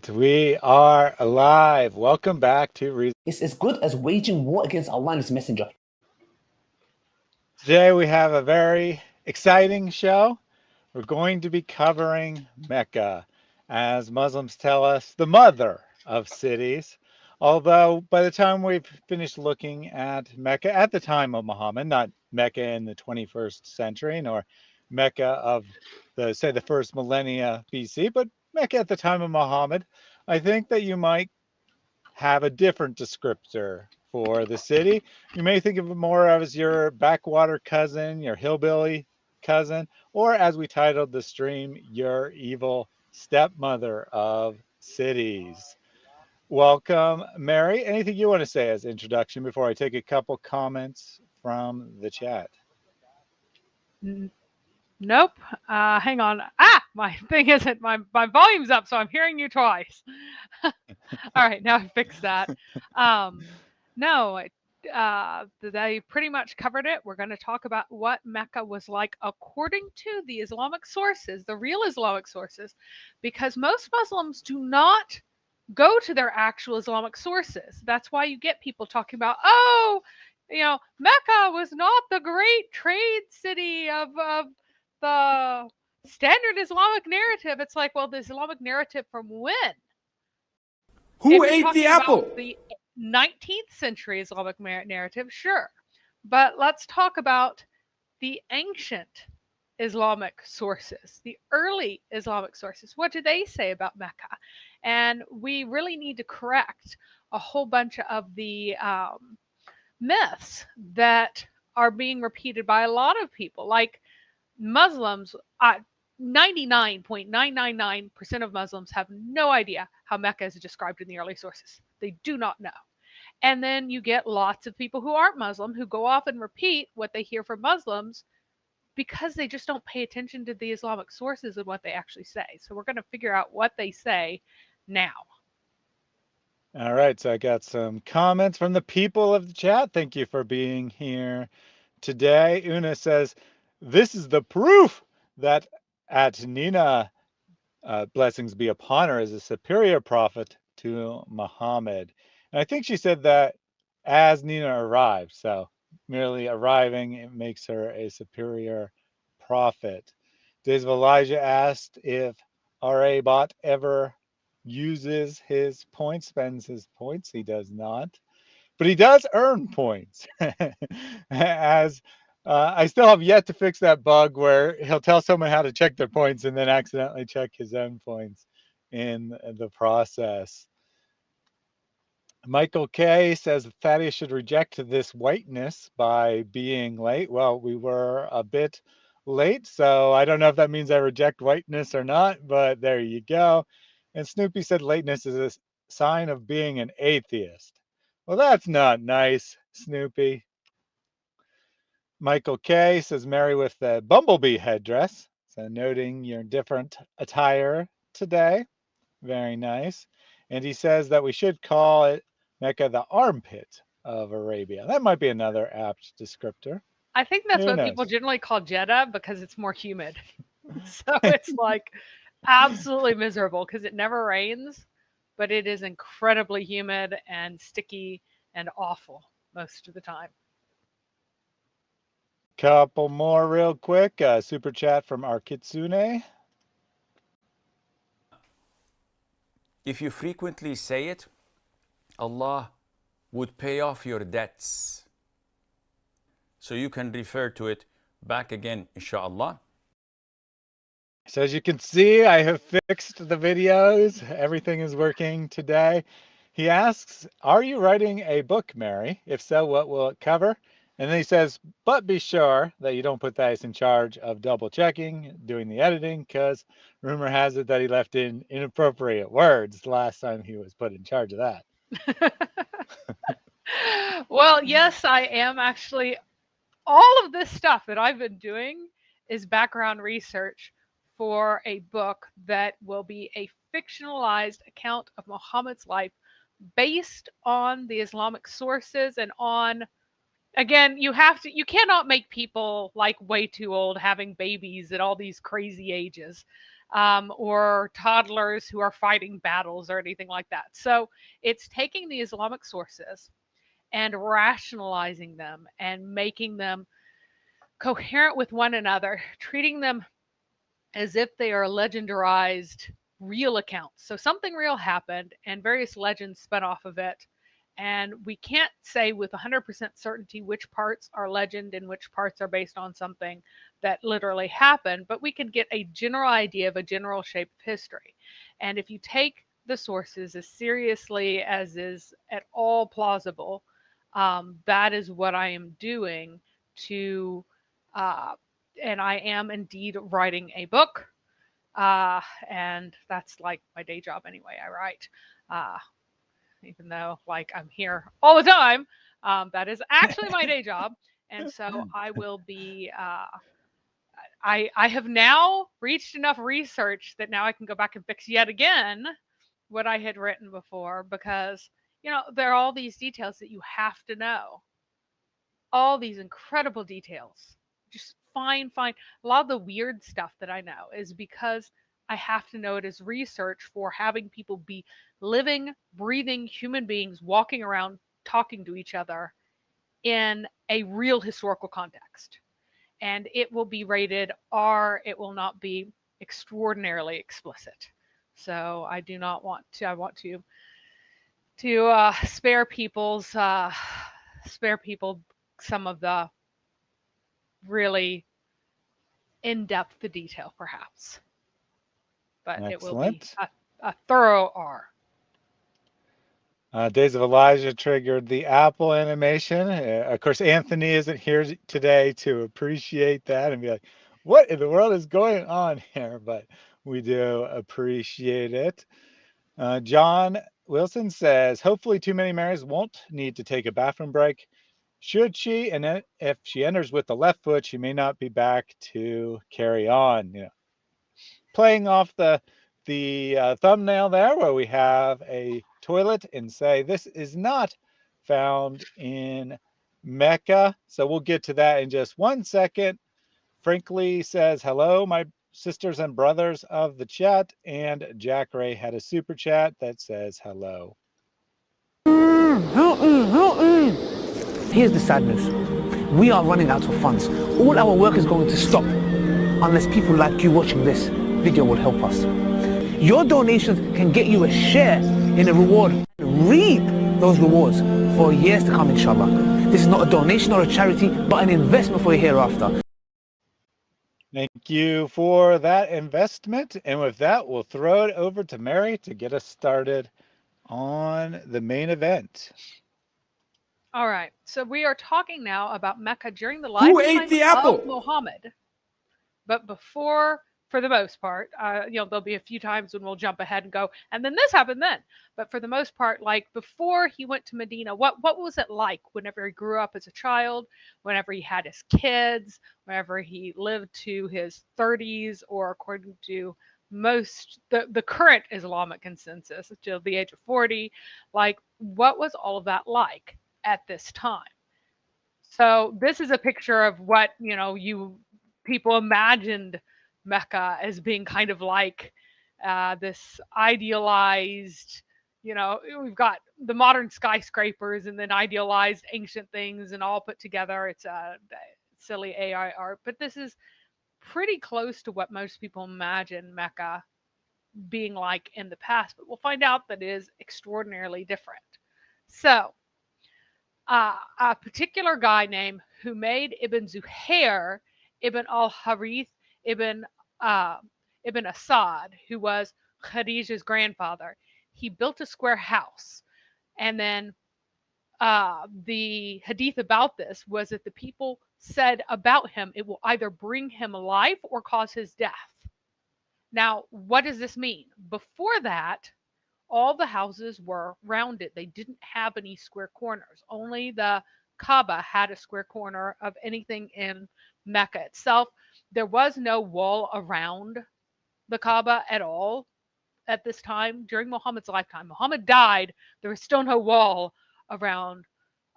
right, we are alive. Welcome back to It's as good as waging war against Allah and His Messenger. Today we have a very exciting show. We're going to be covering Mecca, as Muslims tell us, the mother of cities. Although by the time we've finished looking at Mecca at the time of Muhammad, not Mecca in the 21st century, nor Mecca of the first millennia BC, but Mecca at the time of Muhammad, I think that you might have a different descriptor for the city. You may think of it more as your backwater cousin, your hillbilly cousin, or as we titled the stream, your evil stepmother of cities. Welcome, Mary. Anything you want to say as introduction before I take a couple comments from the chat? Nope. Hang on. My thing isn't, my volume's up, so I'm hearing you twice. All right, now I fixed that. No, they pretty much covered it. We're going to talk about what Mecca was like according to the Islamic sources, the real Islamic sources, because most Muslims do not go to their actual Islamic sources. That's why you get people talking about, oh, Mecca was not the great trade city of the standard Islamic narrative. It's like, well, the Islamic narrative from when? Who If you're ate the talking apple? about the 19th century Islamic narrative, sure. But let's talk about the ancient Islamic sources, the early Islamic sources. What do they say about Mecca? And we really need to correct a whole bunch of the myths that are being repeated by a lot of people. Like Muslims, 99.999% of Muslims have no idea how Mecca is described in the early sources. They do not know. And then you get lots of people who aren't Muslim who go off and repeat what they hear from Muslims because they just don't pay attention to the Islamic sources and what they actually say. So we're going to figure out what they say now. All right, so I got some comments from the people of the chat. Thank you for being here today. Una says, this is the proof that at Nina, blessings be upon her, is a superior prophet to Muhammad. And I think she said that as Nina arrived. So merely arriving, it makes her a superior prophet. Days of Elijah asked if R.A. Bot ever uses his points, spends his points. He does not, but he does earn points. As I still have yet to fix that bug where he'll tell someone how to check their points and then accidentally check his own points in the process. Michael K says Thaddeus should reject this whiteness by being late. Well, we were a bit late, so I don't know if that means I reject whiteness or not, but there you go. And Snoopy said lateness is a sign of being an atheist. Well, that's not nice, Snoopy. Michael K says Mary with the bumblebee headdress. So noting your different attire today. Very nice. And he says that we should call it Mecca the armpit of Arabia. That might be another apt descriptor. I think that's Who what knows? people generally call Jeddah because it's more humid. So it's like absolutely miserable because it never rains, but it is incredibly humid and sticky and awful most of the time. Couple more real quick. Super chat from our Kitsune. If you frequently say it, Allah would pay off your debts. So you can refer to it back again, inshallah. So as you can see, I have fixed the videos. Everything is working today. He asks, are you writing a book, Mary? If so, what will it cover? And then he says, but be sure that you don't put Thaddeus in charge of double checking, doing the editing, because rumor has it that he left in inappropriate words the last time he was put in charge of that. Well, yes, I am actually. All of this stuff that I've been doing is background research for a book that will be a fictionalized account of Muhammad's life based on the Islamic sources and on, again, you cannot make people like way too old having babies at all these crazy ages. or toddlers who are fighting battles or anything like that. So it's taking the Islamic sources and rationalizing them and making them coherent with one another, treating them as if they are legendarized real accounts. So something real happened and various legends spun off of it. And we can't say with 100% certainty which parts are legend and which parts are based on something that literally happened, but we could get a general idea of a general shape of history. And if you take the sources as seriously as is at all plausible, that is what I am doing to uh, and I am indeed writing a book. And that's like my day job anyway. I write, uh, even though like I'm here all the time. That is actually my day job. And so I will be. I have now reached enough research that now I can go back and fix yet again what I had written before because there are all these details that you have to know, all these incredible details. Just fine. A lot of the weird stuff that I know is because I have to know it as research for having people be living, breathing human beings walking around talking to each other in a real historical context. And it will be rated R, it will not be extraordinarily explicit. So I do not want to, I want to spare people some of the really in-depth detail, perhaps. But it will be Excellent. a thorough R. Days of Elijah triggered the Apple animation. Of course, Anthony isn't here today to appreciate that and be like, what in the world is going on here? But we do appreciate it. John Wilson says, hopefully Too Many Marys won't need to take a bathroom break. Should she? And then if she enters with the left foot, she may not be back to carry on. Playing off the thumbnail there where we have a toilet and say this is not found in Mecca. So we'll get to that in just 1 second. Frankly says, hello, my sisters and brothers of the chat. And Jack Ray had a super chat that says hello. Here's the sad news. We are running out of funds. All our work is going to stop unless people like you watching this video will help us. Your donations can get you a share in a reward and reap those rewards for years to come, inshallah. This is not a donation or a charity, but an investment for your hereafter. Thank you for that investment. And with that, we'll throw it over to Mary to get us started on the main event. All right. So we are talking now about Mecca during the lifetime of Muhammad. But before, for the most part, there'll be a few times when we'll jump ahead and go, and then this happened then. But for the most part, like before he went to Medina, what was it like whenever he grew up as a child, whenever he had his kids, whenever he lived to his 30s, or according to most the current Islamic consensus, till the age of 40, like what was all of that like at this time? So this is a picture of what you people imagined Mecca as being kind of like this idealized. We've got the modern skyscrapers and then idealized ancient things and all put together. It's a silly AI art, but this is pretty close to what most people imagine Mecca being like in the past. But we'll find out that it is extraordinarily different. So a particular guy named Humayd ibn Zuhair ibn al-Harith ibn ibn Asad, who was Khadija's grandfather. He built a square house, and then the hadith about this was that the people said about him, it will either bring him life or cause his death. Now, what does this mean? Before that, all the houses were rounded. They didn't have any square corners. Only the Kabba had a square corner of anything in Mecca itself. There was no wall around the Kabba at all at this time during Muhammad's lifetime. Muhammad died. There was still no wall around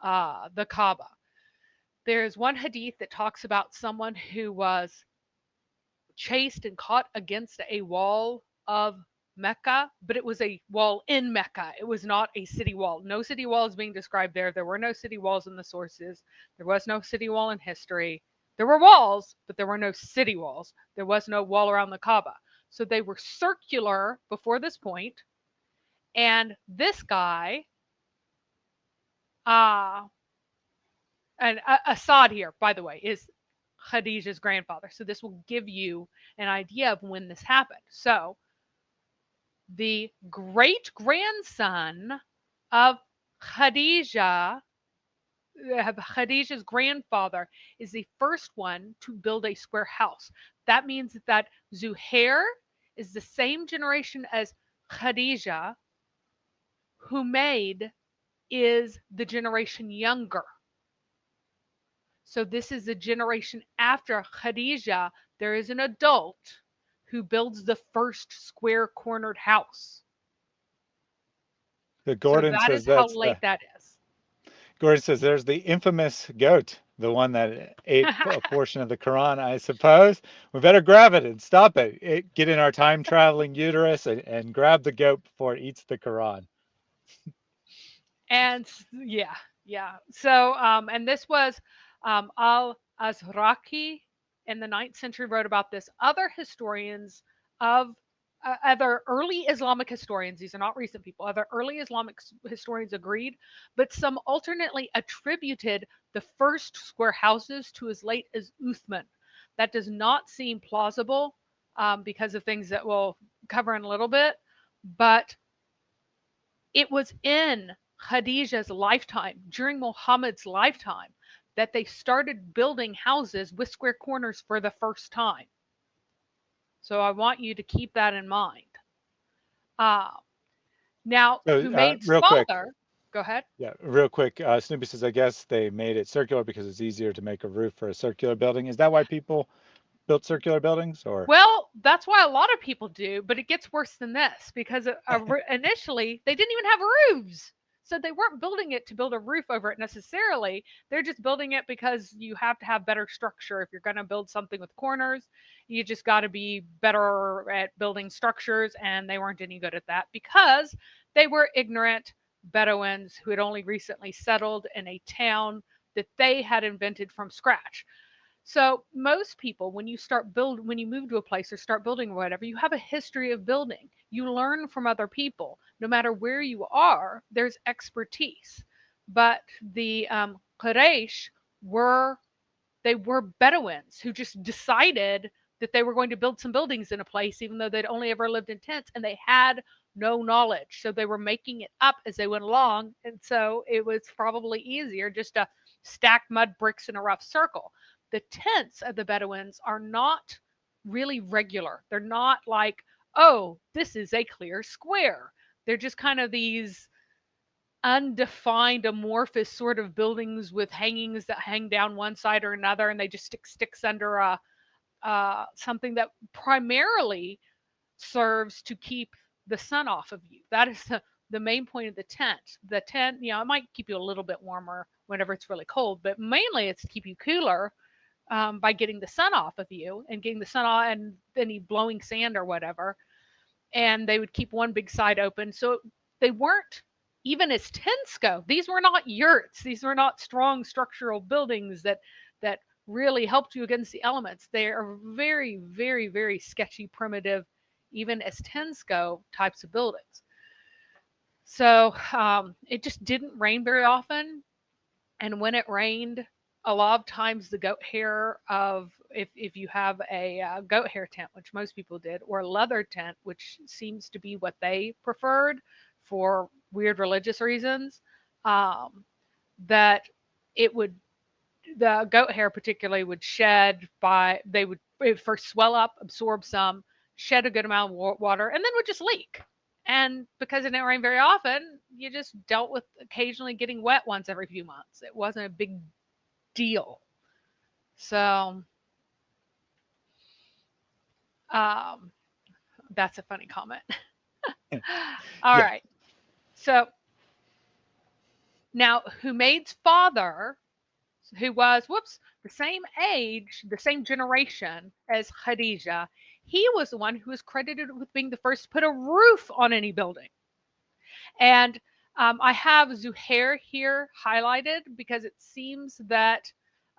the Kabba. There's one hadith that talks about someone who was chased and caught against a wall of Mecca, but it was a wall in Mecca. It was not a city wall. No city wall is being described there. There were no city walls in the sources. There was no city wall in history. There were walls, but there were no city walls. There was no wall around the Kabba. So they were circular before this point. And this guy, uh, and Assad here, by the way, is Khadija's grandfather. So this will give you an idea of when this happened. So the great grandson of Khadija, Khadija's grandfather, is the first one to build a square house. That means that Zuhair is the same generation as Khadija. Humaid is the generation younger. So this is the generation after Khadija. There is an adult who builds the first square cornered house. So So Gordon that says is how that's the late that is. Gordon says there's the infamous goat, the one that ate a portion of the Quran, I suppose. We better grab it and stop it. Get in our time traveling uterus and grab the goat before it eats the Quran. And yeah, yeah. So, and this was Al-Azraqi in the 9th century wrote about this. Other historians of other early Islamic historians, these are not recent people, other early Islamic historians agreed, but some alternately attributed the first square houses to as late as Uthman. That does not seem plausible because of things that we'll cover in a little bit, but it was in Khadija's lifetime, during Muhammad's lifetime, that they started building houses with square corners for the first time. So I want you to keep that in mind. Uh, now, So Humayd's real quick, father, go ahead. yeah, real quick. Snoopy says I guess they made it circular because it's easier to make a roof for a circular building. Is that why people built circular buildings, or? Well, that's why a lot of people do, but it gets worse than this because initially they didn't even have roofs. So they weren't building it to build a roof over it necessarily. They're just building it because you have to have better structure. If you're going to build something with corners, you just got to be better at building structures. And they weren't any good at that because they were ignorant Bedouins who had only recently settled in a town that they had invented from scratch. So most people, when you move to a place or start building or whatever, you have a history of building. You learn from other people. No matter where you are, there's expertise. But the Quraysh were they were Bedouins who just decided that they were going to build some buildings in a place, even though they'd only ever lived in tents and they had no knowledge. So they were making it up as they went along. And so it was probably easier just to stack mud bricks in a rough circle. The tents of the Bedouins are not really regular. They're not like, oh, this is a clear square. They're just kind of these undefined amorphous sort of buildings with hangings that hang down one side or another, and they just stick sticks under a something that primarily serves to keep the sun off of you. That is the main point of the tent. The tent, it might keep you a little bit warmer whenever it's really cold, but mainly it's to keep you cooler by getting the sun off of you and getting the sun off and any blowing sand or whatever. And they would keep one big side open. So they weren't even as tents go. These were not yurts. These were not strong structural buildings that really helped you against the elements. They are very, very, very sketchy, primitive, even as tents go, types of buildings. So it just didn't rain very often. And when it rained, a lot of times the goat hair of if you have a goat hair tent, which most people did, or a leather tent, which seems to be what they preferred for weird religious reasons, that it would the goat hair particularly would shed by they would it first swell up, absorb some, shed a good amount of water, and then would just leak. And because it didn't rain very often, you just dealt with occasionally getting wet once every few months. It wasn't a big deal. So um, that's a funny comment. All Yeah. right. So now Humayd's father who was, whoops, the same age, the same generation as Khadija, he was the one who was credited with being the first to put a roof on any building. And I have Zuhair here highlighted because it seems that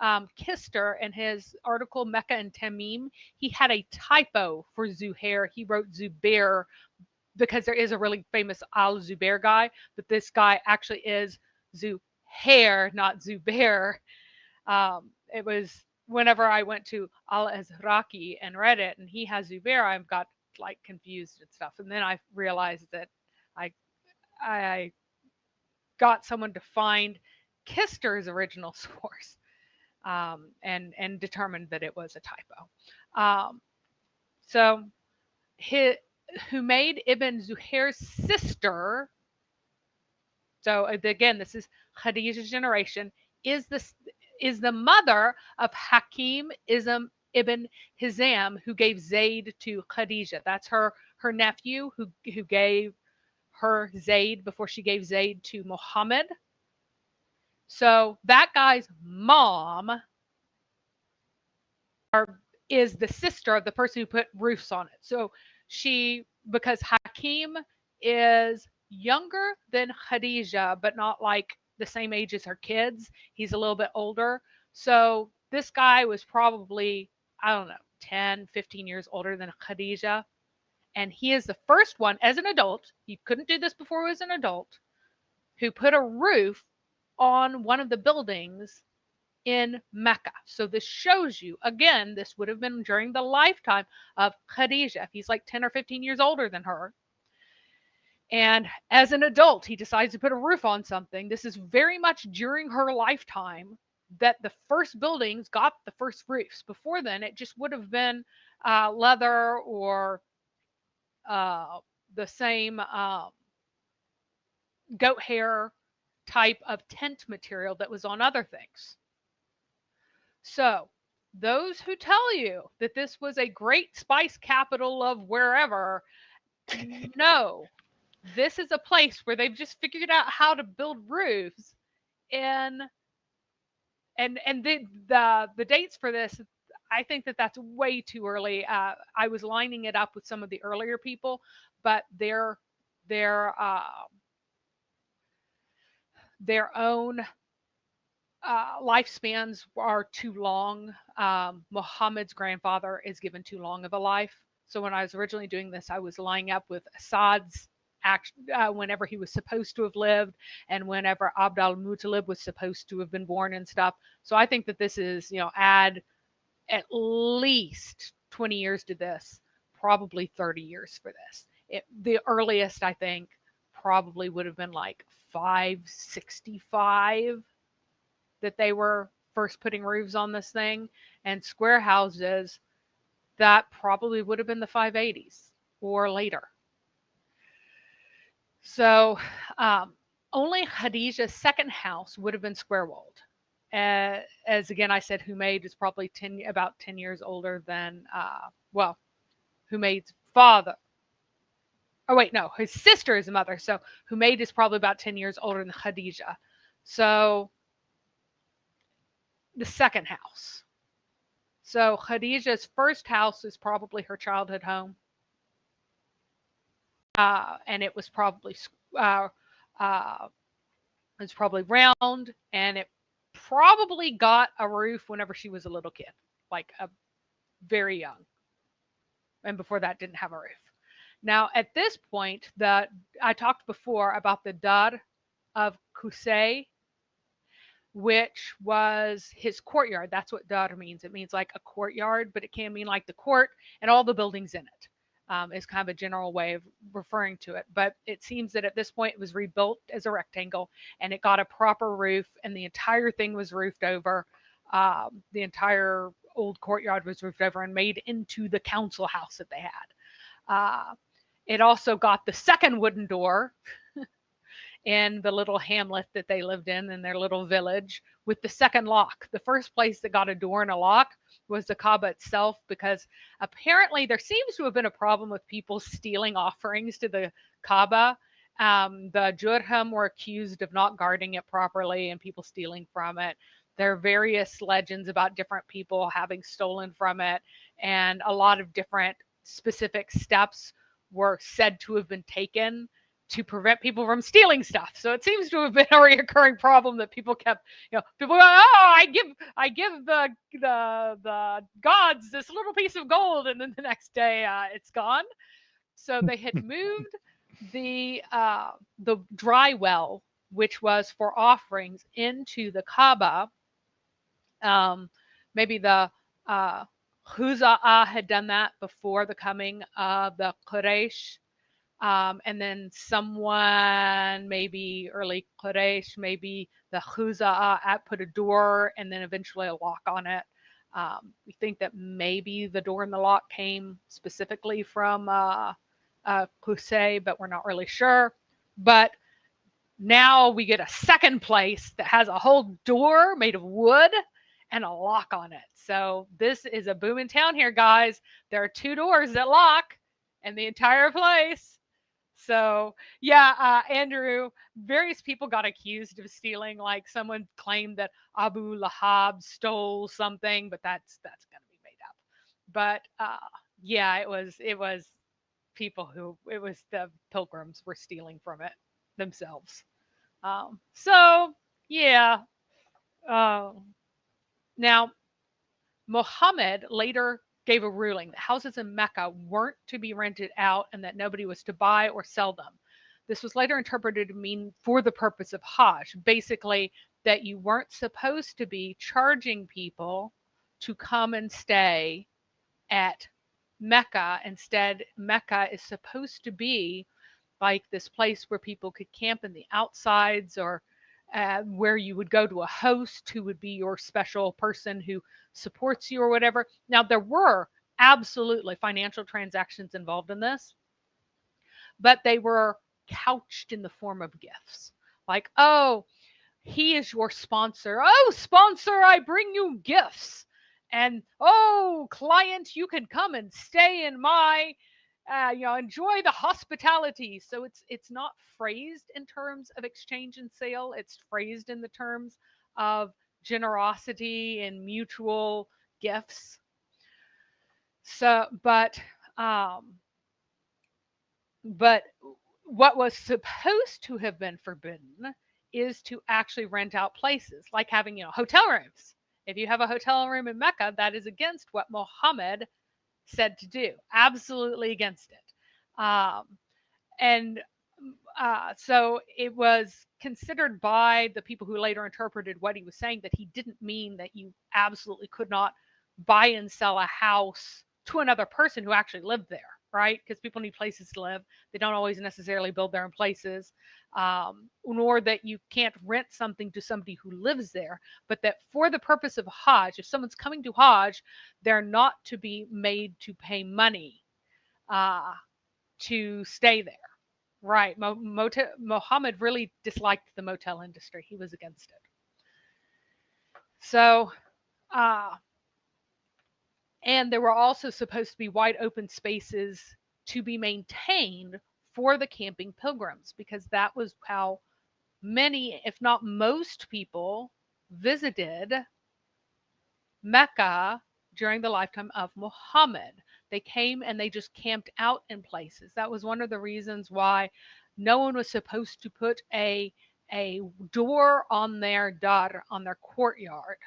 Kister, in his article Mecca and Tamim, he had a typo for Zuhair. He wrote Zubair because there is a really famous Al Zubair guy, but this guy actually is Zuhair, not Zubair. It was whenever I went to Al Azraqi and read it, and he has Zubair, I got like confused and stuff. And then I realized that I I got someone to find Kister's original source, and determined that it was a typo. So his, Humayd ibn Zuhair's sister. So again, this is Khadija's generation. Is the mother of Hakim ibn Hizam, who gave Zayd to Khadija. That's her nephew who gave her Zayd before she gave Zayd to Muhammad. So that guy's mom is the sister of the person who put roofs on it. So because Hakim is younger than Khadija, but not like the same age as her kids. He's a little bit older. So this guy was probably, I don't know, 10, 15 years older than Khadija. And he is the first one as an adult, he couldn't do this before he was an adult, who put a roof on one of the buildings in Mecca. So this shows you, again, this would have been during the lifetime of Khadija. He's like 10 or 15 years older than her. And as an adult, he decides to put a roof on something. This is very much during her lifetime that the first buildings got the first roofs. Before then, it just would have been leather or the same goat hair type of tent material that was on other things. So those who tell you that this was a great spice capital of wherever, no, this is a place where they've just figured out how to build roofs. And the dates for this, I think that that's way too early. I was lining it up with some of the earlier people, but their own lifespans are too long. Muhammad's grandfather is given too long of a life. So when I was originally doing this, I was lining up with Assad's whenever he was supposed to have lived, and whenever Abd al-Muttalib was supposed to have been born and stuff. So I think that this is, add at least 20 years to this, probably 30 years for this. The earliest, I think, probably would have been like 565 that they were first putting roofs on this thing, and square houses, that probably would have been the 580s or later. So only Khadija's second house would have been square walled. As again, I said, Humayd is probably about 10 years older than, Humayd's father. Oh, wait, no, his sister is a mother. So Humayd is probably about 10 years older than Khadija. So the second house. So Khadija's first house is probably her childhood home. And it was probably round, and it probably got a roof whenever she was a little kid, like a very young. And before that, didn't have a roof. Now, at this point, I talked before about the Dar of Qusay, which was his courtyard. That's what Dar means. It means like a courtyard, but it can mean like the court and all the buildings in it. Is kind of a general way of referring to it. But it seems that at this point it was rebuilt as a rectangle, and it got a proper roof, and the entire thing was roofed over. The entire old courtyard was roofed over and made into the council house that they had. It also got the second wooden door in the little hamlet that they lived in their little village, with the second lock. The first place that got a door and a lock was the Kabba itself, because apparently there seems to have been a problem with people stealing offerings to the Kabba. The Jurham were accused of not guarding it properly and people stealing from it. There are various legends about different people having stolen from it, and a lot of different specific steps were said to have been taken to prevent people from stealing stuff. So it seems to have been a reoccurring problem that people kept, people go, oh, I give the gods this little piece of gold, and then the next day it's gone. So they had moved the dry well, which was for offerings, into the Kabba. Maybe the Huza'a had done that before the coming of the Quraysh. And then someone, maybe early Quraysh, maybe the Huza'a put a door and then eventually a lock on it. We think that maybe the door and the lock came specifically from Qusay, but we're not really sure. But now we get a second place that has a whole door made of wood and a lock on it. So this is a booming town here, guys. There are 2 doors that lock and the entire place. So yeah, Andrew, various people got accused of stealing. Like someone claimed that Abu Lahab stole something, but that's going to be made up. But yeah, it was people who, it was the pilgrims were stealing from it themselves. So yeah. Uh, Now, Muhammad later gave a ruling that houses in Mecca weren't to be rented out and that nobody was to buy or sell them. This was later interpreted to mean for the purpose of Hajj, basically that you weren't supposed to be charging people to come and stay at Mecca. Instead, Mecca is supposed to be like this place where people could camp in the outsides, or where you would go to a host who would be your special person who supports you or whatever. Now, there were absolutely financial transactions involved in this, but they were couched in the form of gifts. Like, oh, he is your sponsor. Oh, sponsor, I bring you gifts. And oh, client, you can come and stay in my enjoy the hospitality. So it's not phrased in terms of exchange and sale. It's phrased in the terms of generosity and mutual gifts. So, but what was supposed to have been forbidden is to actually rent out places, like having hotel rooms. If you have a hotel room in Mecca, that is against what Muhammad said to do, absolutely against it. And so it was considered by the people who later interpreted what he was saying that he didn't mean that you absolutely could not buy and sell a house to another person who actually lived there, right? Because people need places to live. They don't always necessarily build their own places, nor that you can't rent something to somebody who lives there, but that for the purpose of Hajj, if someone's coming to Hajj, they're not to be made to pay money to stay there. Right. Muhammad really disliked the motel industry. He was against it. So, and there were also supposed to be wide open spaces to be maintained for the camping pilgrims, because that was how many, if not most people, visited Mecca during the lifetime of Muhammad. They came and they just camped out in places. That was one of the reasons why no one was supposed to put a door on their dar, on their courtyard,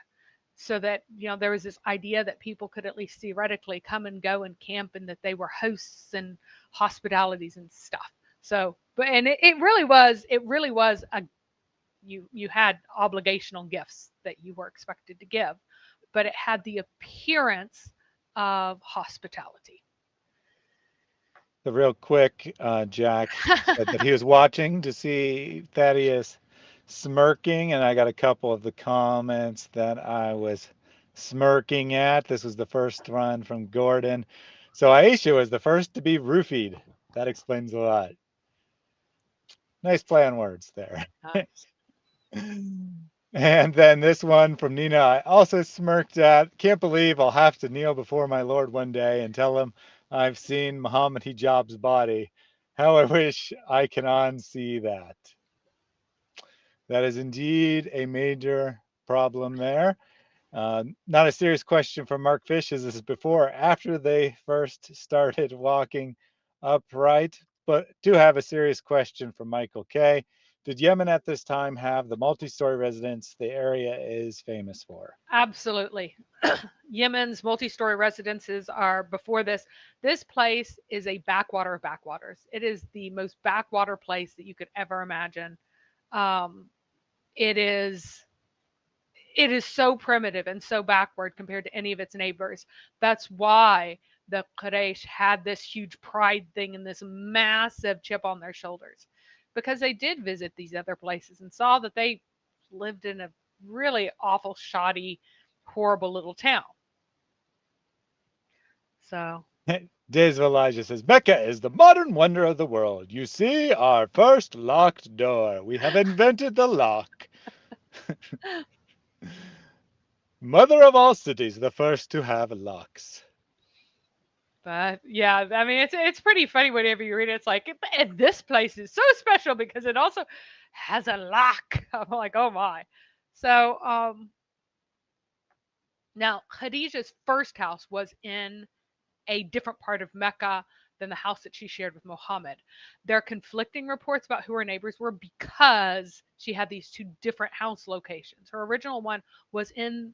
so that there was this idea that people could at least theoretically come and go and camp, and that they were hosts and hospitalities and stuff. So, but and it really was a you had obligational gifts that you were expected to give, but it had the appearance of hospitality. The real quick, Jack said that he was watching to see Thaddeus smirking, and I got a couple of the comments that I was smirking at. This was the first one from Gordon. So Aisha was the first to be roofied. That explains a lot. Nice play on words there. Nice. And then this one from Nina, I also smirked at. Can't believe I'll have to kneel before my Lord one day and tell him I've seen Muhammad Hijab's body. How I wish I can unsee that. That is indeed a major problem there. Not a serious question from Mark Fish. Is this before or after they first started walking upright? But do have a serious question from Michael K. Did Yemen at this time have the multi-story residence the area is famous for? Absolutely. Yemen's multi-story residences are before this. This place is a backwater of backwaters. It is the most backwater place that you could ever imagine. Um, it is it is so primitive and so backward compared to any of its neighbors. That's why the Quraysh had this huge pride thing and this massive chip on their shoulders, because they did visit these other places and saw that they lived in a really awful, shoddy, horrible little town. So, Days of Elijah says, Mecca is the modern wonder of the world. You see our first locked door. We have invented the lock. Mother of all cities, the first to have locks. but yeah, I mean, it's pretty funny whenever you read it. It's like, and this place is so special because it also has a lock. I'm like, oh my. So, now Khadija's first house was in a different part of Mecca than the house that she shared with Muhammad. There are conflicting reports about who her neighbors were because she had these two different house locations. Her original one was in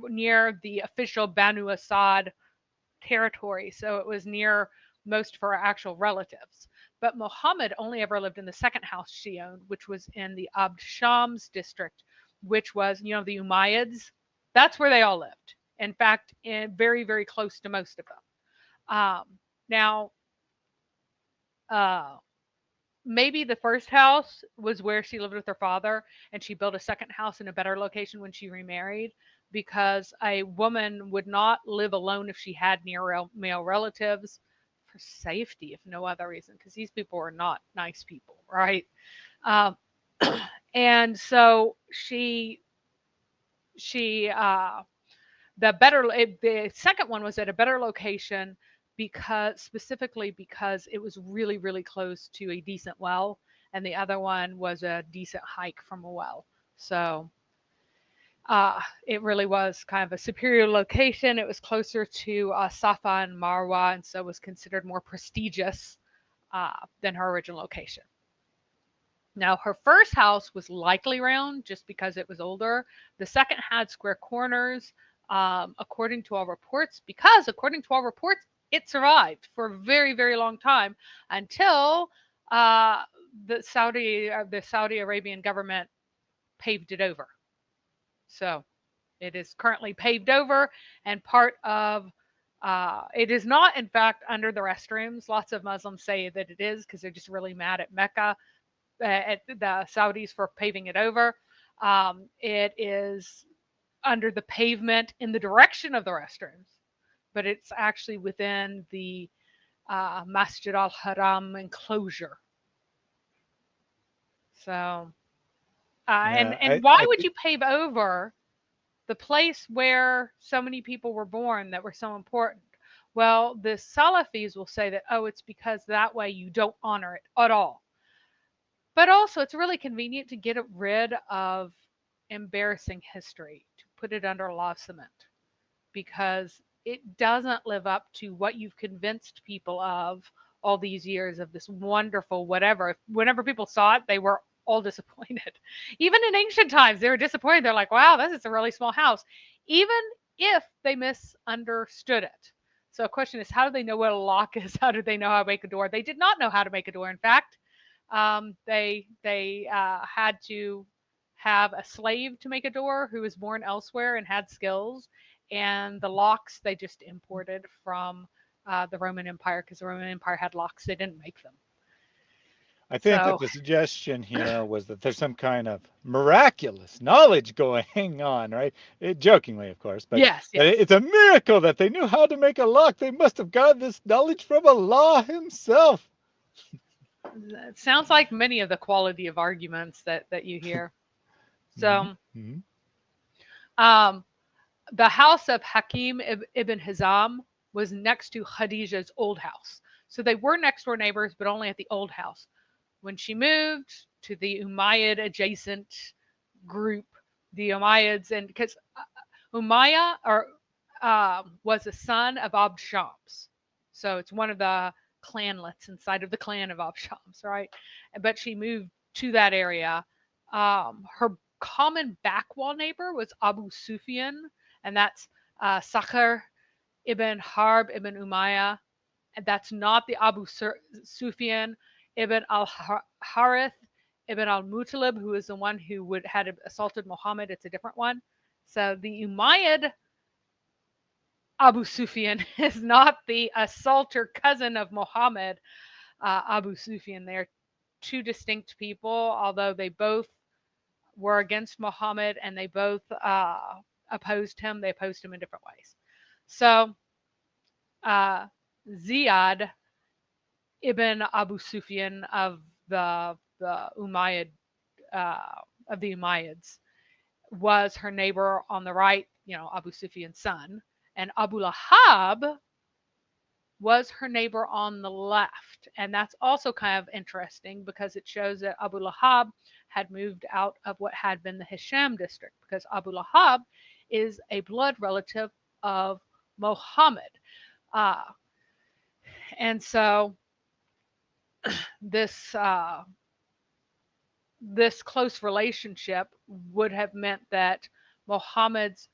near the official Banu Assad territory, so it was near most of her actual relatives. But Muhammad only ever lived in the second house she owned, which was in the Abd Shams district, which was, you know, the Umayyads. That's where they all lived. In fact, very, very close to most of them. Now, uh, maybe the first house was where she lived with her father, and she built a second house in a better location when she remarried, because a woman would not live alone if she had near male relatives for safety, if no other reason, because these people are not nice people, right? Um, and so she the second one was at a better location, because specifically because it was really, really close to a decent well, and the other one was a decent hike from a well. So it really was kind of a superior location. It was closer to Safa and Marwa, and so was considered more prestigious than her original location. Now, her first house was likely round just because it was older. The second had square corners, according to all reports, because according to all reports, it survived for a very, very long time until uh, the Saudi Arabian government paved it over. So it is currently paved over, and part of it is not, in fact, under the restrooms. Lots of Muslims say that it is because they're just really mad at Mecca, at the Saudis for paving it over. It is under the pavement in the direction of the restrooms, but it's actually within the Masjid al Haram enclosure. So, and Yeah, and why would you pave over the place where so many people were born that were so important? Well, the Salafis will say that, oh, it's because that way you don't honor it at all. But also, it's really convenient to get rid of embarrassing history, to put it under law of cement, because it doesn't live up to what you've convinced people of all these years of this wonderful whatever. Whenever people saw it, they were all disappointed. Even in ancient times, they were disappointed. They're like, wow, this is a really small house, even if they misunderstood it. So, the question is, how do they know what a lock is? How do they know how to make a door? They did not know how to make a door. In fact, they had to have a slave to make a door who was born elsewhere and had skills, and the locks they just imported from the Roman Empire, because the Roman Empire had locks; they didn't make them. I think that So the suggestion here was that there's some kind of miraculous knowledge going on, right? Jokingly, of course, but yes, yes, it's a miracle that they knew how to make a lock. They must have got this knowledge from Allah himself. it sounds like many of the quality of arguments that you hear. Mm-hmm. So Mm-hmm. um, the house of Hakim ibn Hizam was next to Khadija's old house. So they were next door neighbors, but only at the old house. When she moved to the Umayyad adjacent group, the Umayyads, and because Umayyah was a son of Abd Shams, so it's one of the clanlets inside of the clan of Abd Shams, right? But she moved to that area. Her common backwall neighbor was Abu Sufyan, and that's Sakhr ibn Harb ibn Umayyah, and that's not the Abu Sufyan ibn al-Harith ibn al-Mutalib, who is the one who had assaulted Muhammad. It's a different one. So the Umayyad Abu Sufyan is not the assaulter cousin of Muhammad, Abu Sufyan. They're two distinct people, although they both were against Muhammad and they both opposed him. They opposed him in different ways. So Ziyad ibn Abu Sufyan of the Umayyad of the Umayyads was her neighbor on the right, Abu Sufyan's son, and Abu Lahab was her neighbor on the left. And that's also kind of interesting because it shows that Abu Lahab had moved out of what had been the Hisham district, because Abu Lahab is a blood relative of Muhammad. And so this this close relationship would have meant that Muhammad's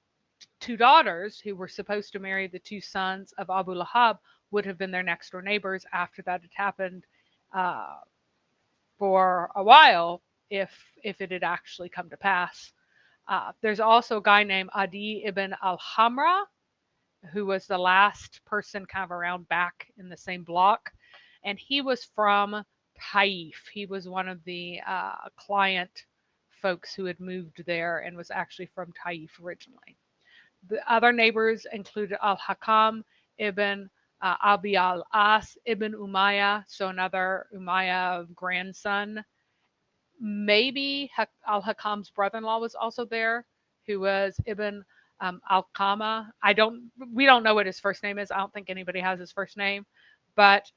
two daughters, who were supposed to marry the two sons of Abu Lahab, would have been their next door neighbors after that had happened for a while, if it had actually come to pass. There's also a guy named Adi ibn al-Hamra, who was the last person kind of around back in the same block, and he was from Taif. He was one of the client folks who had moved there and was actually from Taif originally. The other neighbors included al-Hakam ibn Abi al-As ibn Umayyah, so another Umayyah grandson. Maybe al-Hakam's brother-in-law was also there, who was Ibn al-Qama. We don't know what his first name is. I don't think anybody has his first name, but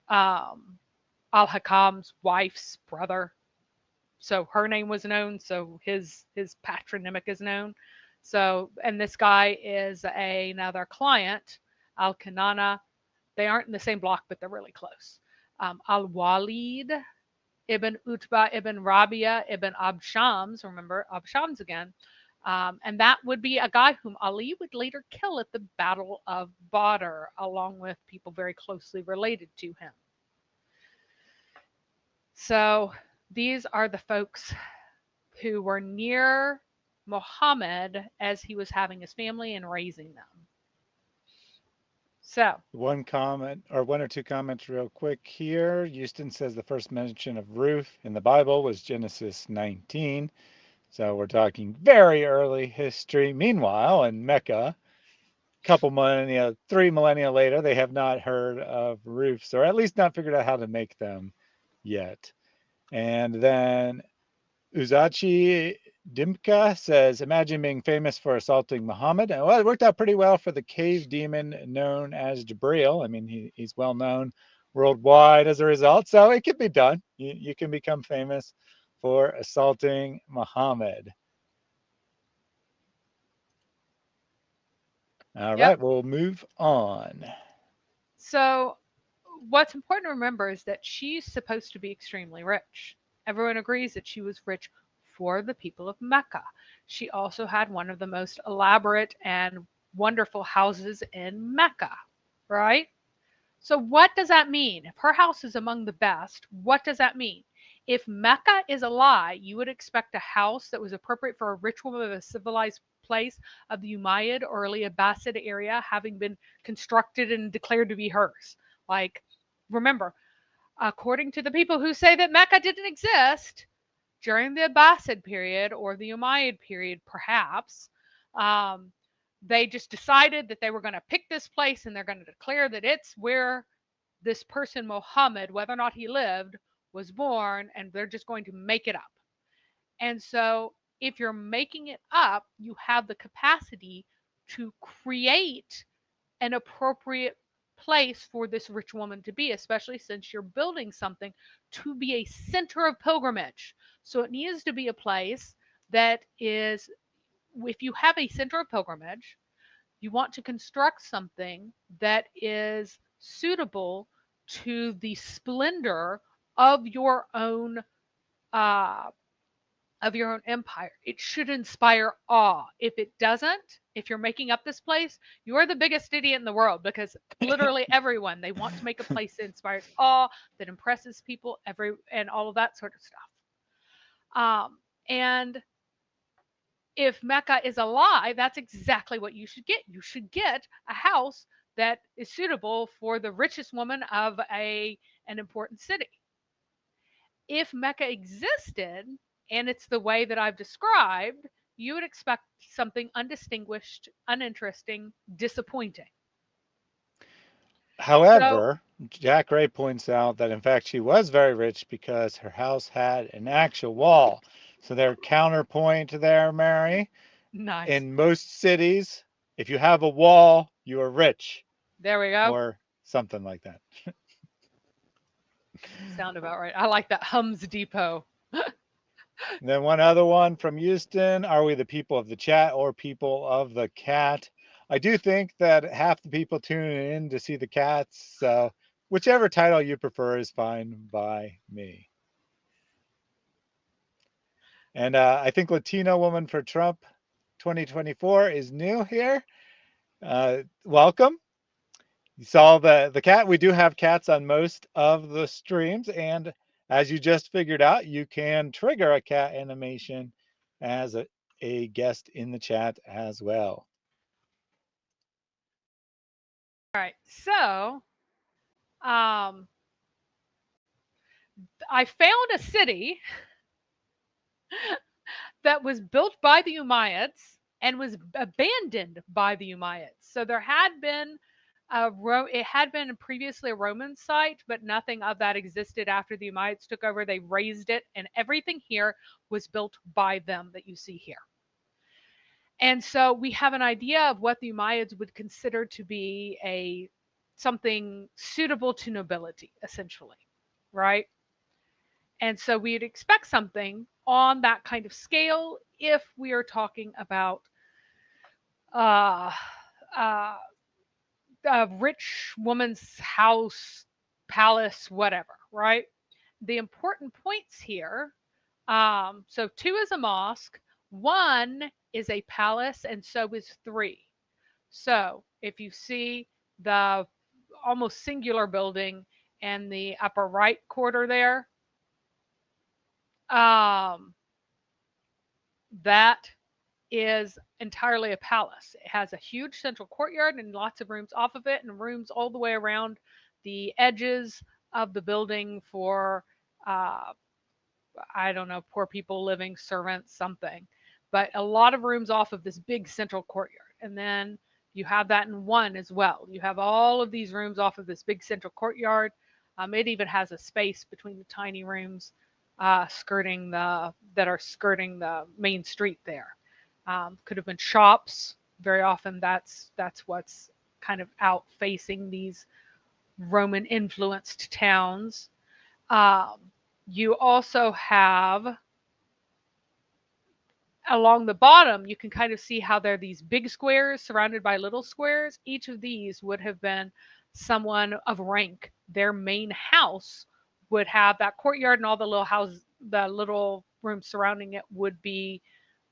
al-Hakam's wife's brother. So her name was known, so his patronymic is known. So, and this guy is another client, al-Kanana. They aren't in the same block, but they're really close. Al-Walid ibn Utbah ibn Rabia ibn Abshams, remember Abshams again, and that would be a guy whom Ali would later kill at the Battle of Badr, along with people very closely related to him. So these are the folks who were near Muhammad as he was having his family and raising them. So one comment, or one or two comments real quick here. Houston says the first mention of Ruth in the Bible was Genesis 19. So we're talking very early history. Meanwhile, in Mecca, couple millennia, 3 millennia later, they have not heard of roofs, or at least not figured out how to make them yet. And then Uzachi Dimka says, imagine being famous for assaulting Muhammad. Well, it worked out pretty well for the cave demon known as Jibril. I mean, he's well known worldwide as a result, so it can be done. You can become famous for assaulting Muhammad. All right, we'll move on. So what's important to remember is that she's supposed to be extremely rich. Everyone agrees that she was rich for the people of Mecca. She also had one of the most elaborate and wonderful houses in Mecca, right? So what does that mean? If her house is among the best, what does that mean? If Mecca is a lie, you would expect a house that was appropriate for a rich woman of a civilized place of the Umayyad or early Abbasid area having been constructed and declared to be hers. Like, remember, according to the people who say that Mecca didn't exist during the Abbasid period or the Umayyad period, perhaps, they just decided that they were going to pick this place and they're going to declare that it's where this person, Muhammad, whether or not he lived, was born, and they're just going to make it up. And so if you're making it up, you have the capacity to create an appropriate place for this rich woman to be, especially since you're building something to be a center of pilgrimage. So it needs to be a place that is, if you have a center of pilgrimage, you want to construct something that is suitable to the splendor of your own uh, of your own empire. It should inspire awe. If it doesn't, if you're making up this place, you are the biggest idiot in the world, because literally everyone, they want to make a place that inspires awe, that impresses people, and all of that sort of stuff. And if Mecca is a lie, that's exactly what you should get. You should get a house that is suitable for the richest woman of an important city. If Mecca existed and it's the way that I've described, you would expect something undistinguished, uninteresting, disappointing. So, However, Jack Ray points out that in fact she was very rich because her house had an actual wall. So their counterpoint there, Mary, nice. in most cities, if you have a wall, you are rich, There we go. or something like that. Sound about right. I like that. Hums Depot. And then one other one from Houston. Are we the people of the chat or people of the cat? I do think that half the people tune in to see the cats. So whichever title you prefer is fine by me. And I think Latino Woman for Trump 2024 is new here. Welcome. You saw the cat. We do have cats on most of the streams, and as you just figured out, you can trigger a cat animation as a guest in the chat as well. All right. So, um, I found a city that was built by the Umayyads and was abandoned by the Umayyads. So there had been it had been previously a Roman site, but nothing of that existed after the Umayyads took over. They razed it, and everything here was built by them that you see here. And so we have an idea of what the Umayyads would consider to be something suitable to nobility, essentially, right? And so we'd expect something on that kind of scale if we are talking about uh, uh, a rich woman's house, palace, whatever, right? The important points here, so 2 is a mosque, 1 is a palace, and so is 3. So if you see the almost singular building in the upper right quarter there, that is entirely a palace. It has a huge central courtyard and lots of rooms off of it, and rooms all the way around the edges of the building for, uh, I don't know, poor people living, servants, something. But a lot of rooms off of this big central courtyard. And then you have that in 1 as well. You have all of these rooms off of this big central courtyard. It even has a space between the tiny rooms that are skirting the main street there. Could have been shops. Very often that's what's kind of out facing these Roman influenced towns. You also have along the bottom, you can kind of see how there are these big squares surrounded by little squares. Each of these would have been someone of rank. Their main house would have that courtyard, and all the little rooms surrounding it would be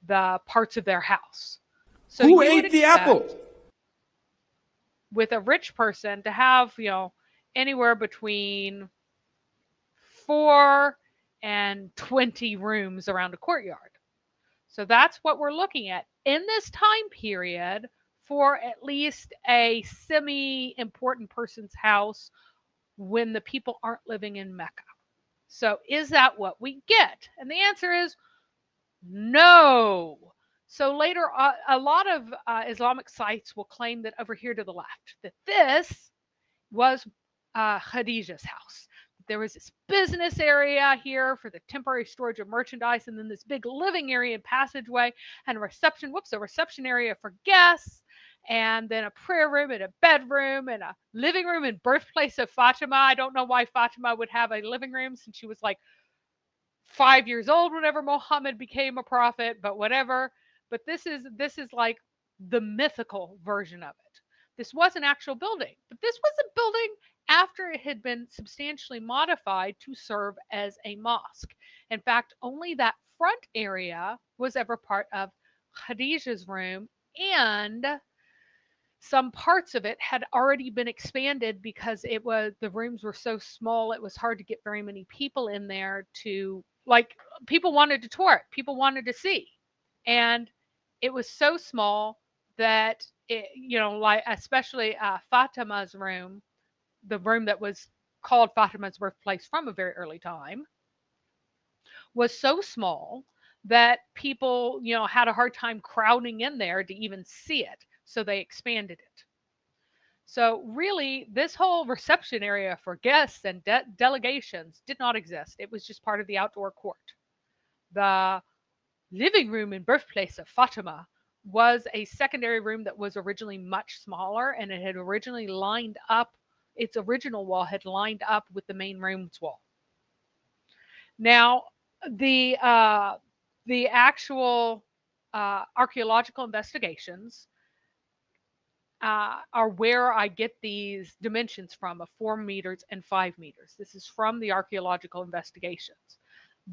the parts of their house. So Who you would ate the expect apple? with a rich person to have, anywhere between 4 and 20 rooms around a courtyard. So that's what we're looking at in this time period for at least a semi-important person's house when the people aren't living in Mecca. So is that what we get? And the answer is no. So later, a lot of Islamic sites will claim that over here to the left, that this was Khadija's house. There was this business area here for the temporary storage of merchandise, and then this big living area and passageway, and a reception area for guests, and then a prayer room and a bedroom and a living room and birthplace of Fatima. I don't know why Fatima would have a living room since she was like 5 years old whenever Muhammad became a prophet, but whatever. But this is like the mythical version of it. This was an actual building, but this was a building after it had been substantially modified to serve as a mosque. In fact, only that front area was ever part of Khadija's room, and some parts of it had already been expanded because the rooms were so small it was hard to get very many people in there to, like, people wanted to tour it, people wanted to see. And it was so small that like, especially Fatima's room, the room that was called Fatima's birthplace from a very early time, was so small that people, had a hard time crowding in there to even see it. So they expanded it. So really, this whole reception area for guests and delegations did not exist. It was just part of the outdoor court. The living room and birthplace of Fatima was a secondary room that was originally much smaller, and it had originally lined up, its original wall had lined up with the main room's wall. Now, the actual archaeological investigations are where I get these dimensions from of 4 meters and 5 meters. This is from the archaeological investigations.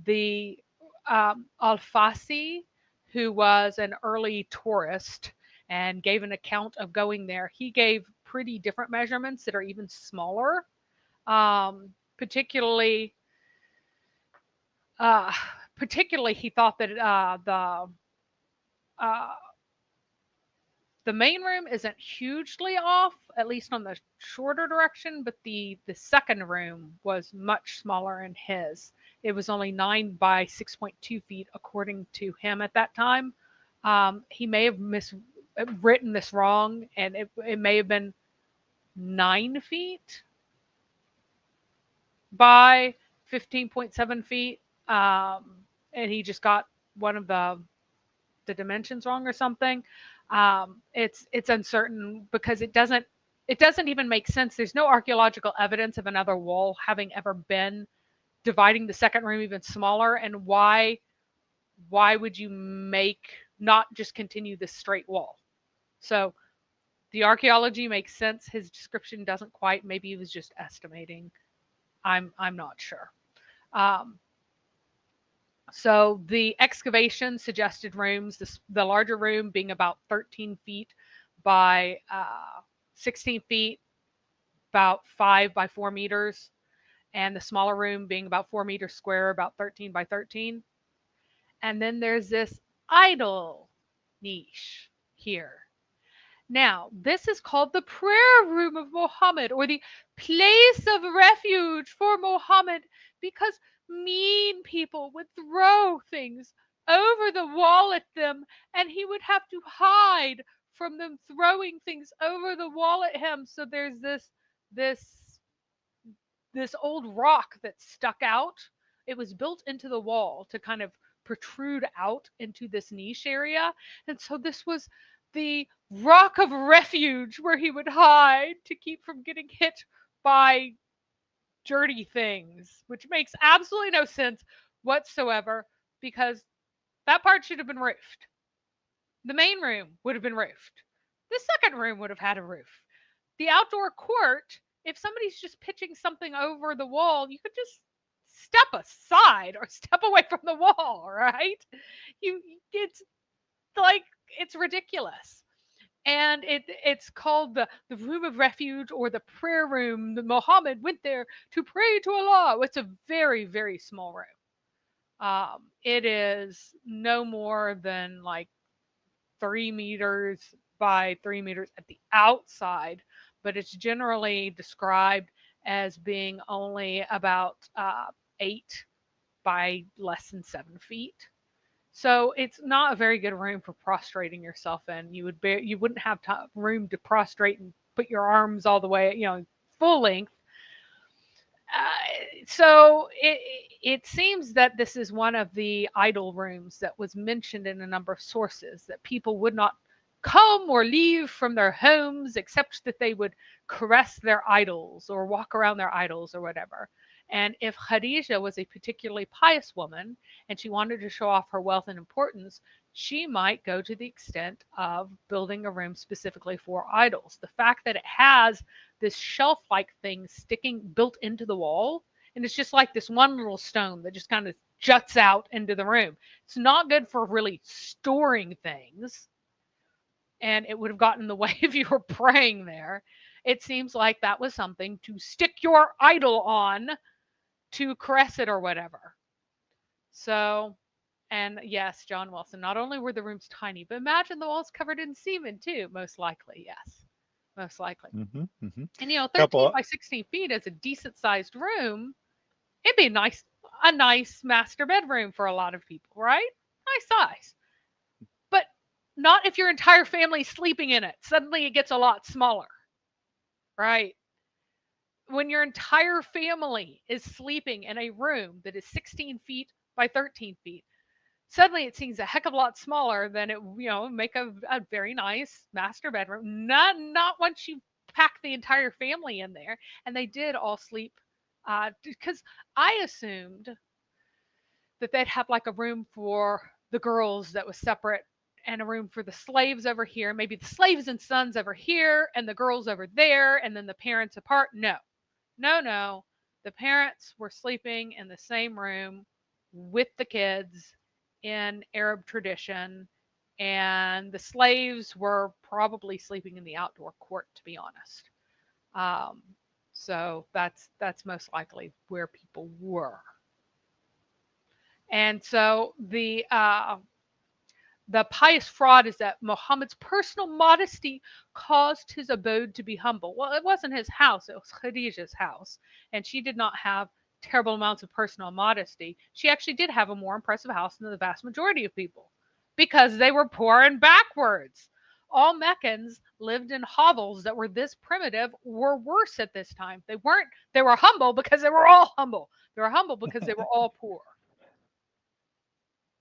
The Al-Fasi, who was an early tourist and gave an account of going there, he gave pretty different measurements that are even smaller. Particularly, he thought that the main room isn't hugely off, at least on the shorter direction, but the second room was much smaller in his. It was only 9 by 6.2 feet, according to him at that time. He may have written this wrong, and it may have been 9 feet by 15.7 feet. And he just got one of the dimensions wrong or something. It's uncertain because it doesn't even make sense. There's no archaeological evidence of another wall having ever been dividing the second room even smaller. And why would you not just continue this straight wall? So the archaeology makes sense. His description doesn't quite. Maybe he was just estimating. I'm not sure. So the excavation suggested rooms, the larger room being about 13 feet by 16 feet, about 5 by 4 meters, and the smaller room being about 4 meters square, about 13 by 13. And then there's this idol niche here. Now, this is called the prayer room of Muhammad, or the place of refuge for Muhammad, because mean people would throw things over the wall at them, and he would have to hide from them throwing things over the wall at him. So there's this old rock that stuck out. It was built into the wall to kind of protrude out into this niche area. And so this was the rock of refuge where he would hide to keep from getting hit by dirty things, which makes absolutely no sense whatsoever, because that part should have been roofed. The main room would have been roofed. The second room would have had a roof. The outdoor court, if somebody's just pitching something over the wall, you could just step aside or step away from the wall, right? It's ridiculous. And it's called the room of refuge, or the prayer room. Muhammad went there to pray to Allah. It's a very, very small room. It is no more than like 3 meters by 3 meters at the outside, but it's generally described as being only about 8 by less than 7 feet. So it's not a very good room for prostrating yourself in. You wouldn't have room to prostrate and put your arms all the way, full length. So it seems that this is one of the idol rooms that was mentioned in a number of sources, that people would not come or leave from their homes except that they would caress their idols or walk around their idols or whatever. And if Khadija was a particularly pious woman and she wanted to show off her wealth and importance, she might go to the extent of building a room specifically for idols. The fact that it has this shelf like thing sticking built into the wall, and it's just like this one little stone that just kind of juts out into the room. It's not good for really storing things, and it would have gotten in the way if you were praying there. It seems like that was something to stick your idol on to caress it or whatever. So, and yes, John Wilson, not only were the rooms tiny, but imagine the walls covered in semen too, most likely. Yes, most likely. Mm-hmm, mm-hmm. And 13 Couple. by 16 feet is a decent sized room. It'd be a nice master bedroom for a lot of people, right? Nice size. But not if your entire family's sleeping in it. Suddenly it gets a lot smaller, right? When your entire family is sleeping in a room that is 16 feet by 13 feet, suddenly it seems a heck of a lot smaller than it, make a very nice master bedroom. Not once you pack the entire family in there. And they did all sleep because I assumed that they'd have like a room for the girls that was separate and a room for the slaves over here. Maybe the slaves and sons over here and the girls over there, and then the parents apart. No, no, no. The parents were sleeping in the same room with the kids in Arab tradition, and the slaves were probably sleeping in the outdoor court, to be honest. Um, so that's most likely where people were. And so the pious fraud is that Muhammad's personal modesty caused his abode to be humble. Well, it wasn't his house, it was Khadija's house. And she did not have terrible amounts of personal modesty. She actually did have a more impressive house than the vast majority of people because they were poor and backwards. All Meccans lived in hovels that were this primitive or worse at this time. They were humble because they were all humble. They were humble because they were all poor.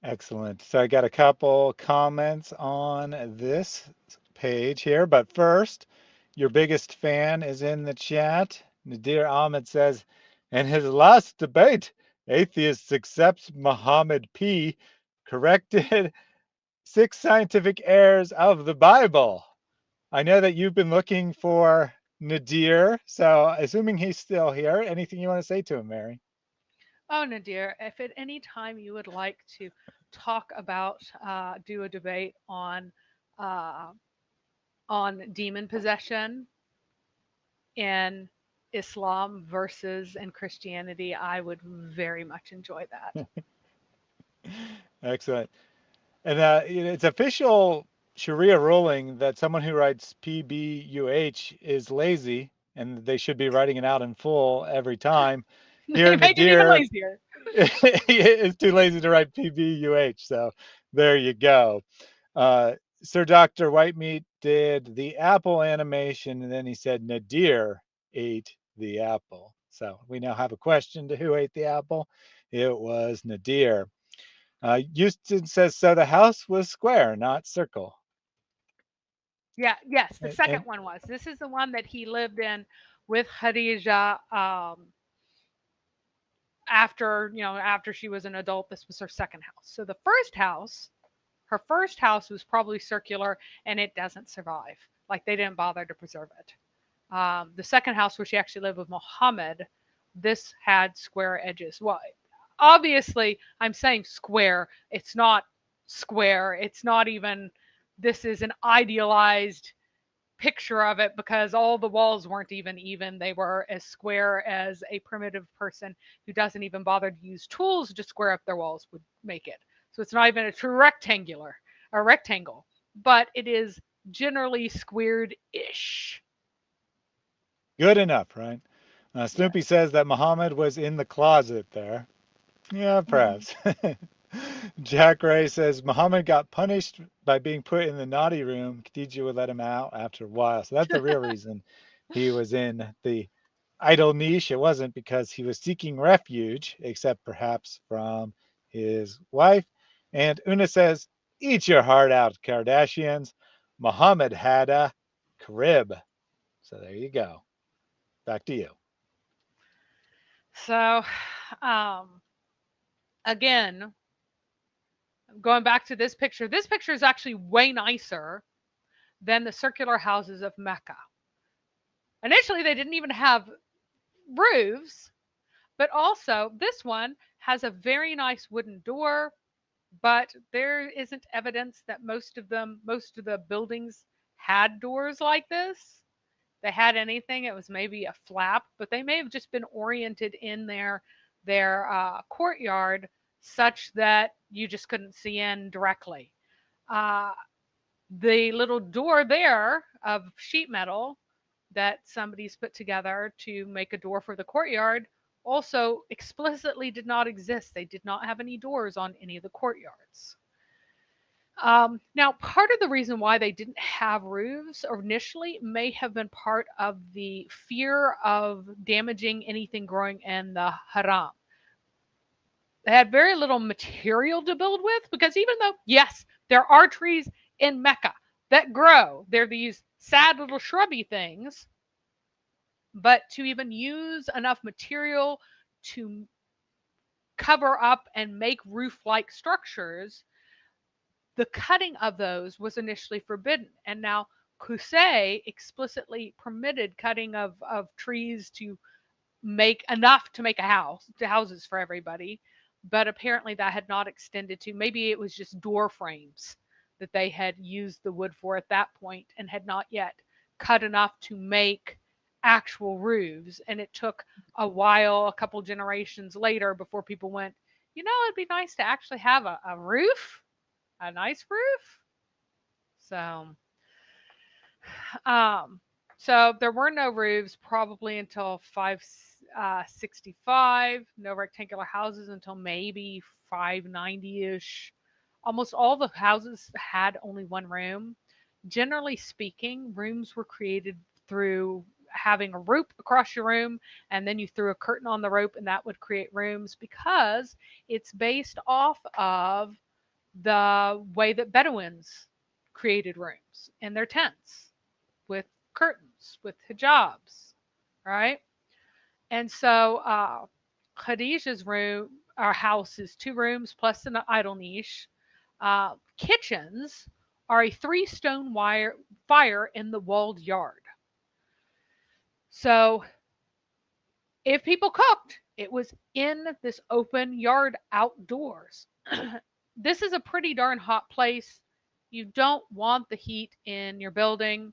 Excellent. So I got a couple comments on this page here, but first, your biggest fan is in the chat. Nadir Ahmed says, in his last debate, atheists accept Muhammad P. corrected 6 scientific errors of the Bible. I know that you've been looking for Nadir, so assuming he's still here, anything you want to say to him, Mary? Oh, Nadir, if at any time you would like to talk about, do a debate uh, on demon possession in Islam versus in Christianity, I would very much enjoy that. Excellent. And it's official Sharia ruling that someone who writes PBUH is lazy and they should be writing it out in full every time. They Here, make it even Nadir lazier. is too lazy to write PBUH. So there you go. Sir Dr. Whitemeat did the apple animation, and then he said Nadir ate the apple. So we now have a question to who ate the apple. It was Nadir. Houston says, so the house was square, not circle. Yeah, yes, the second And one was. This is the one that he lived in with Khadija after she was an adult. This was her second house. So her first house was probably circular and it doesn't survive. Like they didn't bother to preserve it. The second house where she actually lived with Muhammad, this had square edges. Well, obviously, I'm saying square. It's not square. It's not even, this is an idealized picture of it because all the walls weren't even. They were as square as a primitive person who doesn't even bother to use tools to square up their walls would make it. So it's not even a true rectangle, but it is generally squared ish. good enough, right? Snoopy Yes. says that Muhammad was in the closet there. Yeah, Mhm. perhaps. Jack Ray says Muhammad got punished by being put in the naughty room. Khadija would let him out after a while. So that's the real reason he was in the idol niche. It wasn't because he was seeking refuge, except perhaps from his wife. And Una says, eat your heart out, Kardashians. Muhammad had a crib. So there you go. Back to you. So, um, again, going back to this picture is actually way nicer than the circular houses of Mecca. Initially, they didn't even have roofs, but also this one has a very nice wooden door, but there isn't evidence that most of the buildings had doors like this. They had anything, it was maybe a flap, but they may have just been oriented in their courtyard such that you just couldn't see in directly. Uh, the little door there of sheet metal that somebody's put together to make a door for the courtyard also explicitly did not exist. They did not have any doors on any of the courtyards. Now, part of the reason why they didn't have roofs initially may have been part of the fear of damaging anything growing in the haram. They had very little material to build with because even though, yes, there are trees in Mecca that grow, they're these sad little shrubby things, but to even use enough material to cover up and make roof like structures, the cutting of those was initially forbidden. And now Kusei explicitly permitted cutting of trees to make enough to make a house, to houses for everybody. But apparently that had not extended to, maybe it was just door frames that they had used the wood for at that point and had not yet cut enough to make actual roofs. And it took a while, a couple generations later, before people went, you know, it'd be nice to actually have a roof, a nice roof. So, um, so there were no roofs probably until 565. No rectangular houses until maybe 590-ish. Almost all the houses had only one room. Generally speaking, rooms were created through having a rope across your room, and then you threw a curtain on the rope, and that would create rooms because it's based off of the way that Bedouins created rooms in their tents with curtains, with hijabs, right? And so Khadija's room, our house is 2 rooms plus an idol niche. Kitchens are a 3 stone wire fire in the walled yard. So if people cooked, it was in this open yard outdoors. This is a pretty darn hot place. You don't want the heat in your building.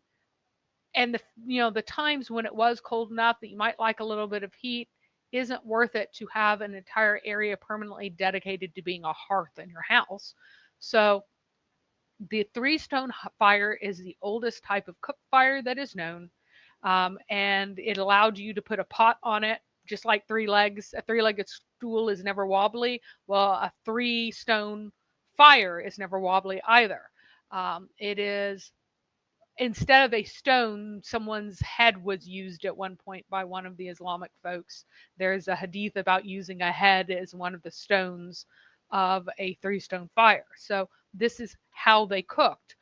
And the times when it was cold enough that you might like a little bit of heat isn't worth it to have an entire area permanently dedicated to being a hearth in your house. So the 3 stone fire is the oldest type of cook fire that is known. And it allowed you to put a pot on it, just like 3 legs. A 3-legged stool is never wobbly. Well, a 3 stone fire is never wobbly either. It is, instead of a stone, someone's head was used at one point by one of the Islamic folks. There's a hadith about using a head as one of the stones of a 3 stone fire. So this is how they cooked.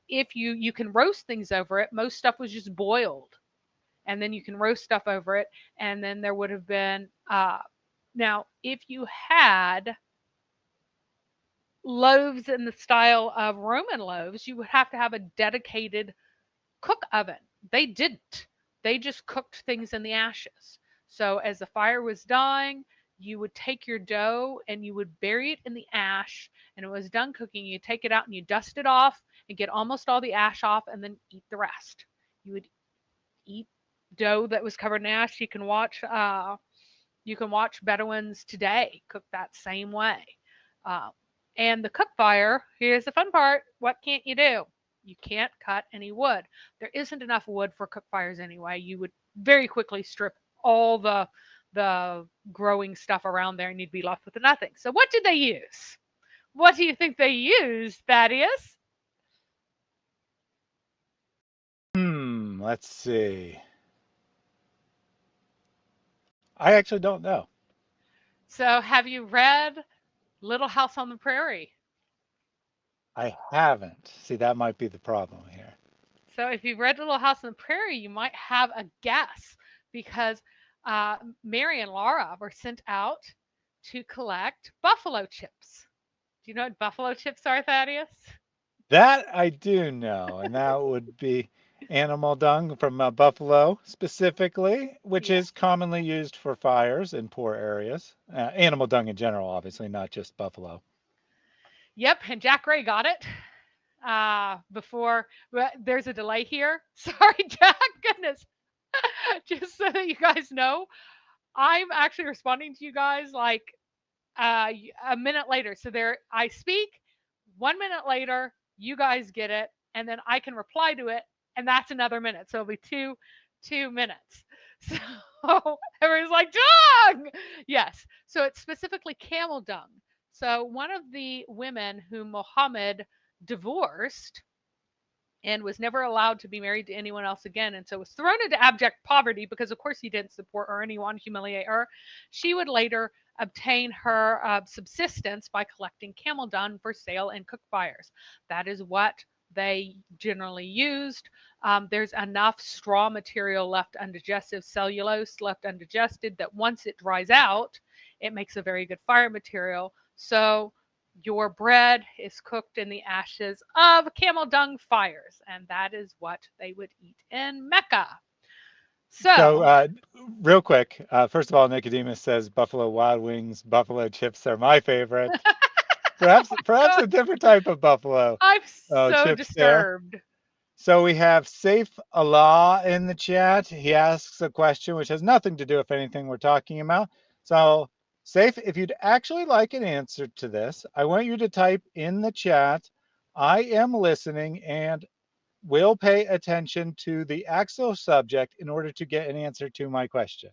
If you can roast things over it, most stuff was just boiled, and then you can roast stuff over it, and then there would have been. Now, if you had loaves in the style of Roman loaves, you would have to have a dedicated cook oven. They didn't. They just cooked things in the ashes. So as the fire was dying, you would take your dough and you would bury it in the ash. And it was done cooking. You take it out and you dust it off and get almost all the ash off and then eat the rest. You would eat dough that was covered in ash. You can watch Bedouins today cook that same way. Uh, and the cook fire, here's the fun part. What can't you do? You can't cut any wood. There isn't enough wood for cook fires anyway. You would very quickly strip all the growing stuff around there and you'd be left with nothing. So what did they use? What do you think they used, Thaddeus? Let's see. I actually don't know. So have you read Little House on the Prairie? I haven't. See, that might be the problem here. So if you've read Little House on the Prairie, you might have a guess because Mary and Laura were sent out to collect buffalo chips. Do you know what buffalo chips are, Thaddeus? That I do know, and that would be animal dung from buffalo specifically, which Yeah. is commonly used for fires in poor areas. Animal dung in general, obviously, not just buffalo. Yep, and Jack Ray got it. Before well, there's a delay here. Sorry, Jack. Goodness. Just so that you guys know, I'm actually responding to you guys like a minute later. So there, I speak. 1 minute later, you guys get it, and then I can reply to it, and that's another minute. So it'll be 2 minutes. So everyone's like, dung! Yes. So it's specifically camel dung. So one of the women whom Muhammad divorced and was never allowed to be married to anyone else again, and so was thrown into abject poverty because, of course, he didn't support her and he wanted to humiliate her. She would later obtain her subsistence by collecting camel dung for sale in cook fires. That is what they generally used. There's enough straw material left undigested, cellulose left undigested, that once it dries out, it makes a very good fire material. So your bread is cooked in the ashes of camel dung fires, and that is what they would eat in Mecca. So, So, real quick, first of all, Nicodemus says Buffalo Wild Wings, buffalo chips are my favorite. Perhaps a different type of buffalo I'm so chips there. disturbed. So we have Saif Allah in the chat. He asks a question which has nothing to do with anything we're talking about. So, Saif, if you'd actually like an answer to this, I want you to type in the chat, I am listening and will pay attention to the actual subject in order to get an answer to my question.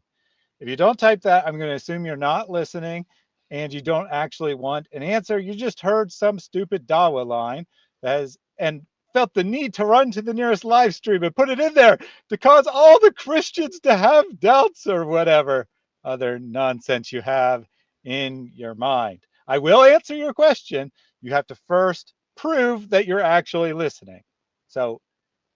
If you don't type that, I'm going to assume you're not listening and you don't actually want an answer. You just heard some stupid Dawa line that has, and felt the need to run to the nearest live stream and put it in there to cause all the Christians to have doubts or whatever other nonsense you have in your mind. I will answer your question. You have to first prove that you're actually listening. So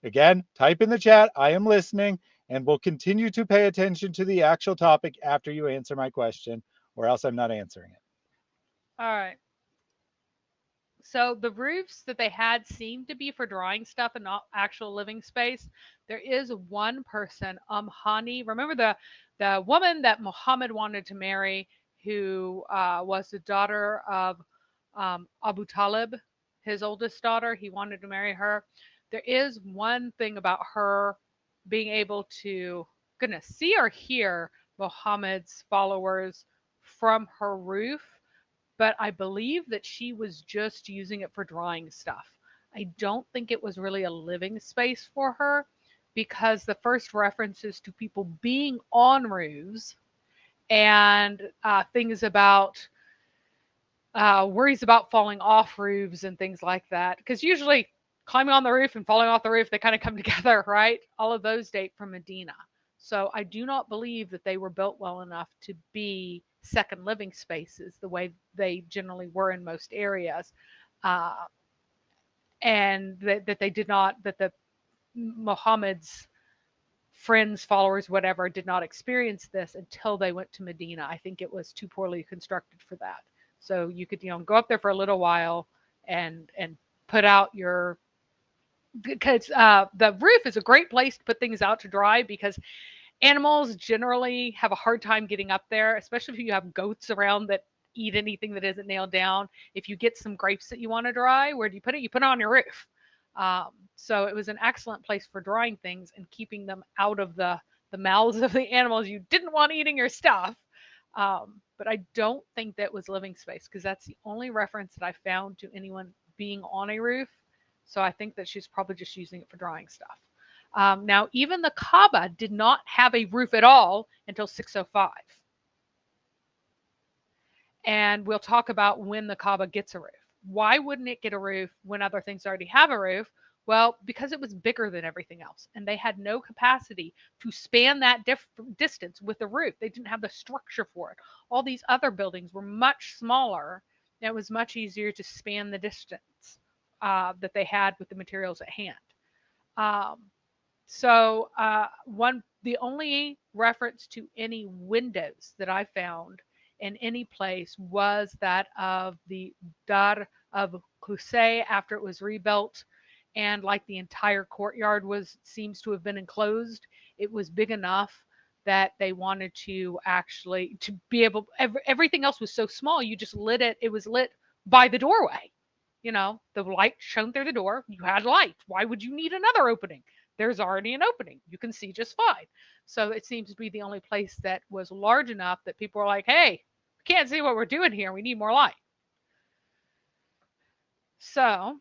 again, type in the chat, I am listening, and we'll continue to pay attention to the actual topic after you answer my question, or else I'm not answering it. All right. So the roofs that they had seemed to be for drying stuff and not actual living space. There is one person, Hani. Remember the woman that Muhammad wanted to marry, who was the daughter of Abu Talib, his oldest daughter. He wanted to marry her. There is one thing about her being able to, goodness, see or hear Muhammad's followers from her roof, but I believe that she was just using it for drawing stuff. I don't think it was really a living space for her, because the first references to people being on roofs and things about worries about falling off roofs and things like that. Because usually climbing on the roof and falling off the roof, they kind of come together, right? All of those date from Medina. So I do not believe that they were built well enough to be second living spaces the way they generally were in most areas. Uh, and that they did not, that the Muhammad's friends, followers, whatever, did not experience this until they went to Medina. I think it was too poorly constructed for that. So you could, go up there for a little while and put out your, because the roof is a great place to put things out to dry, because animals generally have a hard time getting up there, especially if you have goats around that eat anything that isn't nailed down. If you get some grapes that you want to dry, where do you put it? You put it on your roof. So it was an excellent place for drying things and keeping them out of the mouths of the animals you didn't want eating your stuff. But I don't think that was living space, because that's the only reference that I found to anyone being on a roof. So I think that she's probably just using it for drying stuff. Now, even the Kabba did not have a roof at all until 605. And we'll talk about when the Kabba gets a roof. Why wouldn't it get a roof when other things already have a roof? Well, because it was bigger than everything else, and they had no capacity to span that distance with a roof. They didn't have the structure for it. All these other buildings were much smaller, and it was much easier to span the distance that they had with the materials at hand. Um, so the only reference to any windows that I found in any place was that of the Dar of Qusay after it was rebuilt, and like the entire courtyard was seems to have been enclosed. It was big enough that they wanted to actually to be able everything else was so small you just lit it, it was lit by the doorway. The light shone through the door, you had light. Why would you need another opening? There's already an opening, you can see just fine. So it seems to be the only place that was large enough that people were like, hey, we can't see what we're doing here, we need more light. So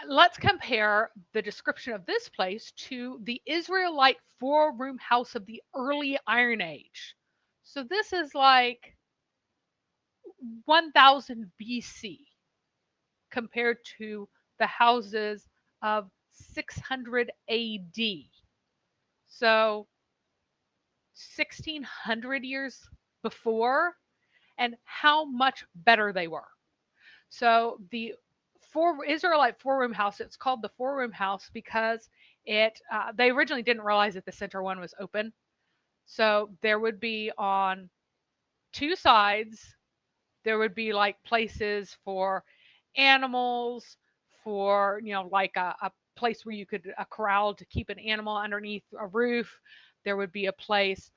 let's compare the description of this place to the Israelite four-room house of the early Iron Age. So this is like 1000 BC compared to the houses of 600 AD. So 1600 years before, and how much better they were. So the Israelite four-room house, it's called the four-room house because they originally didn't realize that the center one was open. So there would be on two sides, there would be like places for animals, for, like a place where you could, a corral to keep an animal underneath a roof. There would be a place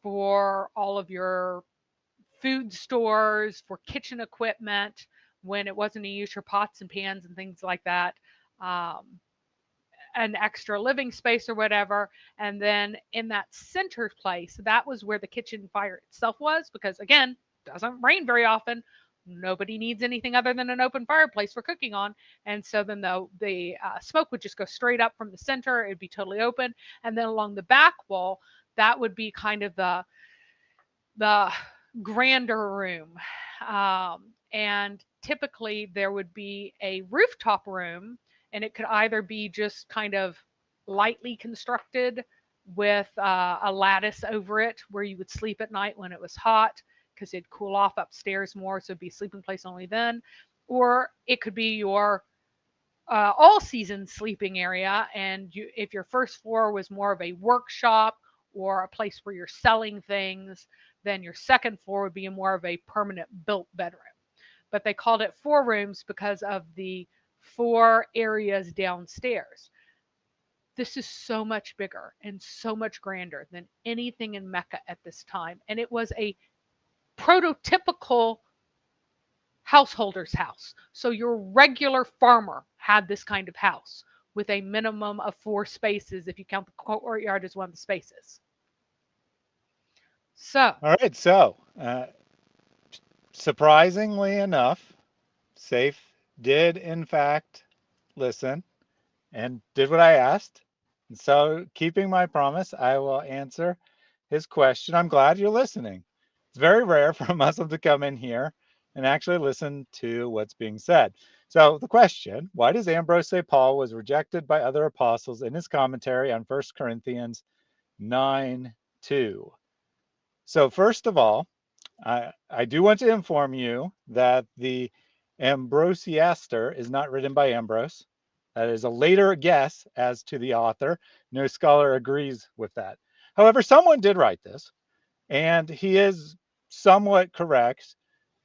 for all of your food stores, for kitchen equipment when it wasn't to use your pots and pans and things like that. Um, an extra living space or whatever. And then in that center place, that was where the kitchen fire itself was, because again, doesn't rain very often. Nobody needs anything other than an open fireplace for cooking on. And so then the smoke would just go straight up from the center. It'd be totally open. And then along the back wall, that would be kind of the grander room. And typically there would be a rooftop room, and it could either be just kind of lightly constructed with a lattice over it where you would sleep at night when it was hot because it'd cool off upstairs more, so it'd be a sleeping place only then. Or it could be your all season sleeping area, and if your first floor was more of a workshop or a place where you're selling things, then your second floor would be more of a permanent built bedroom. But they called it four rooms because of the four areas downstairs. This is so much bigger and so much grander than anything in Mecca at this time. And it was a prototypical householder's house. So your regular farmer had this kind of house with a minimum of 4 spaces if you count the courtyard as one of the spaces. So, All right, so surprisingly enough, Saif did in fact listen and did what I asked. And so, keeping my promise, I will answer his question. I'm glad you're listening. It's very rare for a Muslim to come in here and actually listen to what's being said. So, the question, why does Ambrose say Paul was rejected by other apostles in his commentary on 1 Corinthians 9:2? So, first of all, I do want to inform you that the Ambrosiaster is not written by Ambrose. That is a later guess as to the author. No scholar agrees with that. However, someone did write this, and he is somewhat correct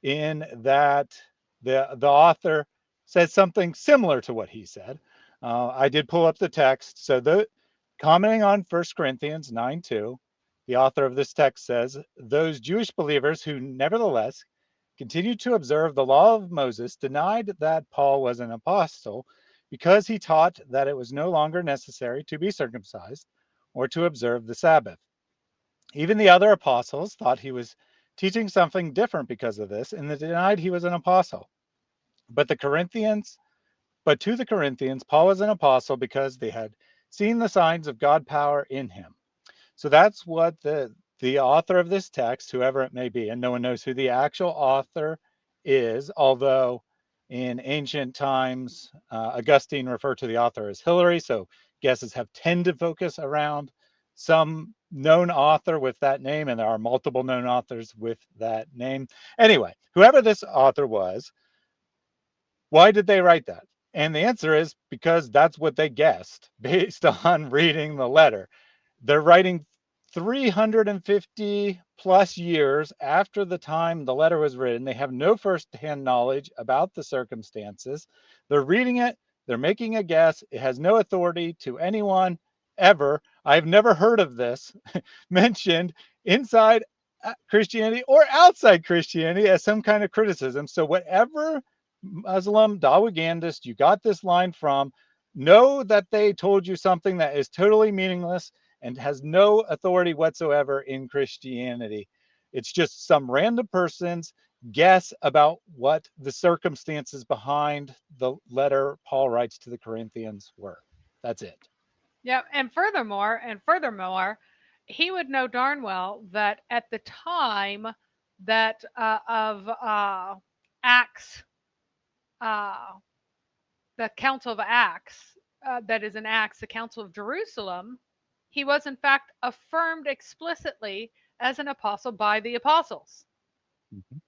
in that the author said something similar to what he said. I did pull up the text. So commenting on 1 Corinthians 9:2, the author of this text says, those Jewish believers who nevertheless continued to observe the law of Moses denied that Paul was an apostle because he taught that it was no longer necessary to be circumcised or to observe the Sabbath. Even the other apostles thought he was teaching something different because of this, and they denied he was an apostle. But to the Corinthians, Paul was an apostle because they had seen the signs of God power in him. So that's what the author of this text, whoever it may be, and no one knows who the actual author is, although in ancient times, Augustine referred to the author as Hilary, so guesses have tended to focus around some known author with that name, and there are multiple known authors with that name. Anyway, whoever this author was, why did they write that? And the answer is because that's what they guessed based on reading the letter. They're writing 350 plus years after the time the letter was written. They have no firsthand knowledge about the circumstances. They're reading it, they're making a guess. It has no authority to anyone ever. I've never heard of this mentioned inside Christianity or outside Christianity as some kind of criticism. So, whatever Muslim Dawagandist you got this line from, know that they told you something that is totally meaningless and has no authority whatsoever in Christianity. It's just some random person's guess about what the circumstances behind the letter Paul writes to the Corinthians were. That's it. Yeah, and furthermore, he would know darn well that at the time that of Acts, uh, the Council of Acts, that is in Acts, the Council of Jerusalem, he was in fact affirmed explicitly as an apostle by the apostles. Mhm.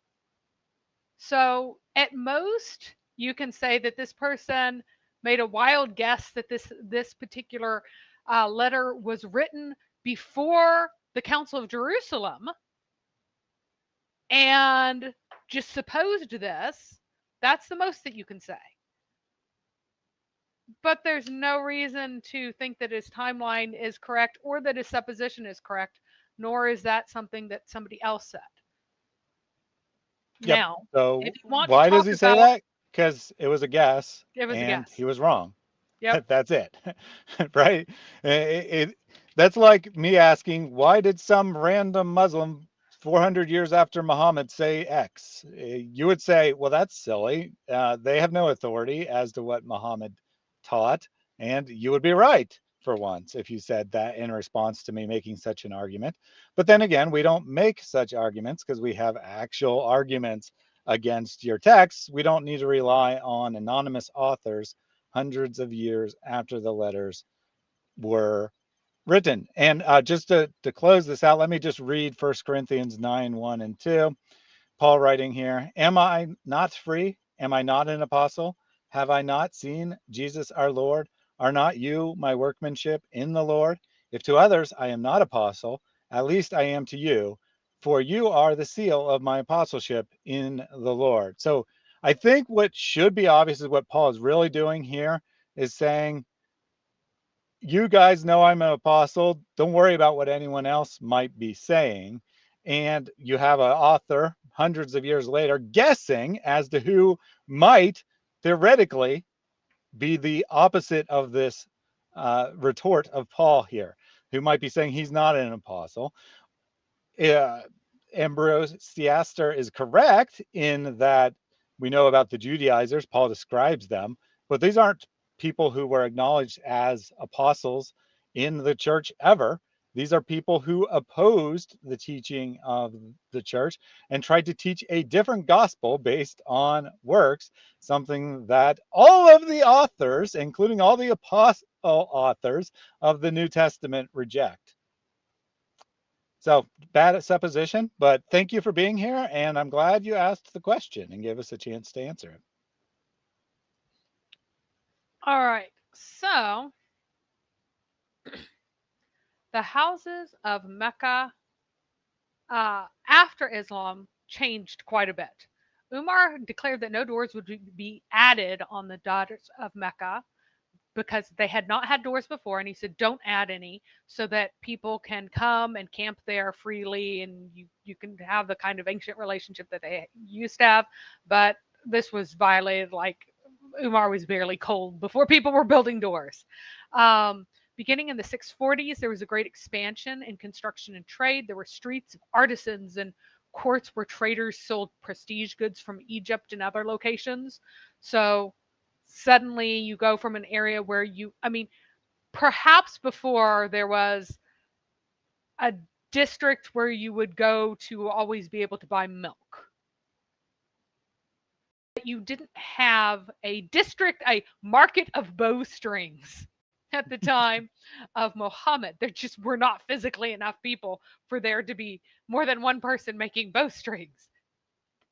So at most, you can say that this person made a wild guess that this particular letter was written before the Council of Jerusalem and just supposed this. That's the most that you can say. But there's no reason to think that his timeline is correct or that his supposition is correct, nor is that something that somebody else said. Yep. Now, So if you want to why does talk he say about that? Because it was a guess it was a and guess. he was wrong. Yep. That's it, right? That's like me asking, why did some random Muslim 400 years after Muhammad say X? You would say, well, that's silly. They have no authority as to what Muhammad taught. And you would be right for once if you said that in response to me making such an argument. But then again, we don't make such arguments because we have actual arguments against your texts. We don't need to rely on anonymous authors hundreds of years after the letters were written. And just to close this out, let me just read 1 Corinthians 9, 1 and 2. Paul writing here, am I not free? Am I not an apostle? Have I not seen Jesus our Lord? Are not you my workmanship in the Lord? If to others I am not apostle, at least I am to you, for you are the seal of my apostleship in the Lord. So I think what should be obvious is what Paul is really doing here is saying, you guys know I'm an apostle. Don't worry about what anyone else might be saying. And you have an author hundreds of years later guessing as to who might theoretically be the opposite of this retort of Paul here, who might be saying he's not an apostle. uh, Ambrosiaster is correct in that we know about the Judaizers, Paul describes them, but these aren't people who were acknowledged as apostles in the church ever. These are people who opposed the teaching of the church and tried to teach a different gospel based on works, something that all of the authors, including all the apostle authors of the New Testament, reject. So bad at supposition, but thank you for being here. And I'm glad you asked the question and gave us a chance to answer it. All right. So the houses of Mecca after Islam changed quite a bit. Umar declared that no doors would be added on the daughters of Mecca because they had not had doors before, and he said, "Don't add any, so that people can come and camp there freely, and you can have the kind of ancient relationship that they used to have." But this was violated. Like Umar was barely cold before people were building doors. Um, Beginning in the 640s, there was a great expansion in construction and trade. There were streets of artisans and courts where traders sold prestige goods from Egypt and other locations. So suddenly you go from an area where I mean, perhaps before there was a district where you would go to always be able to buy milk. But you didn't have a district, a market of bowstrings at the time of Muhammad. There just were not physically enough people for there to be more than one person making bowstrings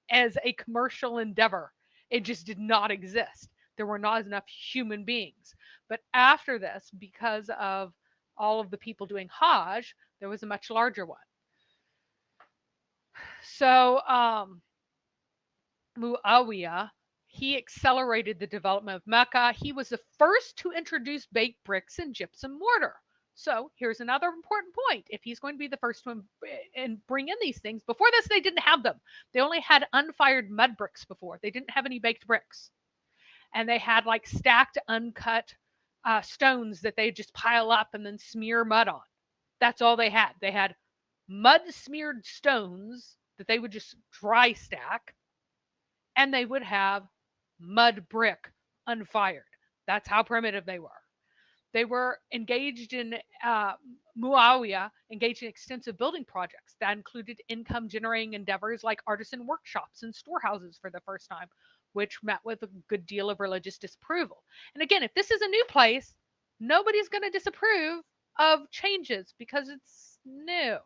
as a commercial endeavor. It just did not exist. There were not enough human beings. But after this, because of all of the people doing Hajj, there was a much larger one. So Muawiyah, he accelerated the development of Mecca. He was the first to introduce baked bricks and gypsum mortar. So here's another important point. If he's going to be the first to bring in these things, before this they didn't have them. They only had unfired mud bricks before. They didn't have any baked bricks. And they had like stacked uncut stones that they just pile up and then smear mud on. That's all they had. They had mud smeared stones that they would just dry stack, and they would have mud brick unfired. That's how primitive they were. They were engaged in, Muawiyah engaged in extensive building projects that included income generating endeavors like artisan workshops and storehouses for the first time, which met with a good deal of religious disapproval. And again, if this is a new place, nobody's going to disapprove of changes because it's new.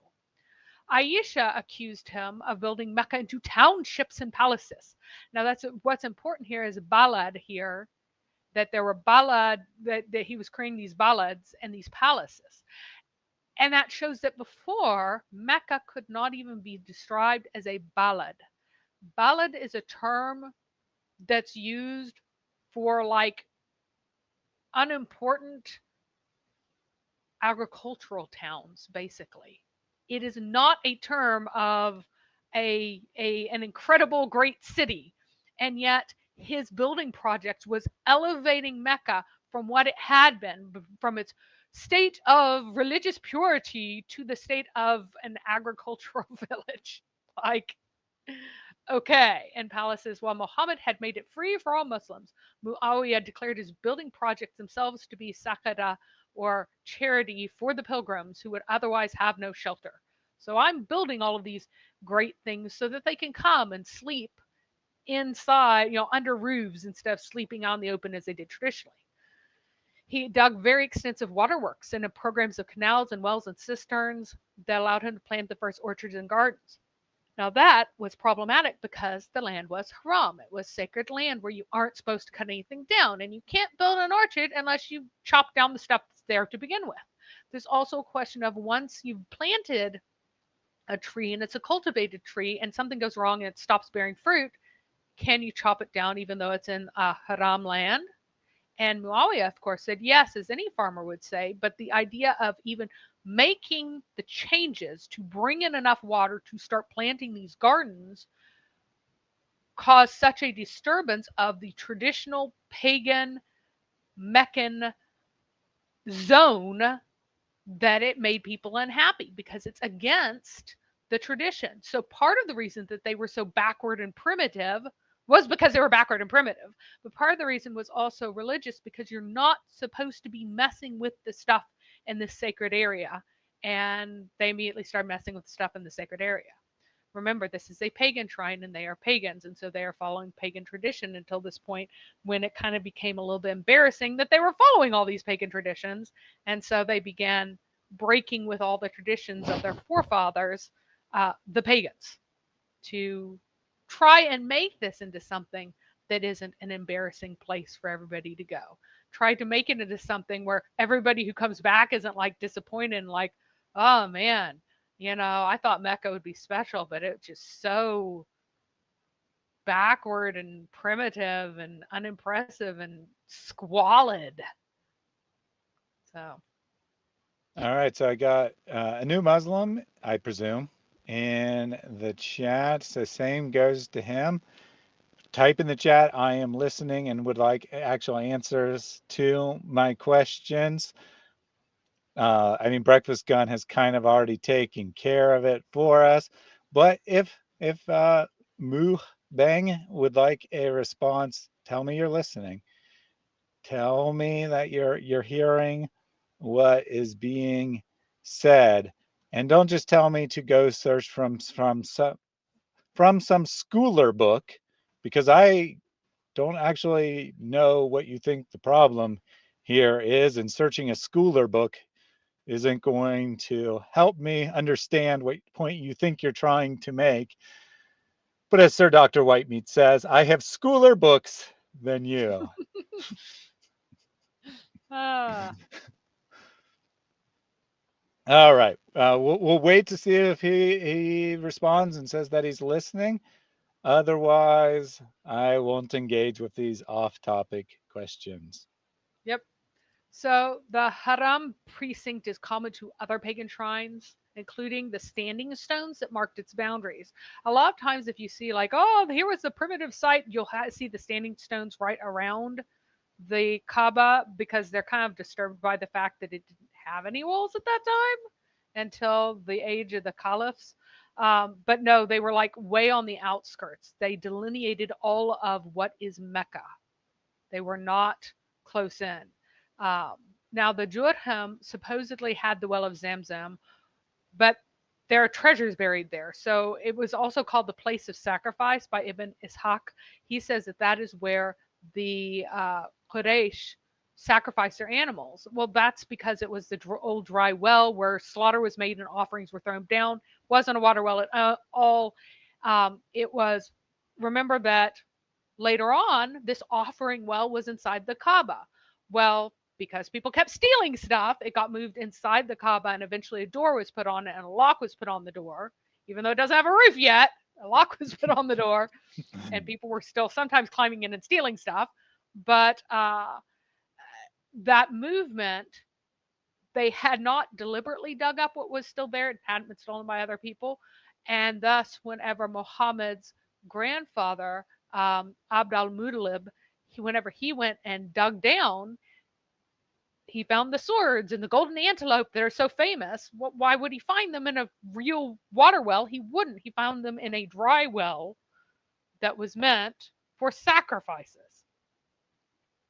Aisha accused him of building Mecca into townships and palaces. Now, that's what's important here is balad here, that there were balad, that he was creating these balads and these palaces. And that shows that before, Mecca could not even be described as a balad. Balad is a term that's used for like unimportant agricultural towns, basically. It is not a term of an incredible great city. And yet his building project was elevating Mecca from what it had been, from its state of religious purity to the state of an agricultural village. Like, okay, and palaces. While Muhammad had made it free for all Muslims, Muawiyah declared his building projects themselves to be sakada, or charity for the pilgrims who would otherwise have no shelter. So I'm building all of these great things so that they can come and sleep inside, under roofs instead of sleeping out in the open as they did traditionally. He dug very extensive waterworks and programs of canals and wells and cisterns that allowed him to plant the first orchards and gardens. Now that was problematic because the land was haram. It was sacred land where you aren't supposed to cut anything down, and you can't build an orchard unless you chop down the stuff that's there to begin with. There's also a question of once you've planted a tree and it's a cultivated tree and something goes wrong and it stops bearing fruit, can you chop it down even though it's in a haram land? And Muawiyah, of course, said yes, as any farmer would say, but the idea of even making the changes to bring in enough water to start planting these gardens caused such a disturbance of the traditional pagan Meccan zone that it made people unhappy because it's against the tradition. So part of the reason that they were so backward and primitive was because they were backward and primitive. But part of the reason was also religious because you're not supposed to be messing with the stuff in this sacred area. And they immediately started messing with the stuff in the sacred area. Remember, this is a pagan shrine and they are pagans. And so they are following pagan tradition until this point when it kind of became a little bit embarrassing that they were following all these pagan traditions. And so they began breaking with all the traditions of their forefathers, the pagans, to try and make this into something that isn't an embarrassing place for everybody to go. Try to make it into something where everybody who comes back isn't like disappointed and like, oh man, I thought Mecca would be special, but it's just so backward and primitive and unimpressive and squalid. So. All right, so I got a new Muslim, I presume, in the chat. So same goes to him. Type in the chat, I am listening and would like actual answers to my questions. I mean, Breakfast Gun has kind of already taken care of it for us. But if Moo Bang would like a response, tell me you're listening. Tell me that you're hearing what is being said, and don't just tell me to go search from some schooler book, because I don't actually know what you think the problem here is, and searching a schooler book isn't going to help me understand what point you think you're trying to make. But as Sir Dr. Whitemeat says, I have schooler books than you. Ah. All right. We'll wait to see if he responds and says that he's listening. Otherwise, I won't engage with these off-topic questions. Yep. So the Haram precinct is common to other pagan shrines, including the standing stones that marked its boundaries. A lot of times, if you see like, oh, here was the primitive site, you'll see the standing stones right around the Kabba because they're kind of disturbed by the fact that it didn't have any walls at that time until the age of the caliphs. But no, they were like way on the outskirts. They delineated all of what is Mecca. They were not close in. Um, Now, the Jurham supposedly had the well of Zamzam, but there are treasures buried there. So it was also called the place of sacrifice by Ibn Ishaq. He says that that is where the Quraysh sacrificed their animals. Well, that's because it was the old dry well where slaughter was made and offerings were thrown down. Wasn't a water well at all. It was, remember that later on, this offering well was inside the Kaaba. Well, because people kept stealing stuff, it got moved inside the Kaaba, and eventually a door was put on it and a lock was put on the door. Even though it doesn't have a roof yet, a lock was put on the door, and people were still sometimes climbing in and stealing stuff. But that movement, they had not deliberately dug up what was still there. It hadn't been stolen by other people. And thus, whenever Muhammad's grandfather, Abd al Muttalib, whenever he went and dug down, he found the swords and the golden antelope that are so famous. Why would he find them in a real water well? He wouldn't. He found them in a dry well that was meant for sacrifices.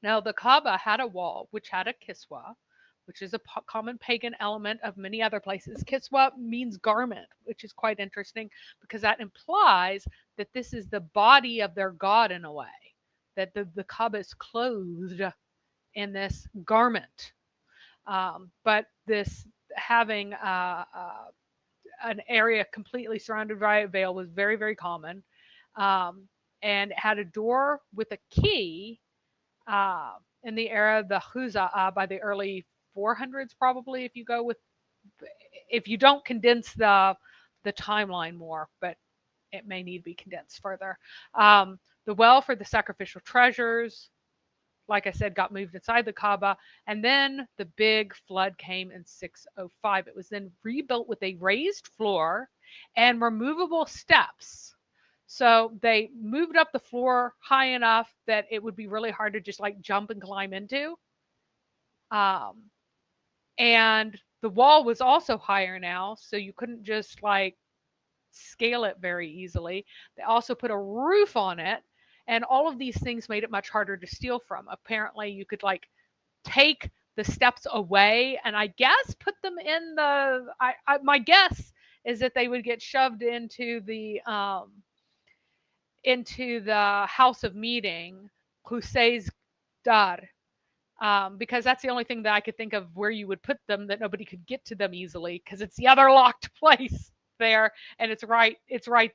Now, the Kaaba had a wall which had a kiswa, which is a common pagan element of many other places. Kiswa means garment, which is quite interesting because that implies that this is the body of their god in a way, that the Kaaba is clothed in this garment. But this having an area completely surrounded by a veil was very, very common. And it had a door with a key in the era of the Huza'a by the early 400s, probably, if you go with, if you don't condense the timeline more, but it may need to be condensed further. The well for the sacrificial treasures, like I said, got moved inside the Kaaba. And then the big flood came in 605. It was then rebuilt with a raised floor and removable steps. So they moved up the floor high enough that it would be really hard to just like jump and climb into. Um, and the wall was also higher now, so you couldn't just like scale it very easily. They also put a roof on it, and all of these things made it much harder to steal from. Apparently, you could like take the steps away and I guess put them in the. My guess is that they would get shoved into the house of meeting, Hussein's Dar, because that's the only thing that I could think of where you would put them that nobody could get to them easily because it's the other locked place there, and it's right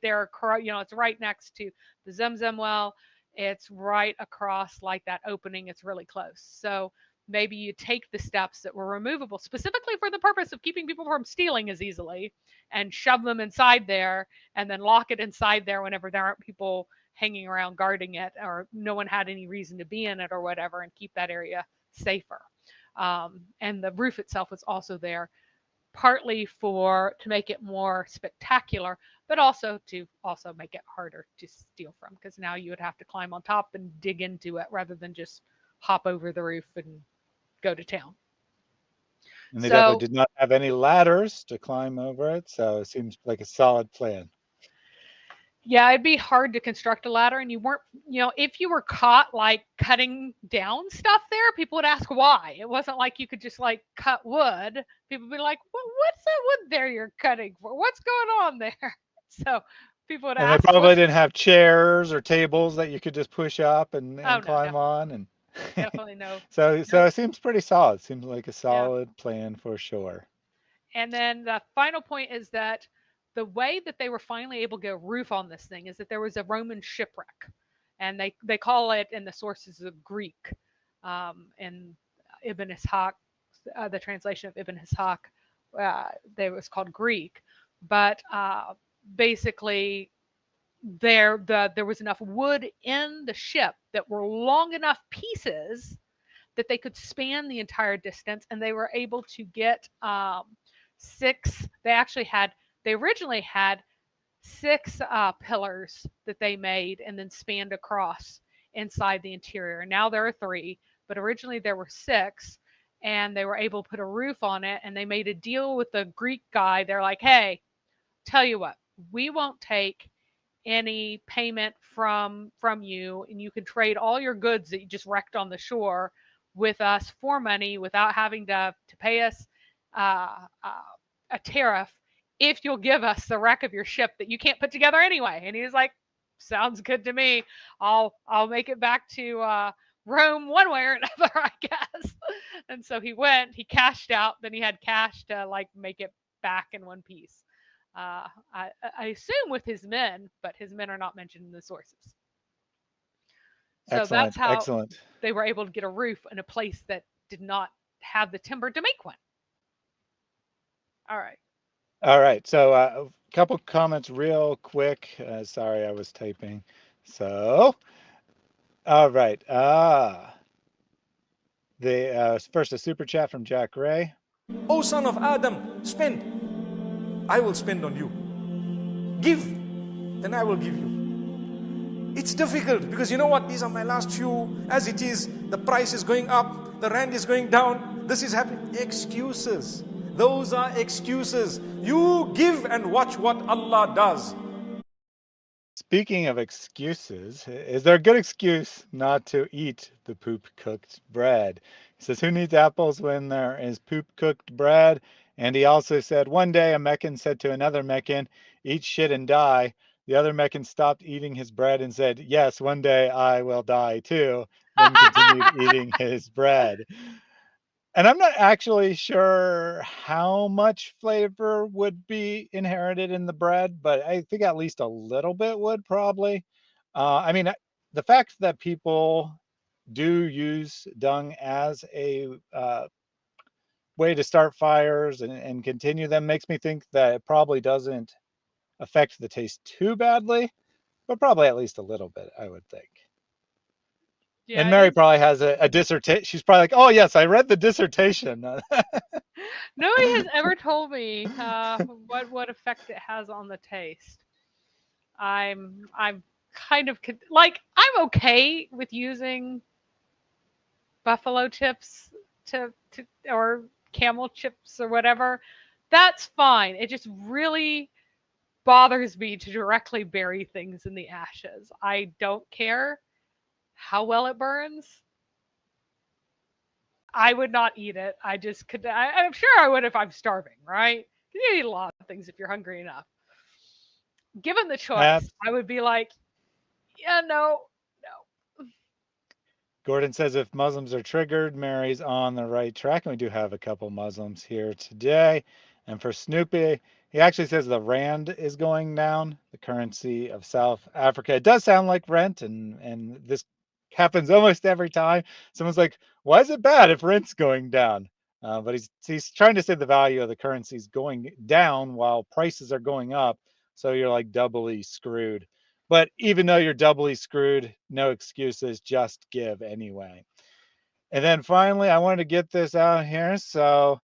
there, it's right next to the Zemzem well. It's right across like that opening. It's really close. So maybe you take the steps that were removable specifically for the purpose of keeping people from stealing as easily and shove them inside there and then lock it inside there whenever there aren't people hanging around guarding it or no one had any reason to be in it or whatever, and keep that area safer. And the roof itself was also there partly to make it more spectacular, but also to also make it harder to steal from because now you would have to climb on top and dig into it rather than just hop over the roof and go to town. And they definitely So did not have any ladders to climb over it, so it seems like a solid plan. yeah, it'd be hard to construct a ladder, and you weren't, if you were caught like cutting down stuff there, people would ask why. It wasn't like you could just like cut wood. People would be like, what's that wood there you're cutting for? What's going on there? So people would And they ask, probably what? didn't have chairs or tables that you could just push up Oh and no, climb on. And definitely no, so no, it seems pretty solid. Seems like a yeah. solid plan for sure. And then the final point is that the way that they were finally able to get a roof on this thing is that there was a Roman shipwreck, and they call it in the sources of Greek, in Ibn Ishaq, the translation of Ibn Ishaq, They was called Greek, but basically there was enough wood in the ship that were long enough pieces that they could span the entire distance, and they were able to get six. They originally had six pillars that they made and then spanned across inside the interior. Now there are three, but originally there were six, and they were able to put a roof on it. And they made a deal with the Greek guy. They're like, "Hey, tell you what, we won't take any payment from you, and you can trade all your goods that you just wrecked on the shore with us for money without having to pay us uh, uh, a tariff if you'll give us the wreck of your ship that you can't put together anyway." And he was like, "Sounds good to me. I'll make it back to Rome one way or another, I guess." And so he went. He cashed out. Then he had cash to like make it back in one piece. I assume with his men, but his men are not mentioned in the sources. So that's Excellent. how Excellent. they were able to get a roof in a place that did not have the timber to make one. All right. All right. So a couple comments real quick. Sorry, I was typing. So, all right. The first a super chat from Jack Ray. O son of Adam, spend. I will spend on you. Give, then I will give you. It's difficult because you know what? These are my last few. As it is, the price is going up, the rand is going down, this is happening. Excuses. Those are excuses. You give and watch what Allah does. Speaking of excuses, is there a good excuse not to eat the poop cooked bread? He says, who needs apples when there is poop cooked bread? And he also said, one day a Meccan said to another Meccan, eat shit and die. The other Meccan stopped eating his bread and said, yes, one day I will die too. Then continued eating his bread. And I'm not actually sure how much flavor would be inherited in the bread, but I think at least a little bit would probably. I mean, the fact that people do use dung as a way to start fires and continue them makes me think that it probably doesn't affect the taste too badly, but probably at least a little bit, I would think. Yeah, And it Mary is. probably has a dissertation. She's probably like, oh, yes, I read the dissertation. Nobody has ever told me what effect it has on the taste. I'm kind of like I'm okay with using buffalo chips to or camel chips or whatever. That's fine. It just really bothers me to directly bury things in the ashes. I don't care how well it burns. I would not eat it. I just could. I'm sure I would if I'm starving, right? You eat a lot of things if you're hungry enough. Given the choice, I would be like, yeah, no, no. Gordon says if Muslims are triggered, Mary's on the right track. And we do have a couple Muslims here today. And for Snoopy, he actually says the rand is going down, the currency of South Africa. It does sound like rent, and this happens almost every time. Someone's like, why is it bad if rent's going down? But he's trying to say the value of the currency is going down while prices are going up. So you're like doubly screwed. But even though you're doubly screwed, no excuses, just give anyway. And then finally, I wanted to get this out here. So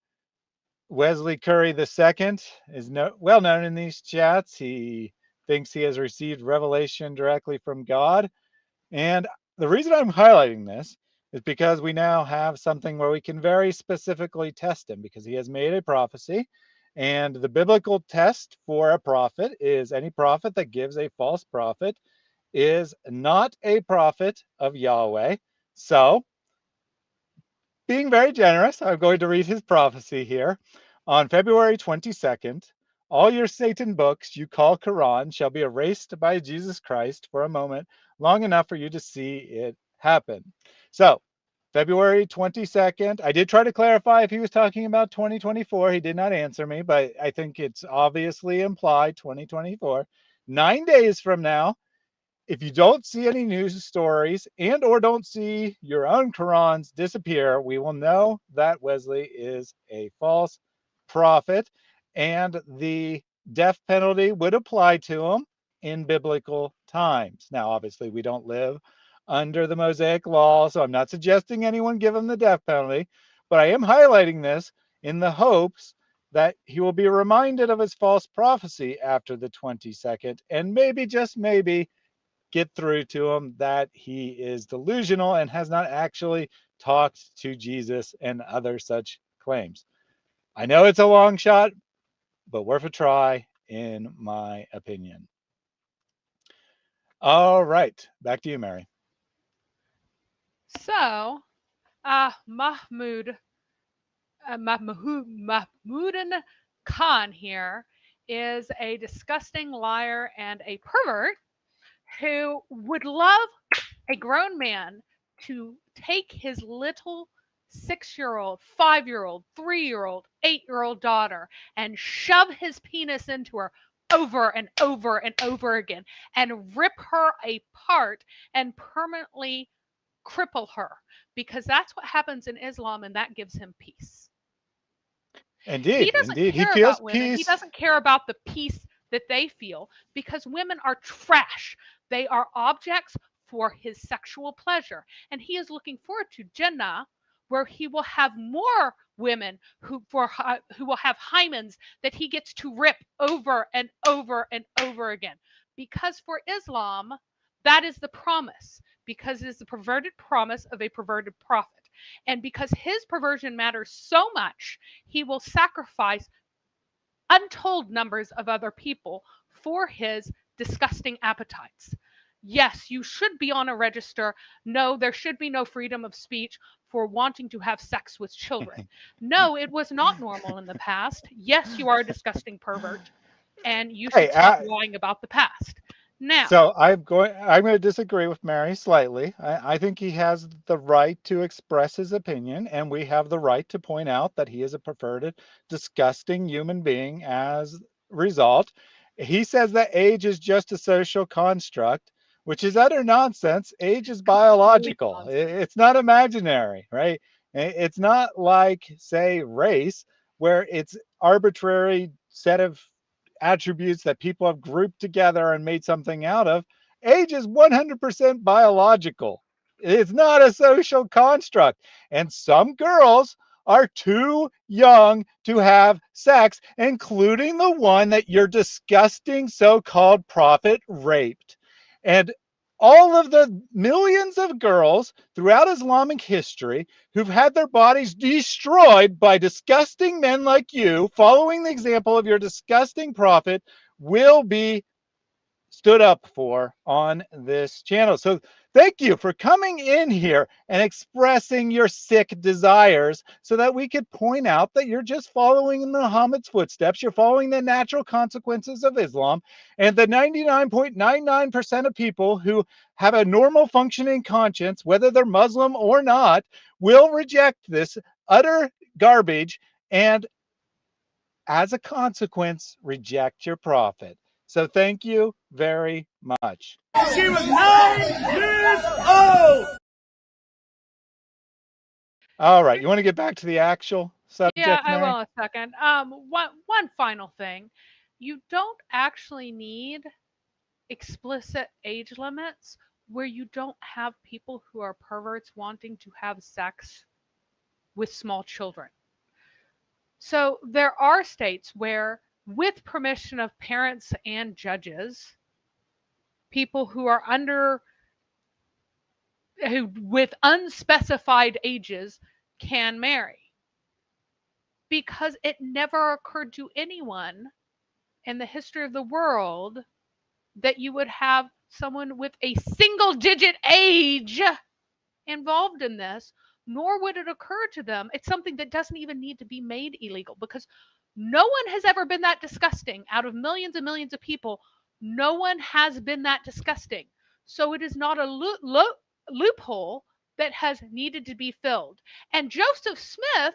Wesley Curry II is well known in these chats. He thinks he has received revelation directly from God. And the reason I'm highlighting this is because we now have something where we can very specifically test him because he has made a prophecy. And the biblical test for a prophet is any prophet that gives a false prophet is not a prophet of Yahweh. So, being very generous, I'm going to read his prophecy here. On February 22nd, all your Satan books you call Quran shall be erased by Jesus Christ for a moment, long enough for you to see it happen. So, February 22nd, I did try to clarify if he was talking about 2024. He did not answer me, but I think it's obviously implied 2024. 9 days from now, if you don't see any news stories and or don't see your own Qurans disappear, we will know that Wesley is a false prophet, and the death penalty would apply to him in biblical times. Now, obviously, we don't live under the Mosaic law, so I'm not suggesting anyone give him the death penalty, but I am highlighting this in the hopes that he will be reminded of his false prophecy after the 22nd, and maybe, just maybe, get through to him that he is delusional and has not actually talked to Jesus and other such claims. I know it's a long shot, but worth a try, in my opinion. All right, back to you, Mary. So, Mahmudin Khan here is a disgusting liar and a pervert who would love a grown man to take his little 6-year-old, 5-year-old, 3-year-old, 8-year-old daughter and shove his penis into her over and over and over again and rip her apart and permanently cripple her, because that's what happens in Islam and that gives him peace. He Indeed, doesn't indeed. He care feels about women. He peace. doesn't care about the peace that they feel, because women are trash. They are objects for his sexual pleasure. And he is looking forward to Jannah, where he will have more women who will have hymens that he gets to rip over and over and over again. Because for Islam, that is the promise, because it is the perverted promise of a perverted prophet. And because his perversion matters so much, he will sacrifice untold numbers of other people for his disgusting appetites. Yes, you should be on a register. No, there should be no freedom of speech for wanting to have sex with children. No, it was not normal in the past. Yes, you are a disgusting pervert, and you Hey, should stop lying about the past. Now, so I'm going to disagree with Mary slightly. I think he has the right to express his opinion, and we have the right to point out that he is a perverted, disgusting human being as a result. He says that age is just a social construct, which is utter nonsense. Age is complete biological. nonsense. It's not imaginary, right? It's not like, say, race, where it's arbitrary set of attributes that people have grouped together and made something out of. Age is 100% biological. It's not a social construct. And some girls are too young to have sex, including the one that your disgusting so called prophet raped. And all of the millions of girls throughout Islamic history who've had their bodies destroyed by disgusting men like you, following the example of your disgusting prophet, will be stood up for on this channel. So thank you for coming in here and expressing your sick desires so that we could point out that you're just following in Muhammad's footsteps. You're following the natural consequences of Islam, and the 99.99% of people who have a normal functioning conscience, whether they're Muslim or not, will reject this utter garbage and, as a consequence, reject your prophet. So thank you very much. She was 9 years old. All right, you want to get back to the actual Yeah, subject, I Mary? will in a second. One final thing. You don't actually need explicit age limits where you don't have people who are perverts wanting to have sex with small children. So there are states where, with permission of parents and judges, people who are who with unspecified ages can marry, because it never occurred to anyone in the history of the world that you would have someone with a single digit age involved in this, nor would it occur to them. It's something that doesn't even need to be made illegal, because no one has ever been that disgusting. Out of millions and millions of people, no one has been that disgusting. So it is not a loophole that has needed to be filled. And Joseph Smith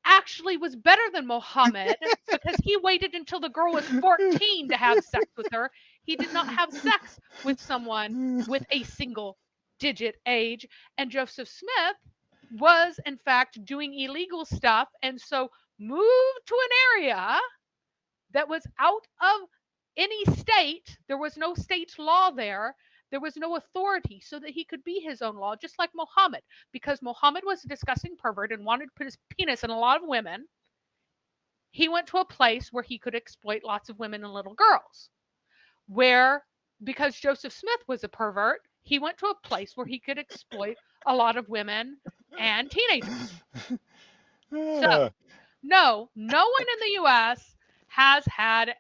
actually was better than Mohammed, because he waited until the girl was 14 to have sex with her. He did not have sex with someone with a single digit age. And Joseph Smith was, in fact, doing illegal stuff. And so moved to an area that was out of any state. There was no state law there. There was no authority so that he could be his own law, just like Muhammad. Because Muhammad was a disgusting pervert and wanted to put his penis in a lot of women, he went to a place where he could exploit lots of women and little girls. Where, because Joseph Smith was a pervert, he went to a place where he could exploit a lot of women and teenagers. So, no one in the US has had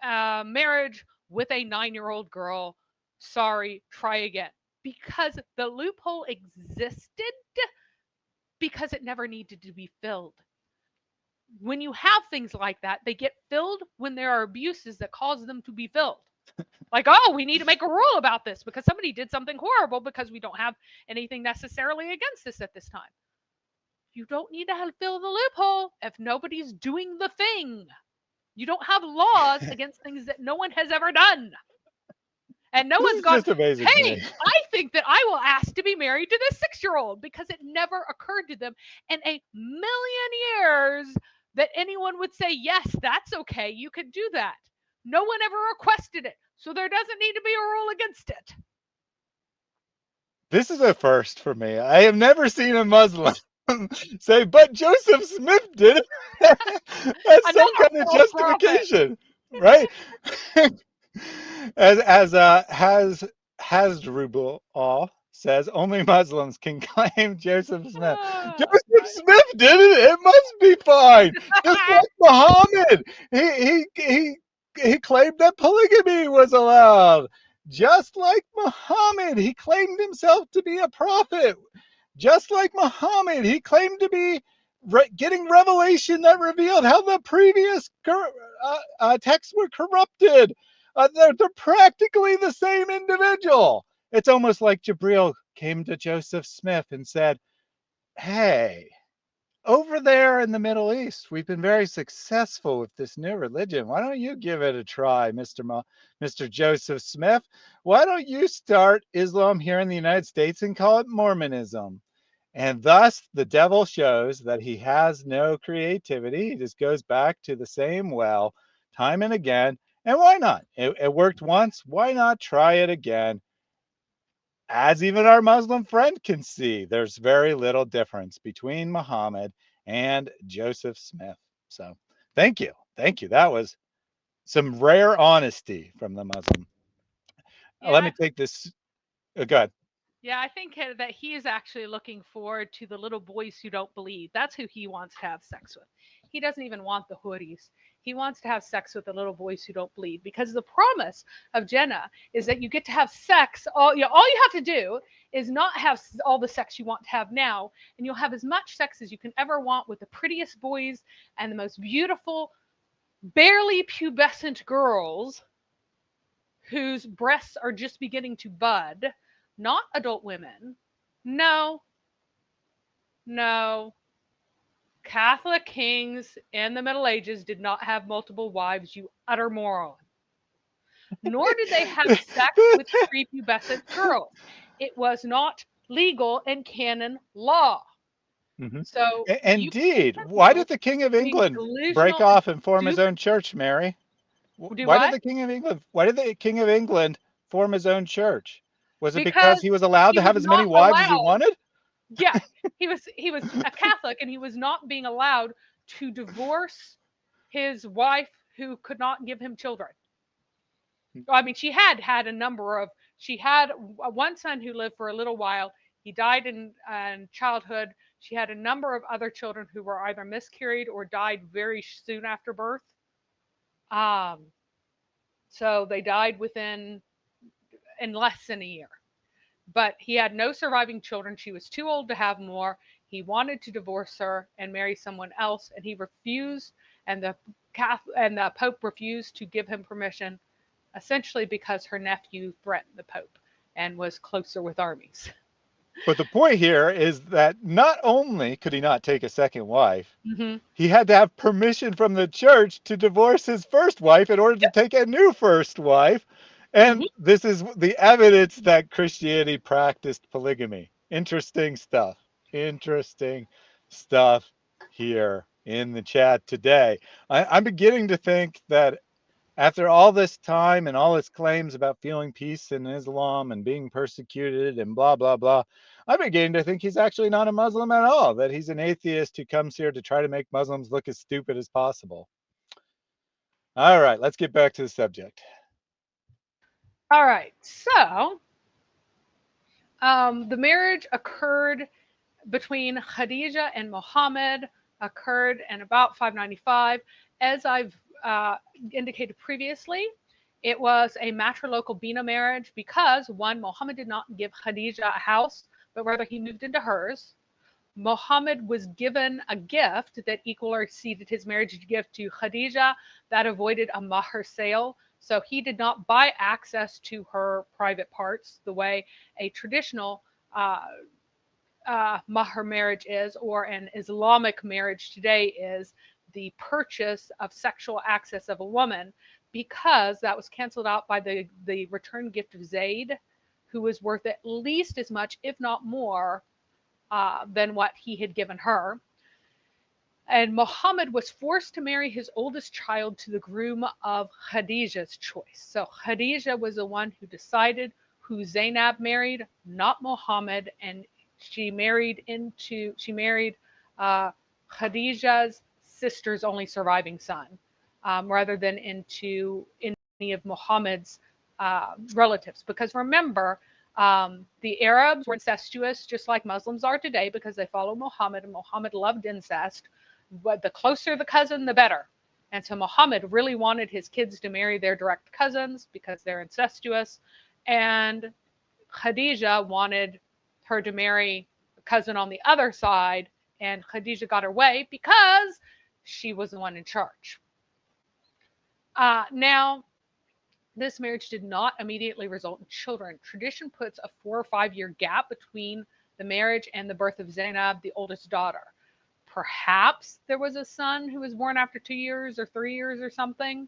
a marriage with a 9-year-old girl. Sorry, try again. Because the loophole existed because it never needed to be filled. When you have things like that, they get filled when there are abuses that cause them to be filled. Like, oh, we need to make a rule about this because somebody did something horrible because we don't have anything necessarily against this at this time. You don't need to fill the loophole if nobody's doing the thing. You don't have laws against things that no one has ever done. And no one's gone, just amazing. hey, I think that I will ask to be married to this 6-year-old because it never occurred to them in a million years that anyone would say, yes, that's okay. You could do that. No one ever requested it. So there doesn't need to be a rule against it. This is a first for me. I have never seen a Muslim say, but Joseph Smith did it. That's some kind of justification, right? as Hasdrubal says, only Muslims can claim Joseph Smith. Joseph Smith did it. It must be fine. Just like Muhammad, he claimed that polygamy was allowed. Just like Muhammad, he claimed himself to be a prophet. Just like Muhammad, he claimed to be getting revelation that revealed how the previous texts were corrupted. They're practically the same individual. It's almost like Jibril came to Joseph Smith and said, hey, over there in the Middle East, we've been very successful with this new religion. Why don't you give it a try, Mr. Joseph Smith? Why don't you start Islam here in the United States and call it Mormonism? And thus the devil shows that he has no creativity. He just goes back to the same well time and again. And why not? It worked once. Why not try it again? As even our Muslim friend can see, there's very little difference between Muhammad and Joseph Smith. So thank you. Thank you. That was some rare honesty from the Muslim. Yeah. Let me take this. Go ahead. Yeah, I think that he is actually looking forward to the little boys who don't believe. That's who he wants to have sex with. He doesn't even want the hoodies. He wants to have sex with the little boys who don't believe, because the promise of Jannah is that you get to have sex. All you have to do is not have all the sex you want to have now, and you'll have as much sex as you can ever want with the prettiest boys and the most beautiful, barely pubescent girls whose breasts are just beginning to bud. Not adult women. No. Catholic kings in the Middle Ages did not have multiple wives, you utter moron. Nor did they have sex with prepubescent girls. It was not legal in canon law. Mm-hmm. So indeed, why did the King of England break off and form his own church, Mary? Why did the King of England form his own church? Was it because he was allowed to have as many wives as he wanted? Yeah, he was a Catholic, and he was not being allowed to divorce his wife who could not give him children. I mean, she had one son who lived for a little while. He died in childhood. She had a number of other children who were either miscarried or died very soon after birth. So they died in less than a year. But he had no surviving children. She was too old to have more. He wanted to divorce her and marry someone else, and he refused, and the Pope refused to give him permission, essentially because her nephew threatened the Pope and was closer with armies. But the point here is that not only could he not take a second wife, mm-hmm. he had to have permission from the church to divorce his first wife in order to take a new first wife. And mm-hmm. This is the evidence that Christianity practiced polygamy. Interesting stuff. Interesting stuff here. in the chat today. I'm beginning to think that after all this time and all his claims about feeling peace in Islam and being persecuted and blah, blah, blah, I'm beginning to think he's actually not a Muslim at all, that he's an atheist who comes here to try to make Muslims look as stupid as possible. All right, let's get back to the subject. All right, so the marriage occurred between Khadija and Muhammad, occurred in about 595. As I've indicated previously, it was a matrilocal bina marriage because, one, Muhammad did not give Khadija a house, but rather he moved into hers. Muhammad was given a gift that equal or exceeded his marriage gift to Khadija that avoided a mahr sale. So he did not buy access to her private parts the way a traditional mahr marriage is, or an Islamic marriage today is, the purchase of sexual access of a woman, because that was canceled out by the return gift of Zayd, who was worth at least as much, if not more, than what he had given her. And Muhammad was forced to marry his oldest child to the groom of Khadija's choice. So Khadija was the one who decided who Zainab married, not Muhammad, and she married Khadija's sister's only surviving son, rather than into any of Muhammad's relatives. Because remember, the Arabs were incestuous, just like Muslims are today, because they follow Muhammad, and Muhammad loved incest. But the closer the cousin, the better. And so Muhammad really wanted his kids to marry their direct cousins because they're incestuous. And Khadija wanted her to marry a cousin on the other side. And Khadija got her way because she was the one in charge. Now, this marriage did not immediately result in children. Tradition puts a 4 or 5 year gap between the marriage and the birth of Zainab, the oldest daughter. Perhaps there was a son who was born after 2 years or 3 years or something,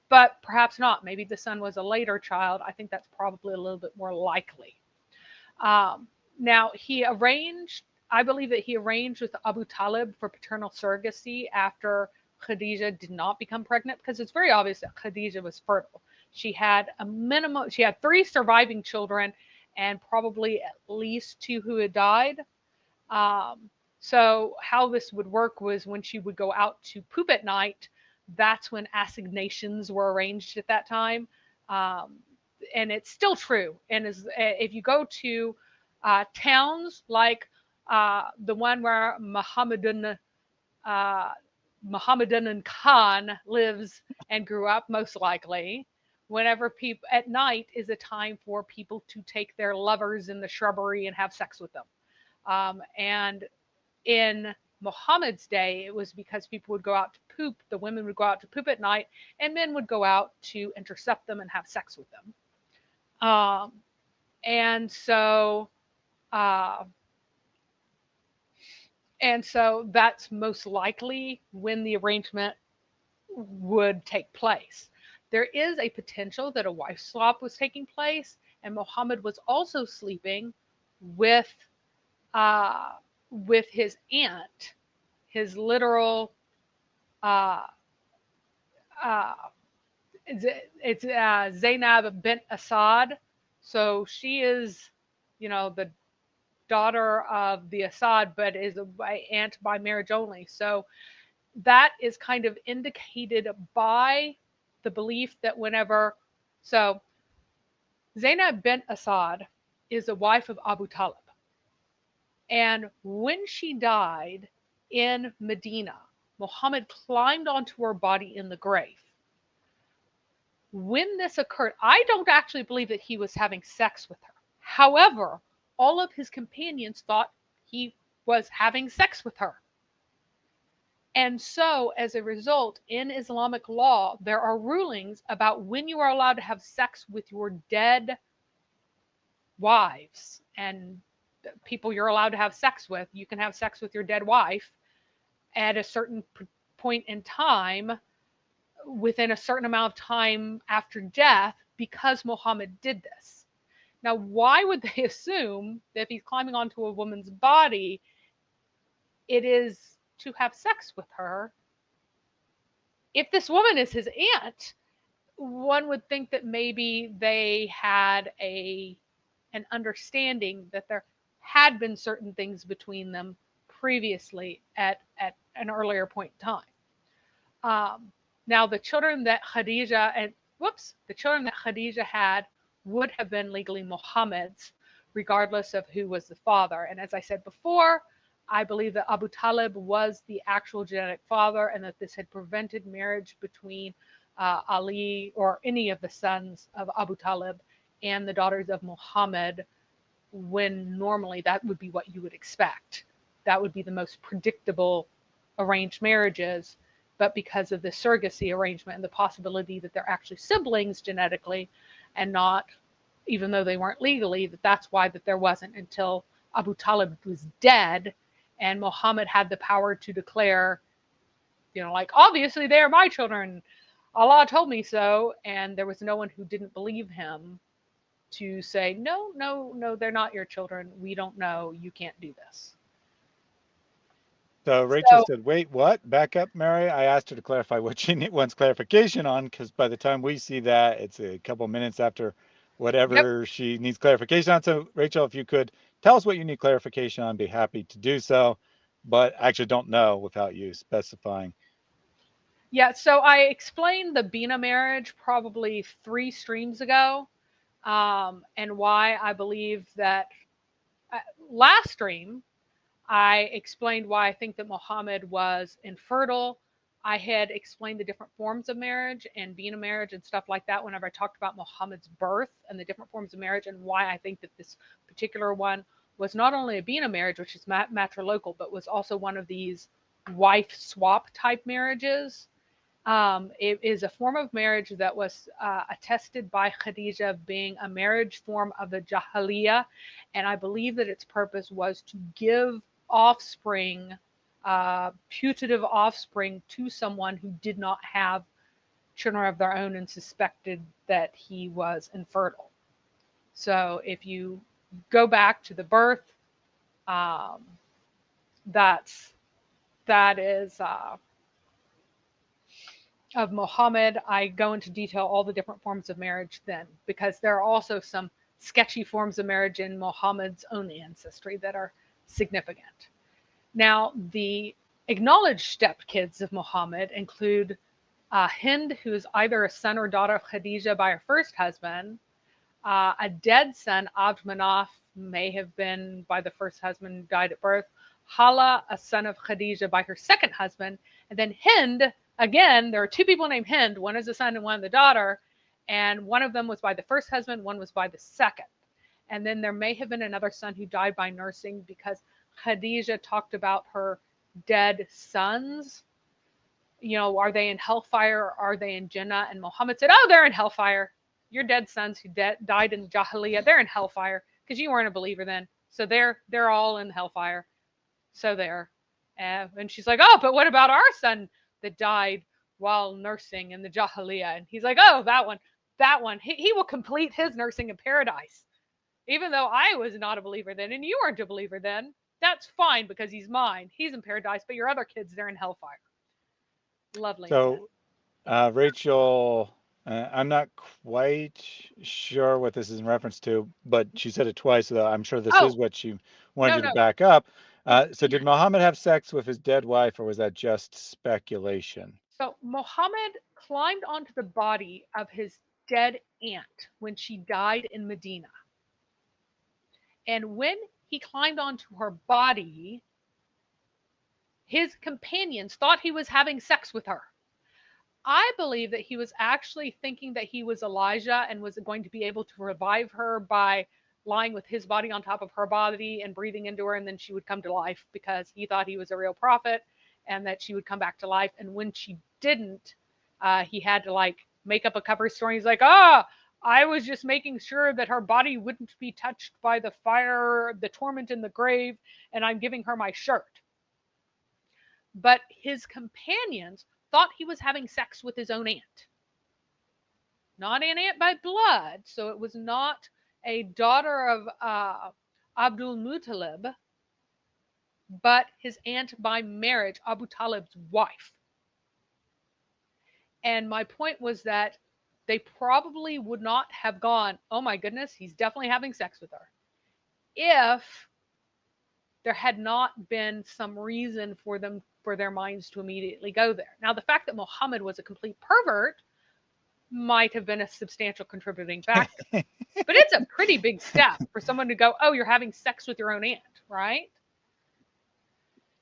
but perhaps not. Maybe the son was a later child. I think that's probably a little bit more likely. Now, I believe that he arranged with Abu Talib for paternal surrogacy after Khadija did not become pregnant, because it's very obvious that Khadija was fertile. She had 3 surviving children and probably at least 2 who had died. So how this would work was when she would go out to poop at night, that's when assignations were arranged at that time. And it's still true. And if you go to towns like the one where Mohammedan Khan lives and grew up, most likely, whenever people at night is a time for people to take their lovers in the shrubbery and have sex with them. And in Muhammad's day, it was because people would go out to poop. The women would go out to poop at night, and men would go out to intercept them and have sex with them. And so that's most likely when the arrangement would take place. There is a potential that a wife swap was taking place, and Muhammad was also sleeping with his aunt, his literal it's Zainab bint Asad. So she is, the daughter of the Asad, but is an aunt by marriage only. So that is kind of indicated by the belief that so Zainab bint Asad is the wife of Abu Talib. And when she died in Medina, Muhammad climbed onto her body in the grave. When this occurred, I don't actually believe that he was having sex with her. However, all of his companions thought he was having sex with her. And so, as a result, in Islamic law, there are rulings about when you are allowed to have sex with your dead wives and people you're allowed to have sex with. You can have sex with your dead wife at a certain point in time, within a certain amount of time after death, because Muhammad did this. Now, why would they assume that if he's climbing onto a woman's body, it is to have sex with her. If this woman is his aunt, one would think that maybe they had an understanding that there had been certain things between them previously at an earlier point in time. Now, the children that Khadija had would have been legally Muhammad's, regardless of who was the father. And as I said before, I believe that Abu Talib was the actual genetic father, and that this had prevented marriage between Ali or any of the sons of Abu Talib and the daughters of Muhammad, when normally that would be what you would expect. That would be the most predictable arranged marriages. But because of the surrogacy arrangement and the possibility that they're actually siblings genetically and not, even though they weren't legally, that's why that there wasn't until Abu Talib was dead and Muhammad had the power to declare, like, obviously they are my children. Allah told me so. And there was no one who didn't believe him to say, no, no, no, they're not your children. We don't know. You can't do this. So Rachel So, said, wait, what? Back up, Mary. I asked her to clarify what she wants clarification on, because by the time we see that, it's a couple minutes after yep. whatever she needs clarification on. So Rachel, if you could tell us what you need clarification on, I'd be happy to do so, but I actually don't know without you specifying. Yeah, so I explained the Bina marriage probably 3 streams ago, and why I believe that uh, last stream I explained why I think that Muhammad was infertile. I had explained the different forms of marriage and being a marriage and stuff like that whenever I talked about Muhammad's birth and the different forms of marriage, and why I think that this particular one was not only a being a marriage, which is matrilocal, but was also one of these wife swap type marriages. It is a form of marriage that was attested by Khadija of being a marriage form of the Jahiliyyah, and I believe that its purpose was to give offspring, putative offspring, to someone who did not have children of their own and suspected that he was infertile. So if you go back to the birth, um, that is of Muhammad. I go into detail all the different forms of marriage then, because there are also some sketchy forms of marriage in Muhammad's own ancestry that are significant. Now, the acknowledged stepkids of Muhammad include Hind, who is either a son or daughter of Khadija by her first husband, a dead son, Abd Manaf, may have been by the first husband who died at birth, Hala, a son of Khadija by her second husband, and then Hind. Again, there are 2 people named Hind. One is the son and one the daughter, and one of them was by the first husband, one was by the second. And then there may have been another son who died by nursing, because Khadija talked about her dead sons. Are they in hellfire or are they in Jannah? And Muhammad said, oh, they're in hellfire. Your dead sons who died in Jahiliyyah, they're in hellfire, because you weren't a believer then. So they're all in hellfire. So there. And she's like, oh, but what about our son that died while nursing in the Jahiliyyah? And he's like, oh, that one. He will complete his nursing in paradise. Even though I was not a believer then and you weren't a believer then, that's fine because he's mine. He's in paradise, but your other kids, they're in hellfire. Lovely man. So Rachel, I'm not quite sure what this is in reference to, but she said it twice, so I'm sure this is Oh, what she wanted no, you to no. back up. So Yeah. did Muhammad have sex with his dead wife, or was that just speculation? So Muhammad climbed onto the body of his dead aunt when she died in Medina. And when he climbed onto her body, his companions thought he was having sex with her. I believe that he was actually thinking that he was Elijah and was going to be able to revive her by lying with his body on top of her body and breathing into her, and then she would come to life, because he thought he was a real prophet and that she would come back to life. And when she didn't, he had to like make up a cover story. He's like, I was just making sure that her body wouldn't be touched by the fire, the torment in the grave, and I'm giving her my shirt. But his companions thought he was having sex with his own aunt. Not an aunt by blood, so it was not a daughter of Abdul Muttalib, but his aunt by marriage, Abu Talib's wife. And my point was that they probably would not have gone, oh my goodness, he's definitely having sex with her, if there had not been some reason for them for their minds to immediately go there. Now, the fact that Muhammad was a complete pervert might have been a substantial contributing factor. But it's a pretty big step for someone to go, oh, you're having sex with your own aunt, right?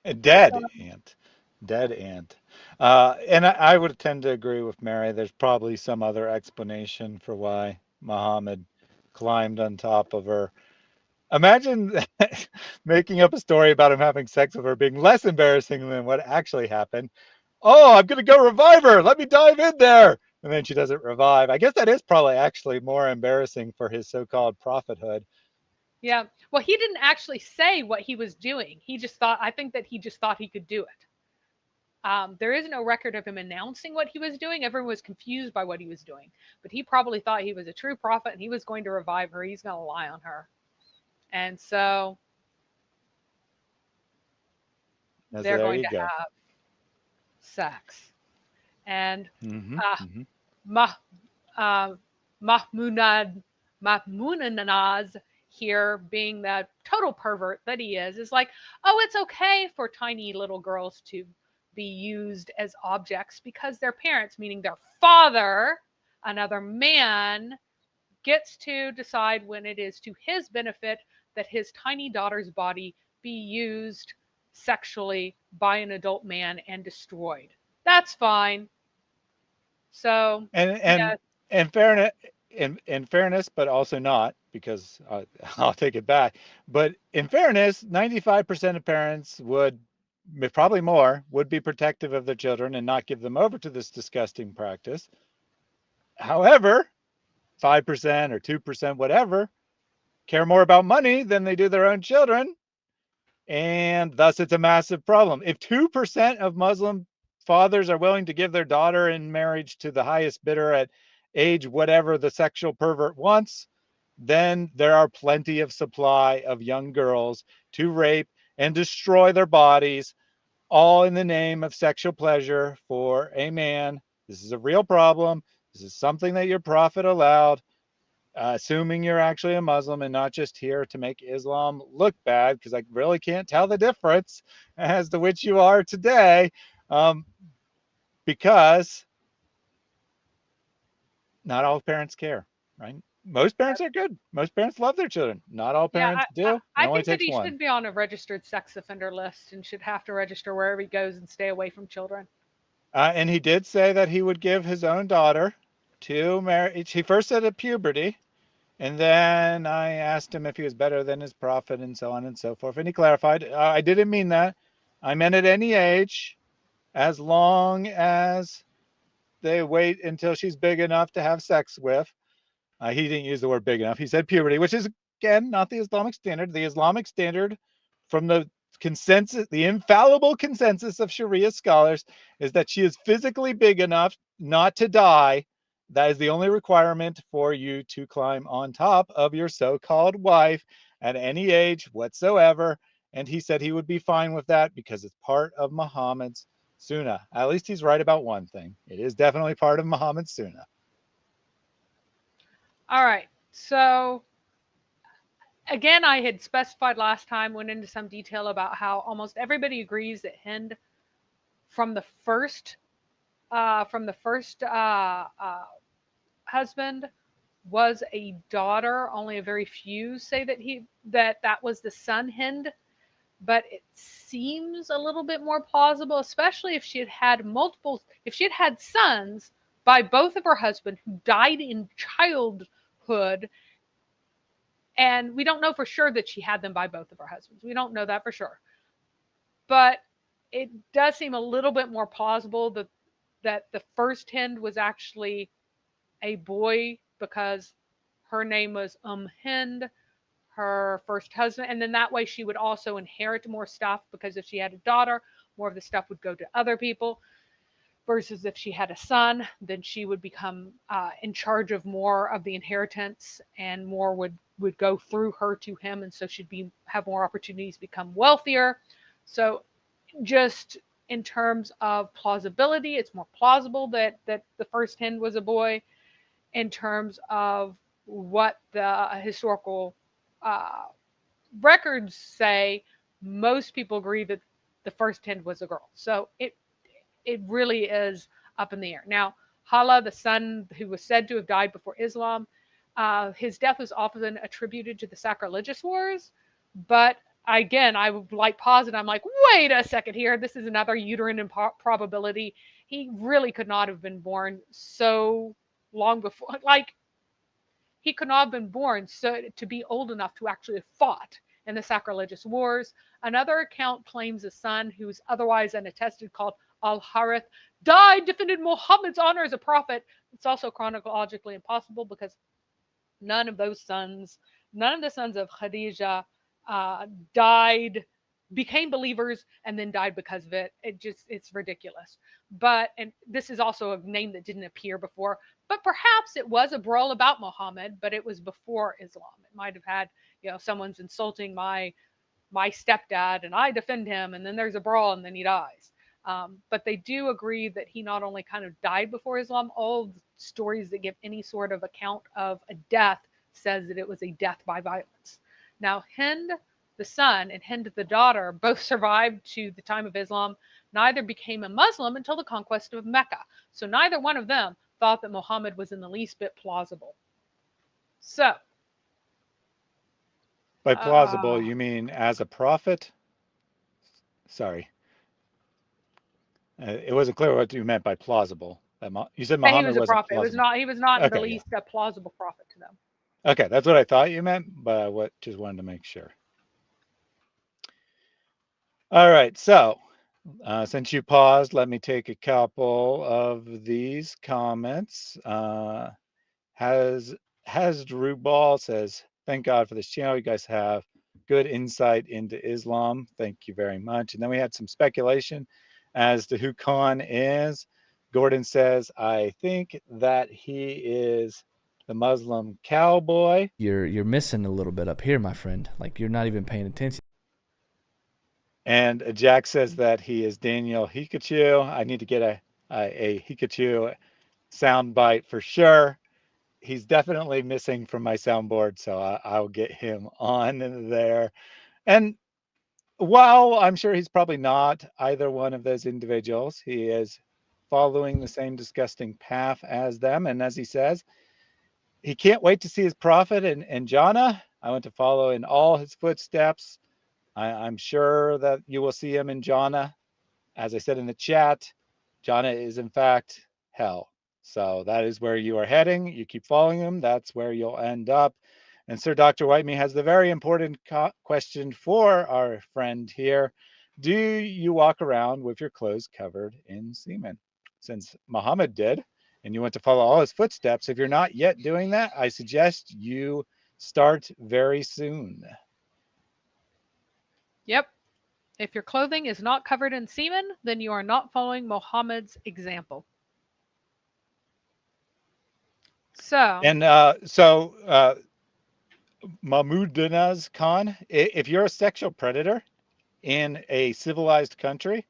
A So, dead ant. Dead ant. And I would tend to agree with Mary. There's probably some other explanation for why Muhammad climbed on top of her. Imagine making up a story about him having sex with her being less embarrassing than what actually happened. Oh, I'm going to go revive her. Let me dive in there. And then she doesn't revive. I guess that is probably actually more embarrassing for his so called prophethood. yeah. Well, he didn't actually say what he was doing. He just thought, I think that he just thought he could do it. There is no record of him announcing what he was doing. Everyone was confused by what he was doing. But he probably thought he was a true prophet and he was going to revive her. He's going to lie on her. And so So they're there going you to go. have sex. And Hmm. uh, Hmm. Mah, uh, Mahmunad, Mahmunanaz here, being the total pervert that he is like, oh, it's okay for tiny little girls to be used as objects because their parents, meaning their father, another man, gets to decide when it is to his benefit that his tiny daughter's body be used sexually by an adult man and destroyed. That's fine. So, And yeah, in fairness, in fairness, but also not because I'll take it back. But in fairness, 95% of parents would, probably more, would be protective of their children and not give them over to this disgusting practice. However, 5% or 2%, whatever, care more about money than they do their own children, and thus it's a massive problem. If 2% of Muslim fathers are willing to give their daughter in marriage to the highest bidder at age whatever the sexual pervert wants, then there are plenty of supply of young girls to rape and destroy their bodies, all in the name of sexual pleasure for a man. This is a real problem. This is something that your prophet allowed, assuming you're actually a Muslim and not just here to make Islam look bad, because I really can't tell the difference as to which you are today, um, because not all parents care, right? Most parents are good. Most parents love their children. Not all yeah, parents do. It I only think that takes he one. should be on a registered sex offender list and should have to register wherever he goes and stay away from children. And he did say that he would give his own daughter to marriage. He first said at puberty, and then I asked him if he was better than his prophet and so on and so forth. And he clarified, I didn't mean that. I meant at any age, as long as they wait until she's big enough to have sex with. He didn't use the word big enough. He said puberty, which is, again, not the Islamic standard. The Islamic standard, from the consensus, the infallible consensus of Sharia scholars, is that she is physically big enough not to die. That is the only requirement for you to climb on top of your so called wife at any age whatsoever. And he said he would be fine with that because it's part of Muhammad's sunnah. At least he's right about one thing. It is definitely part of Muhammad's sunnah. All right. So, again, I had specified last time, went into some detail about how almost everybody agrees that Hind, from the first, husband, was a daughter. Only a very few say that that was the son Hind, but it seems a little bit more plausible, especially if she had had multiple, if she had had sons by both of her husbands who died in childhood. And we don't know for sure that she had them by both of her husbands. We don't know that for sure. But it does seem a little bit more plausible that the first Hind was actually a boy because her name was Hind, her first husband, and then that way she would also inherit more stuff because if she had a daughter, more of the stuff would go to other people. Versus if she had a son, then she would become in charge of more of the inheritance, and more would go through her to him, and so she'd have more opportunities to become wealthier. So just in terms of plausibility, it's more plausible that the first hind was a boy. In terms of what the historical uh, records say, most people agree that the first hind was a girl. So it really is up in the air. Now, Hala, the son who was said to have died before Islam, his death was often attributed to the sacrilegious wars. But again, I would like pause and I'm like, wait a second here. This is another uterine improbability. He really could not have been born so long before. Like, he could not have been born so to be old enough to actually have fought in the sacrilegious wars. Another account claims a son who's otherwise unattested, called Al Harith, died defending Muhammad's honor as a prophet. It's also chronologically impossible because none of those sons, none of the sons of Khadija died, became believers, and then died because of it. It's ridiculous. But, and this is also a name that didn't appear before, but perhaps it was a brawl about Muhammad, but it was before Islam. It might have had, someone's insulting my stepdad and I defend him, and then there's a brawl and then he dies. But they do agree that he not only kind of died before Islam, all stories that give any sort of account of a death says that it was a death by violence. Now, Hind, the son, and Hind, the daughter, both survived to the time of Islam. Neither became a Muslim until the conquest of Mecca. So neither one of them thought that Muhammad was in the least bit plausible. So, By plausible, you mean as a prophet? Sorry. It wasn't clear what you meant by plausible. You said that he Muhammad was a wasn't prophet. plausible. He was not in the Okay, yeah. least a plausible prophet to them. Okay, that's what I thought you meant, but I just wanted to make sure. All right, so since you paused, let me take a couple of these comments. Has Rubal says, thank God for this channel. You guys have good insight into Islam. Thank you very much. And then we had some speculation as to who Khan is. Gordon says, I think that he is the Muslim cowboy. You're missing a little bit up here, my friend. Like, you're not even paying attention. And Jack says that he is Daniel Hikachu. I need to get a Hikachu soundbite for sure. He's definitely missing from my soundboard, so I'll get him on there. And while I'm sure he's probably not either one of those individuals, he is following the same disgusting path as them. And as he says, he can't wait to see his prophet in Jannah. I want to follow in all his footsteps. I'm sure that you will see him in Jannah. As I said in the chat, Jannah is in fact hell. So that is where you are heading. You keep following him, that's where you'll end up. And Sir Dr. Whitemea has the very important question for our friend here. Do you walk around with your clothes covered in semen? Since Muhammad did, and you want to follow all his footsteps, if you're not yet doing that, I suggest you start very soon. Yep. If your clothing is not covered in semen, then you are not following Muhammad's example. So, And Mahmudinaz Khan, if you're a sexual predator in a civilized country,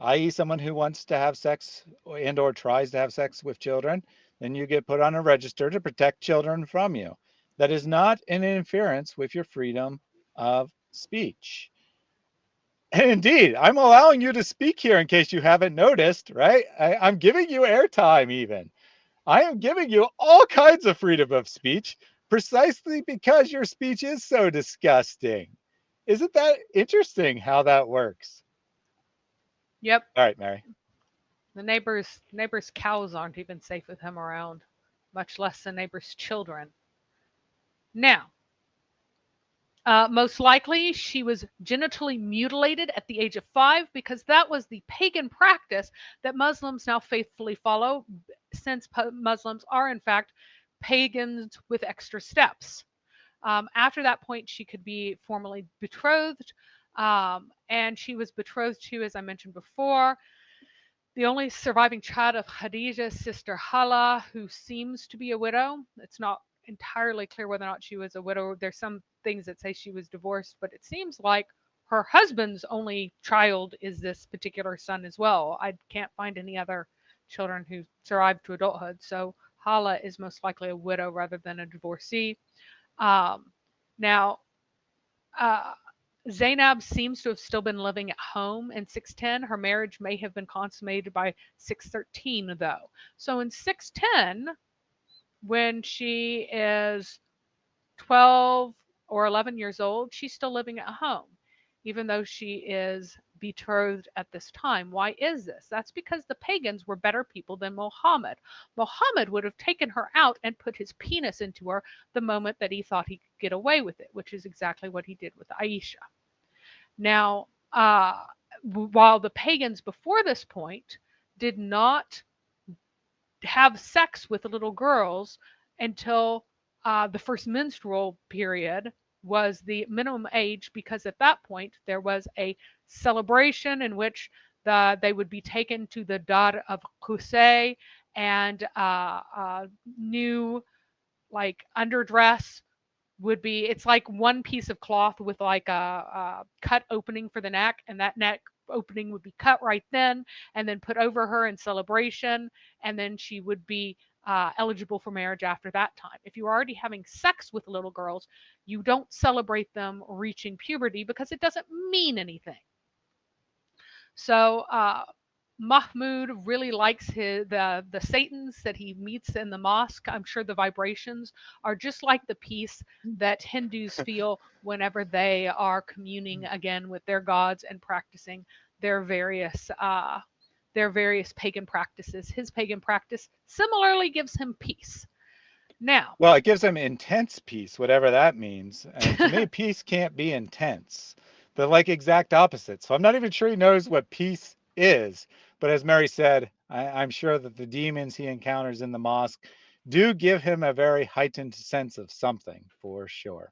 i.e. someone who wants to have sex and or tries to have sex with children, then you get put on a register to protect children from you. That is not an interference with your freedom of speech. And indeed, I'm allowing you to speak here in case you haven't noticed, right? I'm giving you airtime even. I am giving you all kinds of freedom of speech precisely because your speech is so disgusting. Isn't that interesting how that works? yep. All right, Mary. The neighbor's cows aren't even safe with him around, much less the neighbor's children. Now, most likely she was genitally mutilated at the age of 5 because that was the pagan practice that Muslims now faithfully follow, since Muslims are in fact pagans with extra steps. After that point, she could be formally betrothed, and she was betrothed to, as I mentioned before, the only surviving child of Khadija's sister Hala, who seems to be a widow. It's not entirely clear whether or not she was a widow. There's some things that say she was divorced, but it seems like her husband's only child is this particular son as well. I can't find any other children who survived to adulthood. So Hala is most likely a widow rather than a divorcee. Um, now, uh, Zainab seems to have still been living at home in 610. Her marriage may have been consummated by 613, though. So in 610, when she is 12 or 11 years old, she's still living at home, even though she is betrothed at this time. Why is this? That's because the pagans were better people than Mohammed. Mohammed would have taken her out and put his penis into her the moment that he thought he could get away with it, which is exactly what he did with Aisha. Now, while the pagans before this point did not have sex with little girls until the first menstrual period was the minimum age, because at that point there was a celebration in which they would be taken to the Dar of Qusay, and new like underdress would be, it's like one piece of cloth with like a cut opening for the neck, and that neck opening would be cut right then put over her in celebration, and then she would be eligible for marriage after that time. If you're already having sex with little girls, you don't celebrate them reaching puberty because it doesn't mean anything. So Mahmoud really likes the Satans that he meets in the mosque. I'm sure the vibrations are just like the peace that Hindus feel whenever they are communing again with their gods and practicing their various pagan practices. His pagan practice similarly gives him peace. Now, Well, it gives him intense peace, whatever that means. And to me, peace can't be intense. They're like exact opposites. So I'm not even sure he knows what peace is. But as Mary said, I'm sure that the demons he encounters in the mosque do give him a very heightened sense of something, for sure.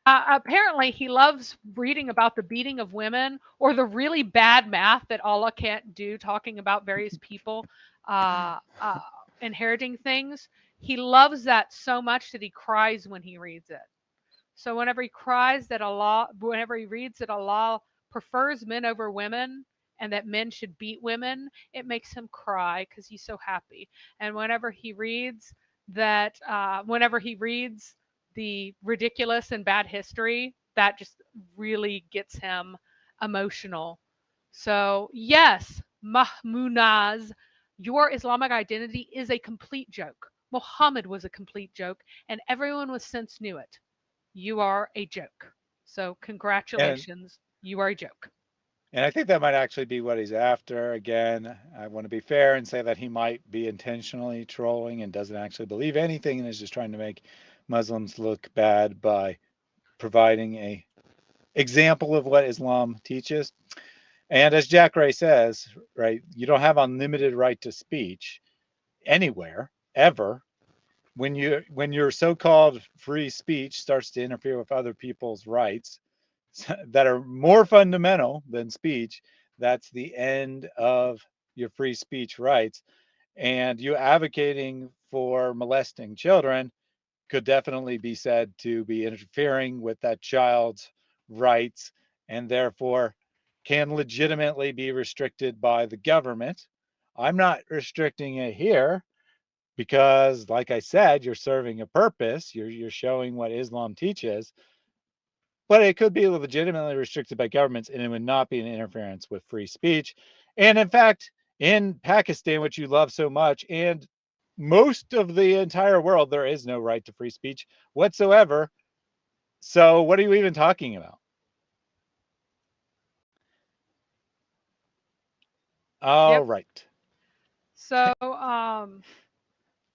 apparently, he loves reading about the beating of women or the really bad math that Allah can't do, talking about various people uh, uh, inheriting things. He loves that so much that he cries when he reads it. So whenever he reads that Allah prefers men over women and that men should beat women, it makes him cry because he's so happy. And whenever he reads the ridiculous and bad history, that just really gets him emotional. So yes, Mahmunaz, your Islamic identity is a complete joke. Muhammad was a complete joke, and everyone with sense knew it. You are a joke. So And congratulations, you are a joke. and I think that might actually be what he's after. Again, I want to be fair and say that he might be intentionally trolling and doesn't actually believe anything and is just trying to make Muslims look bad by providing a example of what Islam teaches. And as Jack Ray says, right, you don't have unlimited right to speech anywhere, ever. When your so-called free speech starts to interfere with other people's rights that are more fundamental than speech, that's the end of your free speech rights. And you advocating for molesting children could definitely be said to be interfering with that child's rights, and therefore can legitimately be restricted by the government. I'm not restricting it here because, like I said, you're serving a purpose. You're showing what Islam teaches, but it could be legitimately restricted by governments, and it would not be an interference with free speech. And in fact, in Pakistan, which you love so much, and most of the entire world, there is no right to free speech whatsoever. So what are you even talking about? All Yep. right. So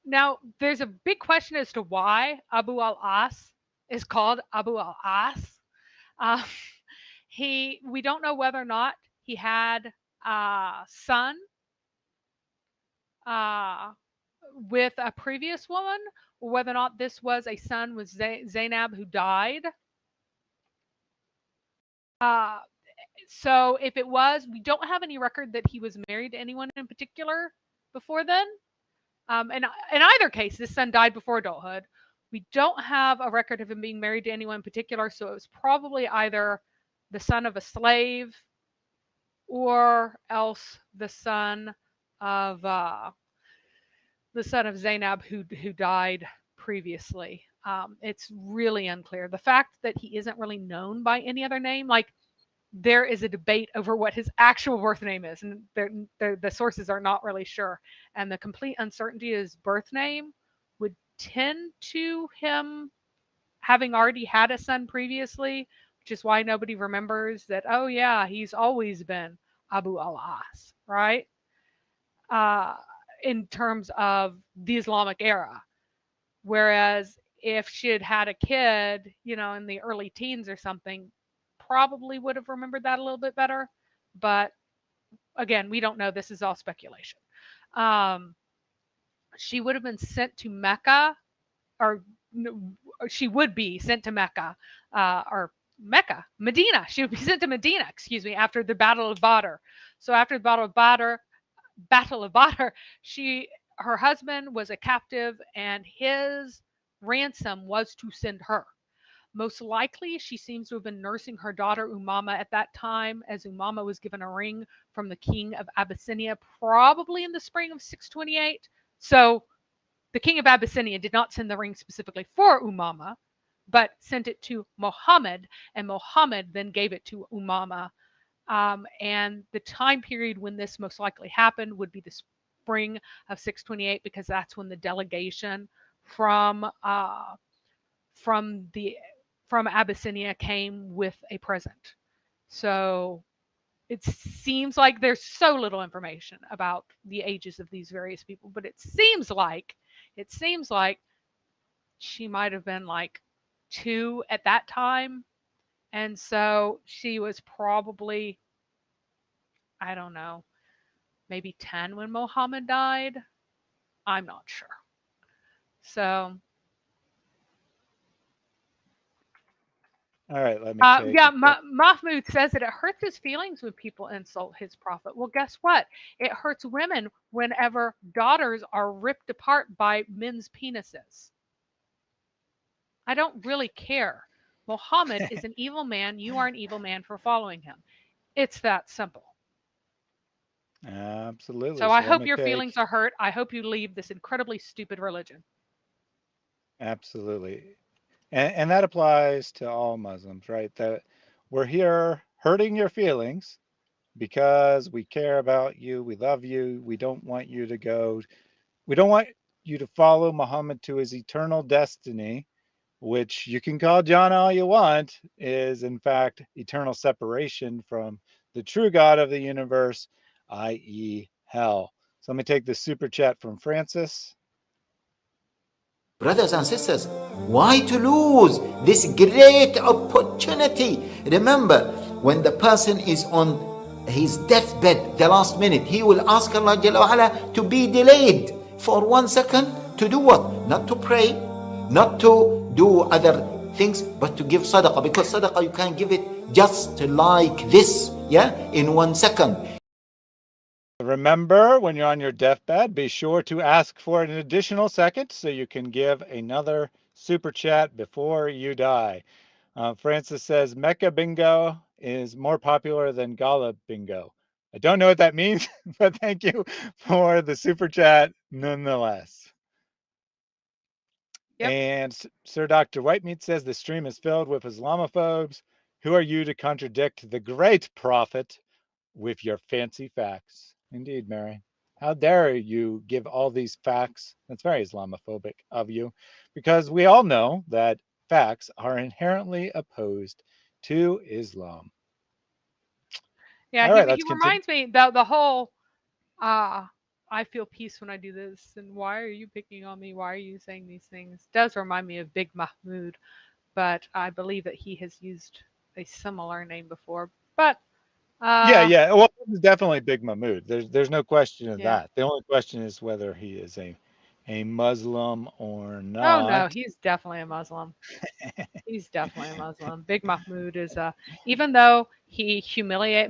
now there's a big question as to why Abu al-As is called Abu al-As. Uh, we don't know whether or not he had a son uh, with a previous woman, or whether or not this was a son with Zainab who died. Uh, so if it was, we don't have any record that he was married to anyone in particular before then. And in either case, this son died before adulthood. We don't have a record of him being married to anyone in particular, so it was probably either the son of a slave or else of uh, the son of Zainab who died previously. It's really unclear. The fact that he isn't really known by any other name, like there is a debate over what his actual birth name is, and the sources are not really sure. And the complete uncertainty of his birth name would tend to him having already had a son previously, which is why nobody remembers that, oh, yeah, he's always been Abu al-As, right? Uh, in terms of the Islamic era. Whereas if she had had a kid, in the early teens or something, probably would have remembered that a little bit better. But again, we don't know. This is all speculation. Um, she would have been sent to Mecca, or she would be sent to Mecca, or Medina. She would be sent to Medina, excuse me, after the Battle of Badr. So after the Battle of Badr, her husband was a captive, and his ransom was to send her. Most likely, she seems to have been nursing her daughter Umama at that time, as Umama was given a ring from the king of Abyssinia, probably in the spring of 628. So the king of Abyssinia did not send the ring specifically for Umama, but sent it to Muhammad, and Muhammad then gave it to Umama. And the time period when this most likely happened would be the spring of 628, because that's when the delegation from from the from Abyssinia came with a present. So it seems like there's so little information about the ages of these various people, but it seems like she might have been like 2 at that time, and so she was probably, I don't know, maybe 10 when Muhammad died. I'm not sure. So, All right, let me take yeah, a quick. Mahmoud says that it hurts his feelings when people insult his prophet. Well, guess what? It hurts women whenever daughters are ripped apart by men's penises. I don't really care. Muhammad is an evil man. You are an evil man for following him. It's that simple. Absolutely. So I So let hope me your take. feelings are hurt. I hope you leave this incredibly stupid religion. Absolutely. And that applies to all Muslims, right? That we're here hurting your feelings because we care about you, we love you, we don't want you to go, we don't want you to follow Muhammad to his eternal destiny, which you can call John all you want, is in fact eternal separation from the true God of the universe, i.e., hell. So let me take this super chat from Francis. Brothers and sisters, why to lose this great opportunity? Remember, when the person is on his deathbed, the last minute, he will ask Allah Jalla wa'ala to be delayed for 1 second to do what? Not to pray, not to do other things, but to give sadaqah. Because sadaqah, you can give it just like this, yeah, in 1 second. Remember, when you're on your deathbed, be sure to ask for an additional second so you can give another super chat before you die. Francis says Mecca bingo is more popular than Gala bingo. I don't know what that means, but thank you for the super chat nonetheless. Yep. And Sir Dr. Whitemeat says the stream is filled with Islamophobes. Who are you to contradict the great prophet with your fancy facts? Indeed, Mary. How dare you give all these facts? That's very Islamophobic of you, because we all know that facts are inherently opposed to Islam. Yeah, All right, he let's continue. reminds me the whole uh I feel peace when I do this, and why are you picking on me? Why are you saying these things? Does remind me of Big Mahmoud, but I believe that he has used a similar name before. But Yeah, uh yeah. Well, it's definitely Big Mahmood. There's no question of yeah. that. The only question is whether he is a Muslim or Oh no, not. he's definitely a Muslim. He's definitely a Muslim. Big Mahmoud is even though he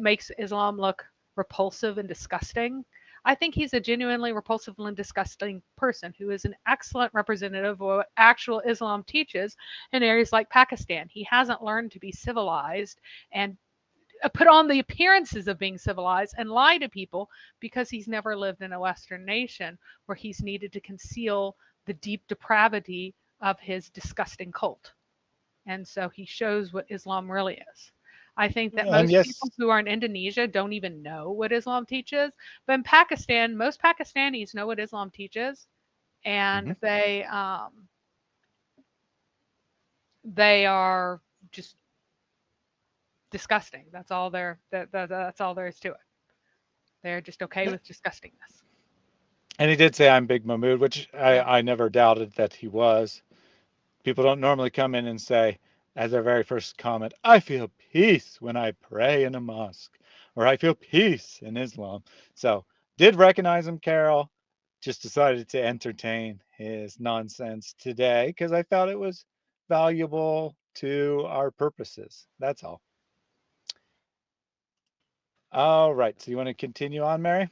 makes Islam look repulsive and disgusting, I think he's a genuinely repulsive and disgusting person who is an excellent representative of what actual Islam teaches in areas like Pakistan. He hasn't learned to be civilized and put on the appearances of being civilized and lie to people because he's never lived in a Western nation where he's needed to conceal the deep depravity of his disgusting cult. And so he shows what Islam really is. I think that And most people yes, who are in Indonesia don't even know what Islam teaches. But in Pakistan, most Pakistanis know what Islam teaches, and mhm. they are just disgusting. That's all there is to it. They're just okay with disgustingness. And he did say I'm Big Mahmood, which Yeah. I never doubted that he was. People don't normally come in and say, as their very first comment, I feel peace when I pray in a mosque, or I feel peace in Islam. So, did recognize him, Carol. Just decided to entertain his nonsense today because I felt it was valuable to our purposes. That's all. All right. So, you want to continue on, Mary?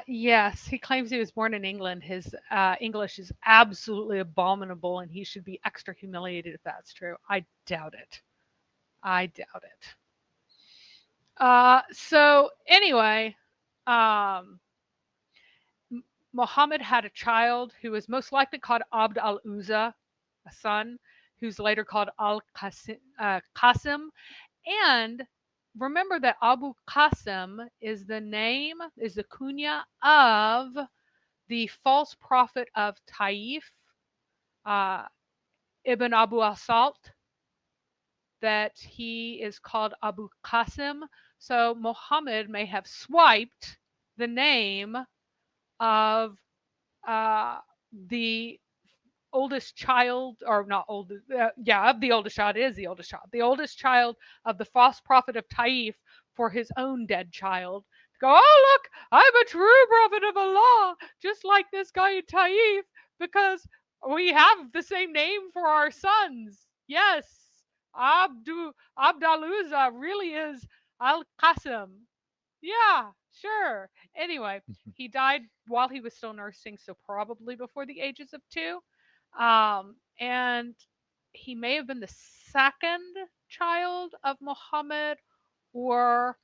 Yes, he claims he was born in England. His English is absolutely abominable, and he should be extra humiliated if that's true. I doubt it. I doubt it. So anyway, um, Muhammad had a child who was most likely called Abd al-Uzza, a son, who's later called Qasim. And remember that Abu Qasim is the kunya of the false prophet of Taif, uh, Ibn Abu Asalt, that he is called Abu Qasim. So Muhammad may have swiped the name of uh, the oldest child, or not oldest, yeah, of the oldest child, it is the oldest child of the false prophet of Taif for his own dead child. To go, oh, look, I'm a true prophet of Allah, just like this guy in Taif, because we have the same name for our sons. Yes, Abdaluza really is Al Qasim. Yeah, sure. Anyway, he died while he was still nursing, so probably before the ages of 2. And he may have been the second child of Muhammad, or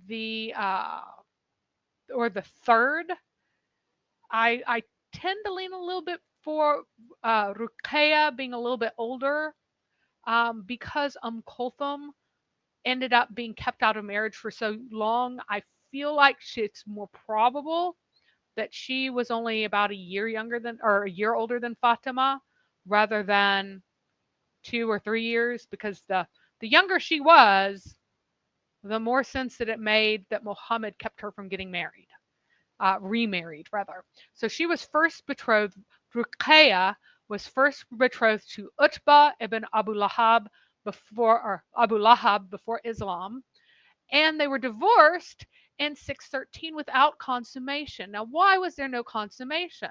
the uh, or the third. I tend to lean a little bit for Ruqayya being a little bit older, because Kulthum ended up being kept out of marriage for so long. I feel like it's more probable that she was only about a year younger than, or a year older than Fatima, rather than 2 or 3 years, because the younger she was, the more sense that it made that Muhammad kept her from getting married, remarried rather. So she was first betrothed. Ruqayya was first betrothed to Utbah ibn Abu Lahab before Islam, and they were divorced in 613 without consummation. Now, why was there no consummation?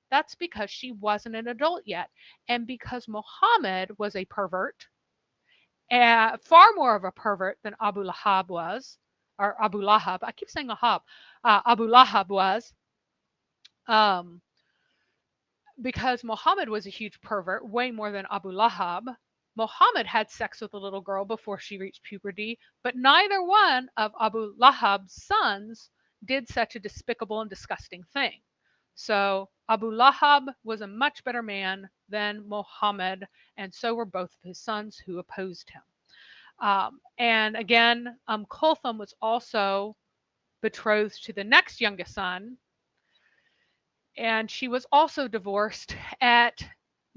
That's because she wasn't an adult yet, and because Muhammad was a pervert, far more of a pervert than Abu Lahab was, or Abu Lahab. I keep saying Lahab. Abu Lahab was, um, because Muhammad was a huge pervert, way more than Abu Lahab. Muhammad had sex with a little girl before she reached puberty, but neither one of Abu Lahab's sons did such a despicable and disgusting thing. So Abu Lahab was a much better man than Muhammad, and so were both of his sons who opposed him. And again, Kulthum was also betrothed to the next youngest son, and she was also divorced at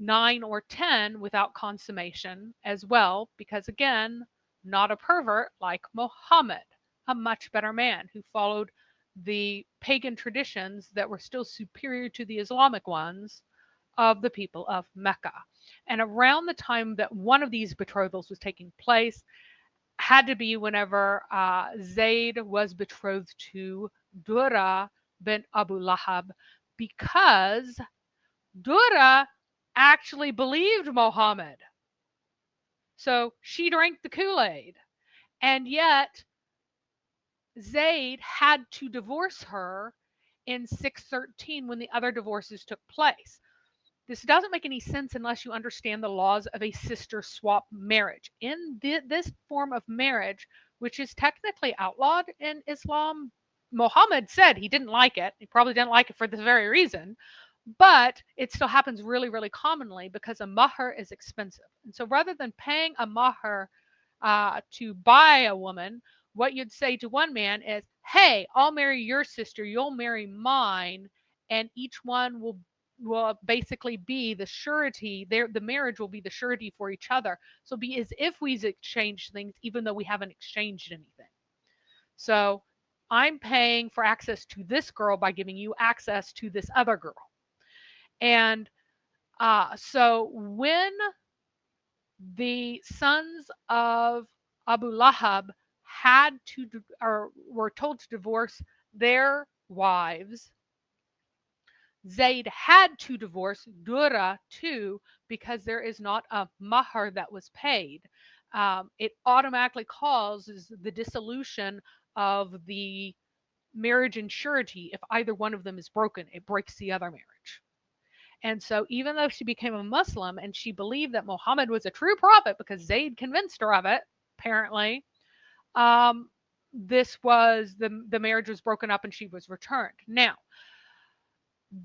9 or 10 without consummation as well, because again, not a pervert like Muhammad, a much better man who followed the pagan traditions that were still superior to the Islamic ones of the people of Mecca. And around the time that one of these betrothals was taking place had to be whenever Zayd was betrothed to Dura bint Abu Lahab, because Dura actually believed Muhammad. So she drank the Kool Aid. And yet, Zayd had to divorce her in 613 when the other divorces took place. This doesn't make any sense unless you understand the laws of a sister swap marriage. In this form of marriage, which is technically outlawed in Islam, Muhammad said he didn't like it. He probably didn't like it for this very reason, but it still happens really, really commonly because a mahr is expensive. And so rather than paying a mahr to buy a woman, what you'd say to one man is, hey, I'll marry your sister, you'll marry mine, and each one will basically be the surety. The marriage will be the surety for each other. So be as if we've exchanged things, even though we haven't exchanged anything. So I'm paying for access to this girl by giving you access to this other girl. And so when the sons of Abu Lahab had to, or were told to divorce their wives, Zayd had to divorce Dura too because there is not a mahar that was paid. It automatically causes the dissolution of the marriage and surety. If either one of them is broken, it breaks the other marriage. And so, even though she became a Muslim and she believed that Muhammad was a true prophet because Zayd convinced her of it, apparently, this was the marriage was broken up and she was returned. Now,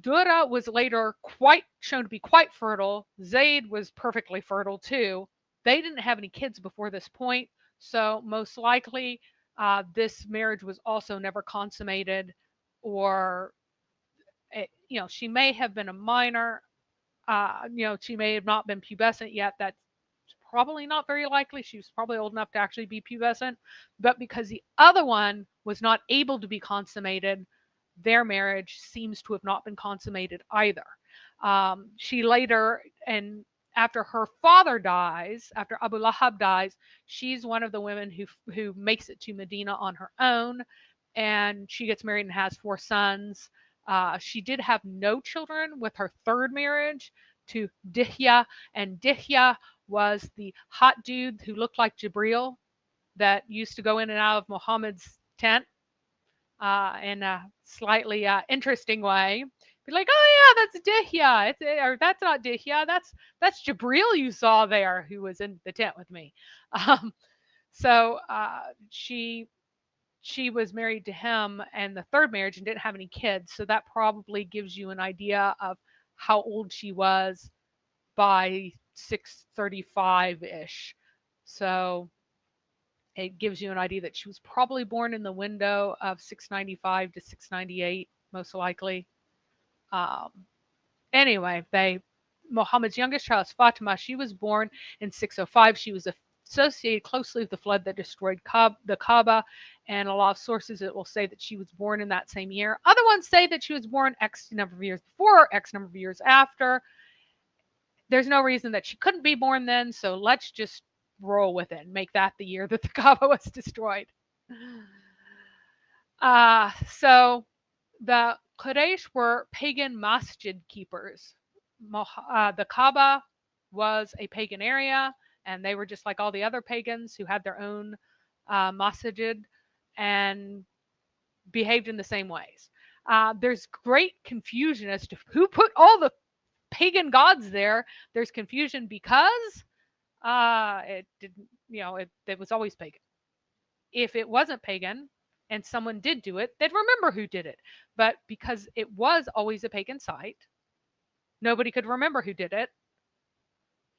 Dura was later quite shown to be quite fertile. Zayd was perfectly fertile too. They didn't have any kids before this point, so most likely this marriage was also never consummated, or she may have been a minor. She may have not been pubescent yet. That's probably not very likely. She was probably old enough to actually be pubescent, but because the other one was not able to be consummated, their marriage seems to have not been consummated either. She later, and after her father dies, after Abu Lahab dies, she's one of the women who makes it to Medina on her own, and she gets married and has 4 sons. She did have no children with her third marriage to Dihya, and Dihya was the hot dude who looked like Jibril that used to go in and out of Muhammad's tent in a slightly interesting way. Be like, oh yeah, that's Dihya. Or that's not Dihya. That's Jibril you saw there, who was in the tent with me. Um, so she was married to him and the third marriage and didn't have any kids. So that probably gives you an idea of how old she was by 635 ish. So it gives you an idea that she was probably born in the window of 695 to 698, most likely. Um, anyway, Muhammad's youngest child is Fatima. She was born in 605. She was associated closely with the flood that destroyed the Kabba, and a lot of sources it will say that she was born in that same year. Other ones say that she was born X number of years before, or X number of years after. There's no reason that she couldn't be born then, so let's just roll with it and make that the year that the Kaaba was destroyed. So the Quraysh were pagan masjid keepers. The Kaaba was a pagan area, and they were just like all the other pagans who had their own masjid and behaved in the same ways. There's great confusion as to who put all the pagan gods there. There's confusion because it didn't, it was always pagan. If it wasn't pagan and someone did do it, they'd remember who did it. But because it was always a pagan site, nobody could remember who did it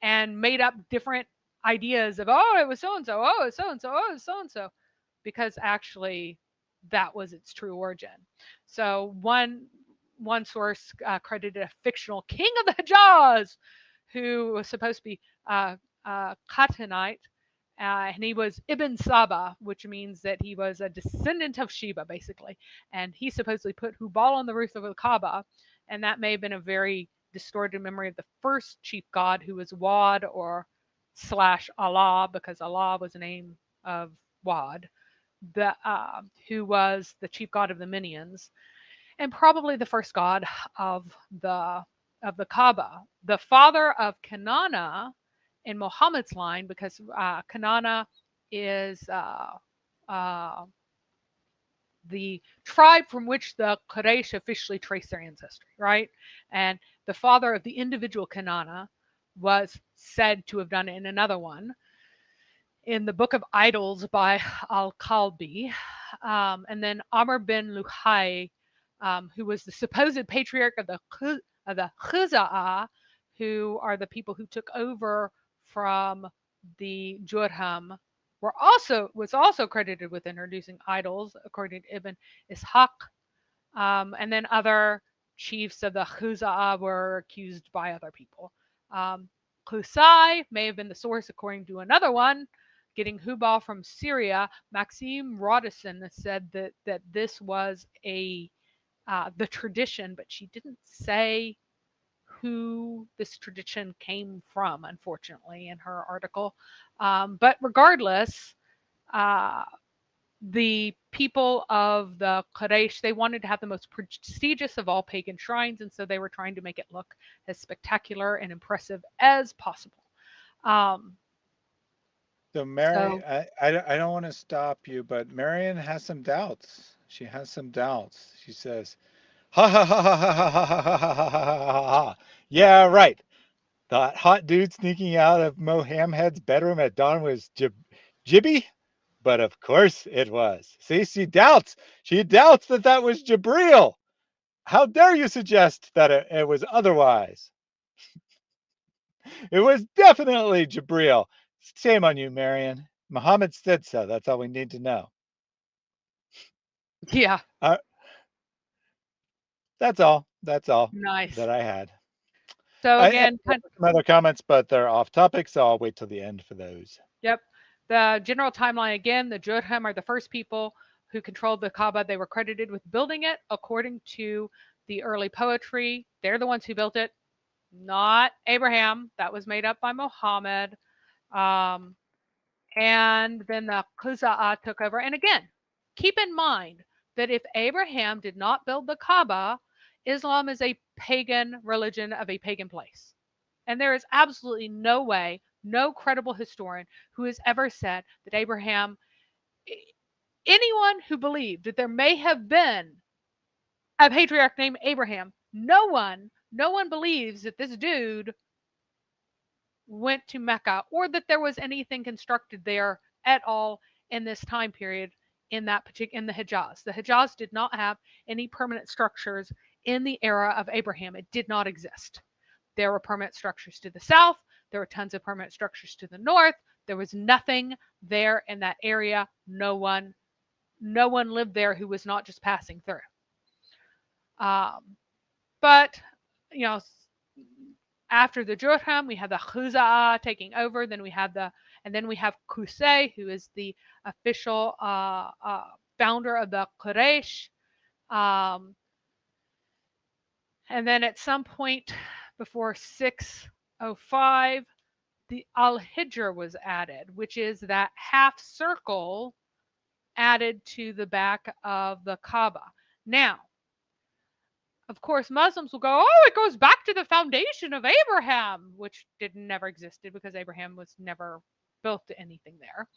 and made up different ideas of, oh, it was so and so, oh, it's so and so, oh, it's so and so, because actually that was its true origin. So one source credited a fictional king of the Hijaz who was supposed to be Khatanite, and he was Ibn Saba, which means that he was a descendant of Sheba, basically. And he supposedly put Hubal on the roof of the Kaaba, and that may have been a very distorted memory of the first chief god, who was Wad or / Allah, because Allah was a name of Wad, who was the chief god of the Minions, and probably the first god of the Kaaba. The father of Kanana in Muhammad's line, because Kanana is the tribe from which the Quraysh officially trace their ancestry, right? And the father of the individual Kanana was said to have done it in another one in the Book of Idols by Al-Kalbi. And then Amr bin Luhai, who was the supposed patriarch of the Khuza'ah, who are the people who took over from the Jurham, was also credited with introducing idols, according to Ibn Ishaq. And then other chiefs of the Khuza'ah were accused by other people. Qusay may have been the source, according to another one, getting Hubal from Syria. Maxime Rodison said that this was the tradition, but she didn't say who this tradition came from, unfortunately, in her article. But regardless, the people of the Quraysh, they wanted to have the most prestigious of all pagan shrines, and so they were trying to make it look as spectacular and impressive as possible. So Mary, So I don't want to stop you, but Marion has some doubts. She has some doubts. She says, ha ha ha ha ha ha ha ha ha ha ha ha ha. Yeah, right. The hot dude sneaking out of Mo Hamhead's bedroom at dawn was Jibby? But of course it was. See, she doubts. She doubts that that was Jabril. How dare you suggest that it was otherwise? It was definitely Jabril. Shame on you, Marion. Muhammad said so. That's all we need to know. yeah, Uh, that's all. That's all nice. that I had. So I have again, some other comments, but they're off topic, so I'll wait till the end for those. yep. The general timeline again, the Jurham are the first people who controlled the Kaaba. They were credited with building it according to the early poetry. They're the ones who built it, not Abraham. That was made up by Muhammad. Um, and then the Khuza'ah took over. And again, keep in mind that if Abraham did not build the Kaaba, Islam is a pagan religion of a pagan place. And there is absolutely no way, no credible historian who has ever said that Abraham, anyone who believed that there may have been a patriarch named Abraham, no one believes that this dude went to Mecca or that there was anything constructed there at all in this time period in the Hijaz. The Hijaz did not have any permanent structures in the era of Abraham. It did not exist. There were permanent structures to the south, there were tons of permanent structures to the north. There was nothing there in that area. No one lived there who was not just passing through. But you know, after the Jurham, we have the Khuza'ah taking over. Then we have Qusay, who is the official founder of the Quraysh. Um, and then at some point before 605, the Al-Hijr was added, which is that half circle added to the back of the Kaaba. Now, of course, Muslims will go, oh, it goes back to the foundation of Abraham, which never existed because Abraham was never built anything there.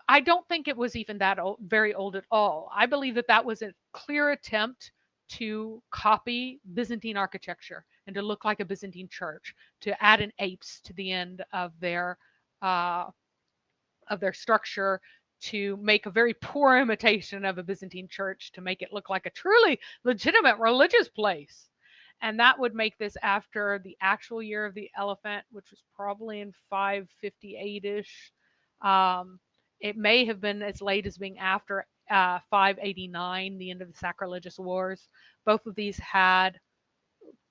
I don't think it was even that old, very old at all. I believe that was a clear attempt to copy Byzantine architecture and to look like a Byzantine church, to add an apse to the end of their structure, to make a very poor imitation of a Byzantine church, to make it look like a truly legitimate religious place. And that would make this after the actual year of the elephant, which was probably in 558-ish. It may have been as late as being after 589, the end of the sacrilegious wars. Both of these had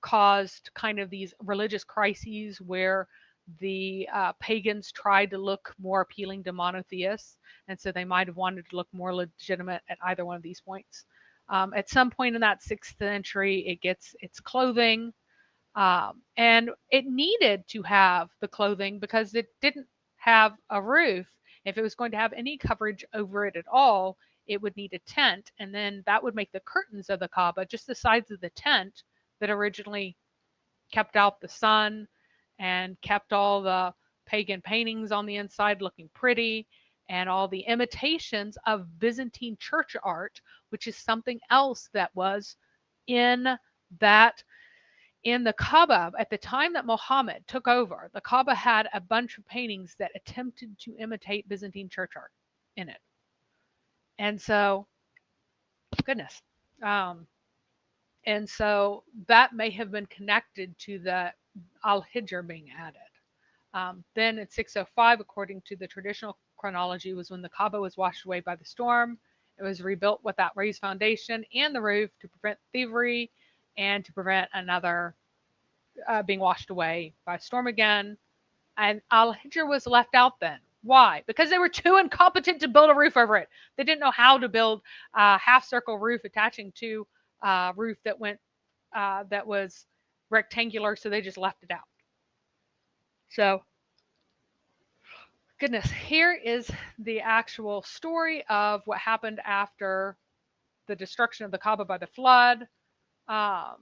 caused kind of these religious crises where the pagans tried to look more appealing to monotheists, and so they might have wanted to look more legitimate at either one of these points. At some point in that 6th century, it gets its clothing, and it needed to have the clothing because it didn't have a roof. If it was going to have any coverage over it at all, it would need a tent, and then that would make the curtains of the Kaaba just the size of the tent that originally kept out the sun and kept all the pagan paintings on the inside looking pretty. and all the imitations of Byzantine church art, which is something else that was in that in the Kabba. At the time that Muhammad took over, the Kabba had a bunch of paintings that attempted to imitate Byzantine church art in it. And so, goodness. Um, and so that may have been connected to the Al-Hijr being added. Then in 605, according to the traditional chronology, was when the Kaaba was washed away by the storm. It was rebuilt with that raised foundation and the roof to prevent thievery and to prevent another being washed away by a storm again. And Al-Hijr was left out then. Why? Because they were too incompetent to build a roof over it. They didn't know how to build a half-circle roof attaching to a roof that was rectangular, so they just left it out. So, goodness, here is the actual story of what happened after the destruction of the Kaaba by the flood. A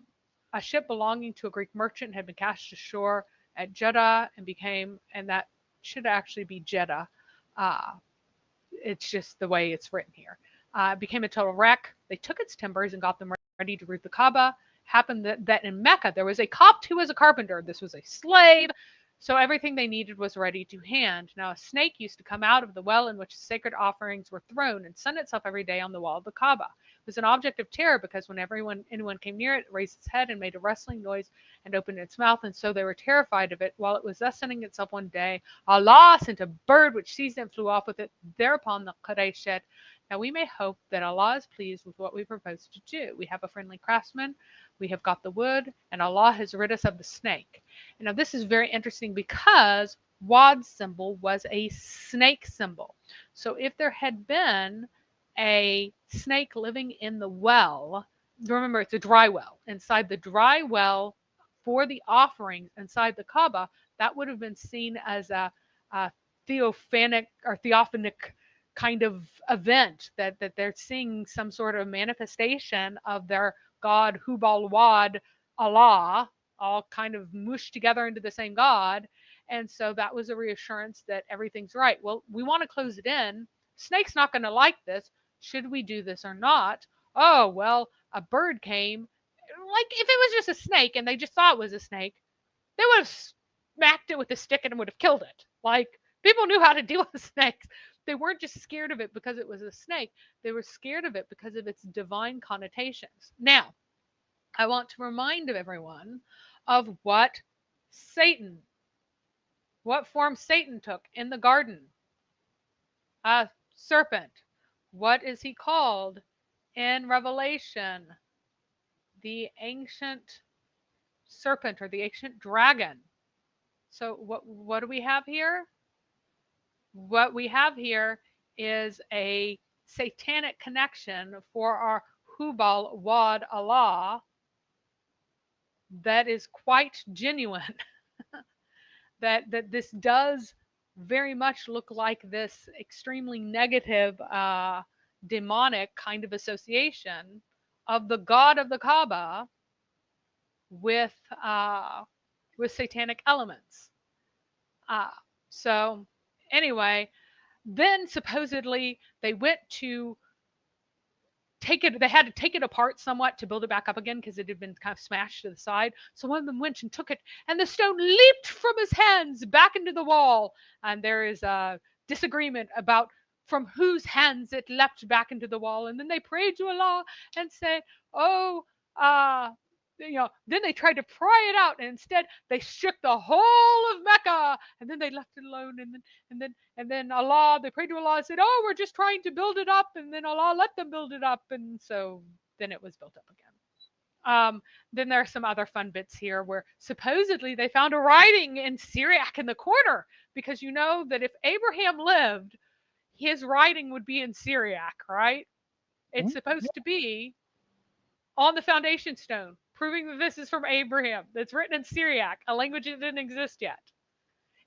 ship belonging to a Greek merchant had been cast ashore at Jeddah and that should actually be Jeddah. It's just the way it's written here. Became a total wreck. They took its timbers and got them ready to roof the Kaaba. Happened that in Mecca there was a Copt who was a carpenter. This was a slave. So everything they needed was ready to hand. Now a snake used to come out of the well in which sacred offerings were thrown and sun itself every day on the wall of the Kaaba. It was an object of terror because when anyone came near it, it raised its head and made a rustling noise and opened its mouth, and so they were terrified of it. While it was thus sunning itself one day, Allah sent a bird which seized it and flew off with it. Thereupon the Quraysh said, now we may hope that Allah is pleased with what we propose to do. We have a friendly craftsman, we have got the wood, and Allah has rid us of the snake. And now this is very interesting because Wad's symbol was a snake symbol. So if there had been a snake living in the well, remember it's a dry well, inside the dry well for the offerings inside the Kaaba, that would have been seen as a theophanic kind of event, that they're seeing some sort of manifestation of their god Hubal Wad, Allah, all kind of mushed together into the same god. And so that was a reassurance that everything's right. Well, we want to close it in. Snake's not going to like this. Should we do this or not? Oh, well, a bird came. Like, if it was just a snake and they just thought it was a snake, they would have smacked it with a stick and would have killed it. Like, people knew how to deal with snakes. They weren't just scared of it because it was a snake. They were scared of it because of its divine connotations. Now, I want to remind everyone of what form Satan took in the garden. A serpent. What is he called in Revelation? The ancient serpent or the ancient dragon. So what do we have here? What we have here is a satanic connection for our Hubal Wad Allah that is quite genuine. that this does very much look like this extremely negative demonic kind of association of the god of the Kaaba with satanic elements. So anyway, then supposedly they went to take it, they had to take it apart somewhat to build it back up again because it had been kind of smashed to the side. So one of them went and took it, and the stone leaped from his hands back into the wall. And there is a disagreement about from whose hands it leapt back into the wall. And then they prayed to Allah and said, oh, then they tried to pry it out, and instead they shook the whole of Mecca, and then they left it alone. And then Allah, they prayed to Allah and said, "Oh, we're just trying to build it up," and then Allah let them build it up, and so then it was built up again. Then there are some other fun bits here where supposedly they found a writing in Syriac in the corner, because you know that if Abraham lived, his writing would be in Syriac, right? It's supposed to be on the foundation stone, proving that this is from Abraham. That's written in Syriac, a language that didn't exist yet.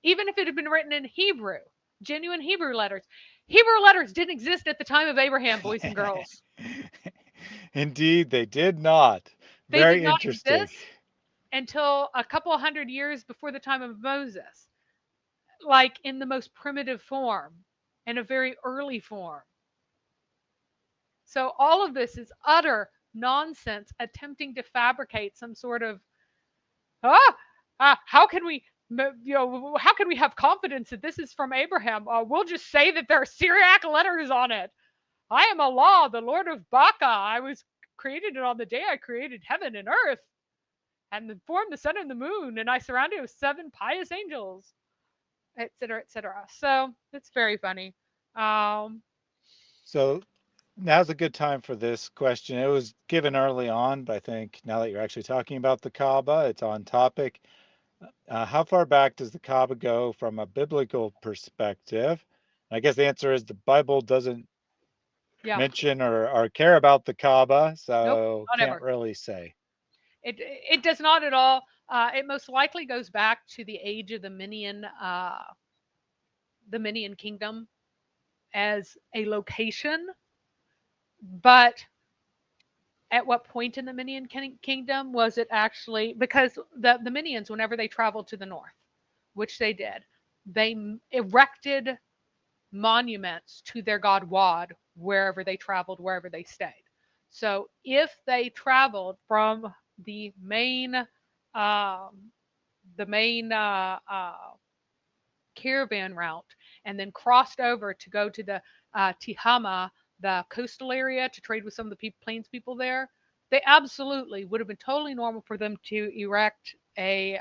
Even if it had been written in Hebrew, genuine Hebrew letters. Hebrew letters didn't exist at the time of Abraham, boys and girls. Indeed, they did not. Very did not interesting. exist until a couple of hundred years before the time of Moses, like in the most primitive form. in a very early form. So all of this is utter nonsense, attempting to fabricate some sort of how can we how can we have confidence that this is from Abraham? We'll just say that there are Syriac letters on it. I am Allah, the Lord of Baka. I was created on the day I created heaven and earth, and formed the sun and the moon, and I surrounded it with 7 pious angels, etc., etc. So it's very funny. Um, So now's a good time for this question. It was given early on, but I think now that you're actually talking about the Kaaba, it's on topic. How far back does the Kaaba go from a biblical perspective? I guess the answer is the Bible doesn't yeah, mention or care about the Kaaba, nope, so not can't ever. really say. It does not at all. It most likely goes back to the age of the Minion kingdom as a location, but at what point in the Minion kingdom was it actually, because the Minions, whenever they traveled to the north, which they did, they erected monuments to their god Wad wherever they traveled, wherever they stayed. So if they traveled from um, the main caravan route and then crossed over to go to the Tihama, the coastal area, to trade with some of the plains people there, they absolutely would have been totally normal for them to erect a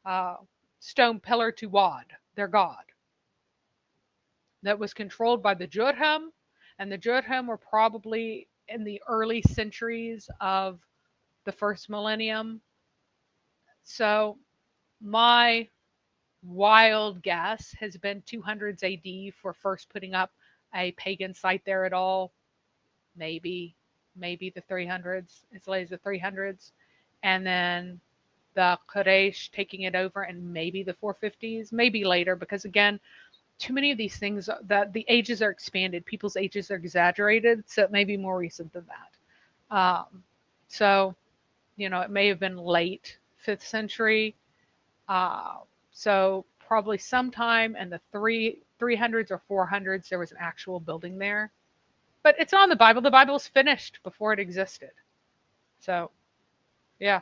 uh, stone pillar to Wad, their god, that was controlled by the Jurham, and the Jurham were probably in the early centuries of the first millennium. So my wild guess has been 200s AD for first putting up a pagan site there at all. Maybe the 300s, as late as the 300s, and then the Quraysh taking it over, and maybe the 450s, maybe later, because again, too many of these things that the ages are expanded, people's ages are exaggerated, so it may be more recent than that. So it may have been late 5th century. Uh, so probably sometime in the 300s or 400s, there was an actual building there. But it's on the Bible. The Bible was finished before it existed. So yeah,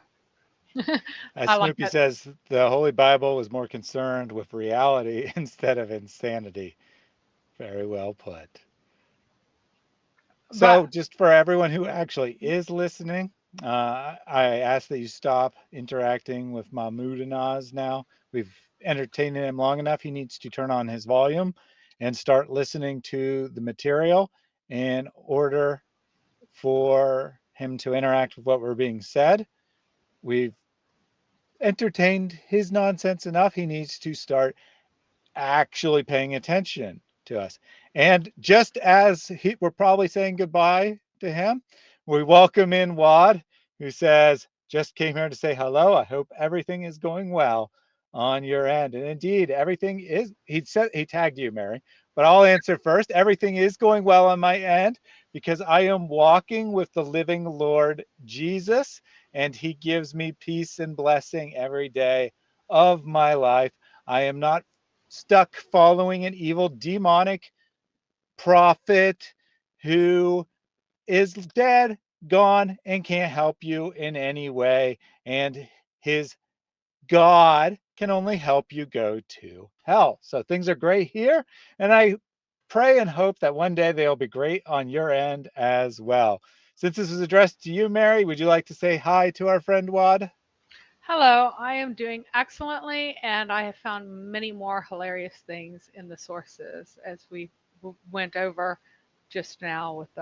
As I like Snoopy that. says, the Holy Bible was more concerned with reality instead of insanity. Very well put. But So, just for everyone who actually is listening, I ask that you stop interacting with Mahmoud and Oz now. We've entertained him long enough. He needs to turn on his volume and start listening to the material in order for him to interact with what we're being said. We've entertained his nonsense enough. He needs to start actually paying attention to us. And just as we're probably saying goodbye to him, we welcome in Wad, who says, just came here to say hello. I hope everything is going well on your end. And indeed, everything is, he tagged you, Mary, but I'll answer first. Everything is going well on my end because I am walking with the living Lord Jesus, and he gives me peace and blessing every day of my life. I am not stuck following an evil demonic prophet who is dead, gone, and can't help you in any way. And his God can only help you go to hell. So things are great here. And I pray and hope that one day they'll be great on your end as well. Since this is addressed to you, Mary, would you like to say hi to our friend Wad? hello, I am doing excellently, and I have found many more hilarious things in the sources as we went over just now with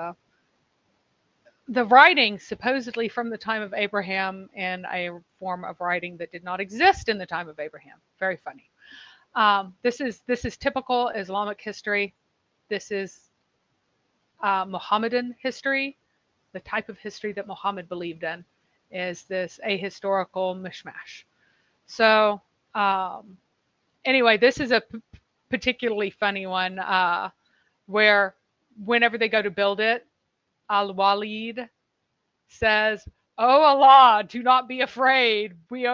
the writing supposedly from the time of Abraham in a form of writing that did not exist in the time of Abraham. Very funny. This is typical Islamic history. This is Mohammedan history. The type of history that Muhammad believed in is this ahistorical mishmash. So anyway, this is a particularly funny one where whenever they go to build it, Al Walid says, "Oh Allah, do not be afraid. We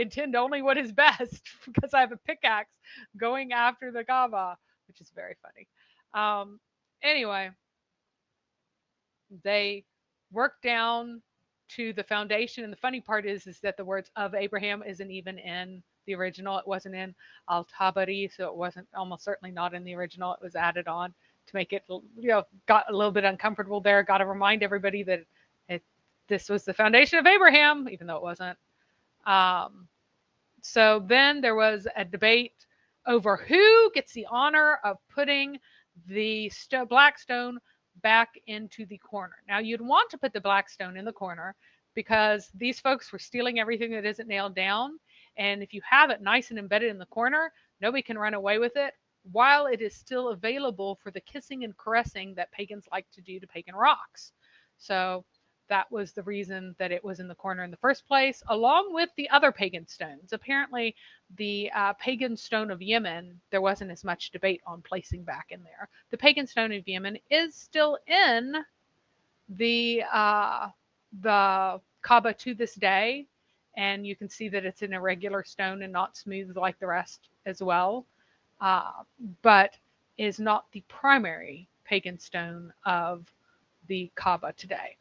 intend only what is best because I have a pickaxe going after the Kaaba. which is very funny. Anyway, they work down to the foundation, and the funny part is that the words of Abraham isn't even in the original. It wasn't in Al Tabari, so it wasn't almost certainly not in the original. It was added on to make it, got a little bit uncomfortable there. Got to remind everybody that it, this was the foundation of Abraham, even though it wasn't. Um, so then there was a debate over who gets the honor of putting the black stone back into the corner. Now, you'd want to put the black stone in the corner because these folks were stealing everything that isn't nailed down. And if you have it nice and embedded in the corner, nobody can run away with it while it is still available for the kissing and caressing that pagans like to do to pagan rocks. So that was the reason that it was in the corner in the first place, along with the other pagan stones. Apparently, the pagan stone of Yemen, there wasn't as much debate on placing back in there. The pagan stone of Yemen is still in the Kabba to this day, and you can see that it's an irregular stone and not smooth like the rest as well, but is not the primary pagan stone of the Kabba today.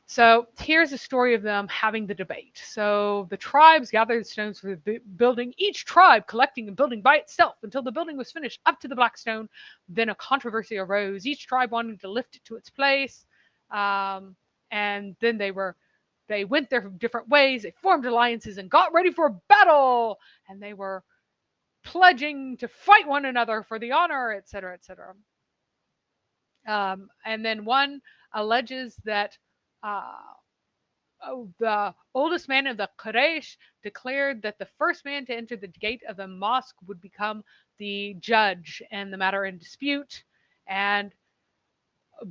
So here's a story of them having the debate. So the tribes gathered stones for the building, each tribe collecting and building by itself until the building was finished up to the black stone. Then a controversy arose, each tribe wanting to lift it to its place. And then they went their different ways. They formed alliances and got ready for a battle. And they were pledging to fight one another for the honor, etc., etc. And then one alleges that the oldest man of the Quraysh declared that the first man to enter the gate of the mosque would become the judge in the matter in dispute. And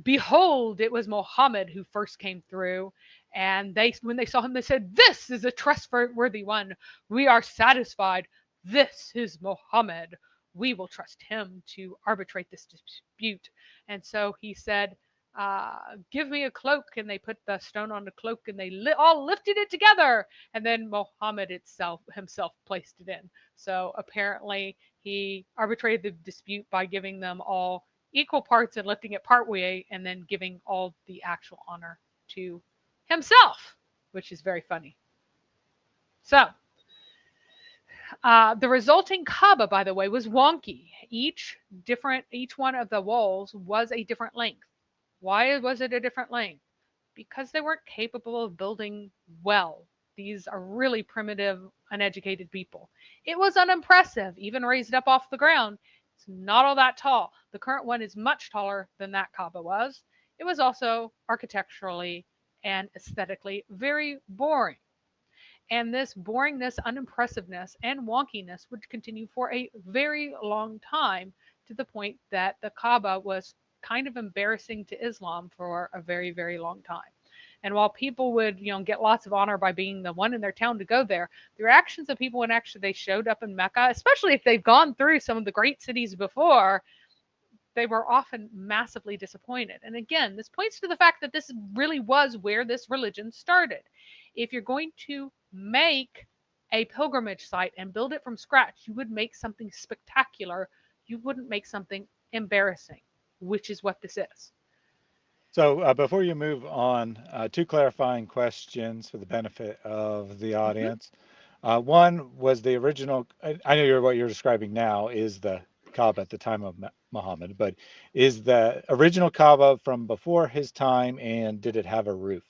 behold, it was Muhammad who first came through. And when they saw him, they said, "This is a trustworthy one. We are satisfied. This is Muhammad. We will trust him to arbitrate this dispute." And so he said, "Give me a cloak." And they put the stone on the cloak, and they all lifted it together. And then Muhammad himself placed it in. So apparently he arbitrated the dispute by giving them all equal parts and lifting it part way, and then giving all the actual honor to himself, which is very funny. So the resulting Kabba, by the way, was wonky. Each one of the walls was a different length. Why was it a different length? Because they weren't capable of building well. These are really primitive, uneducated people. It was unimpressive, even raised up off the ground. It's not all that tall. The current one is much taller than that Kabba was. It was also architecturally and aesthetically very boring. And this boringness, unimpressiveness, and wonkiness would continue for a very long time, to the point that the Kaaba was kind of embarrassing to Islam for a very, very long time. And while people would, get lots of honor by being the one in their town to go there, the reactions of people when actually they showed up in Mecca, especially if they've gone through some of the great cities before, they were often massively disappointed. And again, this points to the fact that this really was where this religion started. If you're going to make a pilgrimage site and build it from scratch, you would make something spectacular. You wouldn't make something embarrassing, which is what this is. So before you move on, two clarifying questions for the benefit of the audience. One was the original, I know what you're describing now is the Kaaba at the time of Muhammad, but is the original Kaaba from before his time, and did it have a roof?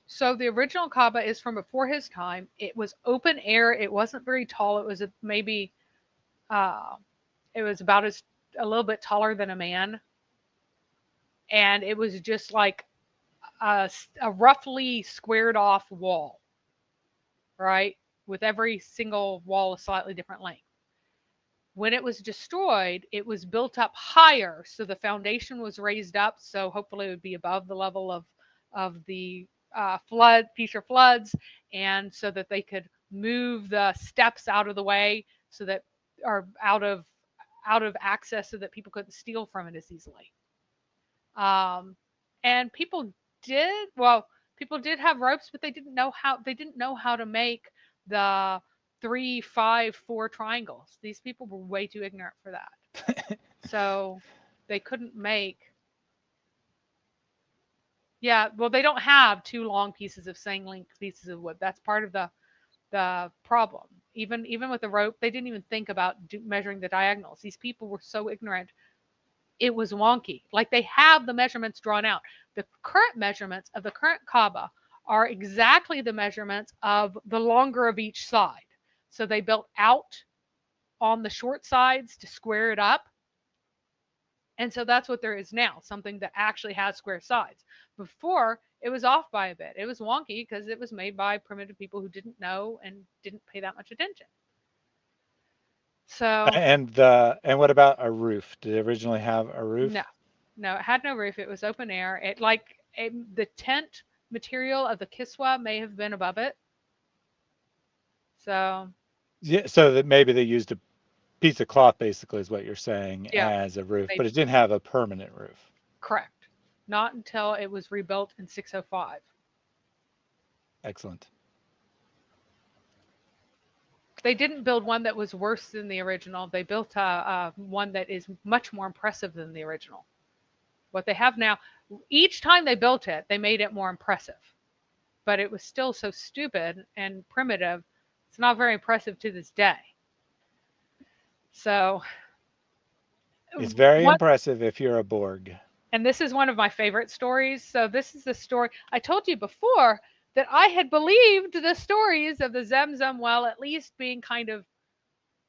So the original Kaaba is from before his time. It was open air. It wasn't very tall. It was maybe, it was about a little bit taller than a man. And it was just like a roughly squared off wall, right? With every single wall a slightly different length. When it was destroyed, it was built up higher. So the foundation was raised up. So hopefully it would be above the level of the future floods, and so that they could move the steps out of the way, so that are out of access, so that people couldn't steal from it as easily. And people did have ropes, but they didn't know how to make the 3, 5, 4 triangles. These people were way too ignorant for that. So they couldn't make. Yeah, well, they don't have two long pieces of same length pieces of wood. That's part of the problem. Even with the rope, they didn't even think about measuring the diagonals. These people were so ignorant. It was wonky. Like they have the measurements drawn out. The current measurements of the current Kabba are exactly the measurements of the longer of each side. So they built out on the short sides to square it up. And so that's what there is now, something that actually has square sides. Before, it was off by a bit. It was wonky because it was made by primitive people who didn't know and didn't pay that much attention. So, And what about a roof? Did it originally have a no, roof? no, it had no roof. It was open air. The tent material of the kiswa may have been above it. So, Yeah, so that maybe they used a piece of cloth, basically, is what you're saying, yeah, as a roof, but maybe. it didn't have a permanent roof. Correct. Not until it was rebuilt in 605. Excellent. They didn't build one that was worse than the original. They built one that is much more impressive than the original. What they have now, each time they built it, they made it more impressive. But it was still so stupid and primitive, it's not very impressive to this day. So, It's very what, impressive if you're a Borg. and this is one of my favorite stories. So, this is the story I told you before that I had believed the stories of the Zemzem well, at least being kind of,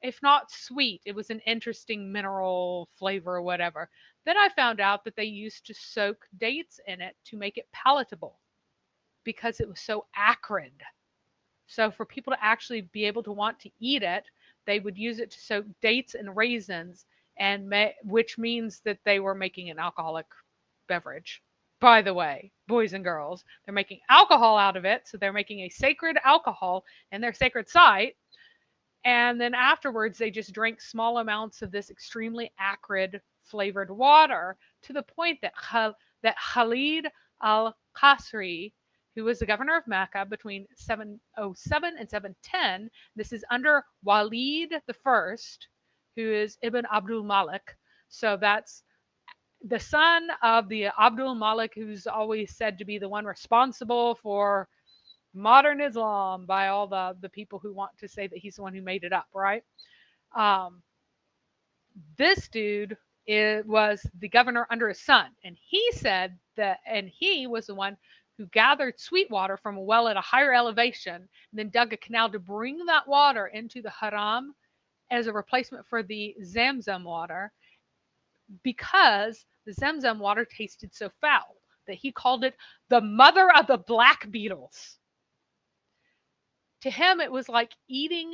if not sweet, it was an interesting mineral flavor or whatever. Then I found out that they used to soak dates in it to make it palatable because it was so acrid. So for people to actually be able to want to eat it, they would use it to soak dates and raisins, which means that they were making an alcoholic beverage. By the way, boys and girls, they're making alcohol out of it, so they're making a sacred alcohol in their sacred site, and then afterwards they just drank small amounts of this extremely acrid flavored water to the point that Khalid al-Qasri, who was the governor of Mecca between 707 and 710, this is under Walid the First, who is Ibn Abdul Malik. So that's the son of the Abdul Malik, who's always said to be the one responsible for modern Islam by all the people who want to say that he's the one who made it up, right? Um, this dude was the governor under his son, and he said that, and he was the one who gathered sweet water from a well at a higher elevation, and then dug a canal to bring that water into the haram as a replacement for the Zamzam water, because the Zamzam water tasted so foul that he called it the mother of the black beetles. To him, it was like eating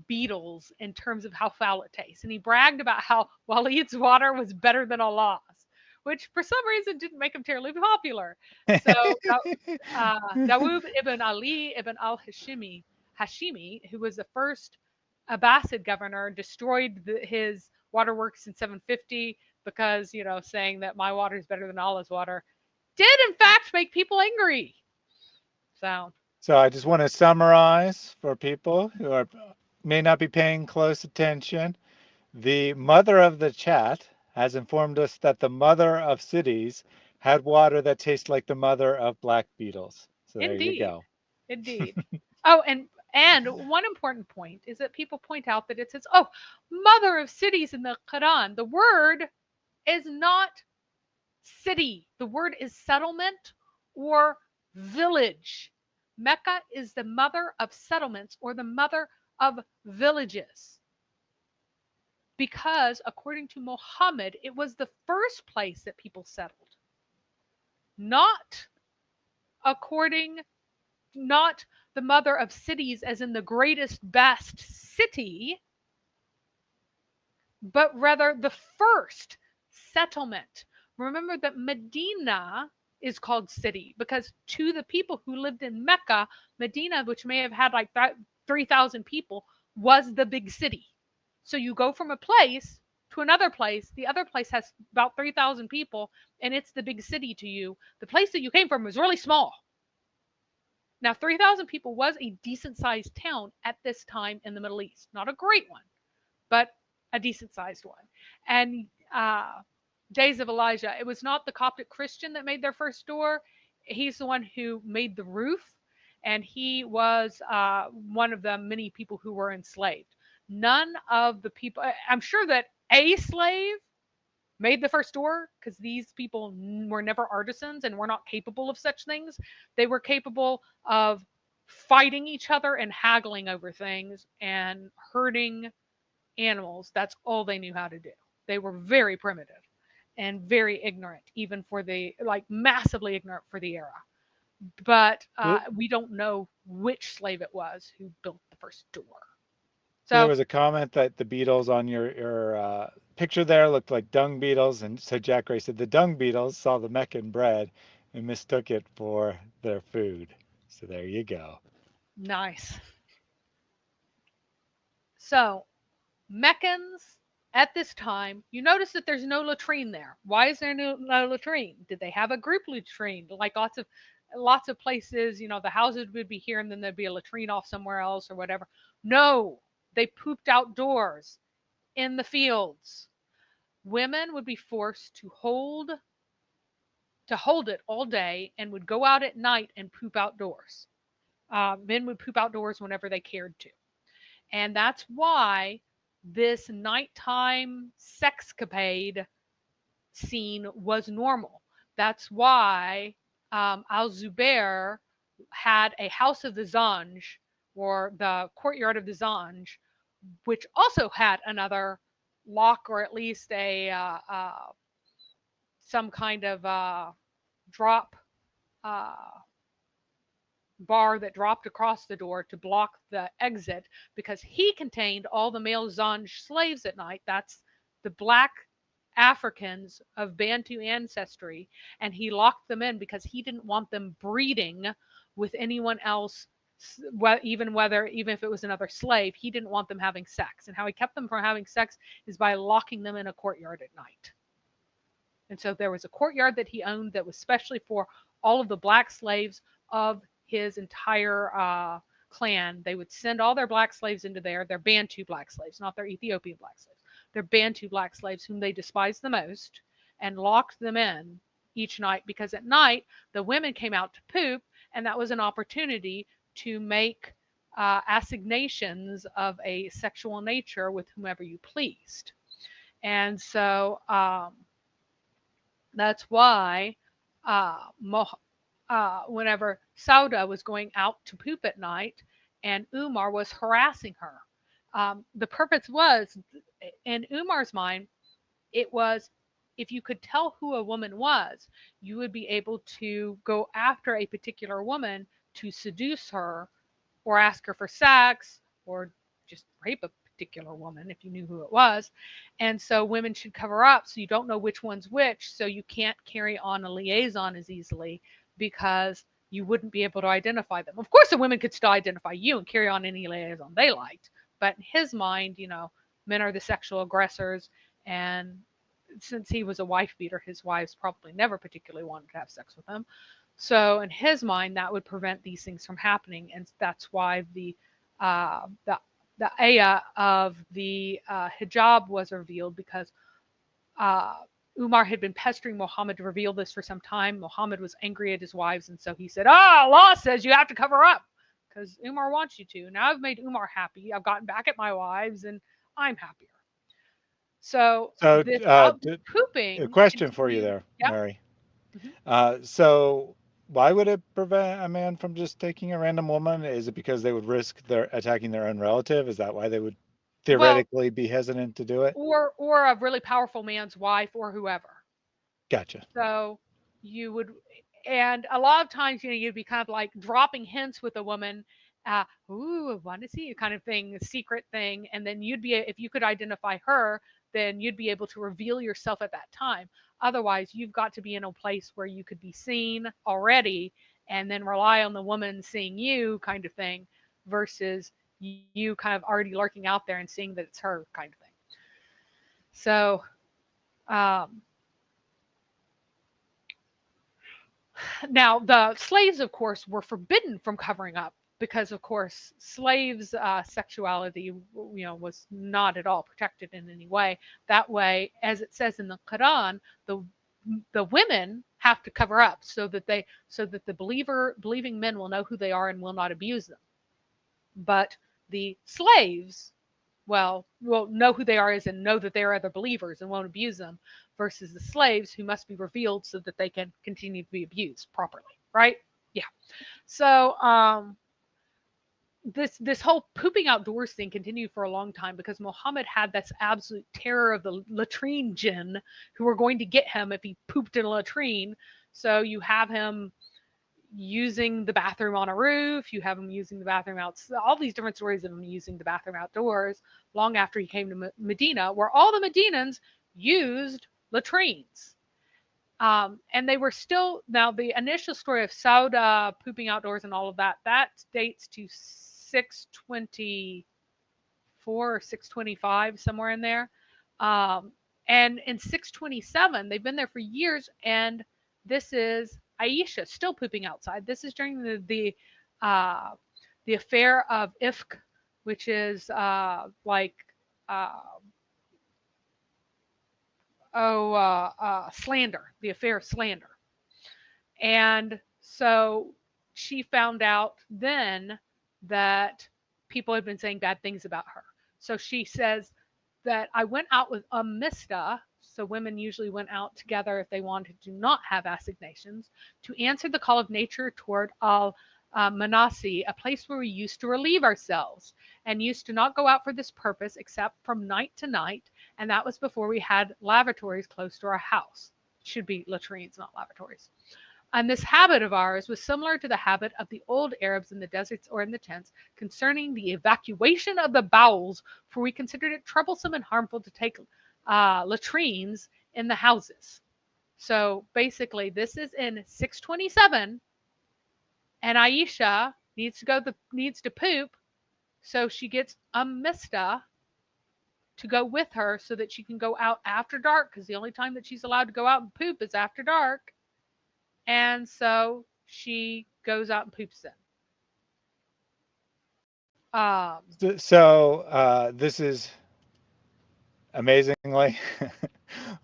beetles in terms of how foul it tastes. And he bragged about how Walid's water was better than Allah's, which for some reason didn't make him terribly popular. So Dawood ibn Ali ibn al-Hashimi, who was the first Abbasid governor, destroyed his waterworks in 750 because, saying that my water is better than Allah's water did in fact make people angry. So I just want to summarize for people who may not be paying close attention. The mother of the chat has informed us that the mother of cities had water that tastes like the mother of black beetles. So there you Indeed. go. Indeed. Oh, and one important point is that people point out that it says, "Oh, mother of cities" in the Quran. The word is not city. The word is settlement or village. Mecca is the mother of settlements or the mother of villages. Because according to Muhammad, it was the first place that people settled. Not the mother of cities as in the greatest, best city, but rather the first settlement. Remember that Medina is called city because to the people who lived in Mecca, Medina, which may have had like 3,000 people, was the big city. So you go from a place to another place. The other place has about 3,000 people, and it's the big city to you. The place that you came from was really small. Now, 3,000 people was a decent-sized town at this time in the Middle East. Not a great one, but a decent-sized one. And Days of Elijah, it was not the Coptic Christian that made their first door. He's the one who made the roof, and he was one of the many people who were enslaved. None of the people, I'm sure that a slave made the first door because these people were never artisans and were not capable of such things. They were capable of fighting each other and haggling over things and hurting animals. That's all they knew how to do. They were very primitive and very ignorant, even for the, like, massively ignorant for the era. But we don't know which slave it was who built the first door. So there So was a comment that the beetles on your picture there looked like dung beetles, and so Jack Ray said the dung beetles saw the Meccan bread and mistook it for their food. So there you go. nice. So Meccans at this time, you notice that there's no latrine there. Why is there no latrine? Did they have a group latrine? Like lots of places, the houses would be here and then there'd be a latrine off somewhere else or whatever. No, they pooped outdoors in the fields. Women would be forced to hold it all day and would go out at night and poop outdoors. Men would poop outdoors whenever they cared to. And that's why this nighttime sexcapade scene was normal. That's why Al Zubair had a house of the Zanj, or the courtyard of the Zanj, which also had another lock, or at least a some kind of drop uh, bar that dropped across the door to block the exit, because he contained all the male Zanj slaves at night. That's the black Africans of Bantu ancestry, and he locked them in because he didn't want them breeding with anyone else, even if it was another slave. He didn't want them having sex, and how he kept them from having sex is by locking them in a courtyard at night. And so there was a courtyard that he owned that was specially for all of the black slaves of his entire clan. They would send all their black slaves into there, their Bantu black slaves, not their Ethiopian black slaves, their Bantu black slaves, whom they despised the most, and locked them in each night, because at night the women came out to poop, and that was an opportunity to make assignations of a sexual nature with whomever you pleased. And so that's why uh, whenever Sauda was going out to poop at night and Umar was harassing her, the purpose was, in Umar's mind, it was, if you could tell who a woman was, you would be able to go after a particular woman to seduce her, or ask her for sex, or just rape a particular woman if you knew who it was. And so women should cover up so you don't know which one's which, so you can't carry on a liaison as easily, because you wouldn't be able to identify them. Of course, the women could still identify you and carry on any liaison they liked, but in his mind, men are the sexual aggressors, and since he was a wife beater, his wives probably never particularly wanted to have sex with him. So in his mind, that would prevent these things from happening, and that's why the ayah of the hijab was revealed, because uh, Umar had been pestering Muhammad to reveal this for some time. Muhammad was angry at his wives, and so he said, Allah says you have to cover up because Umar wants you to. Now I've made Umar happy. I've gotten back at my wives, and I'm happier. So So this a pooping question for you continued. there, Yep. Mary. Mhm. So why would it prevent a man from just taking a random woman? Is it because they would risk their attacking their own relative? Is that why they would Well, theoretically be hesitant to do it? or a really powerful man's wife or whoever. Gotcha. So you would, and a lot of times, you'd be kind of like dropping hints with a woman, ooh, I want to see you kind of thing, a secret thing. And then if you could identify her, then you'd be able to reveal yourself at that time. Otherwise, you've got to be in a place where you could be seen already and then rely on the woman seeing you kind of thing, versus you kind of already lurking out there and seeing that it's her kind of thing. So, um, now, the slaves, of course, were forbidden from covering up. because of course slaves' sexuality, was not at all protected in any way. That way, as it says in the Quran, the women have to cover up so that the believing men will know who they are and will not abuse them. But the slaves, well, will know who they are as in know that they are other believers and won't abuse them, versus the slaves who must be revealed so that they can continue to be abused properly, right? Yeah. So this whole pooping outdoors thing continued for a long time because Muhammad had this absolute terror of the latrine jinn who were going to get him if he pooped in a latrine. So you have him using the bathroom on a roof, you have him using the bathroom outside, all these different stories of him using the bathroom outdoors long after he came to Medina, where all the Medinans used latrines. And they were still, now the initial story of Sauda pooping outdoors and all of that, that dates to 624 or 625, somewhere in there. And in 627, they've been there for years, and this is Aisha still pooping outside. This is during the affair of Ifk, which is uh, slander, the affair of slander. And so she found out then that people had been saying bad things about her. So she says that I went out with Mista, so women usually went out together if they wanted to not have assignations, to answer the call of nature toward Al Manasi, a place where we used to relieve ourselves and used to not go out for this purpose except from night to night, and that was before we had lavatories close to our house. Should be latrines, not lavatories. And this habit of ours was similar to the habit of the old Arabs in the deserts or in the tents concerning the evacuation of the bowels, for we considered it troublesome and harmful to take latrines in the houses. So basically, this is in 627, and Aisha needs to poop, so she gets a Mista to go with her so that she can go out after dark, because the only time that she's allowed to go out and poop is after dark. And so she goes out and poops in. Um, So this is amazingly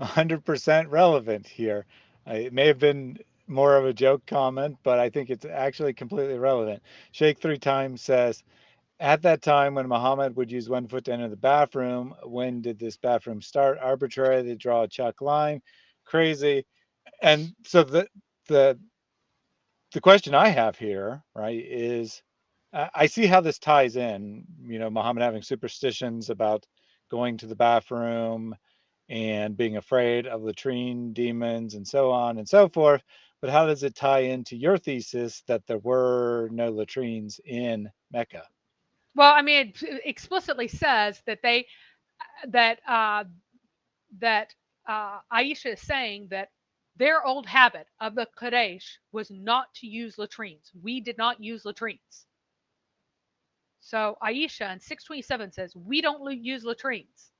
100% relevant here. It may have been more of a joke comment, but I think it's actually completely relevant. Shake 3 times says, at that time when Muhammad would use one foot to enter the bathroom, when did this bathroom start? Arbitrary, they draw a chalk line, crazy. And so the the question I have here, right, is I see how this ties in, Muhammad having superstitions about going to the bathroom and being afraid of latrine demons and so on and so forth. But how does it tie into your thesis that there were no latrines in Mecca? well, I mean, it explicitly says that that uh, Aisha is saying that their old habit of the Quraysh was not to use latrines. We did not use latrines. So Aisha in 627 says we don't use latrines.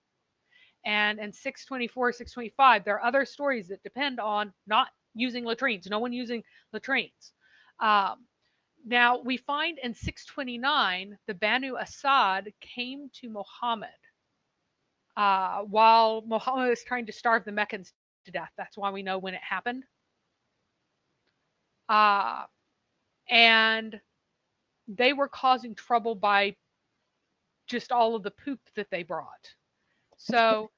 And in 624, 625, there are other stories that depend on not using latrines, no one using latrines. Um, Now, we find in 629, the Banu Asad came to Muhammad while Muhammad was trying to starve the Meccans to death. That's why we know when it happened. Uh, and they were causing trouble by just all of the poop that they brought. So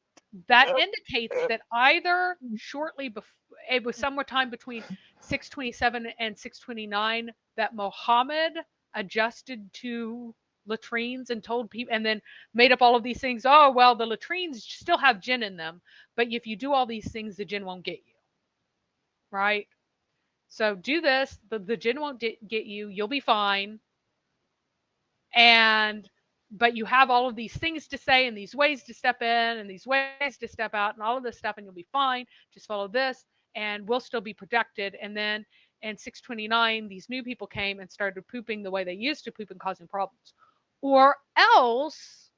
that indicates that either shortly before, it was somewhere time between 627 and 629, that Muhammad adjusted to latrines and told people, and then made up all of these things. Oh, well, the latrines still have jinn in them, but if you do all these things, the jinn won't get you. Right? So do this, the jinn won't get you, you'll be fine. And but you have all of these things to say and these ways to step in and these ways to step out and all of this stuff, and you'll be fine. Just follow this and we'll still be protected. And then in 629, these new people came and started pooping the way they used to poop and causing problems. Or else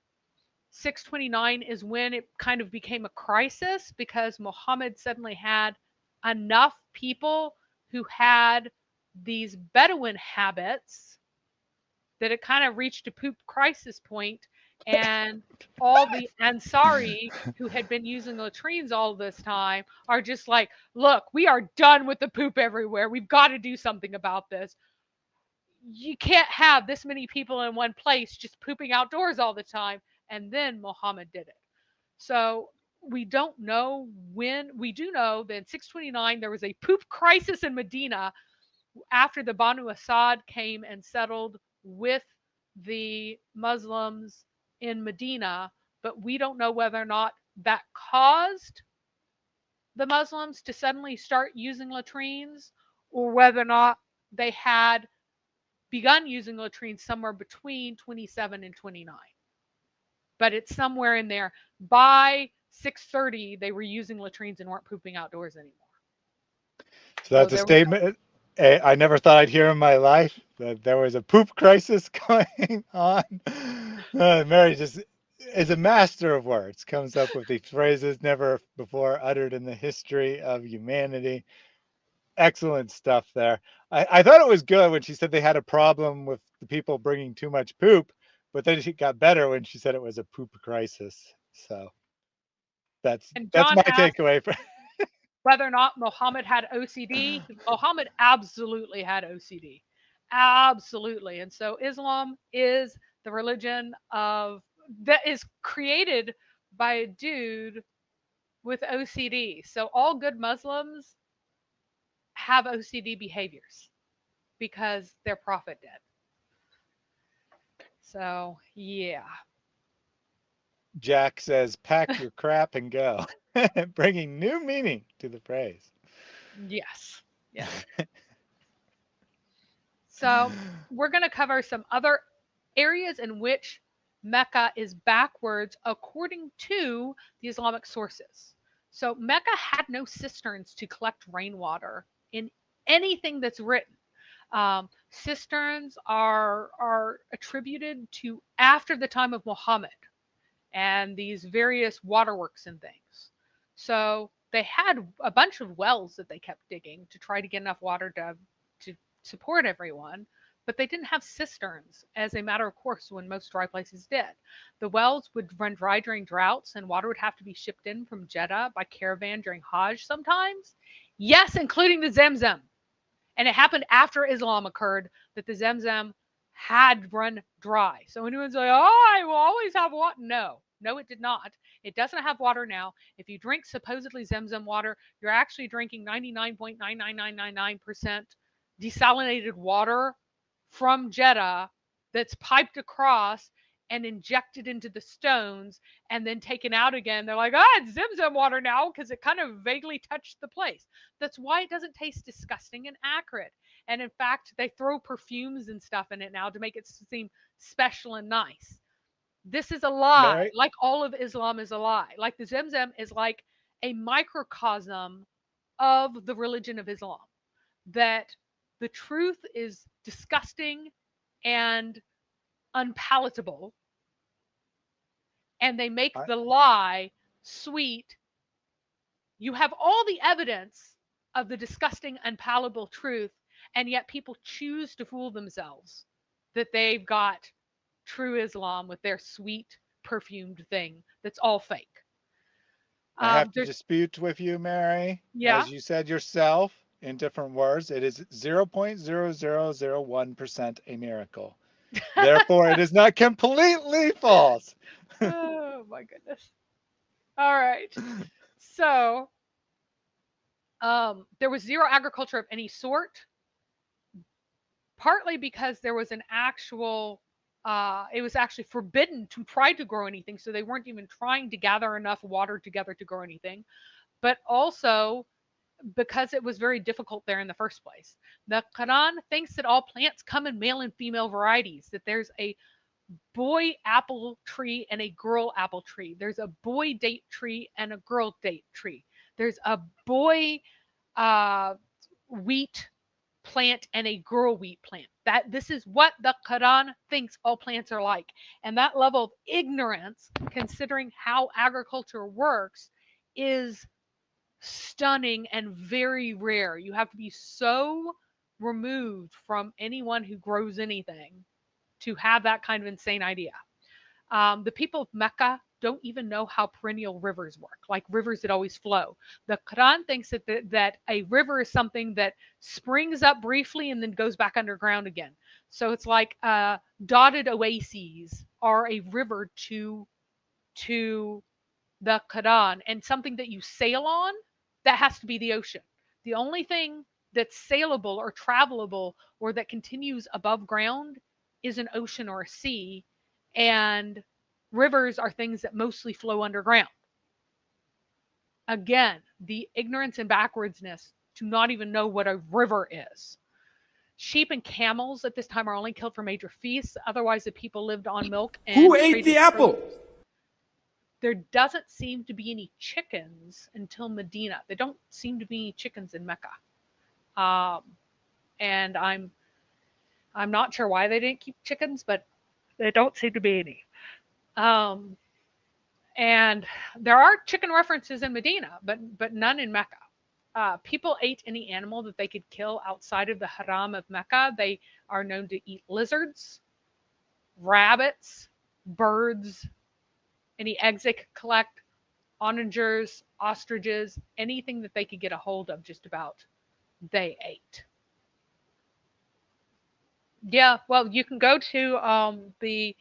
629 is when it kind of became a crisis because Muhammad suddenly had enough people who had these Bedouin habits that it kind of reached a poop crisis point, and all the Ansari who had been using latrines all this time are just like, look, we are done with the poop everywhere. We've got to do something about this. You can't have this many people in one place just pooping outdoors all the time. And then Muhammad did it. So we don't know when. We do know that in 629 there was a poop crisis in Medina after the Banu Asad came and settled with the Muslims in Medina, but we don't know whether or not that caused the Muslims to suddenly start using latrines, or whether or not they had begun using latrines somewhere between 27 and 29. But it's somewhere in there. By 630, they were using latrines and weren't pooping outdoors anymore. So that's a There we go. statement I never thought I'd hear in my life, that there was a poop crisis going on. Mary just is a master of words, comes up with these phrases never before uttered in the history of humanity. Excellent stuff there. I thought it was good when she said they had a problem with the people bringing too much poop, but then she got better when she said it was a poop crisis. So that's And that's John my asked takeaway from. whether or not Muhammad had OCD. Muhammad absolutely had OCD. Absolutely. And so Islam is the religion of that is created by a dude with OCD. So all good Muslims have OCD behaviors because their prophet did. So, yeah. Jack says, pack your crap and go, bringing new meaning to the phrase. Yes. Yes. So, we're going to cover some other areas in which Mecca is backwards according to the Islamic sources. So, Mecca had no cisterns to collect rainwater in anything that's written. Cisterns are attributed to after the time of Muhammad and these various waterworks and things. So they had a bunch of wells that they kept digging to try to get enough water to support everyone, but they didn't have cisterns as a matter of course when most dry places did. The wells would run dry during droughts and water would have to be shipped in from Jeddah by caravan during Hajj sometimes. Yes, including the Zemzem. And it happened after Islam occurred that the Zemzem had run dry. So anyone's like, oh, I will always have water. No, no, it did not. It doesn't have water now. If you drink supposedly Zemzem water, you're actually drinking 99.99999% desalinated water from Jeddah that's piped across and injected into the stones and then taken out again. They're like, it's Zemzem water now because it kind of vaguely touched the place. That's why it doesn't taste disgusting and acrid. And in fact, they throw perfumes and stuff in it now to make it seem special and nice. This is a lie. Mary, Like all of Islam is a lie. Like the Zemzem is like a microcosm of the religion of Islam. That the truth is disgusting and unpalatable, and they make I, the lie sweet. You have all the evidence of the disgusting, unpalatable truth, and yet people choose to fool themselves that they've got true Islam with their sweet, perfumed thing that's all fake. I have to There's, dispute with you, Mary. yeah. As you said yourself in different words, it is 0.0001% a miracle. Therefore, it is not completely false. Oh my goodness. All right. So, there was zero agriculture of any sort, partly because there was an actual it was actually forbidden to try to grow anything, so they weren't even trying to gather enough water together to grow anything, but also because it was very difficult there in the first place. The Quran thinks that all plants come in male and female varieties, that there's a boy apple tree and a girl apple tree. There's a boy date tree and a girl date tree. There's a boy uh, wheat plant and a girl wheat plant. That this is what the Quran thinks all plants are like. And that level of ignorance, considering how agriculture works, is stunning and very rare. You have to be so removed from anyone who grows anything to have that kind of insane idea. The people of Mecca don't even know how perennial rivers work, like rivers that always flow. The Quran thinks that a river is something that springs up briefly and then goes back underground again. So it's like dotted oases are a river to the Quran, and something that you sail on, that has to be the ocean. The only thing that's sailable or travelable or that continues above ground is an ocean or a sea, and rivers are things that mostly flow underground. Again, the ignorance and backwardsness to not even know what a river is. Sheep and camels at this time are only killed for major feasts. Otherwise, the people lived on milk and Who ate the apple? There doesn't seem to be any chickens until Medina. There don't seem to be any chickens in Mecca, and I'm not sure why they didn't keep chickens, but there don't seem to be any. And there are chicken references in Medina, but none in Mecca. People ate any animal that they could kill outside of the haram of Mecca. They are known to eat lizards, rabbits, birds, any eggs they could collect, onagers, ostriches, anything that they could get a hold of, just about, they ate. Yeah, well, you can go to the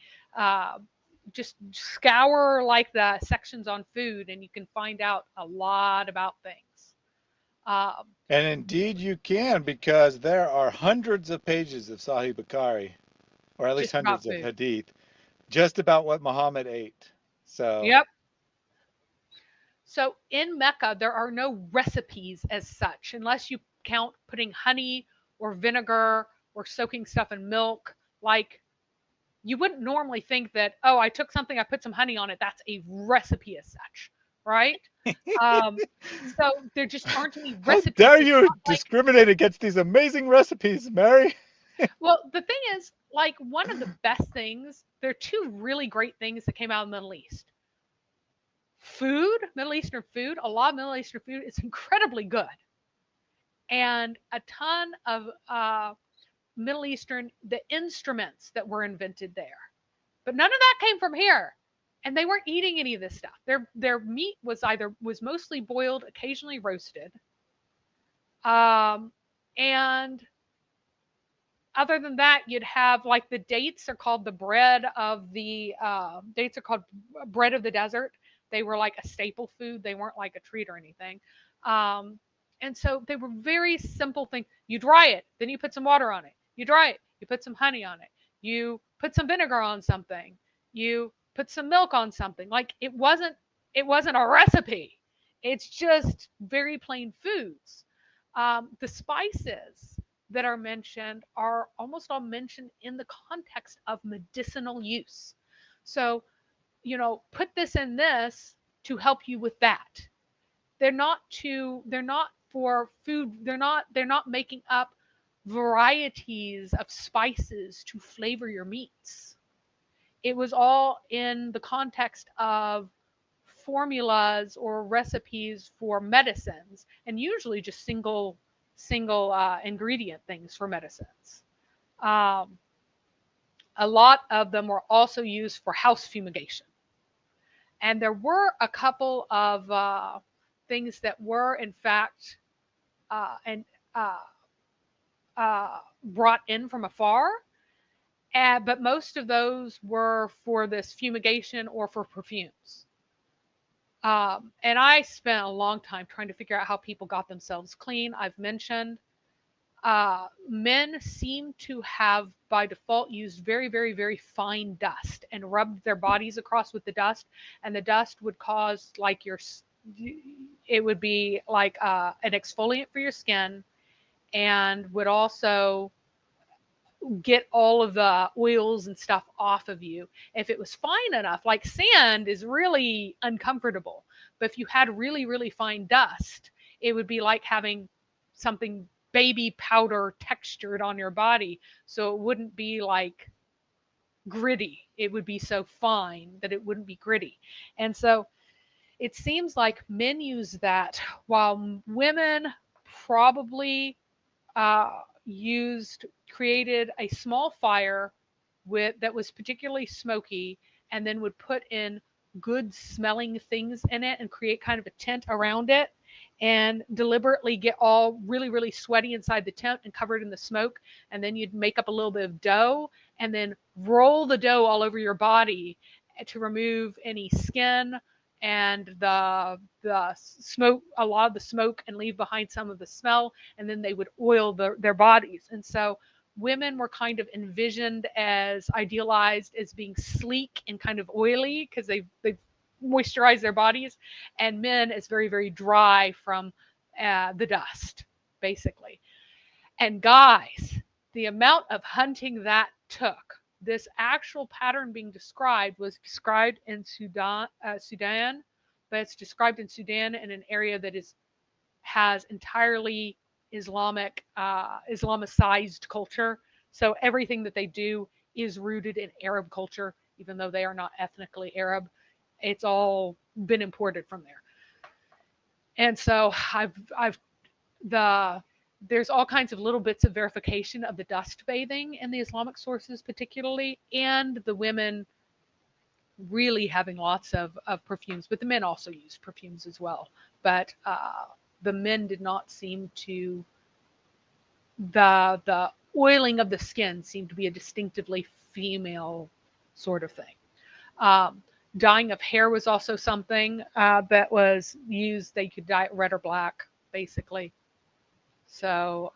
just scour like the sections on food, and you can find out a lot about things. And indeed you can, because there are hundreds of pages of Sahih Bukhari, or at least Just about hundreds of food. hadith, just about what Muhammad ate. So Yep. So in Mecca, there are no recipes as such, unless you count putting honey or vinegar or soaking stuff in milk. Like, you wouldn't normally think that, oh, I took something, I put some honey on it, that's a recipe as such, right? So there just aren't any how recipes. dare It's you not like, discriminate against these amazing recipes, Mary? well, the thing is, like, one of the best things, there are two really great things that came out of the Middle East. Food, Middle Eastern food, a lot of Middle Eastern food is incredibly good. And a ton of Middle Eastern, the instruments that were invented there. But none of that came from here. And they weren't eating any of this stuff. Their meat was mostly boiled, occasionally roasted. And other than that, you'd have, like, the dates are called the bread of the dates are called bread of the desert. They were like a staple food. They weren't like a treat or anything. And so they were very simple things. You dry it, then you put some water on it. You dry it, you put some honey on it. You put some vinegar on something. You put some milk on something. Like, it wasn't a recipe. It's just very plain foods. The spices that are mentioned are almost all mentioned in the context of medicinal use. So, put this in this to help you with that. They're not for food. They're not making up varieties of spices to flavor your meats. It was all in the context of formulas or recipes for medicines, and usually just single ingredient things for medicines. Um, a lot of them were also used for house fumigation. And there were a couple of things that were, in fact, and brought in from afar, but most of those were for this fumigation or for perfumes. And I spent a long time trying to figure out how people got themselves clean. I've mentioned men seem to have, by default, used very, very, very fine dust and rubbed their bodies across with the dust, and the dust would cause, like, it would be like an exfoliant for your skin, and would also get all of the oils and stuff off of you. If it was fine enough, like sand is really uncomfortable, but if you had really, really fine dust, it would be like having something baby powder textured on your body. So it wouldn't be like gritty. It would be so fine that it wouldn't be gritty. And so it seems like men use that, while women probably created a small fire that was particularly smoky, and then would put in good smelling things in it and create kind of a tent around it, and deliberately get all really really sweaty inside the tent and covered in the smoke, and then you'd make up a little bit of dough and then roll the dough all over your body to remove any skin and the smoke, a lot of the smoke, and leave behind some of the smell, and then they would oil their bodies. And so women were kind of envisioned as idealized as being sleek and kind of oily because they moisturize their bodies, and men as very very dry from the dust, basically. And guys, the amount of hunting that took. This actual pattern being described was described in Sudan, but it's described in Sudan in an area that is has entirely Islamicized culture. So everything that they do is rooted in Arab culture, even though they are not ethnically Arab. It's all been imported from there. And so I've the there's all kinds of little bits of verification of the dust bathing in the Islamic sources, particularly, and the women really having lots of perfumes, but the men also used perfumes as well. But the men did not seem to the oiling of the skin seemed to be a distinctively female sort of thing. Um, Dyeing of hair was also something that was used. They could dye it red or black, basically. So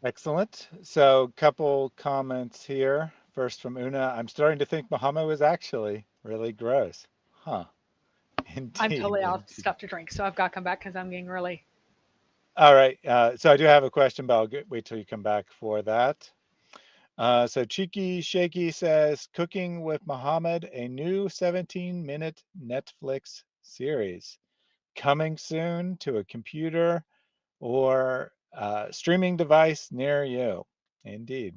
Excellent. So, couple comments here. First from Una. I'm starting to think Muhammad was actually really gross. Huh. I'm Indeed. totally out of Indeed. stuff to drink, so I've got to come back because I'm getting really. All right. So I do have a question, but wait till you come back for that. So Cheeky Shaky says, Cooking with Muhammad, a new 17-minute Netflix series coming soon to a computer or streaming device near you. Indeed.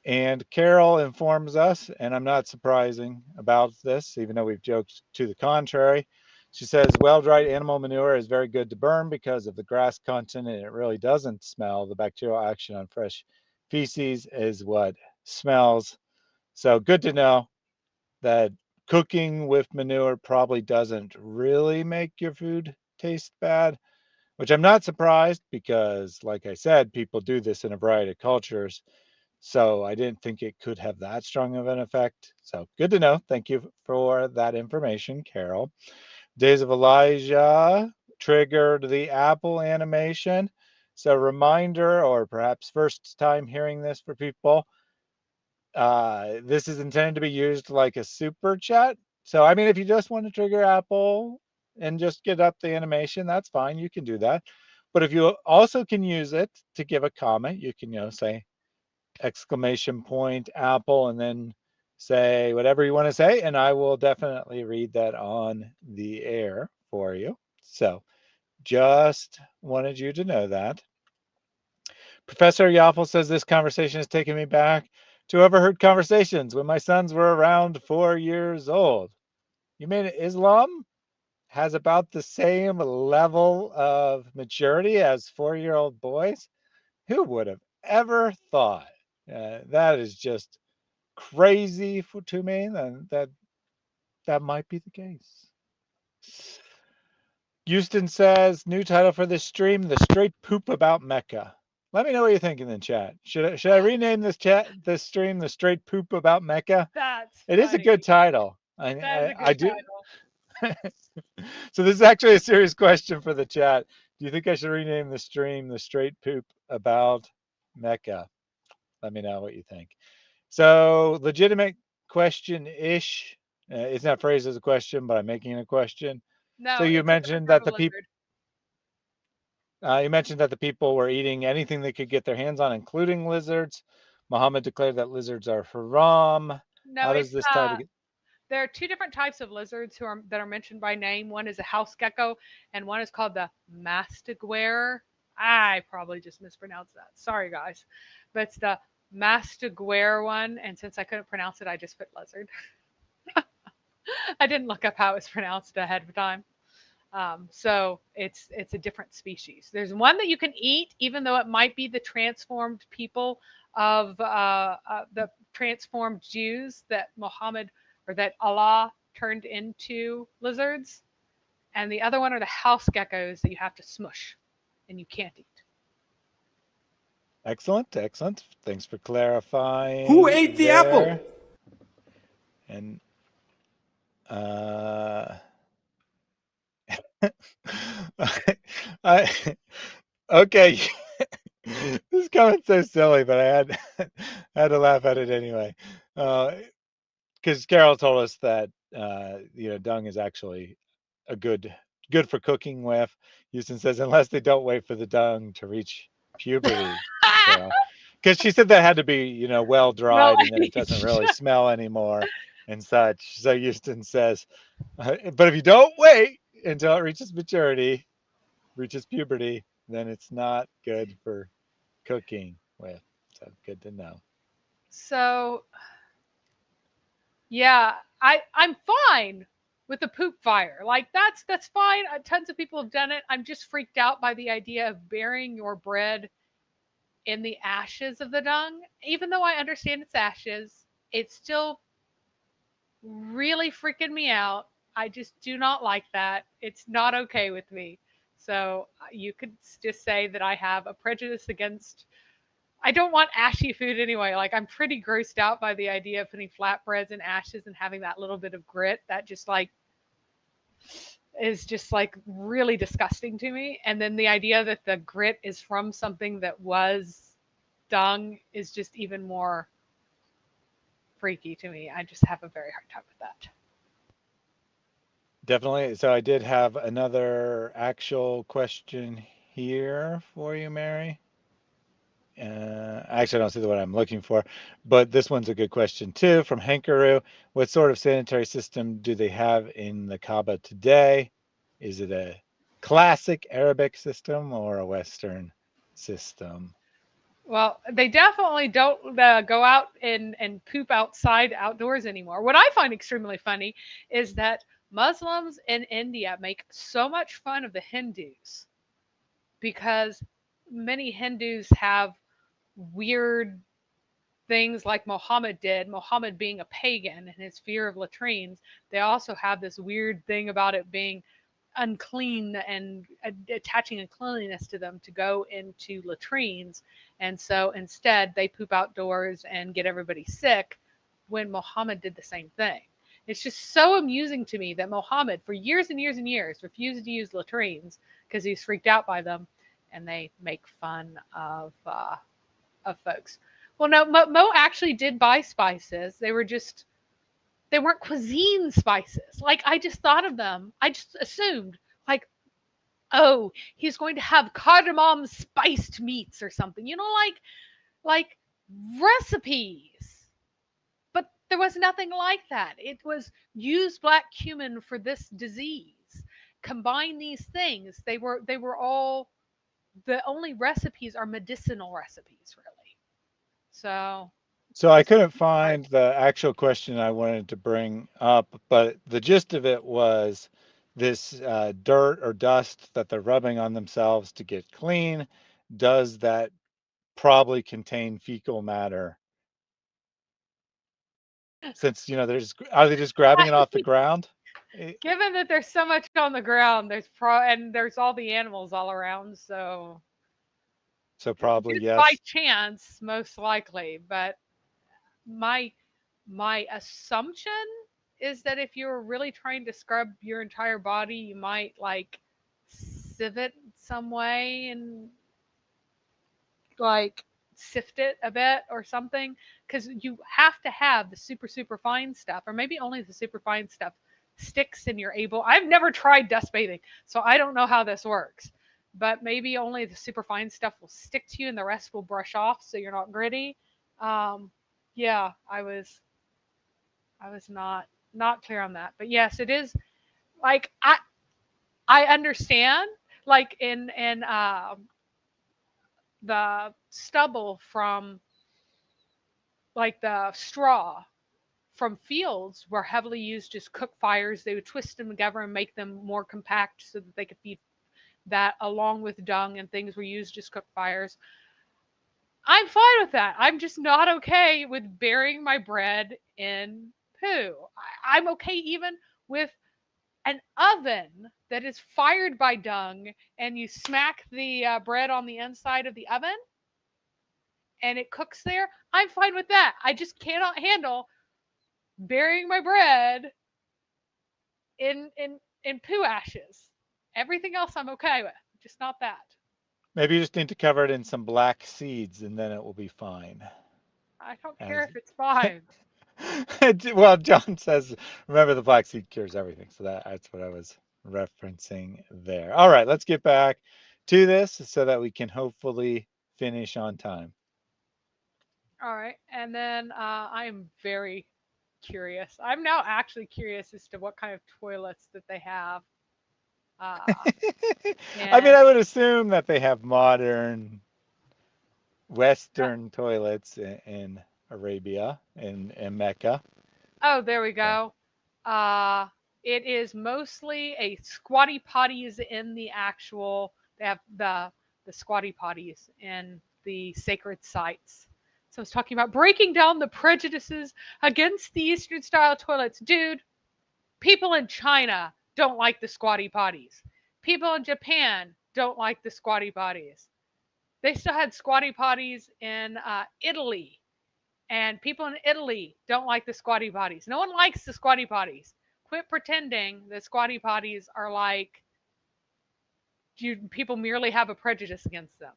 And Carol informs us, and I'm not surprising about this, even though we've joked to the contrary. She says, well dried animal manure is very good to burn because of the grass content, and it really doesn't smell. The bacterial action on fresh feces is what smells. So good to know that cooking with manure probably doesn't really make your food taste bad, which I'm not surprised because, like I said, people do this in a variety of cultures. So I didn't think it could have that strong of an effect. So good to know. Thank you for that information, Carol. Days of Elijah triggered the Apple animation. So reminder, or perhaps first time hearing this for people, this is intended to be used like a super chat. So I mean, if you just want to trigger Apple and just get up the animation, that's fine. You can do that. But if you also can use it to give a comment, you can, say exclamation point Apple and then say whatever you want to say, and I will definitely read that on the air for you. So just wanted you to know that. Professor Yoffel says this conversation has taken me back to overheard conversations when my sons were around 4 years old. You mean Islam has about the same level of maturity as 4-year-old boys? Who would have ever thought? That is just crazy to me. And that might be the case. Houston says, new title for this stream: The Straight Poop About Mecca. Let me know what you think in the chat. Should I rename this stream The Straight Poop About Mecca? That's It is a funny. good title. That is a I good do. title. So this is actually a serious question for the chat. Do you think I should rename the stream The Straight Poop About Mecca? Let me know what you think. So legitimate question-ish. It's not phrased as a question, but I'm making a question. So No, you it's a different mentioned type that of the people lizard. were eating anything they could get their hands on, including lizards. Muhammad declared that lizards are haram. No, How does it's this tie together? there are two different types of lizards that are mentioned by name. One is a house gecko, and one is called the mastiguer. I probably just mispronounced that. Sorry, guys, but it's the mastiguer one. And since I couldn't pronounce it, I just put lizard. I didn't look up how it's pronounced ahead of time. So it's a different species. There's one that you can eat, even though it might be the transformed people of the transformed Jews that Muhammad or that Allah turned into lizards, and the other one are the house geckos that you have to smush and you can't eat. Excellent, excellent. Thanks for Who clarifying ate the apple? there. And uh, I okay. This comment's so silly, but I had had to laugh at it anyway. Because Carol told us that dung is actually a good for cooking with. Houston says unless they don't wait for the dung to reach puberty. So because she said that had to be well Well, dried and then it doesn't really smell anymore and such. So Houston says, but if you don't wait until it reaches maturity, reaches puberty, then it's not good for cooking with. So good to know. so yeah, I'm fine with the poop fire. Like that's fine. Tons of people have done it. I'm just freaked out by the idea of burying your bread in the ashes of the dung. Even though I understand it's ashes, it's still really freaking me out. I just do not like that. It's not okay with me. So you could just say that I have a prejudice against. I don't want ashy food anyway. Like I'm pretty grossed out by the idea of putting flatbreads in ashes and having that little bit of grit. That just like is just like really disgusting to me. And then the idea that the grit is from something that was dung is just even more freaky to me. I just have a very hard time with that. Definitely. So I did have another actual question here for you, Mary. Actually, I don't see the one I'm looking for, but this one's a good question too from Hankaroo. What sort of sanitary system do they have in the Kabba today? Is it a classic Arabic system or a Western system? Well, they definitely don't go out and poop outside outdoors anymore. What I find extremely funny is that Muslims in India make so much fun of the Hindus because many Hindus have weird things like Muhammad did, Muhammad being a pagan and his fear of latrines. They also have this weird thing about it being unclean and attaching uncleanliness to them to go into latrines. And so instead, they poop outdoors and get everybody sick when Muhammad did the same thing. It's just so amusing to me that Muhammad, for years and years and years, refused to use latrines because he's freaked out by them, and they make fun of folks. Well, no, Mo actually did buy spices. They weren't cuisine spices. Like I just thought of them. I just assumed like, oh, he's going to have cardamom spiced meats or something. Like recipes. But there was nothing like that. It was use black cumin for this disease. Combine these things. They were all the only recipes are medicinal recipes, really. So So I this was couldn't find the actual question I wanted to bring up, but the gist of it was this dirt or dust that they're rubbing on themselves to get clean. Does that probably contain fecal matter? Since are they just grabbing it off the ground? Eh, given that there's so much on the ground, and there's all the animals all around, so So probably just by yes. chance, most likely. But my my assumption is that if you're really trying to scrub your entire body, you might like sieve it some way and like sift it a bit or something because you have to have the super fine stuff or maybe only the super fine stuff sticks and you're able. I've never tried dust bathing, so I don't know how this works, but maybe only the super fine stuff will stick to you and the rest will brush off so you're not gritty. um yeah, I was not clear on that, but yes, it is. Like I understand, like in the stubble from like the straw from fields were heavily used as cook fires. They would twist them together and make them more compact so that they could feed that, along with dung and things were used as cook fires. I'm fine with that. I'm just not okay with burying my bread in poo. I'm okay even with an oven that is fired by dung and you smack the bread on the inside of the oven and it cooks there. I'm fine with that. I just cannot handle burying my bread in poo ashes. Everything else I'm okay with, just not that. Maybe you just need to cover it in some black seeds and then it will be fine. I don't care As if it's fine. well, John says, remember the black seed cures everything. So that's what I was referencing there. All right, let's get back to this so that we can hopefully finish on time. All right, and then I am very curious. I'm now actually curious as to what kind of toilets that they have. Uh, I mean, and I would assume that they have modern Western toilets in Arabia, in Mecca. oh, there we So, go. Uh, it is mostly a squatty potties in the actual. They have the squatty potties in the sacred sites. So I was talking about breaking down the prejudices against the Eastern style toilets, dude. People in China don't like the squatty potties. People in Japan don't like the squatty potties. They still had squatty potties in Italy, and people in Italy don't like the squatty potties. No one likes the squatty potties. Quit pretending that squatty potties are like people merely have a prejudice against them.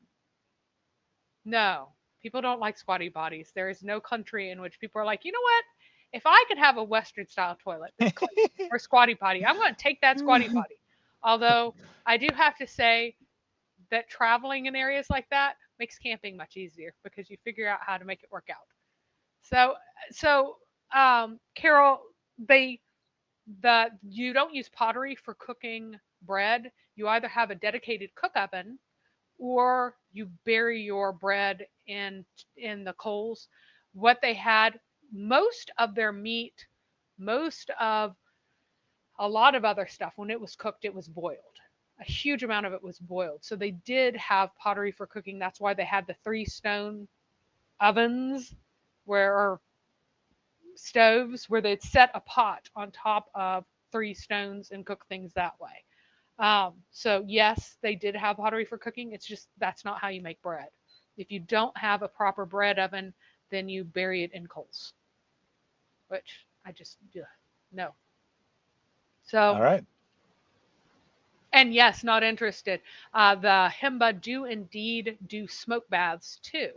No, people don't like squatty potties. There is no country in which people are like, you know what? If I could have a Western style toilet that's clean or squatty potty, I'm going to take that squatty potty. Although I do have to say that traveling in areas like that makes camping much easier because you figure out how to make it work out. So, so Carol, they the you don't use pottery for cooking bread. You either have a dedicated cook oven or you bury your bread in the coals. What they had, most of their meat, most of a lot of other stuff, when it was cooked, it was boiled. A huge amount of it was boiled. So they did have pottery for cooking. That's why they had the 3 stone ovens where or stoves where they'd set a pot on top of 3 stones and cook things that way. So yes, they did have pottery for cooking. It's just that's not how you make bread. If you don't have a proper bread oven, then you bury it in coals, which I just no. all So right. and yes, not interested. The Himba do indeed do smoke baths too,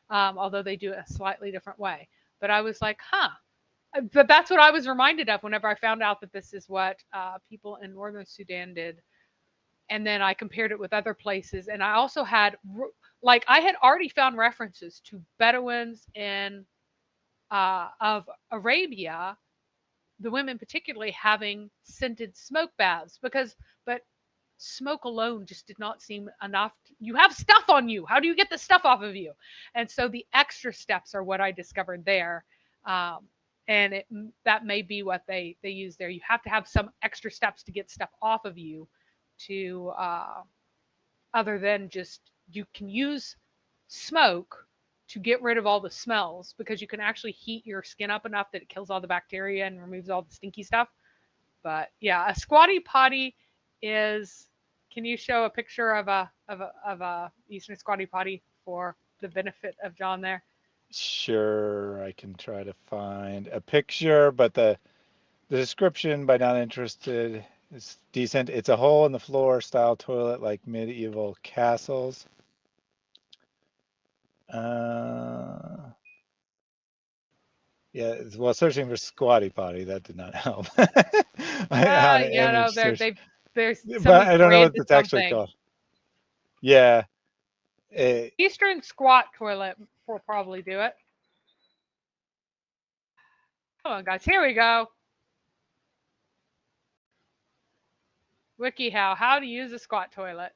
although they do it a slightly different way. But I was like, huh. But that's what I was reminded of whenever I found out that this is what people in northern Sudan did, and then I compared it with other places, and I also had like I had already found references to Bedouins in of Arabia, the women particularly having scented smoke baths because but smoke alone just did not seem enough. You have stuff on you. How do you get the stuff off of you? And so the extra steps are what I discovered there. Um, and that may be what they use there. You have to have some extra steps to get stuff off of you to other than just you can use smoke to get rid of all the smells because you can actually heat your skin up enough that it kills all the bacteria and removes all the stinky stuff. But yeah, a squatty potty is. Can you show a picture of a Eastern squatty potty for the benefit of John there? Sure, I can try to find a picture, but the description by not interested is decent. It's a hole in the floor style toilet like medieval castles. Uh, yeah, well, searching for squatty potty, that did not help. On an Yeah, no, image search, there's but somebody's I don't know what branded it's actually something. called. Yeah, it, Eastern squat toilet will probably do it. Come on, guys, here we go. WikiHow, how to use a squat toilet.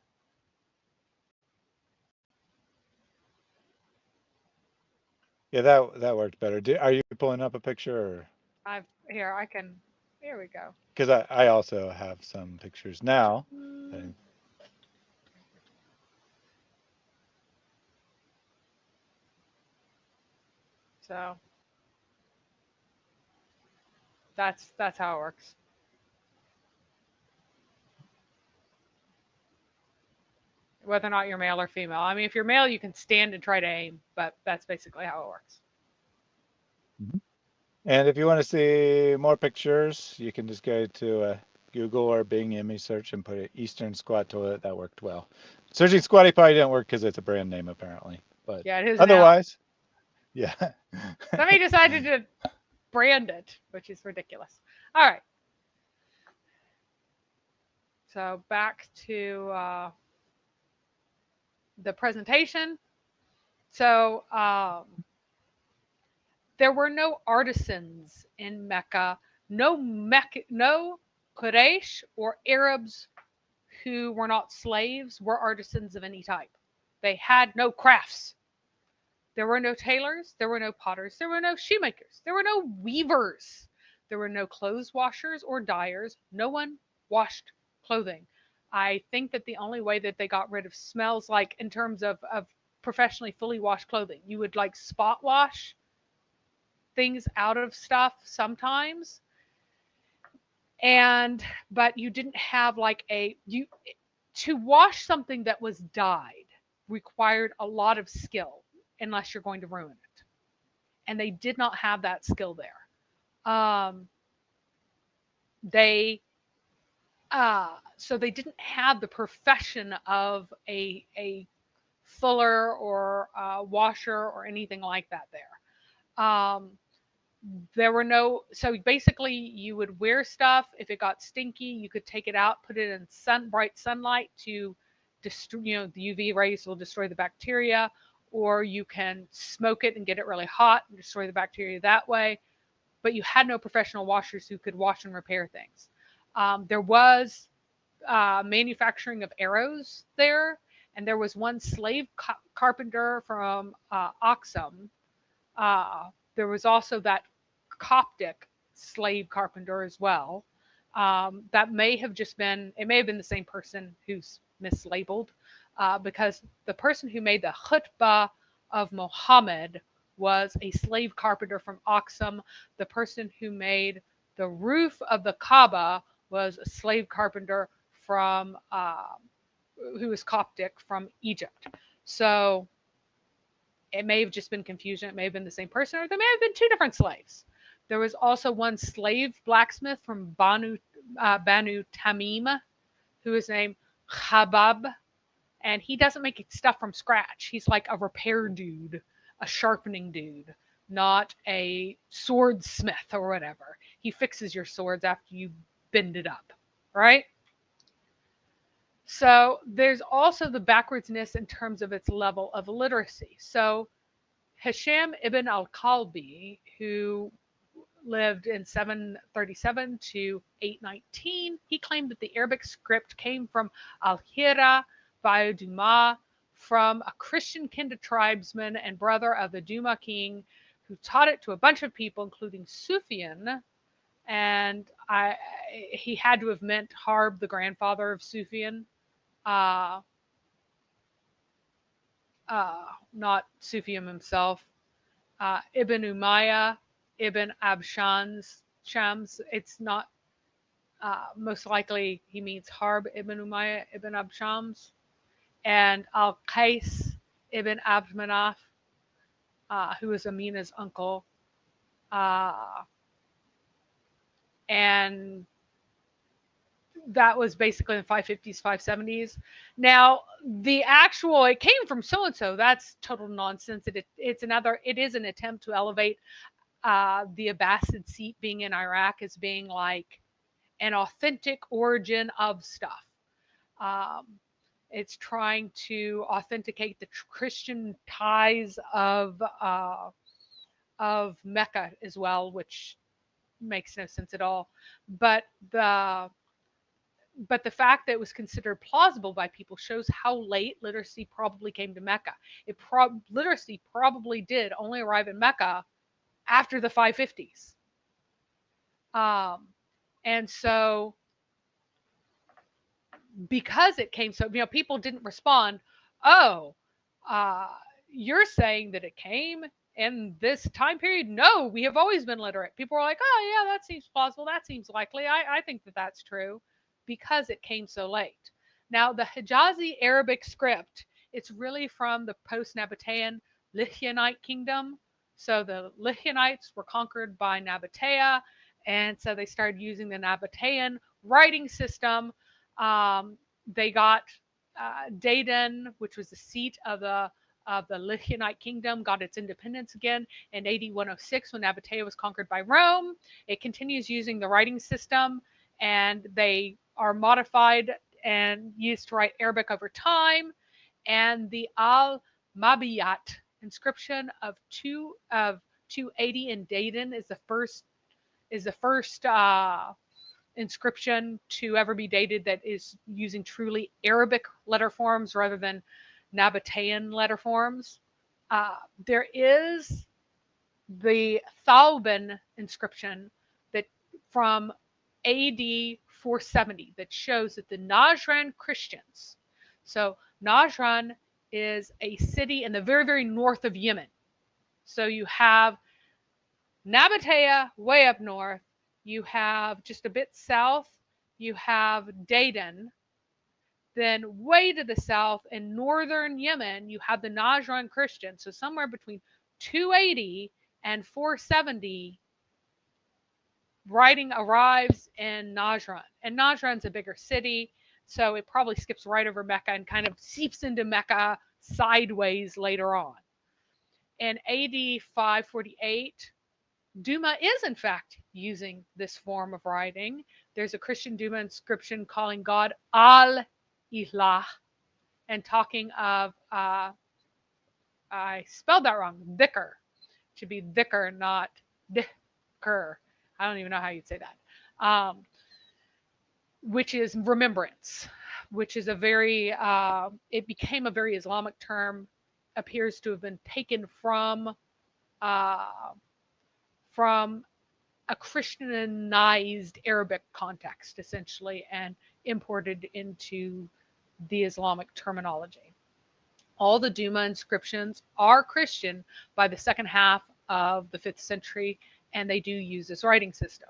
yeah, that worked better. Are you pulling up a picture or? Here we go. Because I also have some pictures now. So that's how it works. Whether or not you're male or female. I mean, if you're male, you can stand and try to aim, but that's basically how it works. And if you want to see more pictures, you can just go to Google or Bing image search and put it Eastern squat toilet. That worked well. Searching squatty potty didn't work because it's a brand name apparently. But Yeah, it is now. otherwise, yeah. Somebody decided to brand it, which is ridiculous. All right. So back to the presentation. So there were no artisans in Mecca, no Quraysh or Arabs who were not slaves were artisans of any type. They had no crafts. There were no tailors, there were no potters, there were no shoemakers, there were no weavers, there were no clothes washers or dyers. No one washed clothing. I think that the only way that they got rid of smells, like in terms of professionally fully washed clothing, you would like spot wash things out of stuff sometimes, and but you didn't have like a you to wash something that was dyed required a lot of skill unless you're going to ruin it, and they did not have that skill there. They so they didn't have the profession of a fuller or washer or anything like that there. There were no, so basically you would wear stuff. If it got stinky, you could take it out, put it in bright sunlight to destroy, the UV rays will destroy the bacteria, or you can smoke it and get it really hot and destroy the bacteria that way. But you had no professional washers who could wash and repair things. There was manufacturing of arrows there, and there was one slave carpenter from Oxum. There was also that Coptic slave carpenter as well. That may have just been, it may have been the same person who's mislabeled, because the person who made the khutbah of Muhammad was a slave carpenter from Oxum. The person who made the roof of the Kabba was a slave carpenter from, who was Coptic from Egypt. So it may have just been confusion. It may have been the same person, or there may have been two different slaves. There was also one slave blacksmith from Banu Tamim, who is named Khabab, and he doesn't make stuff from scratch. He's like a repair dude, a sharpening dude, not a swordsmith or whatever. He fixes your swords after you bend it up, right? So there's also the backwardsness in terms of its level of literacy. So Hisham ibn al-Kalbi, who lived in 737 to 819, he claimed that the Arabic script came from Al-Hira via Duma, from a Christian Kinda tribesman and brother of the Duma king, who taught it to a bunch of people, including Sufyan. And he had to have meant Harb, the grandfather of Sufyan. Not Sufyan himself. Ibn Umayyah, Ibn Shams. It's not, most likely he means Harb ibn Umayyah ibn Abshams, and Al-Qais ibn Abd Manaf, who was Amina's uncle. And that was basically in the 550s, 570s. Now, it came from so and so. That's total nonsense. It is an attempt to elevate the Abbasid seat being in Iraq as being like an authentic origin of stuff. It's trying to authenticate the Christian ties of Mecca as well, which makes no sense at all. But the fact that it was considered plausible by people shows how late literacy probably came to Mecca. Literacy probably did only arrive in Mecca after the 550s. And so because it came so, people didn't respond, oh, uh, you're saying that it came in this time period? No, we have always been literate. People were like, oh, yeah, that seems plausible. That seems likely. I think that that's true because it came so late. Now, the Hijazi Arabic script, it's really from the post-Nabatean Lyhianite kingdom. So the Lyhianites were conquered by Nabatea, and so they started using the Nabatean writing system. They got Dayton, which was the seat of the Lycianite kingdom, got its independence again in AD 106 when Nabatea was conquered by Rome. It continues using the writing system, and they are modified and used to write Arabic over time. And the Al Mabiyat inscription of 280 in Dayton is the first inscription to ever be dated that is using truly Arabic letter forms rather than Nabatean letter forms. There is the Thalban inscription that from AD 470 that shows that the Najran Christians, so Najran is a city in the very, very north of Yemen. So you have Nabatea way up north, you have just a bit south, you have Dayton. Then way to the south in northern Yemen, you have the Najran Christians. So somewhere between 280 and 470, writing arrives in Najran. And Najran's a bigger city, so it probably skips right over Mecca and kind of seeps into Mecca sideways later on. In AD 548, Duma is in fact using this form of writing. There's a Christian Duma inscription calling God Al-Ilah and talking of, I spelled that wrong, dhikr. It should be dhikr, not dhikr. I don't even know how you'd say that. Which is remembrance, which is a very, it became a very Islamic term, appears to have been taken from a Christianized Arabic context, essentially, and imported into the Islamic terminology. All the Duma inscriptions are Christian by the second half of the 5th century, and they do use this writing system.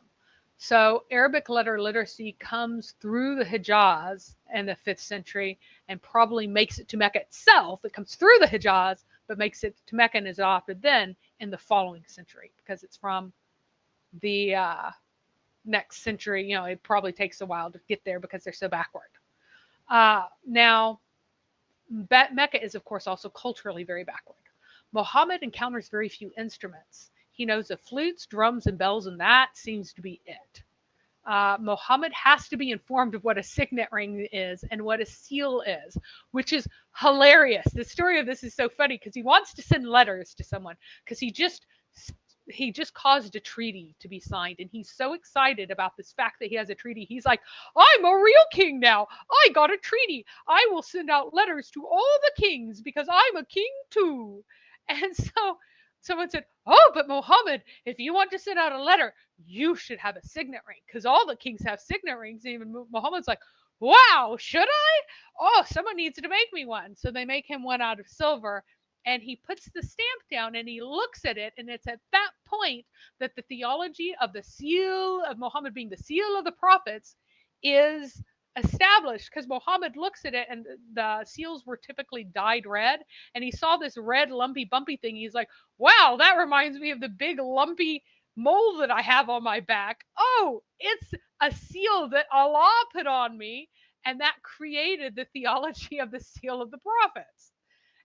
So Arabic letter literacy comes through the Hijaz in the 5th century and probably makes it to Mecca itself. It comes through the Hijaz, but makes it to Mecca and is adopted then in the following century because it's from the next century. It probably takes a while to get there because they're so backward. Now, Mecca is, of course, also culturally very backward. Muhammad encounters very few instruments. He knows of flutes, drums, and bells, and that seems to be it. Muhammad has to be informed of what a signet ring is and what a seal is, which is hilarious. The story of this is so funny because he wants to send letters to someone because he just caused a treaty to be signed, and he's so excited about this fact that he has a treaty. He's like, I'm a real king now. I got a treaty. I will send out letters to all the kings because I'm a king too. And so someone said, oh, but Muhammad, if you want to send out a letter, you should have a signet ring because all the kings have signet rings. Even Muhammad's like, wow, should I? Oh, someone needs to make me one. So they make him one out of silver. And he puts the stamp down and he looks at it. And it's at that point that the theology of the seal of Muhammad being the seal of the prophets is established, because Muhammad looks at it and the seals were typically dyed red. And he saw this red, lumpy, bumpy thing. He's like, wow, that reminds me of the big, lumpy mole that I have on my back. Oh, it's a seal that Allah put on me. And that created the theology of the seal of the prophets.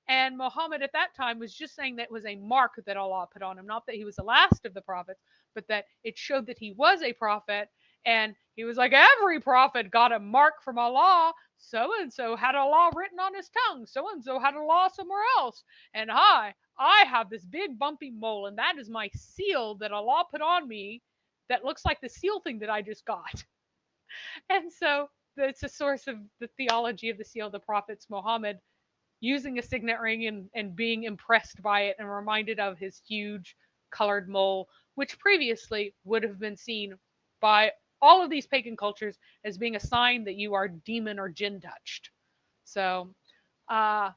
And Muhammad at that time was just saying that it was a mark that Allah put on him, not that he was the last of the prophets, but that it showed that he was a prophet. And he was like, every prophet got a mark from Allah. So-and-so had Allah written on his tongue. So-and-so had Allah somewhere else. And I have this big bumpy mole, and that is my seal that Allah put on me that looks like the seal thing that I just got. And so it's a source of the theology of the seal of the prophets, Muhammad using a signet ring and being impressed by it and reminded of his huge colored mole, which previously would have been seen by all of these pagan cultures as being a sign that you are demon or jinn touched. So uh,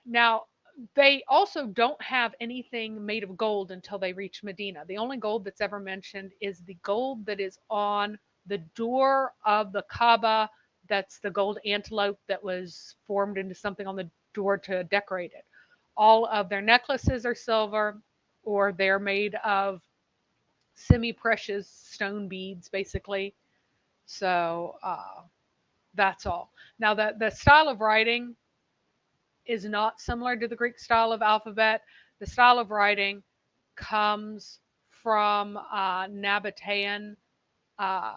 now they also don't have anything made of gold until they reach Medina. The only gold that's ever mentioned is the gold that is on the door of the Kabba. That's the gold antelope that was formed into something on the door to decorate it. All of their necklaces are silver, or they're made of semi-precious stone beads, basically. So that's all. Now, the style of writing is not similar to the Greek style of alphabet. The style of writing comes from Nabatean uh,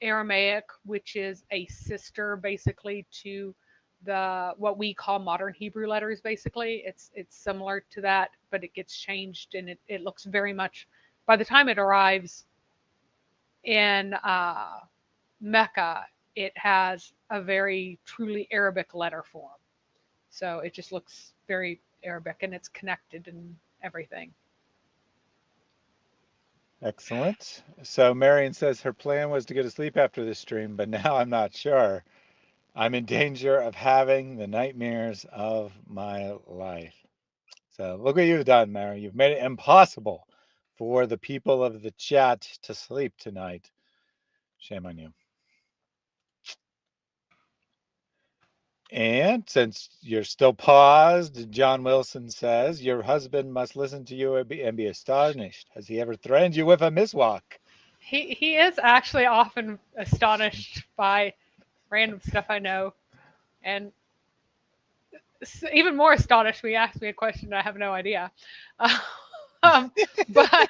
Aramaic, which is a sister, basically, to the what we call modern Hebrew letters. Basically, it's similar to that, but it gets changed, and it looks very much. By the time it arrives in Mecca, it has a very truly Arabic letter form. So it just looks very Arabic, and it's connected and everything. Excellent. So Marion says her plan was to go to sleep after this stream, but now I'm not sure. I'm in danger of having the nightmares of my life. So look what you've done, Mary. You've made it impossible for the people of the chat to sleep tonight. Shame on you. And since you're still paused, John Wilson says, your husband must listen to you and be astonished. Has he ever threatened you with a miswalk? He is actually often astonished by random stuff I know, and even more astonished when he asks me a question I have no idea. Um, but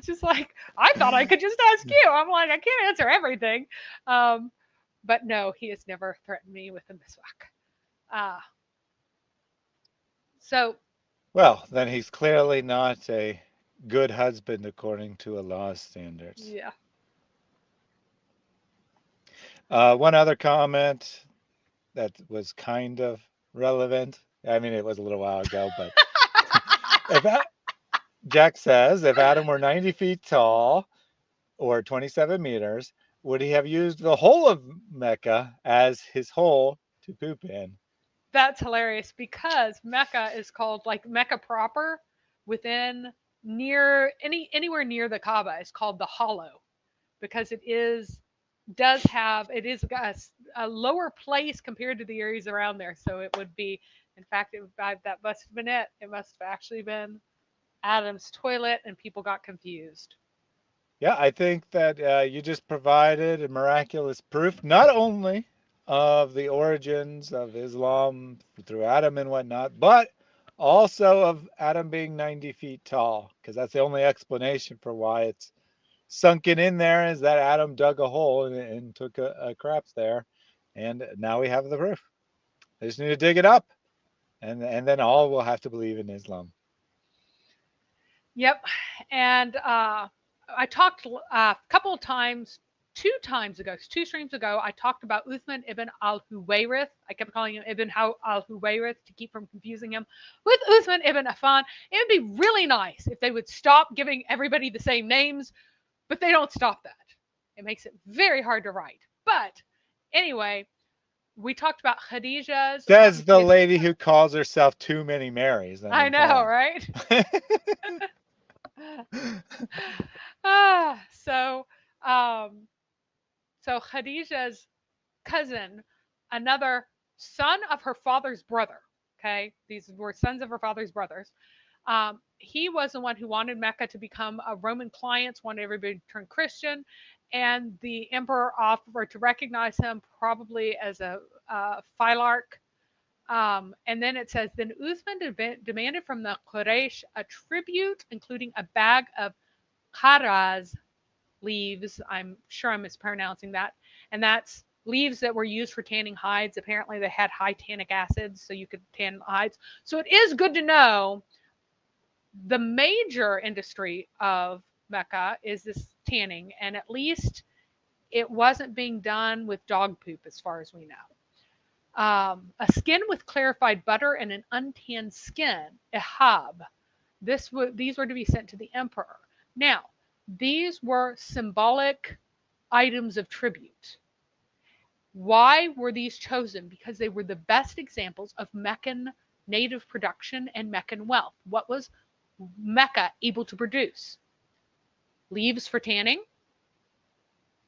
just like I thought I could just ask you. I'm like I can't answer everything. But no, he has never threatened me with a miswak. Uh, so Well, then he's clearly not a good husband according to Allah's standards. yeah, One other comment that was kind of relevant. I mean, it was a little while ago, but if Jack says if Adam were 90 feet tall or 27 meters, would he have used the whole of Mecca as his hole to poop in? that's hilarious because Mecca is called like Mecca proper within near anywhere near the Kaaba is called the Hollow because does have it is a lower place compared to the areas around there. So it would be, in fact, that must have been it. It must have actually been Adam's toilet, and people got confused. Yeah, I think that you just provided a miraculous proof, not only of the origins of Islam through Adam and whatnot, but also of Adam being 90 feet tall, because that's the only explanation for why it's sunken in there is that Adam dug a hole and took a craps there. And now we have the proof. They just need to dig it up. And then all will have to believe in Islam. Yep. And I talked a couple of times, two streams ago, I talked about Uthman ibn al-Huwayrith. I kept calling him Ibn al-Huwayrith to keep from confusing him with Uthman ibn Affan. It would be really nice if they would stop giving everybody the same names, but they don't stop that. It makes it very hard to write. But anyway, we talked about Khadija's. Says the lady who calls herself Too Many Marys. I know, right? So, so Khadija's cousin, another son of her father's brother. Okay, these were sons of her father's brothers. He was the one who wanted Mecca to become a Roman client, wanted everybody to turn Christian, and the emperor offered to recognize him probably as a phylarch. And then it says, then Uthman demanded from the Quraysh a tribute, including a bag of kharaz leaves. I'm sure I'm mispronouncing that. And that's leaves that were used for tanning hides. Apparently, they had high tannic acids, so you could tan hides. So it is good to know the major industry of Mecca is this tanning, and at least it wasn't being done with dog poop, as far as we know. A skin with clarified butter and an untanned skin, a Harb. These were to be sent to the emperor. Now, These were symbolic items of tribute. Why were these chosen? Because they were the best examples of Meccan native production and Meccan wealth. What was Mecca able to produce? Leaves for tanning,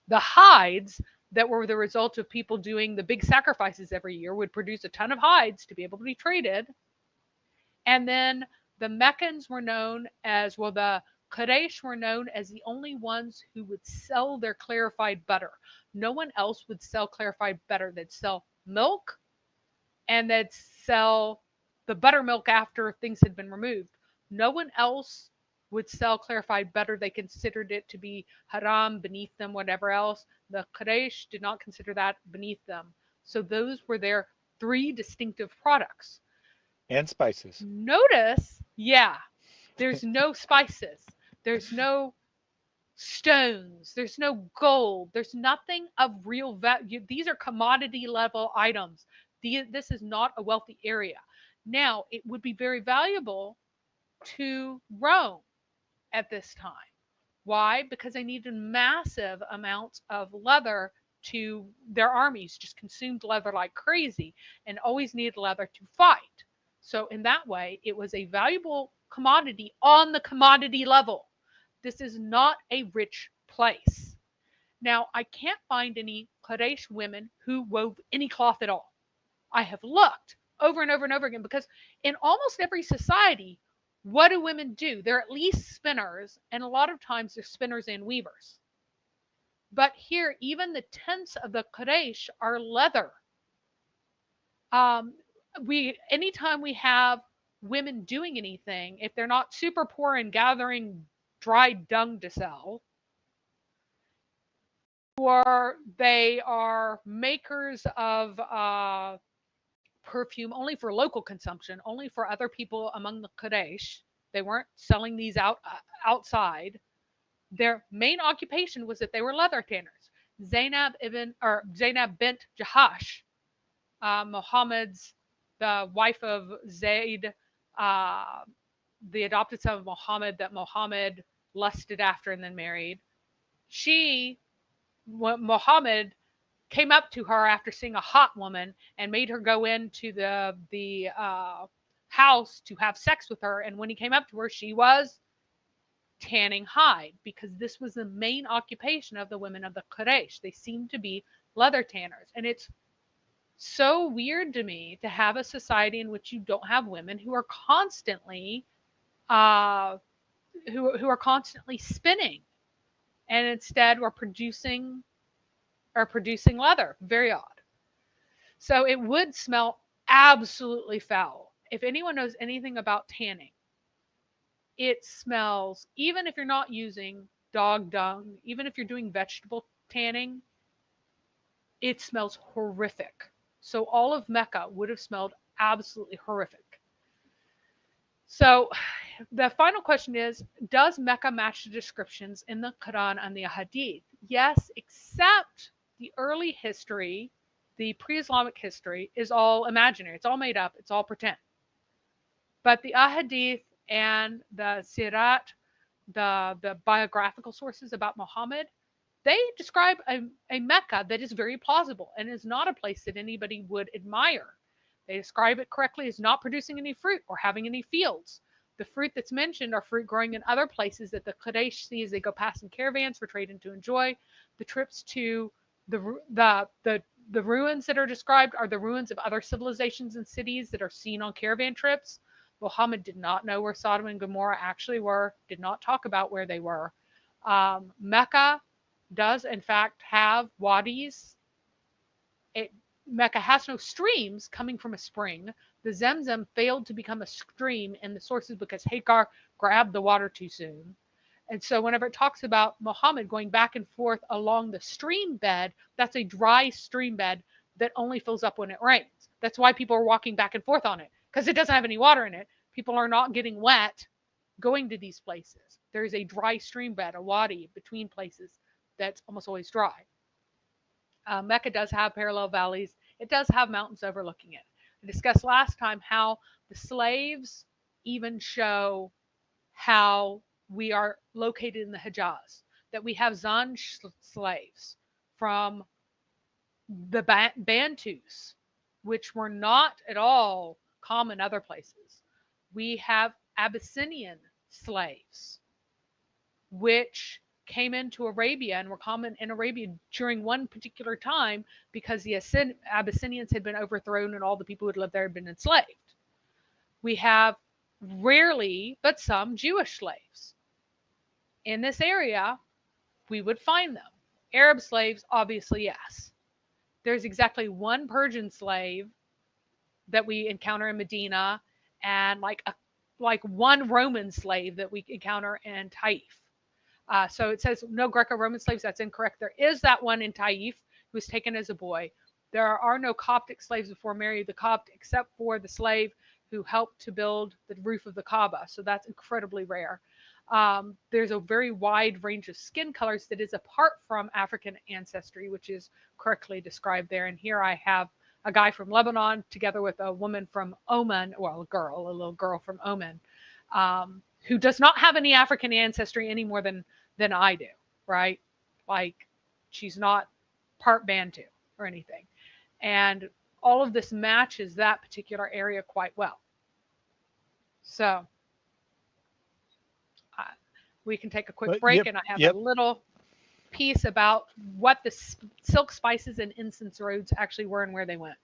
the hides that were the result of people doing the big sacrifices every year would produce a ton of hides to be able to be traded. And then the Meccans were known as, well, the Quraysh were known as the only ones who would sell their clarified butter. No one else would sell clarified butter. They'd sell milk and they'd sell the buttermilk after things had been removed. No one else would sell clarified butter. They considered it to be haram, beneath them, whatever else. The Quraysh did not consider that beneath them. So those were their three distinctive products. And spices. Notice, yeah, there's no spices. There's no stones. There's no gold. There's nothing of real value. These are commodity level items. This is not a wealthy area. Now, it would be very valuable to Rome at this time. Why? Because they needed massive amounts of leather to their armies, just consumed leather like crazy and always needed leather to fight. So, in that way, it was a valuable commodity on the commodity level. This is not a rich place. Now, I can't find any Quraysh women who wove any cloth at all. I have looked over and over and over again because in almost every society, what do women do? They're at least spinners, and a lot of times they're spinners and weavers. But here, even the tents of the Quraysh are leather. Anytime we have women doing anything, if they're not super poor and gathering dried dung to sell, or they are makers of perfume only for local consumption, only for other people among the Quraysh. They weren't selling these outside. Their main occupation was that they were leather tanners. Zainab bint Jahash, Muhammad's the wife of Zayd, the adopted son of Muhammad that Muhammad lusted after and then married. Muhammad came up to her after seeing a hot woman and made her go into the house to have sex with her. And when he came up to her, she was tanning hide because this was the main occupation of the women of the Quraysh. They seemed to be leather tanners. And it's so weird to me to have a society in which you don't have women who are constantly who are constantly spinning and instead are producing leather. Very odd. So it would smell absolutely foul. If anyone knows anything about tanning, it smells, even if you're not using dog dung, even if you're doing vegetable tanning, it smells horrific. So all of Mecca would have smelled absolutely horrific. So the final question is, does Mecca match the descriptions in the Quran and the Hadith? Yes, except the early history, the pre-Islamic history, is all imaginary. It's all made up. It's all pretend. But the Ahadith and the Sirat, the biographical sources about Muhammad, they describe a Mecca that is very plausible and is not a place that anybody would admire. They describe it correctly as not producing any fruit or having any fields. The fruit that's mentioned are fruit growing in other places that the Quraysh see as they go past in caravans for trading to enjoy. The trips to the ruins that are described are the ruins of other civilizations and cities that are seen on caravan trips. Muhammad did not know where Sodom and Gomorrah actually were, did not talk about where they were. Mecca does, in fact, have wadis. Mecca has no streams coming from a spring. The Zemzem failed to become a stream in the sources because Hagar grabbed the water too soon. And so whenever it talks about Muhammad going back and forth along the stream bed, that's a dry stream bed that only fills up when it rains. That's why people are walking back and forth on it, because it doesn't have any water in it. People are not getting wet going to these places. There is a dry stream bed, a wadi, between places that's almost always dry. Mecca does have parallel valleys. It does have mountains overlooking it. I discussed last time how the slaves even show how we are located in the Hijaz, that we have Zan slaves from the Bantus, which were not at all common other places. We have Abyssinian slaves, which came into Arabia and were common in Arabia during one particular time because the Abyssinians had been overthrown and all the people who had lived there had been enslaved. We have rarely, but some Jewish slaves. In this area, we would find them. Arab slaves, obviously, yes. There's exactly one Persian slave that we encounter in Medina, and like one Roman slave that we encounter in Taif. So it says no Greco-Roman slaves. That's incorrect. There is that one in Taif who was taken as a boy. There are no Coptic slaves before Mary the Copt, except for the slave who helped to build the roof of the Kabba. So that's incredibly rare. There's a very wide range of skin colors that is apart from African ancestry, which is correctly described there. And here I have a guy from Lebanon together with a woman from Oman, well, a little girl from Oman, who does not have any African ancestry any more than I do, right? Like, she's not part Bantu or anything. And all of this matches that particular area quite well. So we can take a quick break, and I have a little piece about what the silk spices and incense roads actually were and where they went.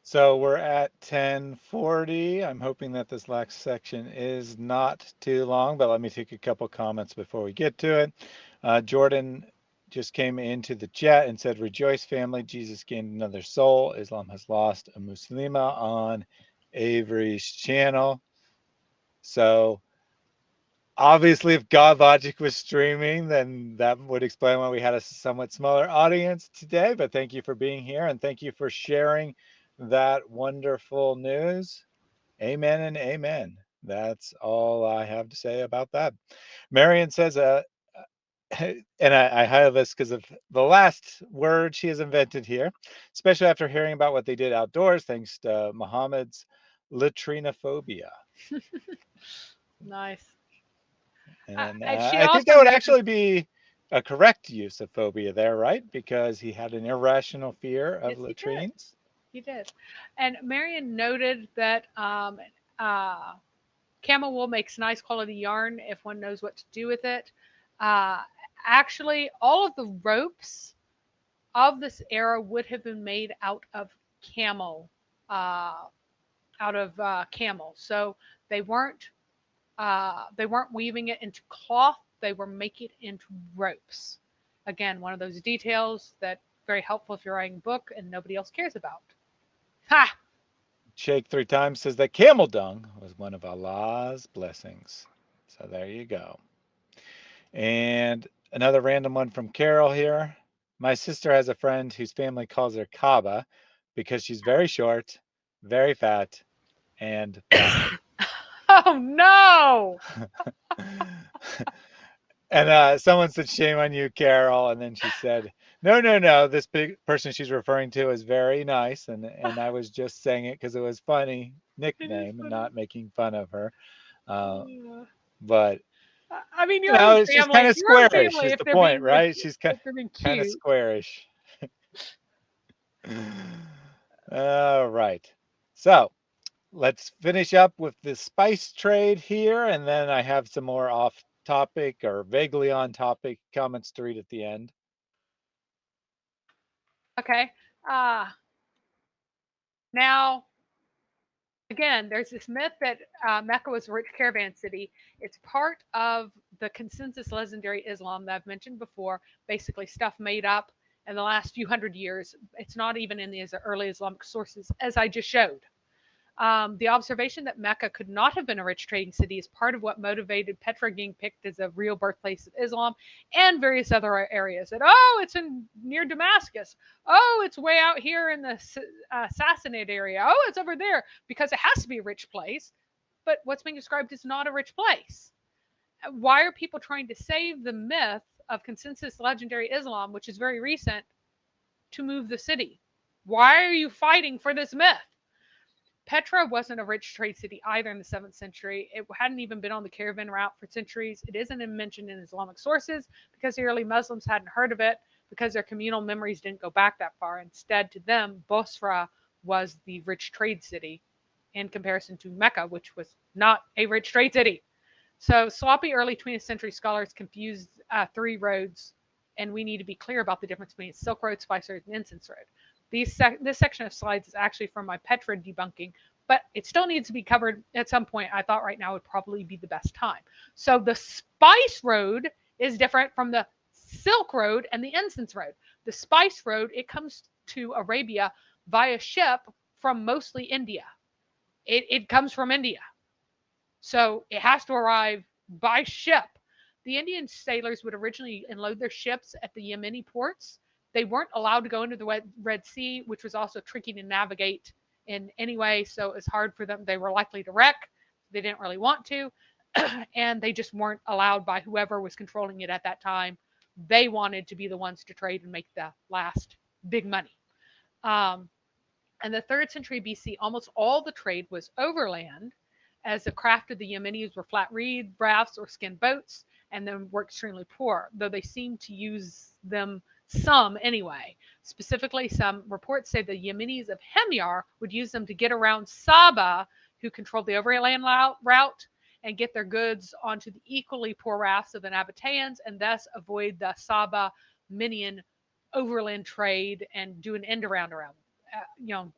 So we're at 10:40. I'm hoping that this last section is not too long, but let me take a couple comments before we get to it. Jordan just came into the chat and said, "Rejoice, family. Jesus gained another soul. Islam has lost a Muslima" on Avery's channel. So obviously, if God Logic was streaming, then that would explain why we had a somewhat smaller audience today. But thank you for being here, and thank you for sharing that wonderful news. Amen and amen. That's all I have to say about that. Marion says, and I highlight this because of the last word she has invented here, especially after hearing about what they did outdoors, thanks to Muhammad's latrinophobia. Nice. And I think that would actually be a correct use of phobia there, right? Because he had an irrational fear of latrines. He did. And Marion noted that camel wool makes nice quality yarn if one knows what to do with it. Actually, all of the ropes of this era would have been made out of camel, So they weren't weaving it into cloth. They were making it into ropes. Again, one of those details that very helpful if you're writing a book and nobody else cares about. Ha! Shake 3 times says that camel dung was one of Allah's blessings. So there you go. And another random one from Carol here. My sister has a friend whose family calls her Kabba because she's very short, very fat, and black. Oh no! And someone said, "Shame on you, Carol." And then she said, No. This big person she's referring to is very nice, and I was just saying it because it was funny nickname and not making fun of her. But I mean, it's just kind of squarish. Is the point, right? She's kind of squarish. All right. So let's finish up with the spice trade here, and then I have some more off topic or vaguely on topic comments to read at the end. Okay. Now, again, there's this myth that Mecca was a rich caravan city. It's part of the consensus legendary Islam that I've mentioned before, basically stuff made up in the last few hundred years. It's not even in the early Islamic sources, as I just showed. The observation that Mecca could not have been a rich trading city is part of what motivated Petra being picked as a real birthplace of Islam and various other areas. That, it's near Damascus. It's way out here in the Sassanid area. It's over there because it has to be a rich place. But what's being described is not a rich place. Why are people trying to save the myth of consensus legendary Islam, which is very recent, to move the city? Why are you fighting for this myth? Petra wasn't a rich trade city either in the 7th century. It hadn't even been on the caravan route for centuries. It isn't mentioned in Islamic sources because the early Muslims hadn't heard of it, because their communal memories didn't go back that far. Instead, to them, Bosra was the rich trade city in comparison to Mecca, which was not a rich trade city. So sloppy early 20th century scholars confused 3 roads, and we need to be clear about the difference between Silk Road, Spice Road, and Incense Road. This section of slides is actually from my Petra debunking, but it still needs to be covered at some point. I thought right now would probably be the best time. So the Spice Road is different from the Silk Road and the Incense Road. The Spice Road, it comes to Arabia via ship from mostly India. It comes from India. So it has to arrive by ship. The Indian sailors would originally unload their ships at the Yemeni ports. They weren't allowed to go into the Red Sea, which was also tricky to navigate in any way. So it was hard for them. They were likely to wreck. They didn't really want to. And they just weren't allowed by whoever was controlling it at that time. They wanted to be the ones to trade and make the last big money. In the 3rd century BC, almost all the trade was overland, as the craft of the Yemenis were flat reed rafts or skin boats, and then were extremely poor, though they seemed to use them some anyway. Specifically, some reports say the Yemenis of Himyar would use them to get around Saba, who controlled the overland route, and get their goods onto the equally poor rafts of the Nabateans, and thus avoid the Saba-Minian overland trade and do an end around,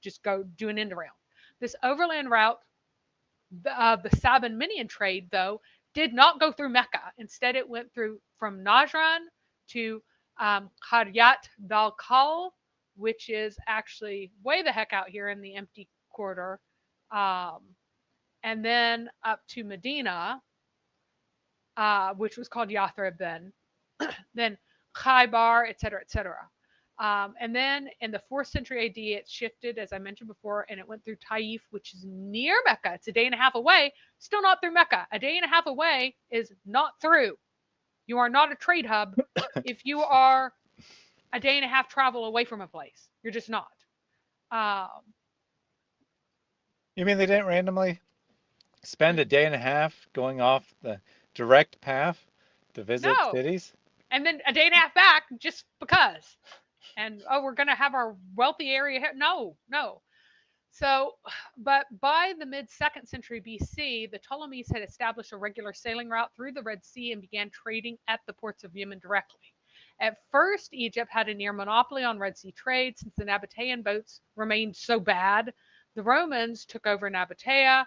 just go do an end around. This overland route, the Saban-Minian trade, though, did not go through Mecca. Instead, it went through from Najran to Qaryat Balkal, which is actually way the heck out here in the empty quarter, and then up to Medina, which was called Yathrib then Khaybar, etc., etc. And then in the 4th century AD, it shifted, as I mentioned before, and it went through Taif, which is near Mecca. It's a day and a half away, still not through Mecca. A day and a half away is not through. You are not a trade hub if you are a day and a half travel away from a place. You're just not. You mean they didn't randomly spend a day and a half going off the direct path to visit No. cities? And then a day and a half back just because. And, we're going to have our wealthy area here. No. So, but by the mid-2nd century BC, the Ptolemies had established a regular sailing route through the Red Sea and began trading at the ports of Yemen directly. At first, Egypt had a near monopoly on Red Sea trade since the Nabatean boats remained so bad. The Romans took over Nabatea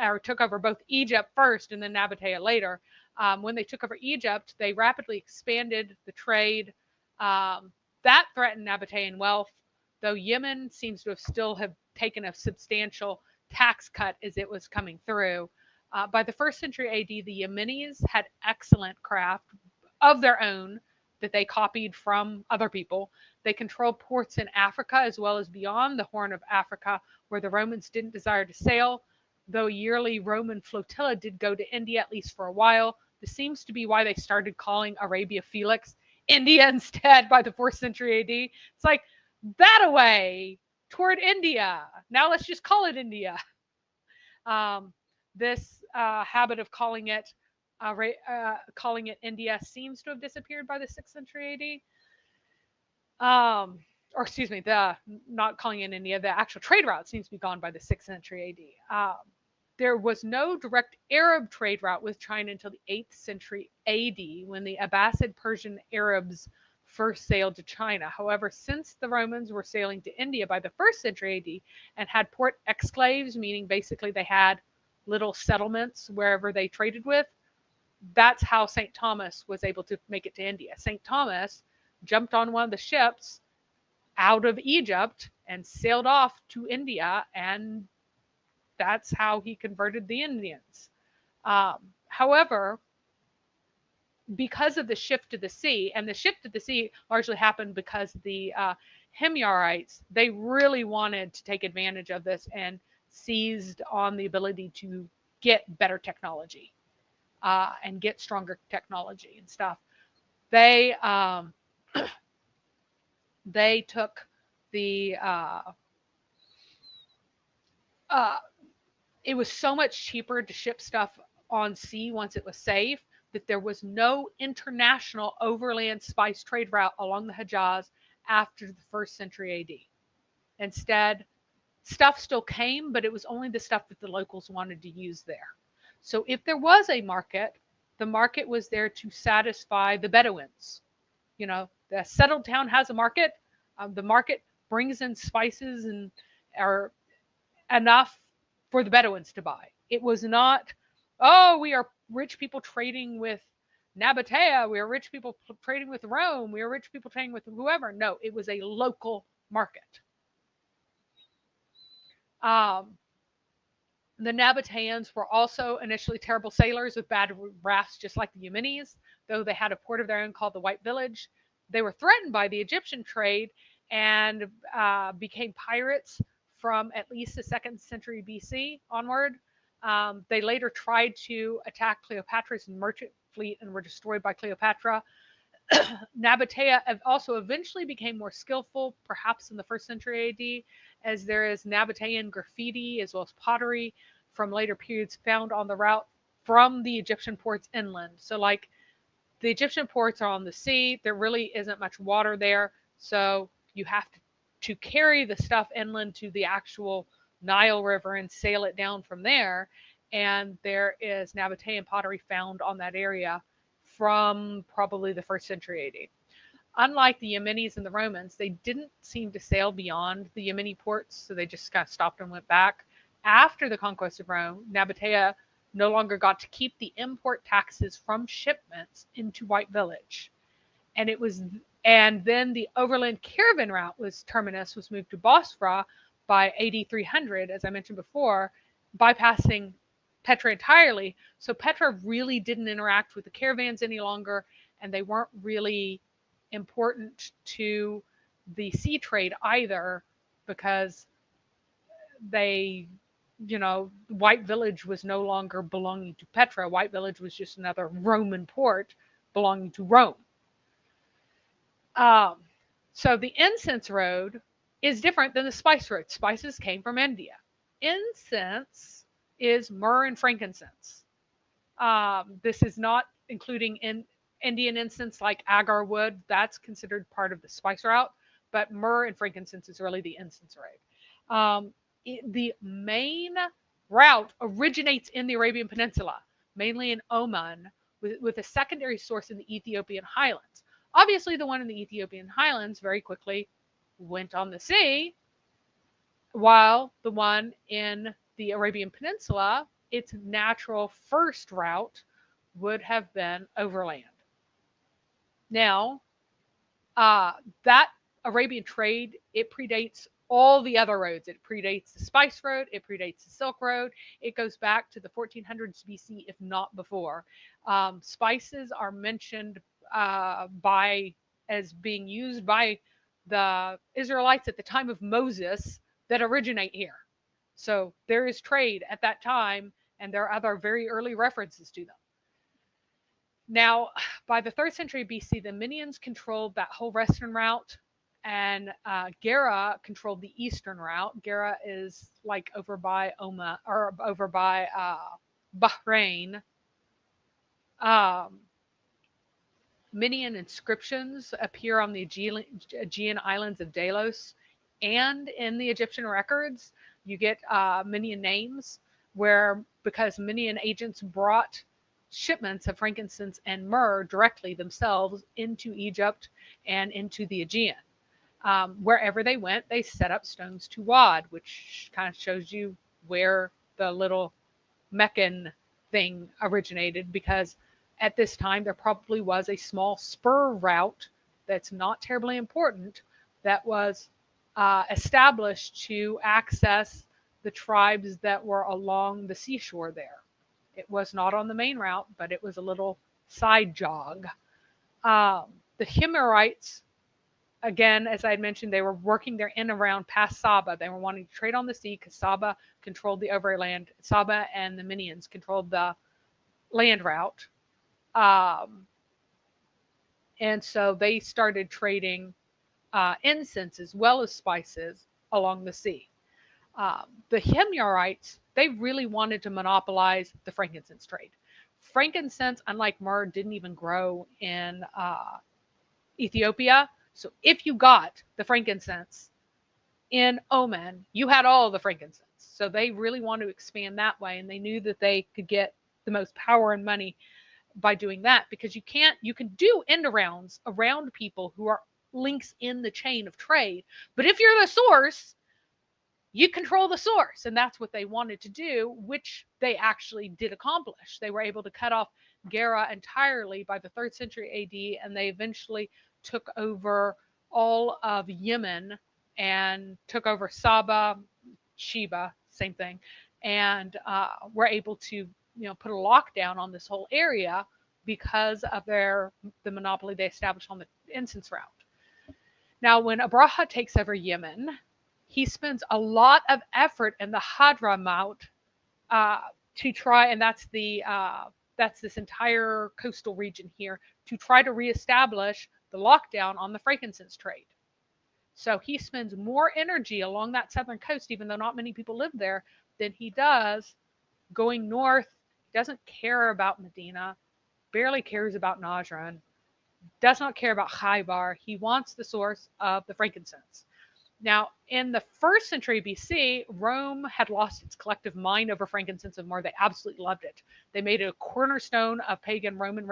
or took over both Egypt first and then Nabatea later. When they took over Egypt, they rapidly expanded the trade. That threatened Nabatean wealth, though Yemen seems to have taken a substantial tax cut as it was coming through. By the 1st century AD, the Yemenis had excellent craft of their own that they copied from other people. They controlled ports in Africa as well as beyond the Horn of Africa, where the Romans didn't desire to sail, though a yearly Roman flotilla did go to India, at least for a while. This seems to be why they started calling Arabia Felix India instead by the 4th century AD. It's like, that away toward India. Now let's just call it India. This habit of calling it India seems to have disappeared by the 6th century AD. Or excuse me, not calling it India, the actual trade route seems to be gone by the 6th century AD. There was no direct Arab trade route with China until the 8th century AD, when the Abbasid Persian Arabs first sailed to China. However, since the Romans were sailing to India by the 1st century AD and had port exclaves, meaning basically they had little settlements wherever they traded with, that's how St. Thomas was able to make it to India. St. Thomas jumped on one of the ships out of Egypt and sailed off to India, and that's how he converted the Indians. However, because of the shift to the sea, and the shift to the sea largely happened because the Himyarites, they really wanted to take advantage of this and seized on the ability to get better technology and get stronger technology and stuff. They took the uh, it was so much cheaper to ship stuff on sea once it was safe that there was no international overland spice trade route along the Hejaz after the first century AD. Instead, stuff still came, but it was only the stuff that the locals wanted to use there. So if there was a market, the market was there to satisfy the Bedouins. You know, the settled town has a market. The market brings in spices and are enough for the Bedouins to buy. It was not, oh, we are rich people trading with Nabatea. We are rich people trading with Rome. We are rich people trading with whoever. No, it was a local market. Um, the Nabateans were also initially terrible sailors with bad rafts, just like the Yemenis, though they had a port of their own called the White Village. They were threatened by the Egyptian trade and became pirates from at least the 2nd century BC onward. They later tried to attack Cleopatra's merchant fleet and were destroyed by Cleopatra. Nabatea also eventually became more skillful, perhaps in the 1st century AD, as there is Nabatean graffiti as well as pottery from later periods found on the route from the Egyptian ports inland. So, like, the Egyptian ports are on the sea, there really isn't much water there, so you have to carry the stuff inland to the actual Nile River and sail it down from there. And there is Nabatean pottery found on that area from probably the 1st century AD. Unlike the Yemenis and the Romans, they didn't seem to sail beyond the Yemeni ports, so they just kind of stopped and went back. After the conquest of Rome, Nabatea no longer got to keep the import taxes from shipments into White Village. And then the overland caravan route terminus was moved to Bosphora by AD 300, as I mentioned before, bypassing Petra entirely. So Petra really didn't interact with the caravans any longer, and they weren't really important to the sea trade either, because they, White Village was no longer belonging to Petra. White Village was just another Roman port belonging to Rome. So the incense road is different than the spice road. Spices came from India. Incense is myrrh and frankincense. This is not including Indian incense like agar wood. That's considered part of the spice route, but myrrh and frankincense is really the incense road. The main route originates in the Arabian Peninsula, mainly in Oman, with a secondary source in the Ethiopian highlands. Obviously, the one in the Ethiopian highlands very quickly went on the sea, while the one in the Arabian Peninsula, its natural first route would have been overland. Now, that Arabian trade, it predates all the other roads. It predates the Spice Road. It predates the Silk Road. It goes back to the 1400s BC, if not before. Spices are mentioned as being used by the Israelites at the time of Moses that originate here. So there is trade at that time, and there are other very early references to them. Now, by the 3rd century BC, the Midians controlled that whole western route, and Gera controlled the eastern route. Gera is like over by Oman, or over by Bahrain. Midian inscriptions appear on the Aegean islands of Delos, and in the Egyptian records, you get Midian names because Midian agents brought shipments of frankincense and myrrh directly themselves into Egypt and into the Aegean. Wherever they went, they set up stones to wad, which kind of shows you where the little Meccan thing originated, because at this time there probably was a small spur route that's not terribly important that was established to access the tribes that were along the seashore there. It was not on the main route, but it was a little side jog. The Himyarites, again, as I had mentioned, they were working their in around past Saba. They were wanting to trade on the sea because Saba controlled the overland. Saba and the Midians controlled the land route. And so they started trading incense as well as spices along the sea. The Himyarites, they really wanted to monopolize the frankincense trade. Frankincense, unlike myrrh, didn't even grow in Ethiopia. So if you got the frankincense in Oman, you had all the frankincense. So they really wanted to expand that way, and they knew that they could get the most power and money by doing that, because you can do end arounds around people who are links in the chain of trade. But if you're the source, you control the source. And that's what they wanted to do, which they actually did accomplish. They were able to cut off Gera entirely by the 3rd century AD, and they eventually took over all of Yemen and took over Saba, Sheba, same thing, and were able to put a lockdown on this whole area because of the monopoly they established on the incense route. Now, when Abraha takes over Yemen, he spends a lot of effort in the Hadramaut to try, and that's this entire coastal region here, to try to reestablish the lockdown on the frankincense trade. So he spends more energy along that southern coast, even though not many people live there, than he does going north. He doesn't care about Medina, barely cares about Najran, does not care about Khaybar. He wants the source of the frankincense. Now, in the 1st century BC, Rome had lost its collective mind over frankincense and myrrh. They absolutely loved it. They made it a cornerstone of pagan Roman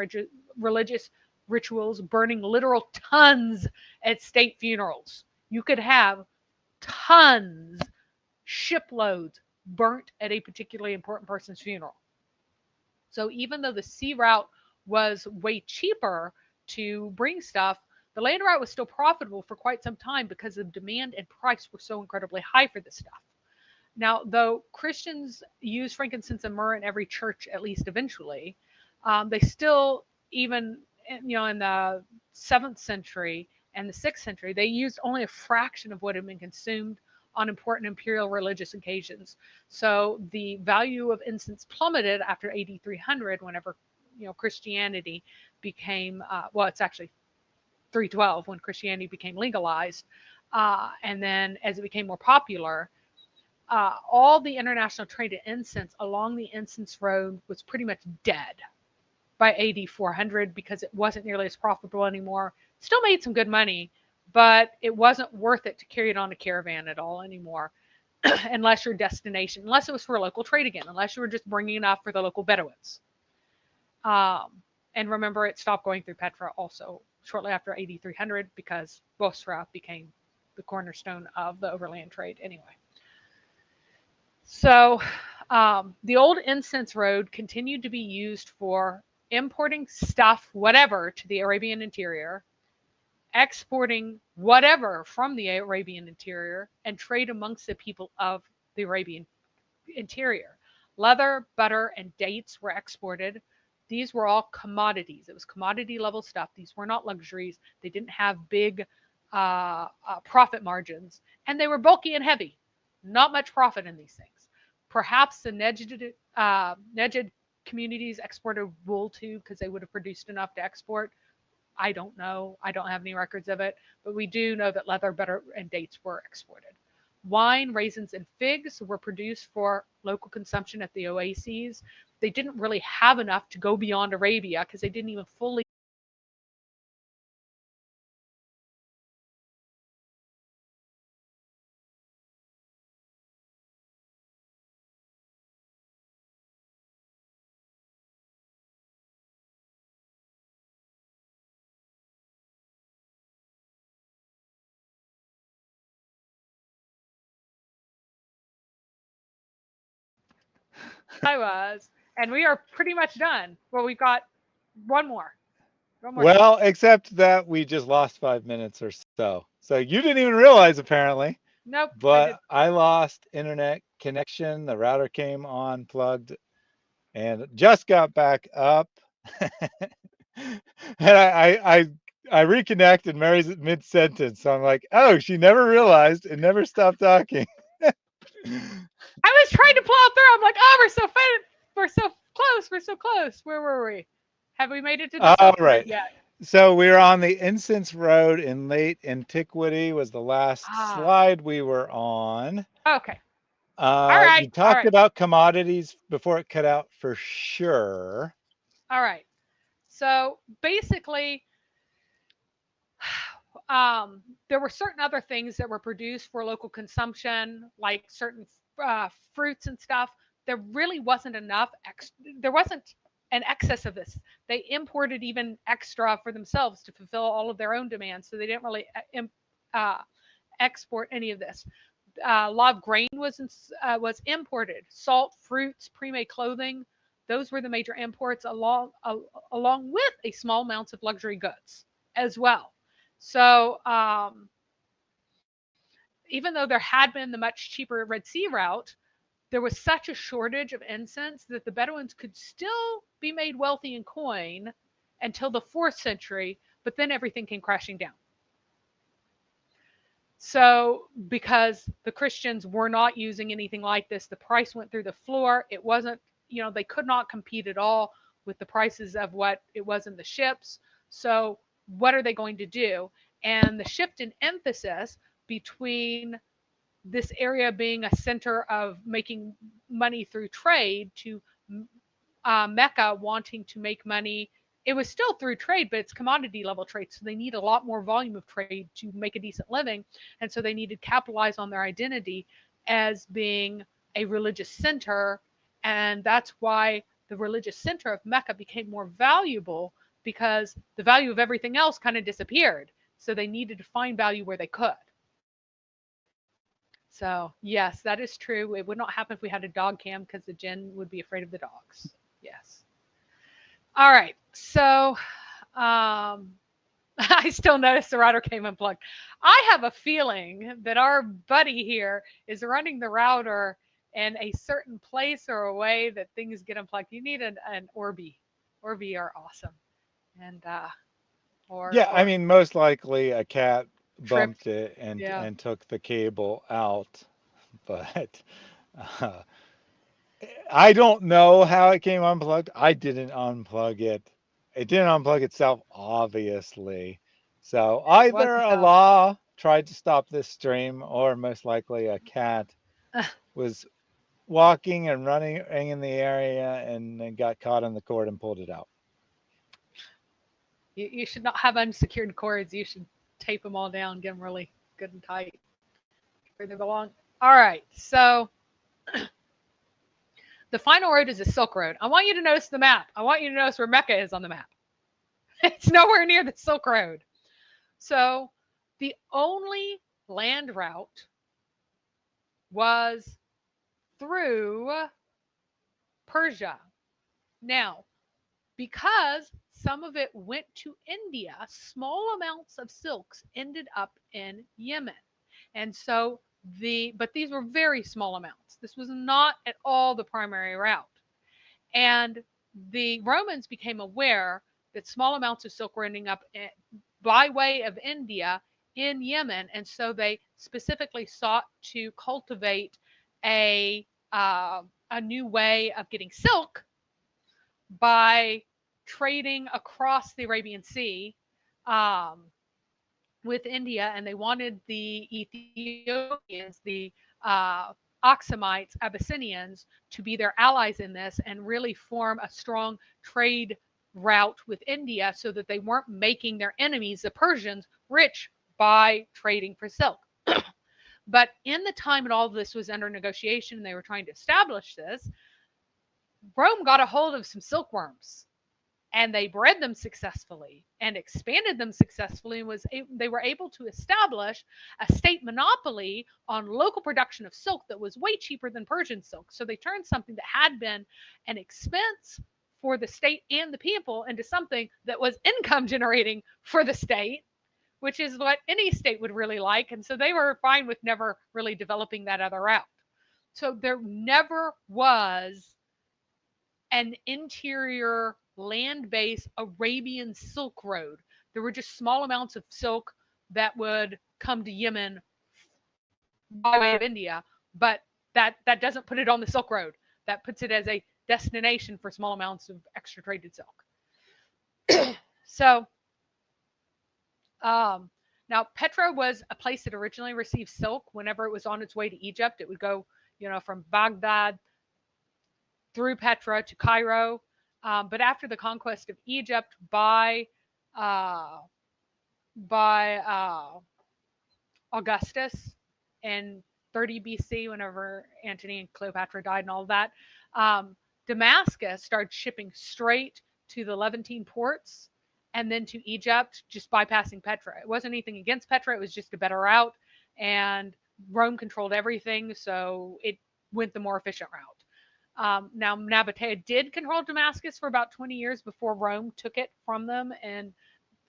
religious rituals, burning literal tons at state funerals. You could have tons, shiploads burnt at a particularly important person's funeral. So even though the sea route was way cheaper to bring stuff, the land route was still profitable for quite some time because the demand and price were so incredibly high for this stuff. Now, though Christians use frankincense and myrrh in every church, at least eventually, they still, even in the 7th century and the 6th century, they used only a fraction of what had been consumed on important imperial religious occasions. So the value of incense plummeted after AD 300, whenever Christianity became well, it's actually 312 when Christianity became legalized, and then as it became more popular, all the international trade in incense along the incense road was pretty much dead by AD 400 because it wasn't nearly as profitable anymore. Still made some good money, but it wasn't worth it to carry it on a caravan at all anymore, unless your destination, unless it was for a local trade again, unless you were just bringing enough for the local Bedouins. And remember, it stopped going through Petra also shortly after AD 300 because Bosra became the cornerstone of the overland trade anyway. So the old incense road continued to be used for importing stuff, whatever, to the Arabian interior, exporting whatever from the Arabian interior, and trade amongst the people of the Arabian interior. Leather, butter, and dates were exported. These were all commodities. It was commodity level stuff. These were not luxuries. They didn't have big profit margins, and they were bulky and heavy. Not much profit in these things. Perhaps the Nejd communities exported wool too because they would have produced enough to export. I don't know. I don't have any records of it, but we do know that leather, butter, and dates were exported. Wine, raisins, and figs were produced for local consumption at the oases. They didn't really have enough to go beyond Arabia because they didn't even fully I was. And we are pretty much done. Well, we've got one more. One more. Well, except that we just lost 5 minutes or so. So you didn't even realize apparently. Nope. But I lost internet connection. The router came on, plugged, and just got back up. And I reconnected. Mary's mid sentence, so I'm like, oh, she never realized and never stopped talking. I was trying to plow through. I'm like, oh, we're so fun. We're so close. We're so close. Where were we? Have we made it to the All right. yet? So we were on the Incense Road in late antiquity was the last slide we were on. Okay. right, You all talked right, about commodities before it cut out for sure. all right. So basically, there were certain other things that were produced for local consumption, like certain fruits and stuff. There really wasn't enough. There wasn't an excess of this. They imported even extra for themselves to fulfill all of their own demands. So they didn't really uh, export any of this. A lot of grain was imported. Salt, fruits, pre-made clothing. Those were the major imports, along with a small amounts of luxury goods as well. So even though there had been the much cheaper Red Sea route, there was such a shortage of incense that the Bedouins could still be made wealthy in coin until the 4th century, but then everything came crashing down. So, because the Christians were not using anything like this, the price went through the floor. It wasn't, they could not compete at all with the prices of what it was in the ships. So, what are they going to do? And the shift in emphasis between this area being a center of making money through trade to Mecca wanting to make money. It was still through trade, but it's commodity level trade. So they need a lot more volume of trade to make a decent living. And so they needed to capitalize on their identity as being a religious center. And that's why the religious center of Mecca became more valuable, because the value of everything else kind of disappeared. So they needed to find value where they could. So, yes, that is true. It would not happen if we had a dog cam, because the jinn would be afraid of the dogs. Yes. All right. So, I still notice the router came unplugged. I have a feeling that our buddy here is running the router in a certain place or a way that things get unplugged. You need an Orbi. Orbi are awesome. And, Yeah, I or mean, most likely a cat tripped. bumped it and Yeah. took the cable out, but uh, I don't know how it came unplugged. I didn't unplug it. It didn't unplug itself, obviously. So It either wasn't Allah tried to stop this stream, or most likely a cat was walking and running in the area and then got caught in the cord and pulled it out. you should not have unsecured cords. You should tape them all down, get them really good and tight where they belong. All right. So the final road is the Silk Road. I want you to notice the map. I want you to notice where Mecca is on the map. It's nowhere near the Silk Road. So the only land route was through Persia. Now, because some of it went to India, small amounts of silks ended up in Yemen. And so but these were very small amounts. This was not at all the primary route. And the Romans became aware that small amounts of silk were ending up by way of India in Yemen. And so they specifically sought to cultivate a, a new way of getting silk by trading across the Arabian Sea with India, and they wanted the Ethiopians, the Oxamites, Abyssinians, to be their allies in this and really form a strong trade route with India, so that they weren't making their enemies, the Persians, rich by trading for silk. But in the time that all of this was under negotiation and they were trying to establish this, Rome got a hold of some silkworms, and they bred them successfully and expanded them successfully, and they were able to establish a state monopoly on local production of silk that was way cheaper than Persian silk. So they turned something that had been an expense for the state and the people into something that was income generating for the state, which is what any state would really like. And so they were fine with never really developing that other route. So there never was an interior land-based Arabian Silk Road. There were just small amounts of silk that would come to Yemen by way of India, but that doesn't put it on the Silk Road. That puts it as a destination for small amounts of extra traded silk. So now Petra was a place that originally received silk whenever it was on its way to Egypt. It would go, from Baghdad through Petra to Cairo. But after the conquest of Egypt uh, by Augustus in 30 BC, whenever Antony and Cleopatra died and all that, um, Damascus started shipping straight to the Levantine ports and then to Egypt, just bypassing Petra. It wasn't anything against Petra, it was just a better route. And Rome controlled everything, so it went the more efficient route. Now, Nabatea did control Damascus for about 20 years before Rome took it from them in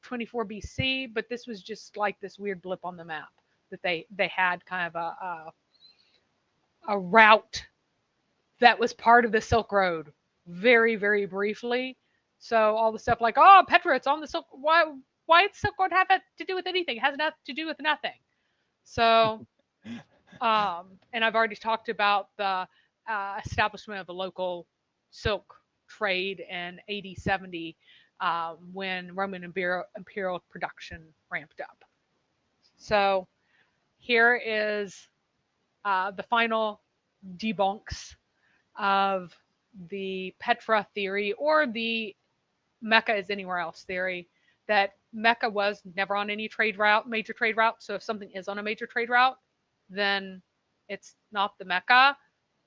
24 BC, but this was just like this weird blip on the map that they had kind of a route that was part of the Silk Road very, very briefly. So all the stuff like, oh, Petra, it's on the Silk. Why does Silk Road have that to do with anything? It has nothing to do with nothing. So, and I've already talked about the establishment of a local silk trade in AD 70 when Roman imperial production ramped up. So here is the final debunks of the Petra theory, or the Mecca is anywhere else theory, that Mecca was never on any major trade route. So if something is on a major trade route, then it's not the Mecca,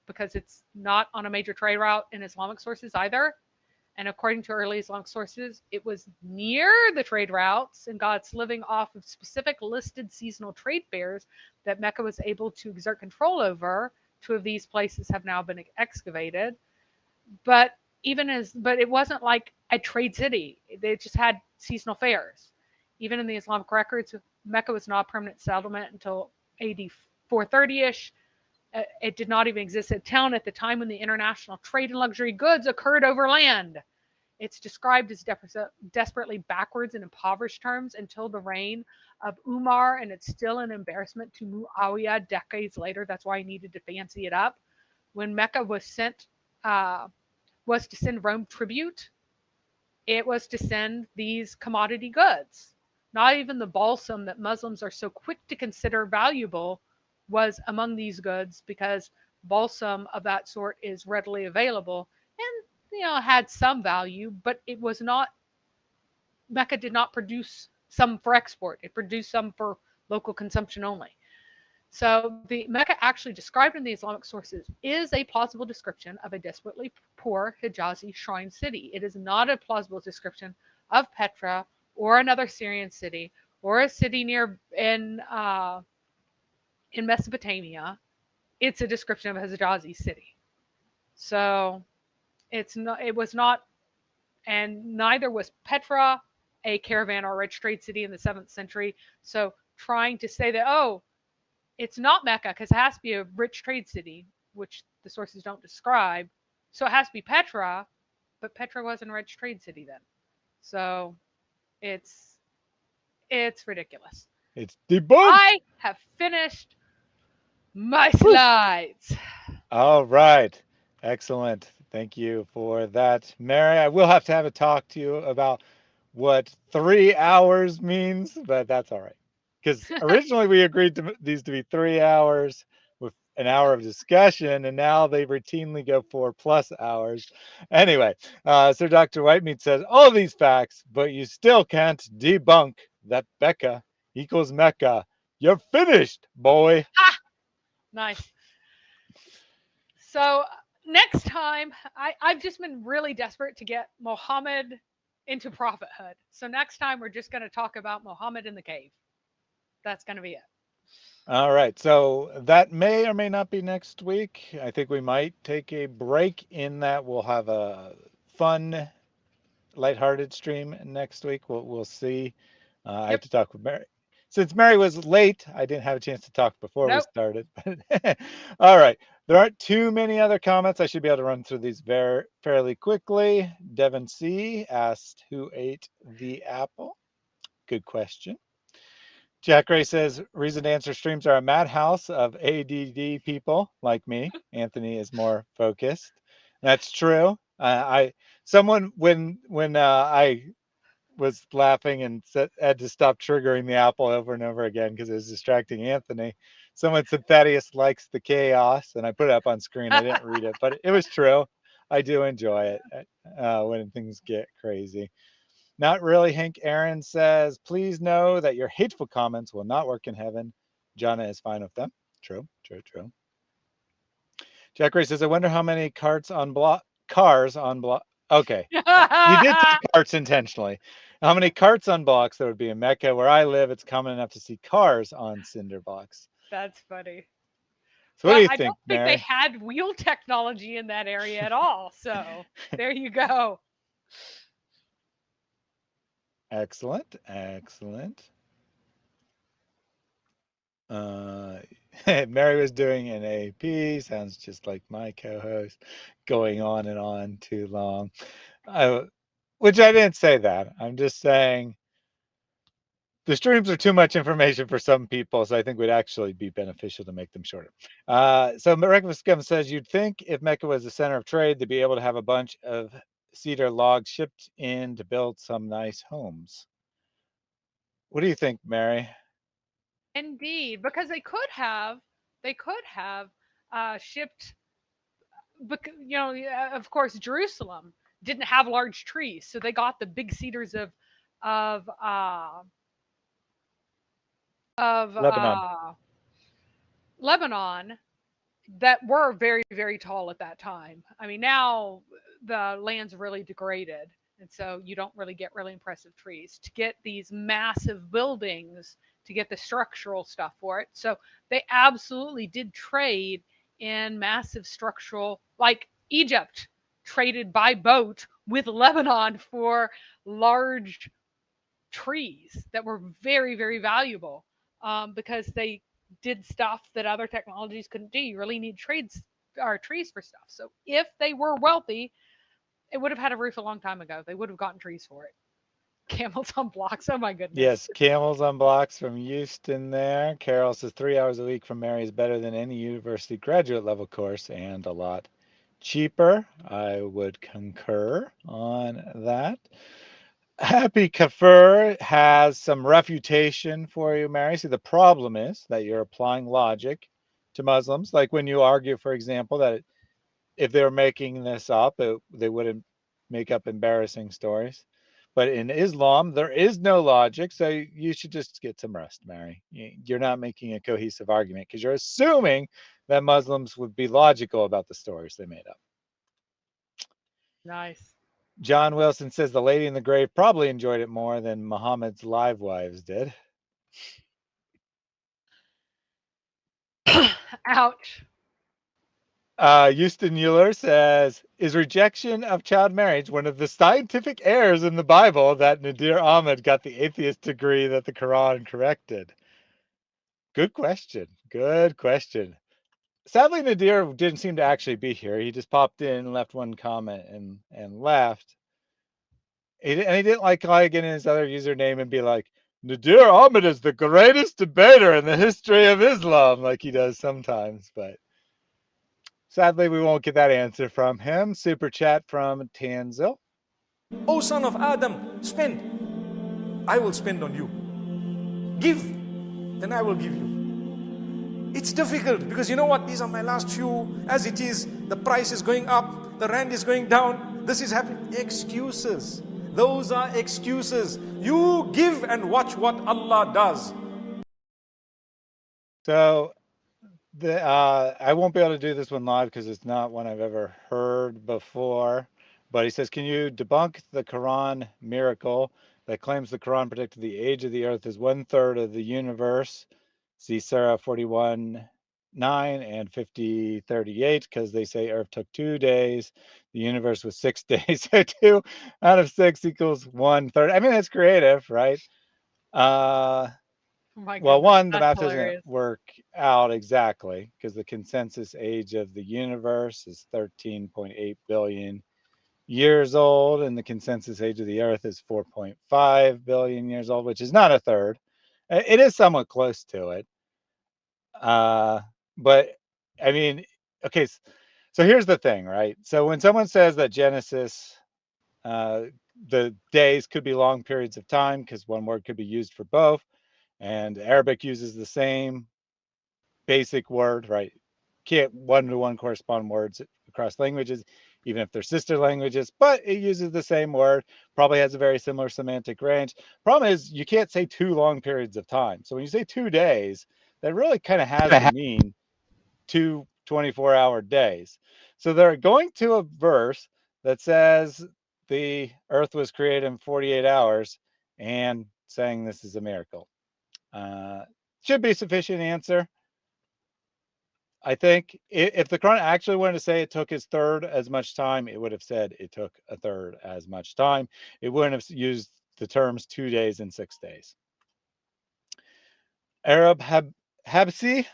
because it's not on a major trade route in Islamic sources either. And according to early Islamic sources, it was near the trade routes and God's living off of specific listed seasonal trade fairs that Mecca was able to exert control over. 2 of these places have now been excavated. But it wasn't like a trade city. They just had seasonal fairs. Even in the Islamic records, Mecca was not a permanent settlement until AD 430-ish. It did not even exist as a town at the time when the international trade in luxury goods occurred over land. It's described as desperately backwards and impoverished terms until the reign of Umar, and it's still an embarrassment to Muawiyah decades later. That's why he needed to fancy it up. When Mecca was to send Rome tribute, it was to send these commodity goods. Not even the balsam that Muslims are so quick to consider valuable was among these goods, because balsam of that sort is readily available and had some value, but it was not. Mecca did not produce some for export. It produced some for local consumption only. So the Mecca actually described in the Islamic sources is a plausible description of a desperately poor Hijazi shrine city. It is not a plausible description of Petra or another Syrian city or a city near in Mesopotamia. It's a description of a Hijazi city. So it was not, and neither was Petra a caravan or rich trade city in the 7th century. So trying to say that, oh, it's not Mecca because it has to be a rich trade city, which the sources don't describe. So it has to be Petra, but Petra wasn't a rich trade city then. So it's ridiculous. It's debunked. I have finished my slides. All right. Excellent. Thank you for that, Mary. I will have to talk to you about what 3 hours means, but that's all right. Because originally we agreed to these to be 3 hours with an hour of discussion, and now they routinely go 4+ hours. Anyway, so Dr. Whitemeat says all these facts, but you still can't debunk that Becca equals Mecca. You're finished, boy. Ah, nice. So next time, I've just been really desperate to get Muhammad into prophethood. So next time we're just going to talk about Muhammad in the cave. That's going to be it. All right. So that may or may not be next week. I think we might take a break in that. We'll have a fun, lighthearted stream next week. We'll see. I have to talk with Mary. Since Mary was late, I didn't have a chance to talk before we started. All right. There aren't too many other comments. I should be able to run through these fairly quickly. Devin C. asked, who ate the apple? Good question. Jack Ray says, reason to answer streams are a madhouse of ADD people like me. Anthony is more focused. That's true. When I was laughing and had to stop triggering the apple over and over again because it was distracting Anthony. Someone said Thaddeus likes the chaos, and I put it up on screen. I didn't read it, but it was true. I do enjoy it when things get crazy. Not really, Hank Aaron says, please know that your hateful comments will not work in heaven. Jana is fine with them. True, true, true. Jack Ray says, I wonder how many cars on block. Okay. He did say carts intentionally. How many carts on blocks there would be in Mecca? Where I live, it's common enough to see cars on cinder blocks. That's funny. So what Well, do you I think, don't think they Mary? had wheel technology in that area at all. So there you go. Excellent, excellent. Uh, Mary was doing an AP. Sounds just like my co-host, going on and on too long. Which I didn't say that. I'm just saying the streams are too much information for some people, so I think it would actually be beneficial to make them shorter. So Reckless Scum says, you'd think if Mecca was the center of trade, they'd be able to have a bunch of cedar logs shipped in to build some nice homes. What do you think, Mary? Indeed, because they could have shipped. Of course, Jerusalem didn't have large trees, so they got the big cedars of uh, of Lebanon. Lebanon that were very, very tall at that time. I mean, now the land's really degraded, and so you don't really get really impressive trees to get these massive buildings to get the structural stuff for it. So they absolutely did trade in massive structural, like Egypt traded by boat with Lebanon for large trees that were very, very valuable because they did stuff that other technologies couldn't do. You really need trades or trees for stuff. So if they were wealthy, it would have had a roof a long time ago. They would have gotten trees for it. Camels on blocks. Oh my goodness. Yes, camels on blocks from Houston there. Carol says 3 hours a week from Mary is better than any university graduate level course and a lot cheaper. I would concur on that. Happy Kafir has some refutation for you, Mary. See, the problem is that you're applying logic to Muslims. Like when you argue, for example, that if they were making this up, they wouldn't make up embarrassing stories. But in Islam, there is no logic, so you should just get some rest, Mary. You're not making a cohesive argument because you're assuming that Muslims would be logical about the stories they made up. Nice. John Wilson says the lady in the grave probably enjoyed it more than Muhammad's live wives did. Ouch. Houston Euler says, is rejection of child marriage one of the scientific errors in the Bible that Nadir Ahmed got the atheist degree that the Quran corrected? Good question. Good question. Sadly, Nadir didn't seem to actually be here. He just popped in, left one comment, and left. And he didn't like log in his other username and be like, Nadir Ahmed is the greatest debater in the history of Islam, like he does sometimes. But sadly, we won't get that answer from him. Super chat from Tanzil. O son of Adam, spend. I will spend on you. Give, then I will give you. It's difficult because you know what? These are my last few. As it is, the price is going up, the rand is going down, this is happening. Excuses. Those are excuses. You give and watch what Allah does. So I won't be able to do this one live because it's not one I've ever heard before. But he says, can you debunk the Quran miracle that claims the Quran predicted the age of the earth is 1/3 of the universe? See Surah 41:9 and 50:38 because they say Earth took 2 days, the universe was 6 days. So 2 out of 6 equals 1/3. I mean, that's creative, right? Oh my Well, goodness. one, the That's math doesn't hilarious. work out exactly because the consensus age of the universe is 13.8 billion years old, and the consensus age of the Earth is 4.5 billion years old, which is not a third. It is somewhat close to it. But I mean, okay, so here's the thing, right? So when someone says that Genesis, the days could be long periods of time because one word could be used for both, and Arabic uses the same basic word, right? Can't one-to-one correspond words across languages, even if they're sister languages, but it uses the same word, probably has a very similar semantic range. Problem is, you can't say 2 long periods of time. So when you say 2 days, that really kind of has to mean 2 24-hour days. So they're going to a verse that says the earth was created in 48 hours and saying this is a miracle. Should be sufficient answer. I think if the Quran actually wanted to say it took his third as much time, it would have said it took a third as much time. It wouldn't have used the terms 2 days and 6 days. Arab Habsi,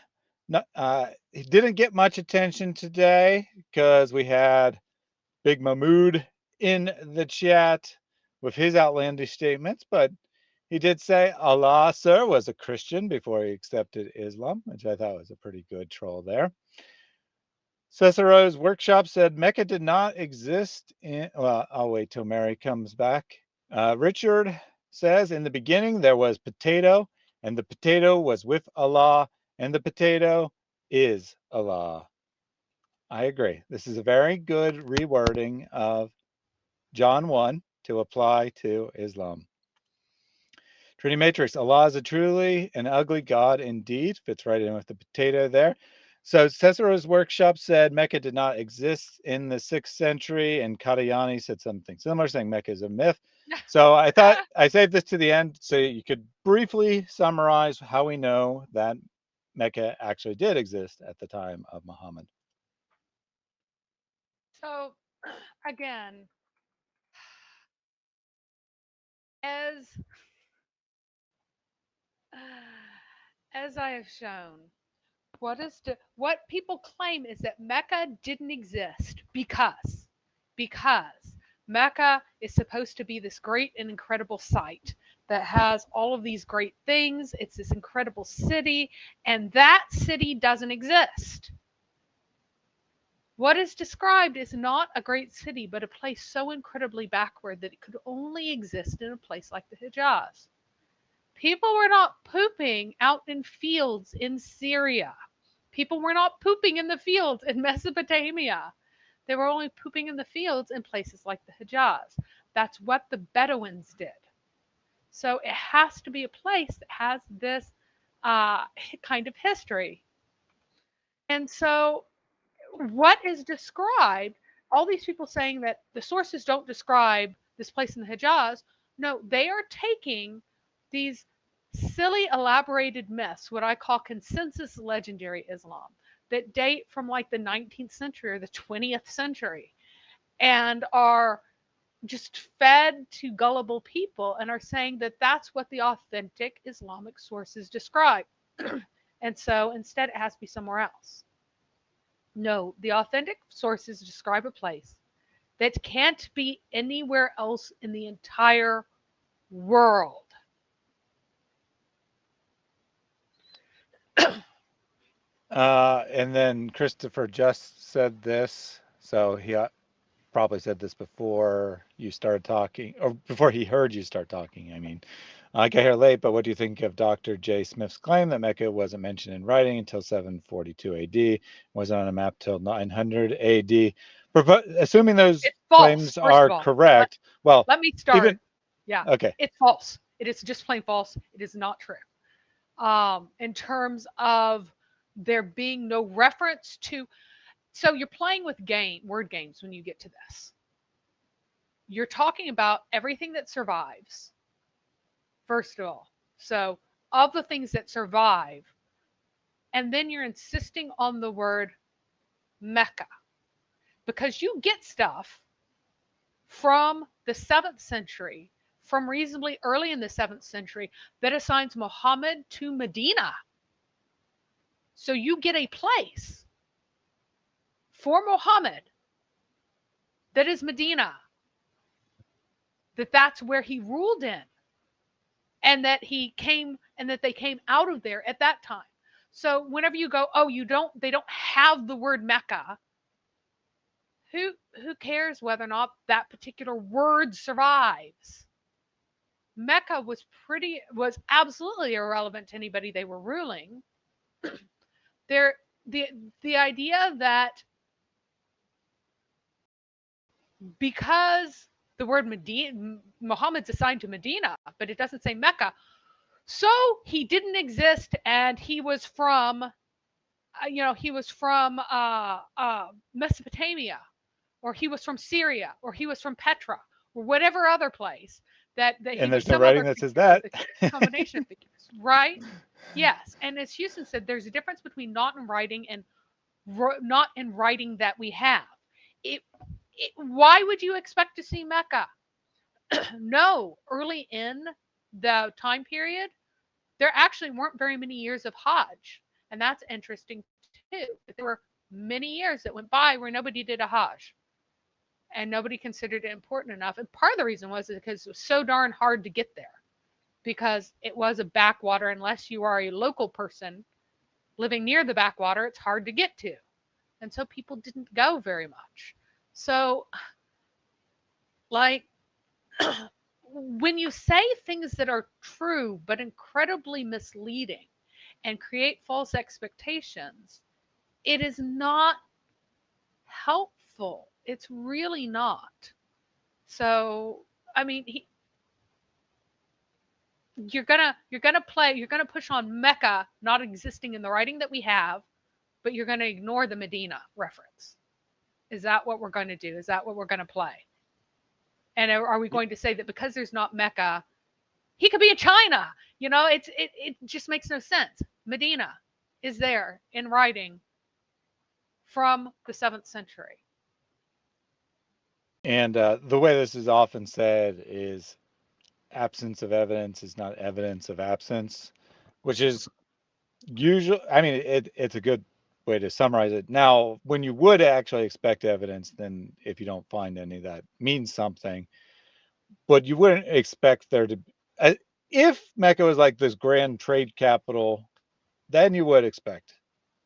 he didn't get much attention today because we had Big Mahmood in the chat with his outlandish statements, but he did say Allah, sir, was a Christian before he accepted Islam, which I thought was a pretty good troll there. Cicero's workshop said Mecca did not exist in, well, I'll wait till Mary comes back. Richard says, in the beginning there was potato, and the potato was with Allah, and the potato is Allah. I agree. This is a very good rewording of John 1 to apply to Islam. Trinity Matrix, Allah is a truly an ugly God indeed. Fits right in with the potato there. So Cicero's workshop said Mecca did not exist in the 6th century, and Qadiani said something similar, saying Mecca is a myth. So I thought I saved this to the end so you could briefly summarize how we know that Mecca actually did exist at the time of Muhammad. So, again, as as I have shown, what people claim is that Mecca didn't exist because Mecca is supposed to be this great and incredible site that has all of these great things. It's this incredible city, and that city doesn't exist. What is described is not a great city, but a place so incredibly backward that it could only exist in a place like the Hijaz. People were not pooping out in fields in Syria. People were not pooping in the fields in Mesopotamia. They were only pooping in the fields in places like the Hijaz. That's what the Bedouins did. So it has to be a place that has this kind of history. And so what is described, all these people saying that the sources don't describe this place in the Hijaz, no, they are taking these silly elaborated myths, what I call consensus legendary Islam, that date from like the 19th century or the 20th century, and are just fed to gullible people and are saying that that's what the authentic Islamic sources describe. And so instead it has to be somewhere else. No, the authentic sources describe a place that can't be anywhere else in the entire world. And then Christopher just said this, so he probably said this before you started talking, or before he heard you start talking. I mean, I got here late, but what do you think of Dr. J. Smith's claim that Mecca wasn't mentioned in writing until 742 AD, wasn't on a map till 900 AD? Assuming those claims are correct, well, let me start. even Yeah, okay, it's false. It is just plain false. It is not true. In terms of there being no reference to, so you're playing with word games when you get to this. You're talking about everything that survives, first of all. So, of the things that survive, and then you're insisting on the word Mecca, because you get stuff from the 7th century, from reasonably early in the 7th century, that assigns Muhammad to Medina. So you get a place for Muhammad that is Medina, that's where he ruled in, and that he came, and that they came out of there at that time. So whenever you go, oh, they don't have the word Mecca, who cares whether or not that particular word survives? Mecca was absolutely irrelevant to anybody they were ruling. the idea that because the word Medina, Muhammad's assigned to Medina, but it doesn't say Mecca, so he didn't exist, and he was from, Mesopotamia, or he was from Syria, or he was from Petra, or whatever other place that he And was there's no some other writing that says figure, that. the combination of figures, right? Yes, and as Houston said, there's a difference between not in writing and not in writing that we have. Why would you expect to see Mecca? No, early in the time period, there actually weren't very many years of Hajj. And that's interesting too. There were many years that went by where nobody did a Hajj and nobody considered it important enough. And part of the reason was because it was so darn hard to get there, because it was a backwater. Unless you are a local person living near the backwater, it's hard to get to. And so people didn't go very much. So, like, when you say things that are true but incredibly misleading and create false expectations, it is not helpful. It's really not. So, I mean, you're gonna push on Mecca not existing in the writing that we have, but you're gonna ignore the Medina reference. Is that what we're going to do? Is that what we're going to play? And are we going to say that because there's not Mecca, he could be in China? It just makes no sense. Medina is there in writing from the 7th century. And the way this is often said is absence of evidence is not evidence of absence, which is usually, I mean, it's a good way to summarize it. Now, when you would actually expect evidence, then if you don't find any, that means something. But you wouldn't expect there to, if Mecca was like this grand trade capital, then you would expect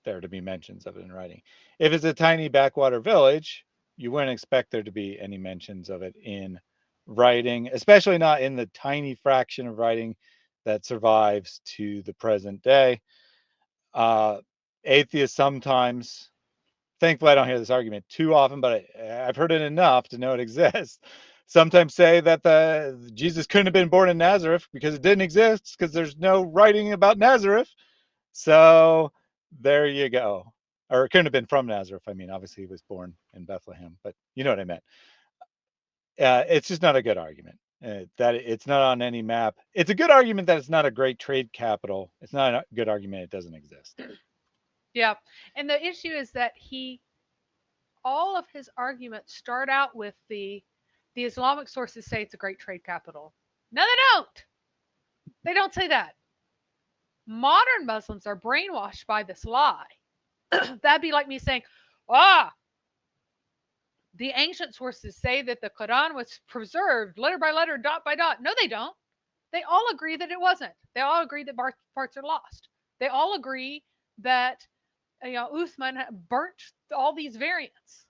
there to be mentions of it in writing. If it's a tiny backwater village, you wouldn't expect there to be any mentions of it in writing, especially not in the tiny fraction of writing that survives to the present day. Atheists sometimes, thankfully I don't hear this argument too often, but I've heard it enough to know it exists. Sometimes say that Jesus couldn't have been born in Nazareth because it didn't exist, because there's no writing about Nazareth. So there you go. Or it couldn't have been from Nazareth. I mean, obviously he was born in Bethlehem, but you know what I meant. It's just not a good argument. That it's not on any map. It's a good argument that it's not a great trade capital. It's not a good argument it doesn't exist. Yeah. And the issue is that all of his arguments start out with the Islamic sources say it's a great trade capital. No, they don't. They don't say that. Modern Muslims are brainwashed by this lie. That'd be like me saying, the ancient sources say that the Quran was preserved letter by letter, dot by dot. No, they don't. They all agree that it wasn't. They all agree that parts are lost. They all agree that Uthman burnt all these variants.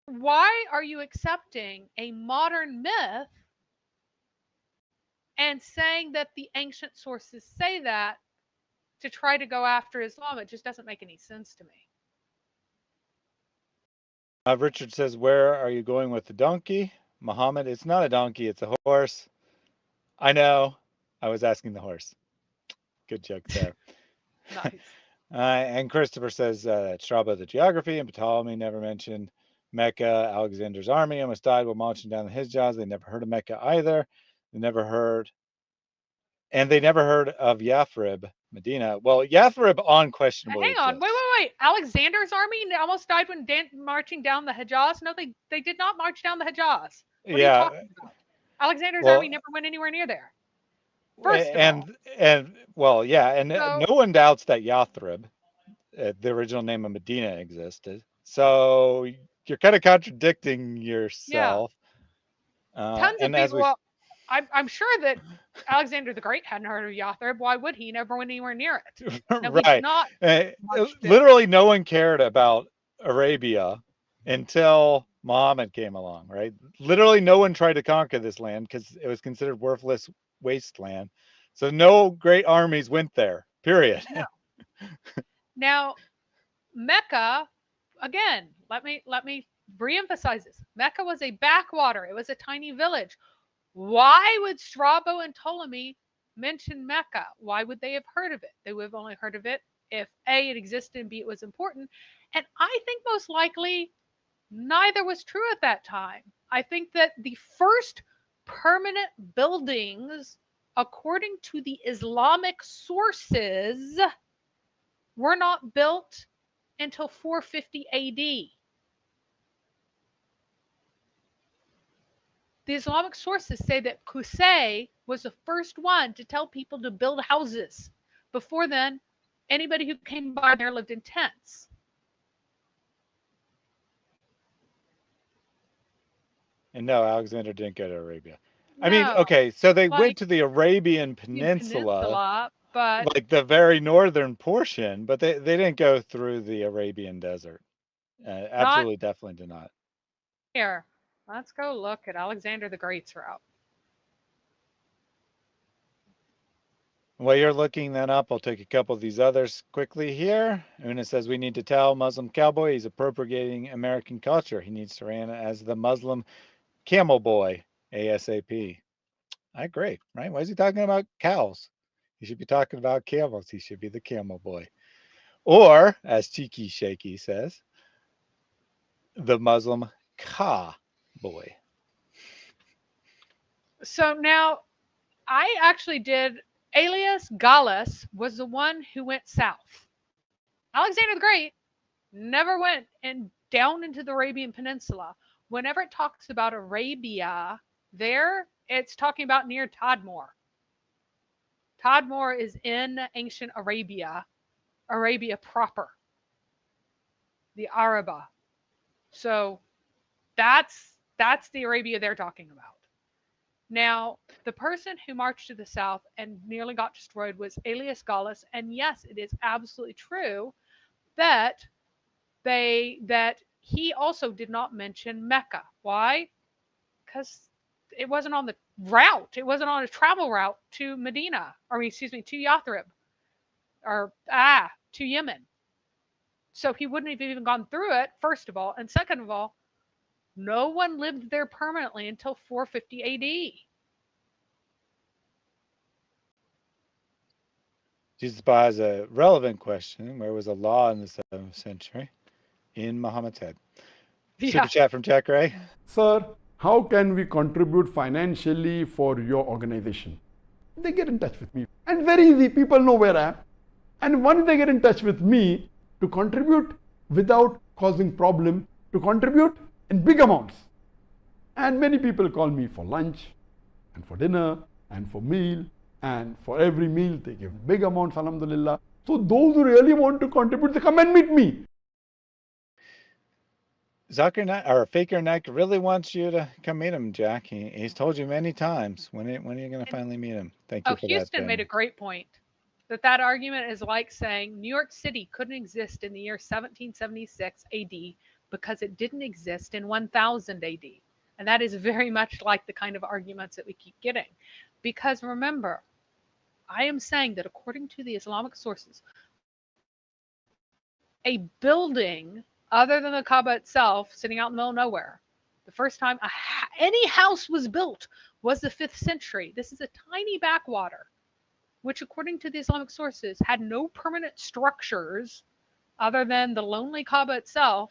Why are you accepting a modern myth and saying that the ancient sources say that to try to go after Islam? It just doesn't make any sense to me. Richard says, where are you going with the donkey? Muhammad, it's not a donkey, it's a horse. I know. I was asking the horse. Good joke there. Nice. And Christopher says, Strabo the geography, and Ptolemy never mentioned Mecca. Alexander's army almost died while marching down the Hijaz. They never heard of Mecca either. They never heard of Yathrib, Medina. Well, Yathrib unquestionably Hang on, exists. wait. Alexander's army almost died when marching down the Hijaz? No, they did not march down the Hijaz. What are you talking about? Alexander's army never went anywhere near there. First of all. No one doubts that Yathrib, the original name of Medina, existed. So you're kind of contradicting yourself. Tons of people. I'm sure that Alexander the Great hadn't heard of Yathrib. Why would he? He never went anywhere near it. No, right. Not literally, no one cared about Arabia until Muhammad came along, right? Literally, no one tried to conquer this land because it was considered worthless wasteland. So no great armies went there, period. No. Now, Mecca, again, let me reemphasize this. Mecca was a backwater. It was a tiny village. Why would Strabo and Ptolemy mention Mecca? Why would they have heard of it? They would have only heard of it if A, it existed, and B, it was important. And I think most likely neither was true at that time. I think that the first permanent buildings, according to the Islamic sources, were not built until 450 AD. The Islamic sources say that Qusay was the first one to tell people to build houses. Before then, anybody who came by there lived in tents. And no, Alexander didn't go to Arabia. I mean, No, okay, so they went like to the Arabian Peninsula, peninsula, but like the very northern portion, but they didn't go through the Arabian desert. not Absolutely, definitely did not. here. Let's go look at Alexander the Great's route. While you're looking that up, I'll take a couple of these others quickly here. Una says we need to tell Muslim cowboy he's appropriating American culture. He needs to run as the Muslim camel boy ASAP. I agree, right? Why is he talking about cows? He should be talking about camels. He should be the camel boy. Or, as Cheeky Shaky says, the Muslim Ka boy. So now I actually did. Aelius Gallus was the one who went south. Alexander the Great never went and down into the Arabian Peninsula. Whenever it talks about Arabia, there it's talking about near Tadmor. Tadmor is in ancient Arabia, Arabia proper, the Araba. So that's the Arabia they're talking about. Now, the person who marched to the south and nearly got destroyed was Aelius Gallus, and yes, it is absolutely true that he also did not mention Mecca. Why? Because it wasn't on the route. It wasn't on a travel route to Medina, or excuse me, to Yathrib, or to Yemen. So he wouldn't have even gone through it, first of all, and second of all, no one lived there permanently until 450 AD. Jesus has a relevant question. Where was the law in the 7th century? In Muhammad's head. Yeah. Super chat from Jack Ray. Sir, how can we contribute financially for your organization? They get in touch with me. And very easy, people know where I am. And once they get in touch with me to contribute without causing problem, to contribute in big amounts. And many people call me for lunch and for dinner and for meal, and for every meal they give big amounts, alhamdulillah. So those who really want to contribute, they come and meet me. Zakir Naik, or Faker Naik, really wants you to come meet him, Jack. He's told you many times. When are you going to finally meet him? Thank you for Houston that. made a great point. That argument is like saying New York City couldn't exist in the year 1776 AD because it didn't exist in 1000 AD. And that is very much like the kind of arguments that we keep getting. Because remember, I am saying that according to the Islamic sources, a building other than the Kabba itself, sitting out in the middle of nowhere, the first time any house was built was the 5th century. This is a tiny backwater, which according to the Islamic sources had no permanent structures other than the lonely Kaaba itself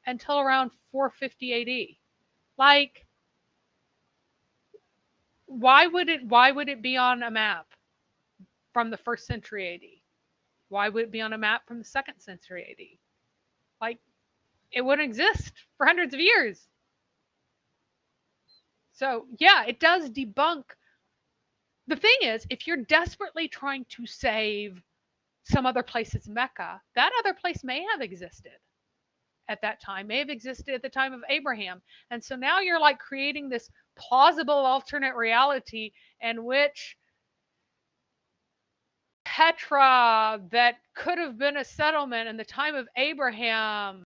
until around 450 AD. Like, why would it be on a map from the 1st century AD? Why would it be on a map from the 2nd century AD? Like, it wouldn't exist for hundreds of years. So, yeah, it does debunk. The thing is, if you're desperately trying to save some other place as Mecca, that other place may have existed at that time, may have existed at the time of Abraham. And so now you're like creating this plausible alternate reality in which Petra, that could have been a settlement in the time of Abraham,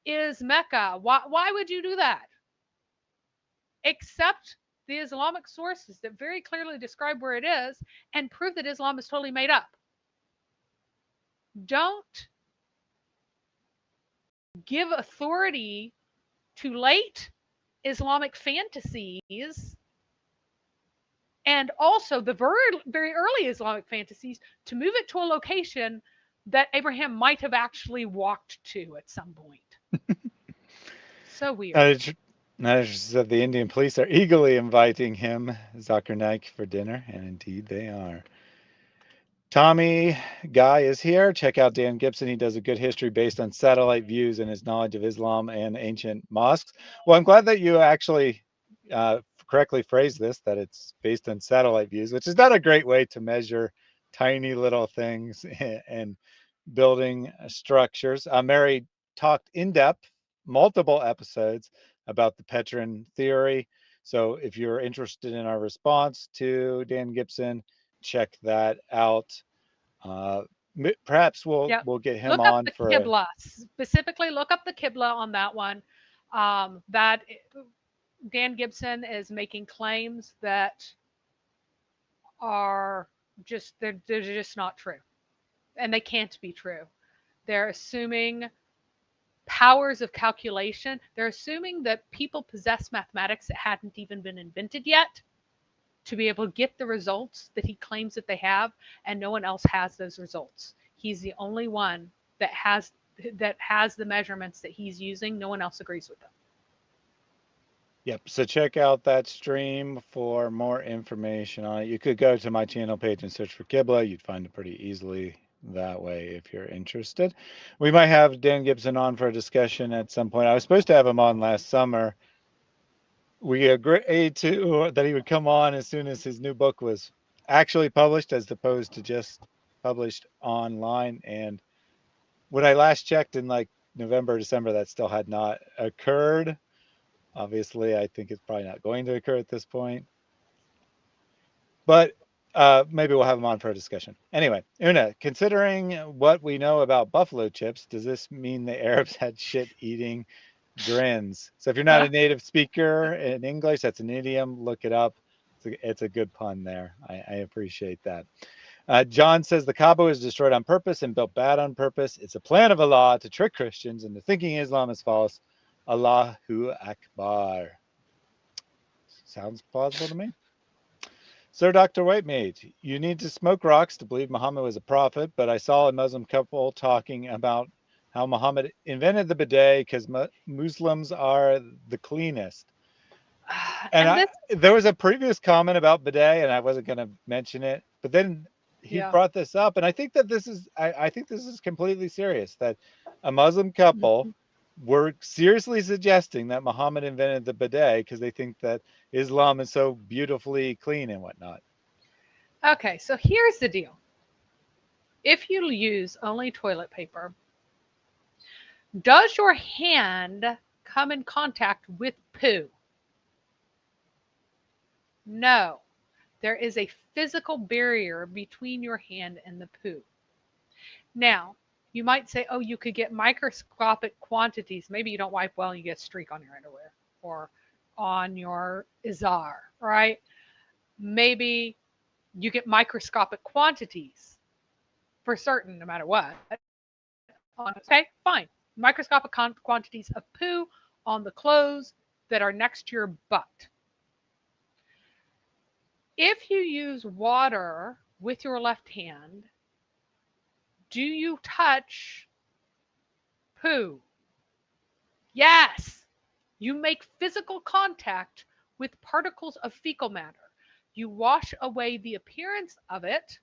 is Mecca. Why would you do that? Accept the Islamic sources that very clearly describe where it is and prove that Islam is totally made up. Don't give authority to late Islamic fantasies and also the very, very early Islamic fantasies to move it to a location that Abraham might have actually walked to at some point. So weird. Nader said the Indian police are eagerly inviting him, Zakir Naik, for dinner, and indeed they are. Tommy Guy is here. Check out Dan Gibson. He does a good history based on satellite views and his knowledge of Islam and ancient mosques. Well, I'm glad that you actually correctly phrased this, that it's based on satellite views, which is not a great way to measure tiny little things and building structures. Mary talked in depth, multiple episodes about the Petrin theory. So if you're interested in our response to Dan Gibson, check that out. Perhaps we'll Yep. get him Look up on the for a, Qibla. Specifically, look up the Qibla on that one. That Dan Gibson is making claims that are just they're just not true, and they can't be true. They're assuming powers of calculation. They're assuming that people possess mathematics that hadn't even been invented yet to be able to get the results that he claims that they have, and no one else has those results. He's the only one that has the measurements that he's using. No one else agrees with them. yep. So check out that stream for more information on it. You could go to my channel page and search for Qibla. You'd find it pretty easily that way if you're interested. We might have Dan Gibson on for a discussion at some point. I was supposed to have him on last summer. We agreed to that he would come on as soon as his new book was actually published, as opposed to just published online. And when I last checked in like November, December, that still had not occurred. Obviously, I think it's probably not going to occur at this point. But maybe we'll have him on for a discussion. Anyway, Una, considering what we know about buffalo chips, does this mean the Arabs had shit-eating grins? So if you're not a native speaker in English, that's an idiom. Look it up. It's a good pun there. I appreciate that. John says the Kabba was destroyed on purpose and built bad on purpose. It's a plan of Allah to trick Christians into thinking Islam is false. Allahu Akbar. Sounds plausible to me. Sir Dr. Whitemate, you need to smoke rocks to believe Muhammad was a prophet, but I saw a Muslim couple talking about how Muhammad invented the bidet because Muslims are the cleanest. And there was a previous comment about bidet, and I wasn't going to mention it, but then he brought this up, and I think that this is I think this is completely serious, that a Muslim couple were seriously suggesting that Muhammad invented the bidet because they think that Islam is so beautifully clean and whatnot. Okay, so here's the deal. If you use only toilet paper, does your hand come in contact with poo? No. There is a physical barrier between your hand and the poo. Now, you might say, oh, you could get microscopic quantities. Maybe you don't wipe well and you get a streak on your underwear or on your izar, right? Maybe you get microscopic quantities for certain, no matter what. Okay, fine. Microscopic quantities of poo on the clothes that are next to your butt. If you use water with your left hand, do you touch poo? Yes. You make physical contact with particles of fecal matter. You wash away the appearance of it.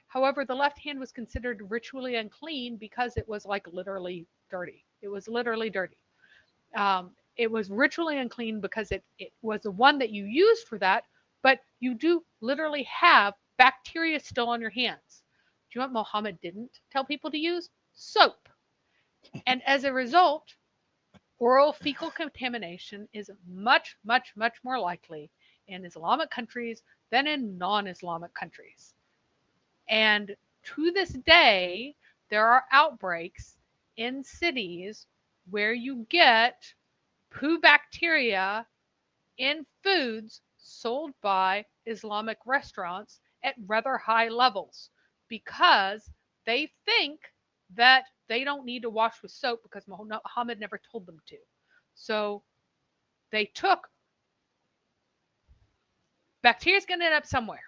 However, the left hand was considered ritually unclean because it was like literally dirty. It was literally dirty. It was ritually unclean because it was the one that you used for that, but you do literally have bacteria still on your hands. Do you know what Muhammad didn't tell people to use? Soap. And as a result, oral fecal contamination is much, much, much more likely in Islamic countries than in non-Islamic countries. And to this day, there are outbreaks in cities where you get poo bacteria in foods sold by Islamic restaurants at rather high levels because They think that they don't need to wash with soap because Muhammad never told them to. So they took bacteria's going to end up somewhere.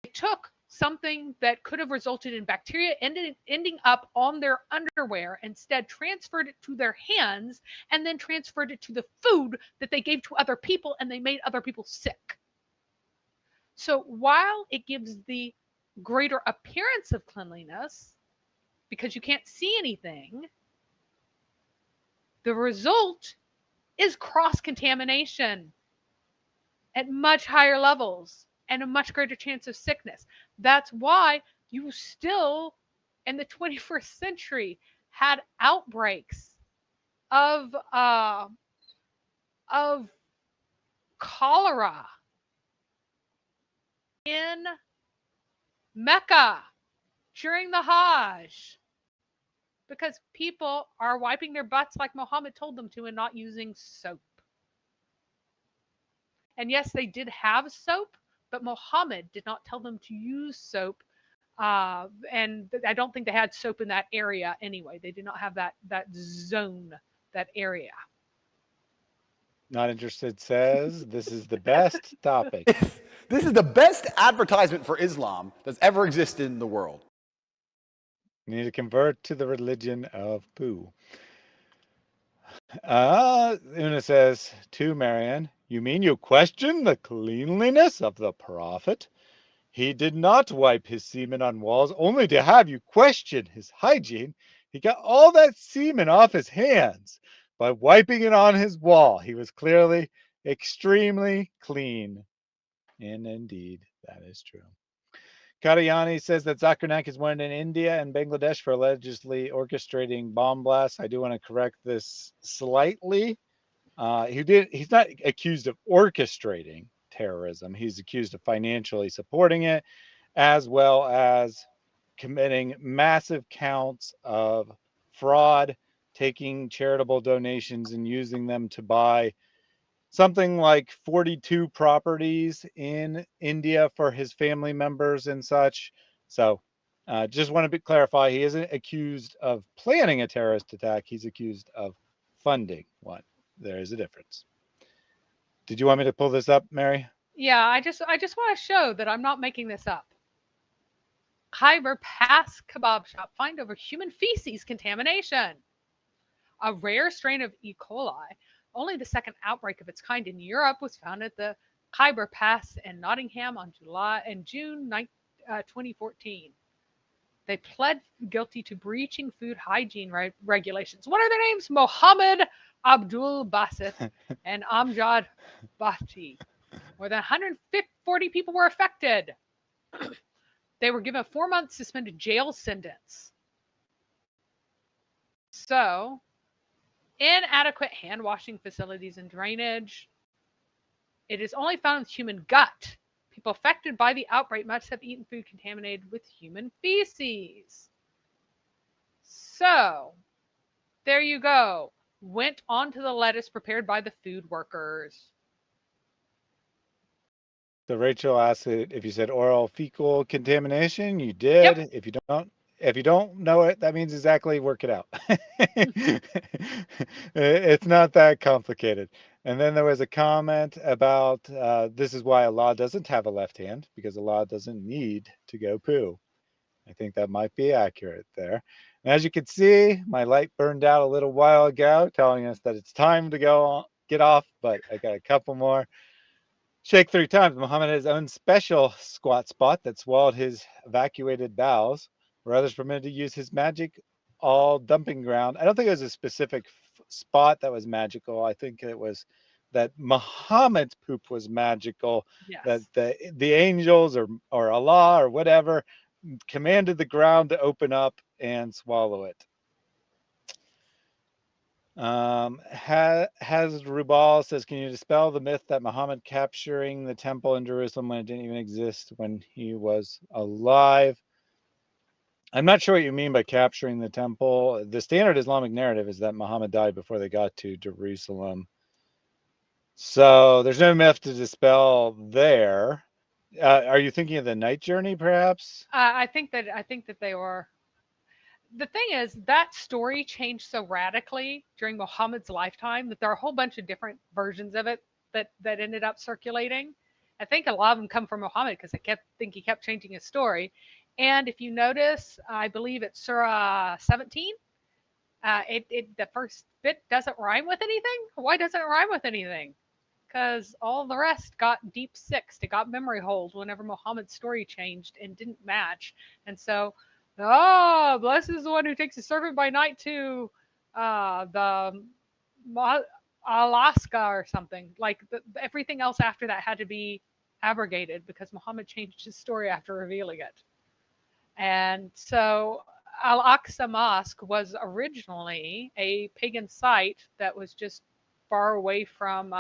They took something that could have resulted in bacteria ending up on their underwear, instead transferred it to their hands, and then transferred it to the food that they gave to other people, and they made other people sick. So while it gives the greater appearance of cleanliness, because you can't see anything, the result is cross-contamination at much higher levels and a much greater chance of sickness. That's why you still, in the 21st century, had outbreaks of cholera in Mecca during the Hajj, because people are wiping their butts like Muhammad told them to and not using soap. And yes, they did have soap, but Muhammad did not tell them to use soap. And I don't think they had soap in that area anyway. They did not have that zone, that area. Not interested says this is the best topic. This is the best advertisement for Islam that's ever existed in the world. You need to convert to the religion of poo. Una says to Marianne, you mean you question the cleanliness of the Prophet? He did not wipe his semen on walls only to have you question his hygiene. He got all that semen off his hands by wiping it on his wall. He was clearly extremely clean. And indeed, that is true. Kadayani says that Zakir Naik is wanted in India and Bangladesh for allegedly orchestrating bomb blasts. I do want to correct this slightly. He's not accused of orchestrating terrorism. He's accused of financially supporting it, as well as committing massive counts of fraud, taking charitable donations and using them to buy something like 42 properties in India for his family members and such. So just want to clarify, he isn't accused of planning a terrorist attack. He's accused of funding one. There is a difference. Did you want me to pull this up, Mary? Yeah, I just want to show that I'm not making this up. Khyber Pass kebab shop find over human feces contamination. A rare strain of E. coli, only the second outbreak of its kind in Europe, was found at the Khyber Pass in Nottingham on June 2014. They pled guilty to breaching food hygiene regulations. What are their names? Mohammed Abdul Basit and Amjad Bhatti. More than 140 people were affected. They were given a 4-month suspended jail sentence. So, inadequate hand washing facilities and drainage. It is only found in human gut. People affected by the outbreak must have eaten food contaminated with human feces. So, there you go. Went onto the lettuce prepared by the food workers. So Rachel asked if you said oral fecal contamination. You did. Yep. If you don't know it, that means exactly work it out. It's not that complicated. And then there was a comment about this is why Allah doesn't have a left hand, because Allah doesn't need to go poo. I think that might be accurate there. And as you can see, my light burned out a little while ago, telling us that it's time to get off, but I got a couple more. Shake 3 times. Muhammad had his own special squat spot that swallowed his evacuated bowels, where others permitted to use his magic all dumping ground. I don't think it was a specific spot that was magical. I think it was that Muhammad's poop was magical, yes. That the angels or Allah or whatever commanded the ground to open up and swallow it. Rubal says, can you dispel the myth that Muhammad capturing the temple in Jerusalem when it didn't even exist when he was alive? I'm not sure what you mean by capturing the temple. The standard Islamic narrative is that Muhammad died before they got to Jerusalem. So there's no myth to dispel there. Are you thinking of the night journey, perhaps? I think that they were. The thing is, that story changed so radically during Muhammad's lifetime that there are a whole bunch of different versions of it that ended up circulating. I think a lot of them come from Muhammad because he kept changing his story. And if you notice, I believe it's Surah 17. The first bit doesn't rhyme with anything. Why doesn't it rhyme with anything? Because all the rest got deep sixed. It got memory hold whenever Muhammad's story changed and didn't match. And so, blessed is the one who takes his servant by night to the Alaska or something. Like everything else after that had to be abrogated because Muhammad changed his story after revealing it. And so Al Aqsa Mosque was originally a pagan site that was just far away from,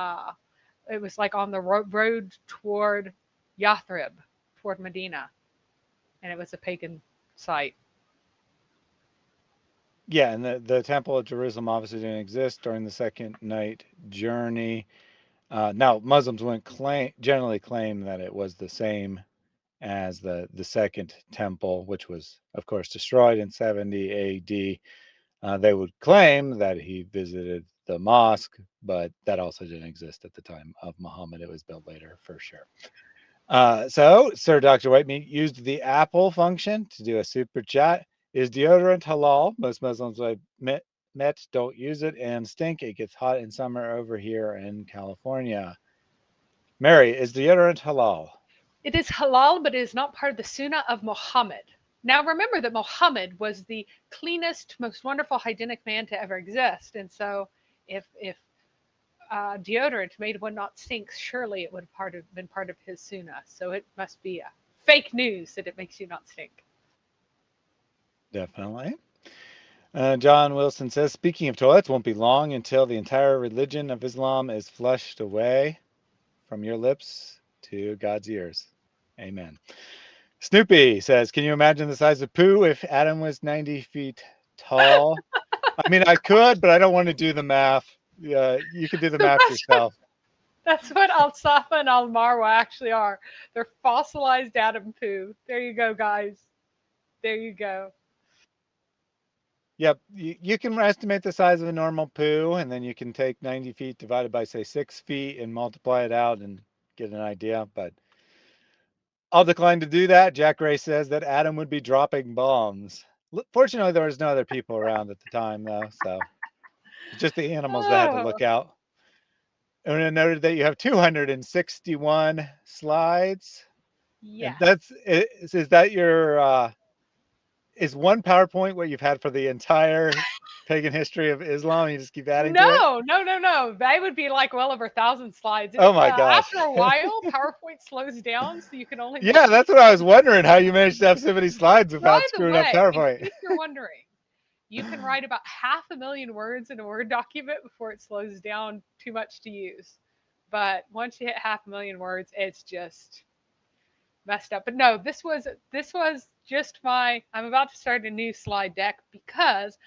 it was like on the road toward Yathrib, toward Medina. And it was a pagan site. Yeah, and the Temple of Jerusalem obviously didn't exist during the second night journey. Now, Muslims wouldn't generally claim that it was the same as the second temple, which was, of course, destroyed in 70 AD. They would claim that he visited the mosque, but that also didn't exist at the time of Muhammad. It was built later for sure. So, Sir Dr. Whitemeat used the Apple function to do a super chat. Is deodorant halal? Most Muslims I've met don't use it and stink. It gets hot in summer over here in California. Mary, is deodorant halal? It is halal, but it is not part of the Sunnah of Muhammad. Now, remember that Muhammad was the cleanest, most wonderful, hygienic man to ever exist. And so, if deodorant made one not stink, surely it would have been part of his sunnah. So it must be a fake news that it makes you not stink. Definitely. John Wilson says, speaking of toilets, won't be long until the entire religion of Islam is flushed away from your lips to God's ears. Amen. Snoopy says, can you imagine the size of poo if Adam was 90 feet tall? I mean, I could, but I don't want to do the math. Yeah, you can do the math yourself. That's what Al Safa and Al Marwa actually are. They're fossilized Adam poo. There you go, guys. There you go. Yep, you can estimate the size of a normal poo, and then you can take 90 feet divided by, say, 6 feet and multiply it out and get an idea. But I'll decline to do that. Jack Ray says that Adam would be dropping bombs. Fortunately, there was no other people around at the time, though, so it's just the animals that had to Oh, look out. Una noted that you have 261 slides. And yes. that's is that your is one PowerPoint what you've had for the entire pagan history of Islam? You just keep adding to it? No, no, no, no. That would be like well over 1,000 slides. Oh my gosh. After a while, PowerPoint slows down, so you can only look Yeah, at that's what I was wondering, how you managed to have so many slides By without the screwing up way, in PowerPoint. case you're wondering, you can write about 500,000 words in a Word document before it slows down too much to use. But once you hit 500,000 words, it's just messed up. But no, this was just my. I'm about to start a new slide deck because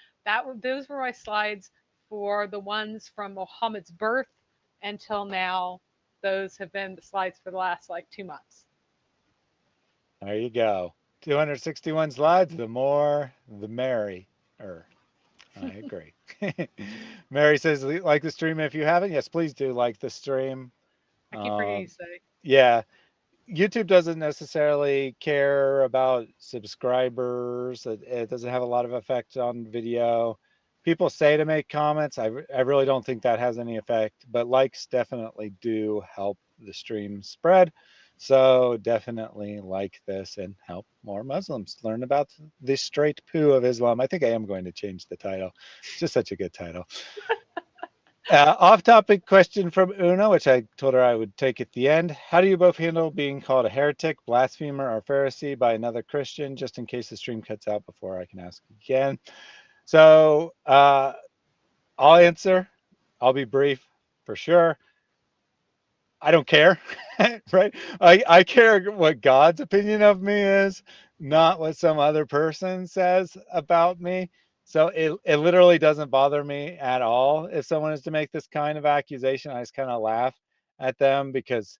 those were my slides for the ones from Muhammad's birth until now. Those have been the slides for the last like 2 months. There you go. 261 slides, the more the merry. I agree. Mary says, like the stream if you haven't. Yes, please do like the stream. I keep forgetting to say. Yeah, YouTube doesn't necessarily care about subscribers. It doesn't have a lot of effect on video. People say to make comments. I really don't think that has any effect, but likes definitely do help the stream spread. So definitely like this and help more Muslims learn about the straight poo of Islam. I think I am going to change the title. It's just such a good title. Off-topic question from Una, which I told her I would take at the end. How do you both handle being called a heretic, blasphemer, or Pharisee by another Christian, just in case the stream cuts out before I can ask again? So I'll answer. I'll be brief for sure. I don't care, right? I care what God's opinion of me is, not what some other person says about me. So it literally doesn't bother me at all if someone is to make this kind of accusation. I just kind of laugh at them because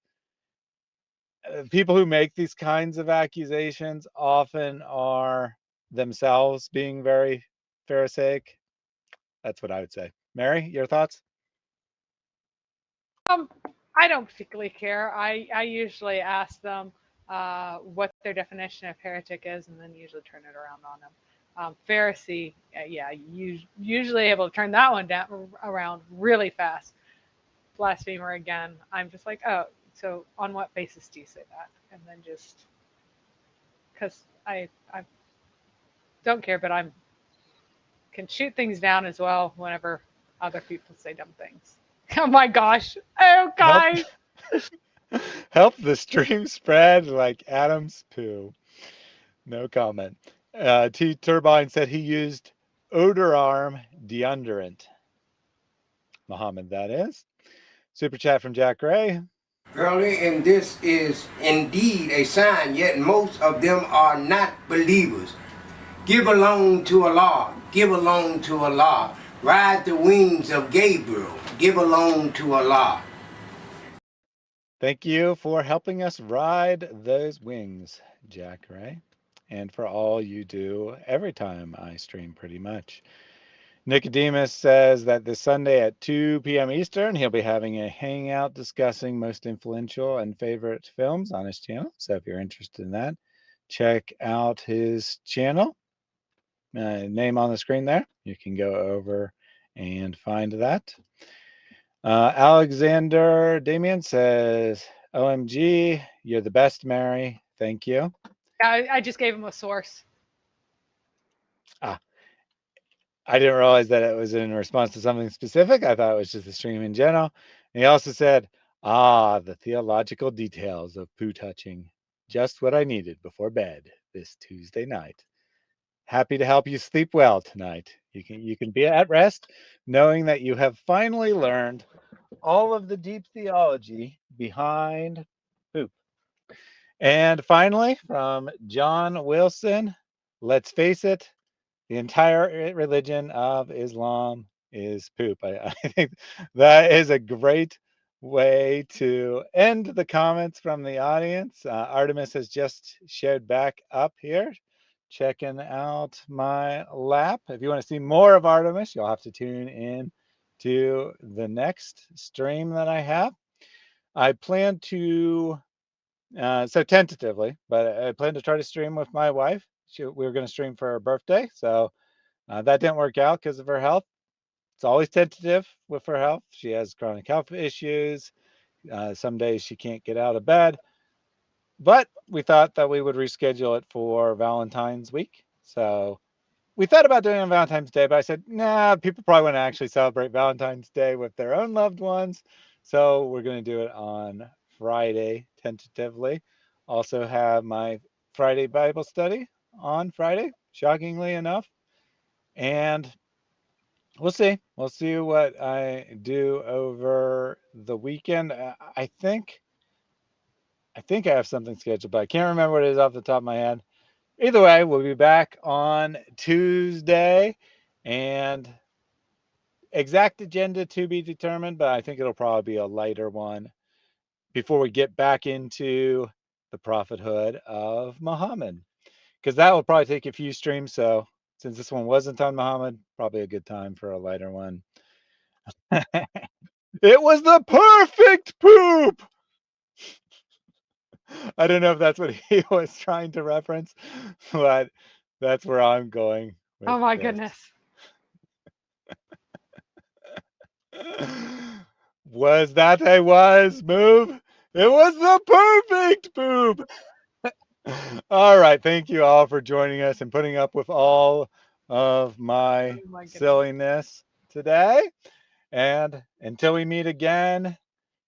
people who make these kinds of accusations often are themselves being very Pharisaic. That's what I would say. Mary, your thoughts? I don't particularly care. I usually ask them what their definition of heretic is, and then usually turn it around on them. Pharisee, yeah, usually able to turn that one down around really fast. Blasphemer again. I'm just like, oh, so on what basis do you say that? And then just because I don't care, but I'm can shoot things down as well whenever other people say dumb things. Oh my gosh! Oh Help guys, help the stream spread like Adam's poo. No comment. T Turbine said he used odor arm deodorant. Muhammad, that is. Super chat from Jack Ray. Early, and this is indeed a sign, yet most of them are not believers. Give alone to Allah, give alone to Allah. Ride the wings of Gabriel, give alone to Allah. Thank you for helping us ride those wings, Jack Ray, and for all you do every time I stream, pretty much. Nicodemus says that this Sunday at 2 p.m. Eastern, he'll be having a hangout discussing most influential and favorite films on his channel. So if you're interested in that, check out his channel. Name on the screen there. You can go over and find that. Alexander Damien says, OMG, you're the best, Mary. Thank you. I just gave him a source. I didn't realize that it was in response to something specific. I thought it was just the stream in general. And he also said, the theological details of poo touching. Just what I needed before bed this Tuesday night. Happy to help you sleep well tonight. You can be at rest knowing that you have finally learned all of the deep theology behind poop. And finally, from John Wilson, let's face it, the entire religion of Islam is poop. I think that is a great way to end the comments from the audience. Artemis has just showed back up here, checking out my lap. If you want to see more of Artemis, you'll have to tune in to the next stream that I have. I plan to, so tentatively, but I plan to try to stream with my wife. We were going to stream for her birthday, so that didn't work out because of her health. It's always tentative with her health. She has chronic health issues. Some days she can't get out of bed. But we thought that we would reschedule it for Valentine's week. So we thought about doing it on Valentine's Day, but I said, nah, people probably want to actually celebrate Valentine's Day with their own loved ones. So we're going to do it on Friday, tentatively. Also have my Friday Bible study on Friday, shockingly enough. And we'll see. We'll see what I do over the weekend. I think I have something scheduled, but I can't remember what it is off the top of my head. Either way, we'll be back on Tuesday, and exact agenda to be determined, but I think it'll probably be a lighter one before we get back into the prophethood of Muhammad, because that will probably take a few streams. So since this one wasn't on Muhammad, probably a good time for a lighter one. It was the perfect poop. I don't know if that's what he was trying to reference, but that's where I'm going with Oh my this. goodness. Was that a wise move? It was the perfect poop. All right. Thank you all for joining us and putting up with all of my Oh my goodness. silliness today. And until we meet again,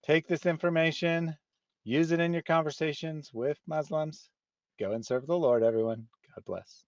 take this information, use it in your conversations with Muslims. Go and serve the Lord, everyone. God bless.